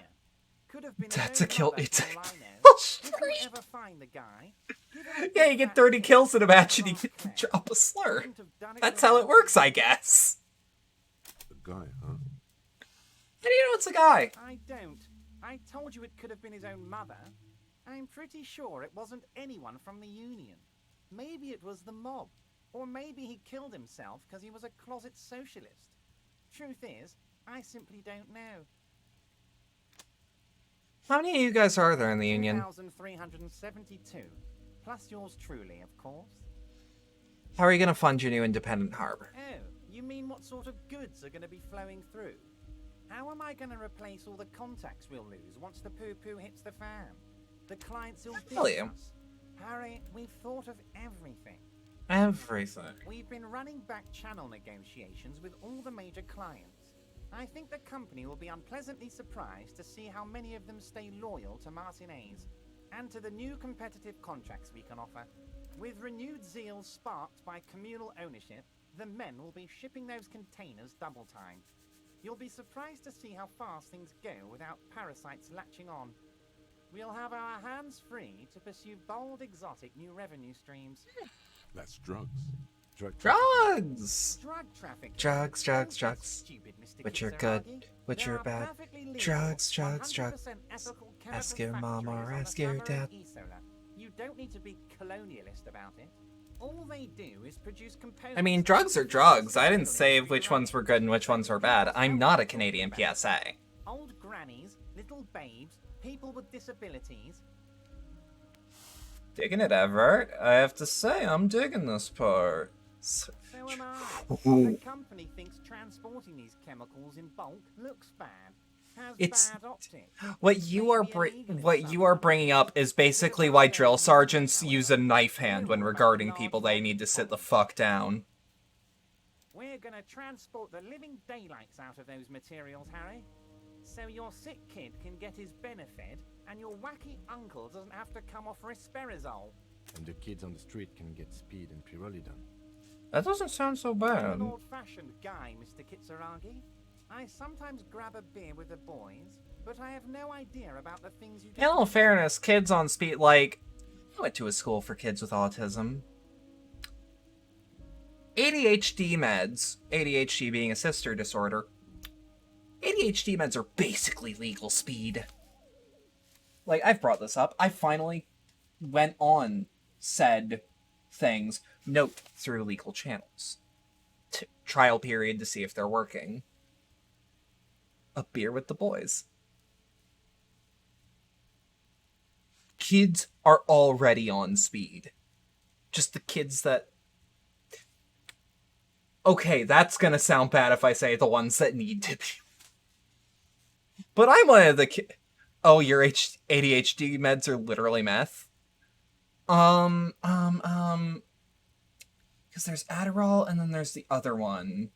Could have been That's a kill. It's a If you ever find the guy, give him a yeah, you get 30 kills in a match and you get to drop a slur. Couldn't have done it That's how it works, I guess. The guy, huh? How do you know it's a guy? I don't. I told you it could have been his own mother. I'm pretty sure it wasn't anyone from the Union. Maybe it was the mob. Or maybe he killed himself because he was a closet socialist. Truth is, I simply don't know. How many of you guys are there in the Union? 2,372. Plus yours truly, of course. How are you going to fund your new independent harbor? Oh, you mean what sort of goods are going to be flowing through? How am I going to replace all the contacts we'll lose once the poo-poo hits the fan? The clients will ditch us. Harry, we've thought of everything. Everything. We've been running back channel negotiations with all the major clients. I think the company will be unpleasantly surprised to see how many of them stay loyal to Martinez. and to the new competitive contracts we can offer. With renewed zeal sparked by communal ownership, the men will be shipping those containers double time. You'll be surprised to see how fast things go without parasites latching on. We'll have our hands free to pursue bold, exotic new revenue streams. That's drugs. Drugs! Drug trafficking. Drugs. Stupid, Mr. Which are Kitsaragi. good, which There are bad. perfectly legal, Drugs. 100% ethical Ask chemical your mama or factories on ask the your summer dad. of Isola. You don't need to be colonialist about it. All they do is produce components. I mean, drugs are drugs. I didn't say which ones were good and which ones were bad. I'm not a Canadian PSA. Old grannies, little babes, people with disabilities. Digging it, Everett. I have to say, I'm digging this part. So am I. The company thinks transporting these chemicals in bulk looks bad. Has It's bad optics. what you are bringing up is basically why drill sergeants use a knife hand when regarding people they need to sit the fuck down. We're gonna transport the living daylights out of those materials, Harry. So your sick kid can get his benefit, and your wacky uncle doesn't have to come off risperazole. And the kids on the street can get speed and pyrrolidon. That doesn't sound so I'm bad. an old-fashioned guy, Mr. Kitsaragi. I sometimes grab a beer with the boys, but I have no idea about the things you do. In all fairness, kids on speed, like, I went to a school for kids with autism. ADHD meds, ADHD being a sister disorder, ADHD meds are basically legal speed. Like, I've brought this up. I finally went on said things, note through legal channels. Trial period to see if they're working. A beer with the boys. Kids are already on speed. Just the kids that... Okay, that's gonna sound bad if I say the ones that need to be. But I'm one of the kids... Oh, your ADHD meds are literally meth? Because there's Adderall and then there's the other one.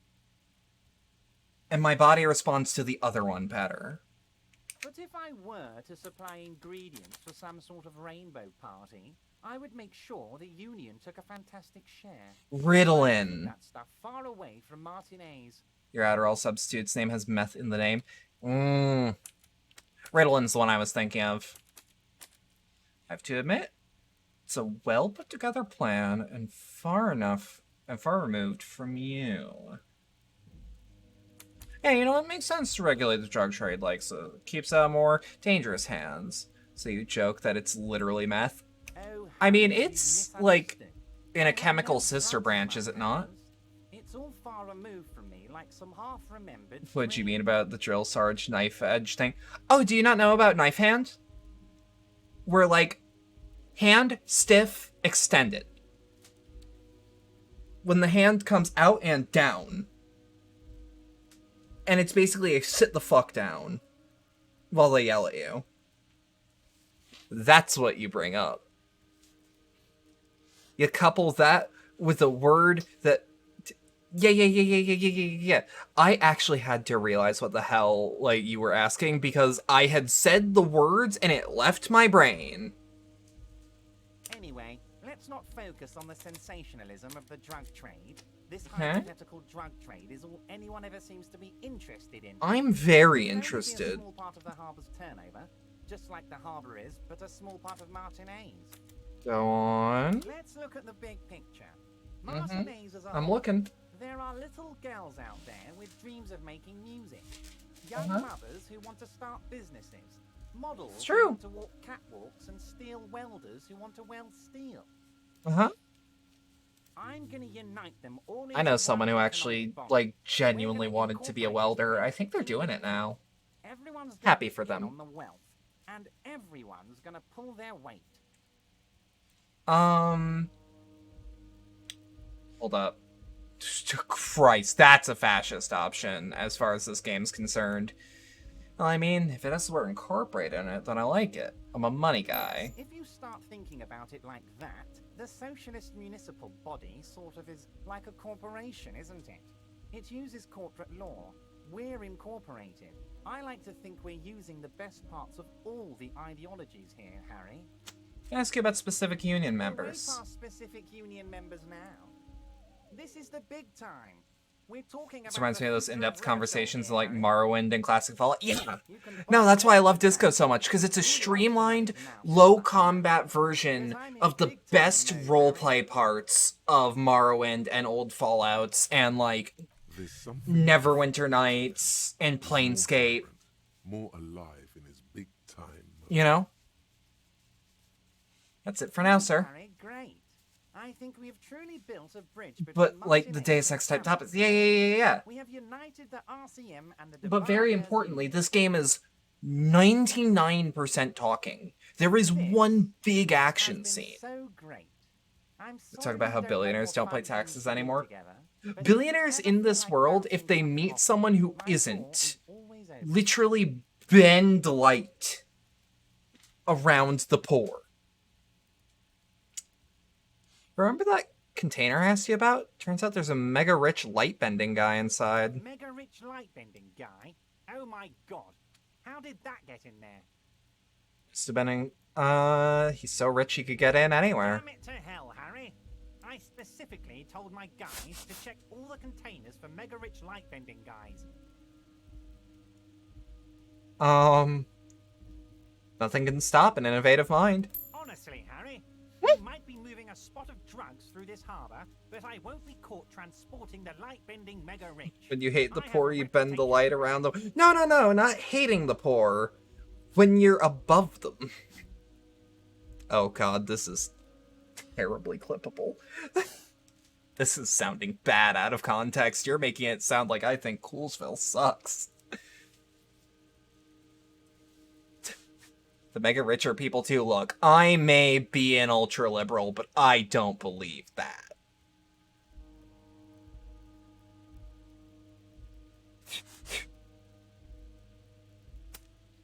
And my body responds to the other one better. But if I were to supply ingredients for some sort of rainbow party, I would make sure the Union took a fantastic share. Ritalin. That stuff far away from Martinez. Your Adderall substitute's name has meth in the name. Ritalin's the one I was thinking of. I have to admit, it's a well put together plan and far removed from you. Yeah, you know, it makes sense to regulate the drug trade, like, so it keeps out more dangerous hands. So you joke that it's literally meth? I mean, it's, like, in a chemical sister branch, is it not? It's all far removed from me, like some half-remembered... What do you mean about the drill sarge knife edge thing? Oh, do you not know about knife hand? Where, like, hand, stiff, extended. When the hand comes out and down. And it's basically a sit the fuck down while they yell at you. That's what you bring up. You couple that with a word that... Yeah. I actually had to realize what the hell, like, you were asking because I had said the words and it left my brain. Anyway, let's not focus on the sensationalism of the drug trade. This hypothetical drug trade is all anyone ever seems to be interested in. I'm very It's only interested. a small part of the harbor's turnover, just like the harbor is, but a small part of Martinez. Go on. Let's look at the big picture. Martinez as a I'm whole. looking. There are little girls out there with dreams of making music. Young mothers who want to start businesses. Models It's who true. want to walk catwalks and steel welders who want to weld steel. I'm gonna unite them all. I know someone who actually, like, genuinely wanted to be a welder. I think they're doing it now. Everyone's Happy for in them. on the wealth, and everyone's gonna pull their weight. Hold up. Christ, that's a fascist option as far as this game's concerned. Well, I mean, if it has the word incorporate in it, then I like it. I'm a money guy. If you start thinking about it like that, the socialist municipal body sort of is like a corporation, isn't it? It uses corporate law. We're incorporated. I like to think we're using the best parts of all the ideologies here, Harry. Can I ask you about specific union Way members? past specific union members now. This is the big time. We're talking This about reminds the me of those future in-depth Rosal conversations here, like Harry. Morrowind and Classic Fallout. Yeah! No, that's why I love Disco so much, because it's a streamlined, low-combat version of the best roleplay parts of Morrowind and old Fallouts and, like, Neverwinter Nights and Planescape. More alive in his big time. You know? That's it for now, sir. Harry, great. I think we have truly built a bridge between But, like, the Martin Deus and Ex type Cameron. topics. Yeah. We have united the RCM and the But very importantly, this game is 99% talking. There is one big action scene. So great. I'm We talk about how billionaires don't pay taxes anymore. Billionaires in this world, if they meet someone who isn't, literally bend light around the poor. Remember that container I asked you about? Turns out there's a mega rich light bending guy inside. Mega rich light bending guy? Oh my god. How did that get in there? Mr. Benning, he's so rich he could get in anywhere. Damn it to hell, Harry. I specifically told my guys to check all the containers for mega rich light bending guys. Nothing can stop an innovative mind. Honestly, Harry, we might be moving a spot of drugs through this harbor, but I won't be caught transporting the light-bending mega rich. When you hate the poor, you bend the light around them. No, not hating the poor. When you're above them. Oh god, this is terribly clippable. This is sounding bad out of context. You're making it sound like I think Coolsville sucks. The mega rich are people too. Look, I may be an ultra-liberal, but I don't believe that.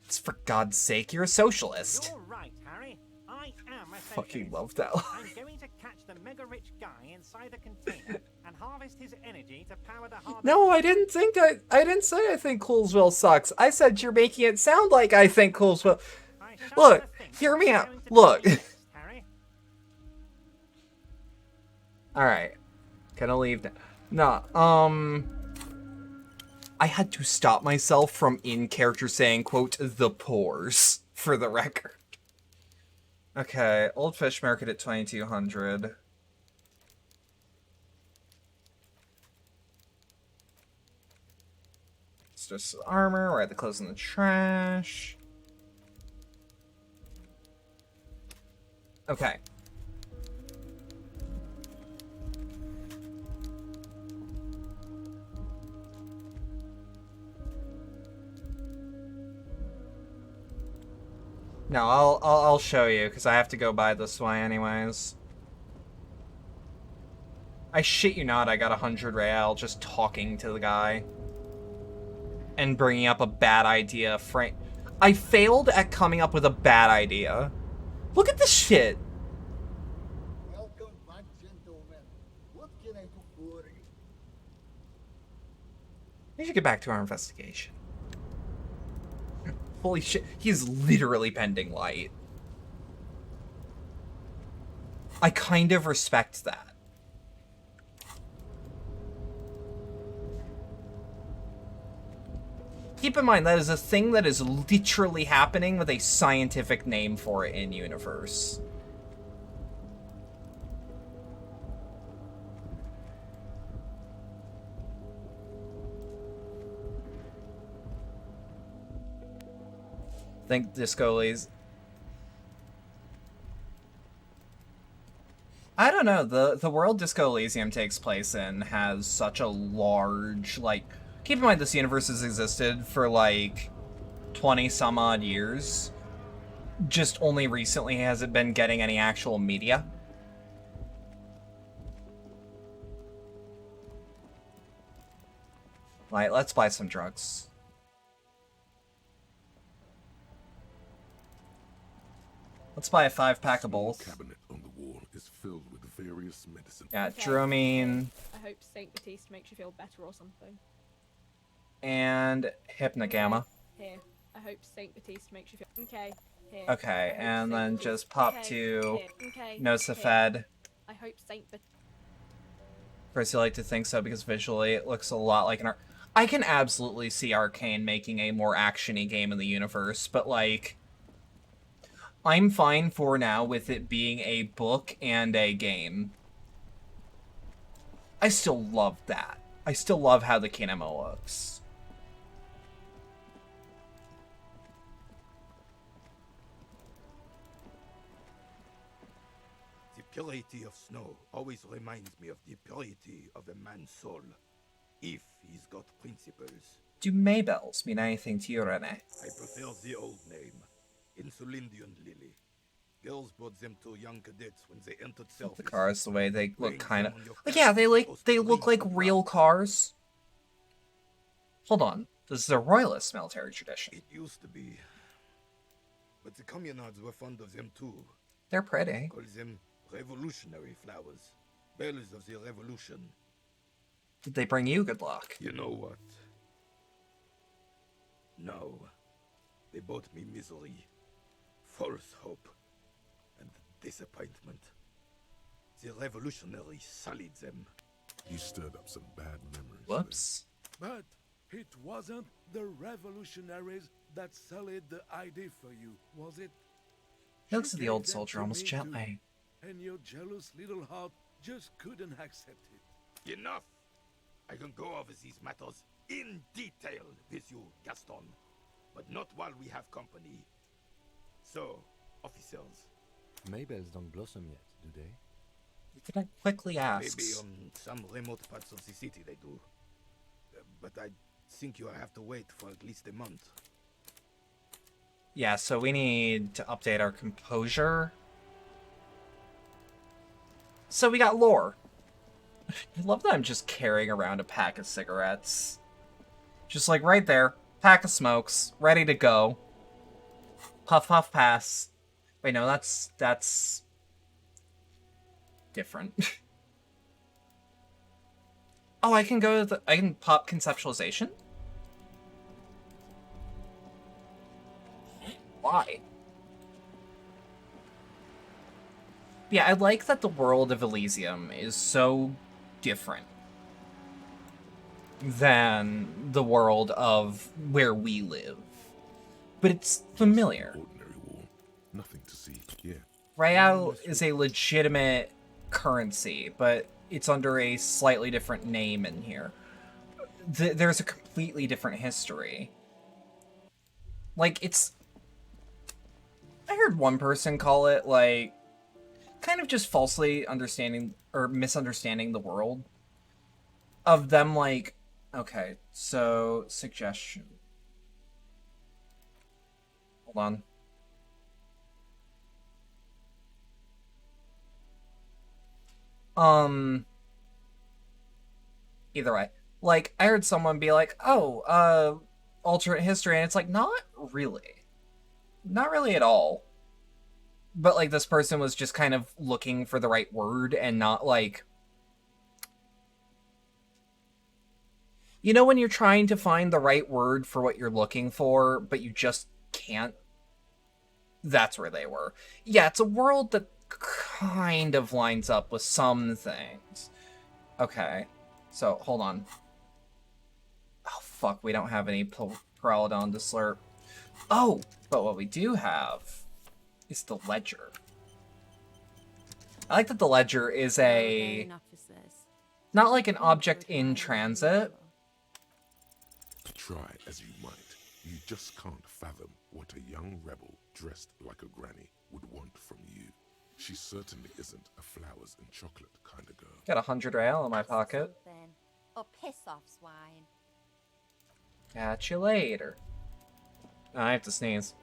It's for God's sake, you're a socialist. You're right, Harry. I am a socialist. Fucking love that. I'm going to catch the mega rich guy inside the container and harvest his energy to power the harbor. No, I didn't say I think Coolsville sucks. I said you're making it sound like I think Coolsville. Look, hear me out. Look. Alright. Gonna leave now. No, I had to stop myself from in character saying, quote, the pores, for the record. Okay, Old Fish Market at 2200. It's just armor, we're at the clothes in the trash. Okay. No, I'll show you, because I have to go by this way anyways. I shit you not, I got 100 real just talking to the guy. And bringing up a bad idea frame. I failed at coming up with a bad idea. Look at this shit! Welcome back, gentlemen. What can I do for you? We should get back to our investigation. Holy shit, he's literally bending light. I kind of respect that. Keep in mind, that is a thing that is literally happening with a scientific name for it in universe. Think Disco Elysium. I don't know, the world Disco Elysium takes place in has such a large, like, keep in mind this universe has existed for like 20 some odd years. Just only recently has it been getting any actual media. Right, let's buy some drugs. Let's buy a 5-pack of bowls. Cabinet on the wall is filled with various medicine. Yeah, Dramine. I hope Saint Batiste makes you feel better or something. And Hypnogamma. Here, I hope Saint Batiste makes you feel... Okay, Here. Okay, and then just pop to Okay. Nosafed. I hope Saint First, you like to think so because visually it looks a lot like an. I can absolutely see Arcane making a more action-y game in the universe, but like, I'm fine for now with it being a book and a game. I still love that. I still love how the kinema looks. The purity of snow always reminds me of the purity of a man's soul, if he's got principles. Do Maybells mean anything to you, Rene? I prefer the old name, Insulindian Lily. Girls brought them to young cadets when they entered service. The cars, the way they look, kind of. Like, yeah, they look like real cars. Hold on, this is a royalist military tradition. It used to be, but the communards were fond of them too. They're pretty. Call them revolutionary flowers, bells of the revolution. Did they bring you good luck? You know what? No, they brought me misery, false hope, and disappointment. The revolutionaries sullied them. You stirred up some bad memories. Whoops. But it wasn't the revolutionaries that sullied the idea for you, was it? He looks at the old soldier almost gently. And your jealous little heart just couldn't accept it. Enough! I can go over these matters in detail with you, Gaston. But not while we have company. So, officers. Maybells don't blossom yet, do they? Can I quickly ask? Maybe on some remote parts of the city they do. But I think you'll have to wait for at least a month. Yeah, so we need to update our composure. So we got lore. I love that I'm just carrying around a pack of cigarettes. Just like right there. Pack of smokes. Ready to go. Puff, puff, pass. Wait, no, that's different. Oh, I can go to the... I can pop conceptualization? Why? Yeah, I like that the world of Elysium is so different than the world of where we live. But it's familiar. Ordinary war. Nothing to see here. Real is a legitimate currency, but it's under a slightly different name in here. There's a completely different history. Like, it's... I heard one person call it, like, kind of just falsely understanding or misunderstanding the world. Of them, like, okay, so, suggestion. Hold on. Either way. Like, I heard someone be like, oh, alternate history, and it's like, not really. Not really at all. But, like, this person was just kind of looking for the right word and not, like... You know when you're trying to find the right word for what you're looking for, but you just can't? That's where they were. Yeah, it's a world that kind of lines up with some things. Okay, so, hold on. Oh, fuck, we don't have any Pyrrolidon to slurp. Oh, but what we do have is the ledger. I like that the ledger is a... not like an object in transit. Try as you might, you just can't fathom what a young rebel dressed like a granny would want from you. She certainly isn't a flowers and chocolate kind of girl. Got 100 rail in my pocket. Or piss off, swine. Catch you later. Oh, I have to sneeze.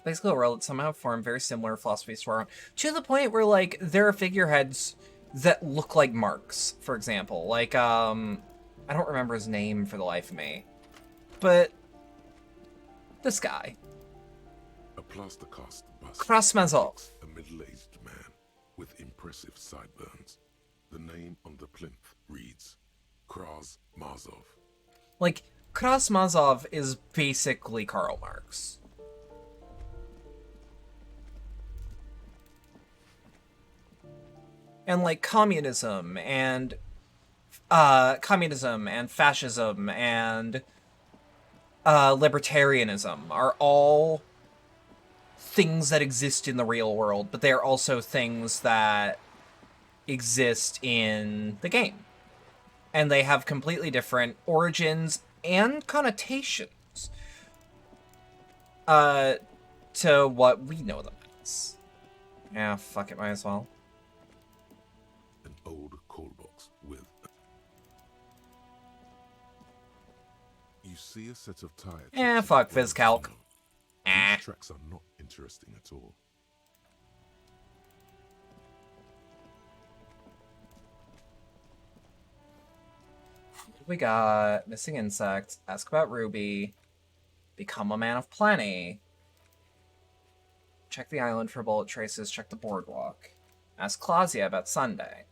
Basically, a world that somehow formed very similar philosophies to our own. To the point where, like, there are figureheads that look like Marx, for example. Like, I don't remember his name for the life of me. But this guy. A plaster-cast bust. Krasmazov. A middle-aged man with impressive sideburns. The name on the plinth reads Krasmazov. Like, Krasmazov is basically Karl Marx. and like communism and fascism and libertarianism are all things that exist in the real world, but they're also things that exist in the game. And they have completely different origins and connotations to what we know them as. Yeah, fuck it, might as well. An old call box with... You see a set of tires... Fuck VizCalc. These tracks are not interesting at all. We got missing insects, ask about Ruby, become a man of plenty, check the island for bullet traces, check the boardwalk, ask Claudia about Sunday.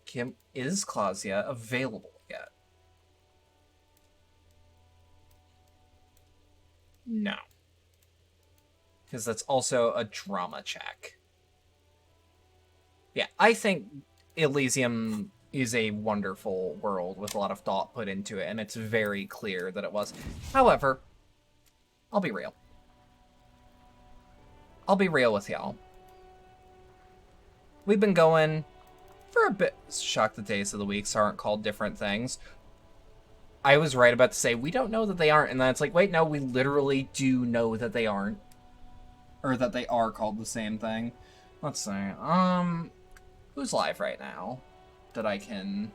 Kim, is Claudia available yet? No. Because that's also a drama check. Yeah, I think Elysium is a wonderful world with a lot of thought put into it, and it's very clear that it was. However, I'll be real. I'll be real with y'all. We've been going for a bit. Shocked the days of the weeks aren't called different things. I was right about to say, we don't know that they aren't, and then it's like, wait, no, we literally do know that they aren't. Or that they are called the same thing. Let's see, who's live right now? That I can...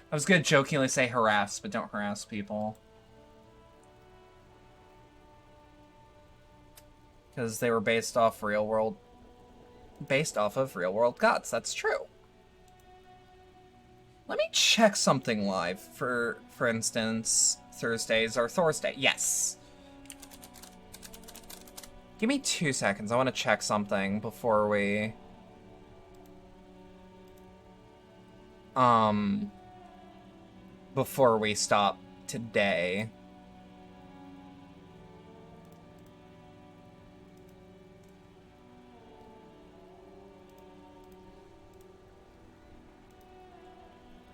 I was gonna jokingly say harass, but don't harass people. Because they were based off of real world gods, that's true. Let me check something live, for instance, Thursdays or Thursday. Yes! Give me 2 seconds, I want to check something before we... before we stop today.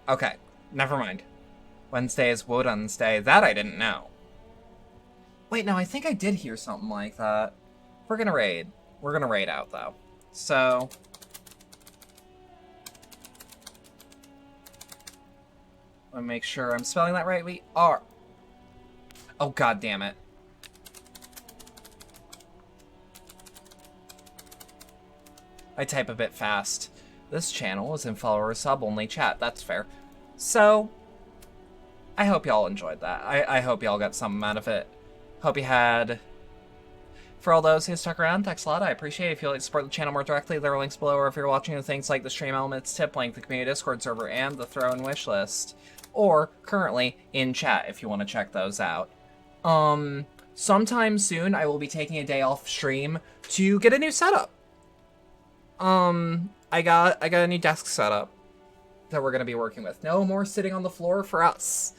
Okay, never mind. Wednesday is Wednesday. That I didn't know. Wait, no, I think I did hear something like that. We're gonna raid. We're gonna raid out, though. So... let me make sure I'm spelling that right. We are. Oh, god damn it. I type a bit fast. This channel is in follower sub-only chat. That's fair. So, I hope y'all enjoyed that. I hope y'all got something out of it. Hope you had... For all those who stuck around, thanks a lot. I appreciate it. If you'd like to support the channel more directly, there are links below, or if you're watching the things like the stream elements, tip link, the community Discord server, and the throw-in wish list. Or currently in chat if you want to check those out. Sometime soon I will be taking a day off stream to get a new setup. I got a new desk setup that we're gonna be working with. No more sitting on the floor for us.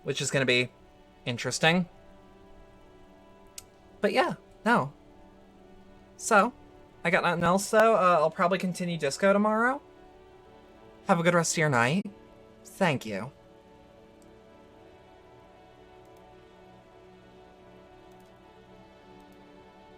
Which is gonna be interesting. But yeah, no. So, I got nothing else though. I'll probably continue disco tomorrow. Have a good rest of your night. Thank you.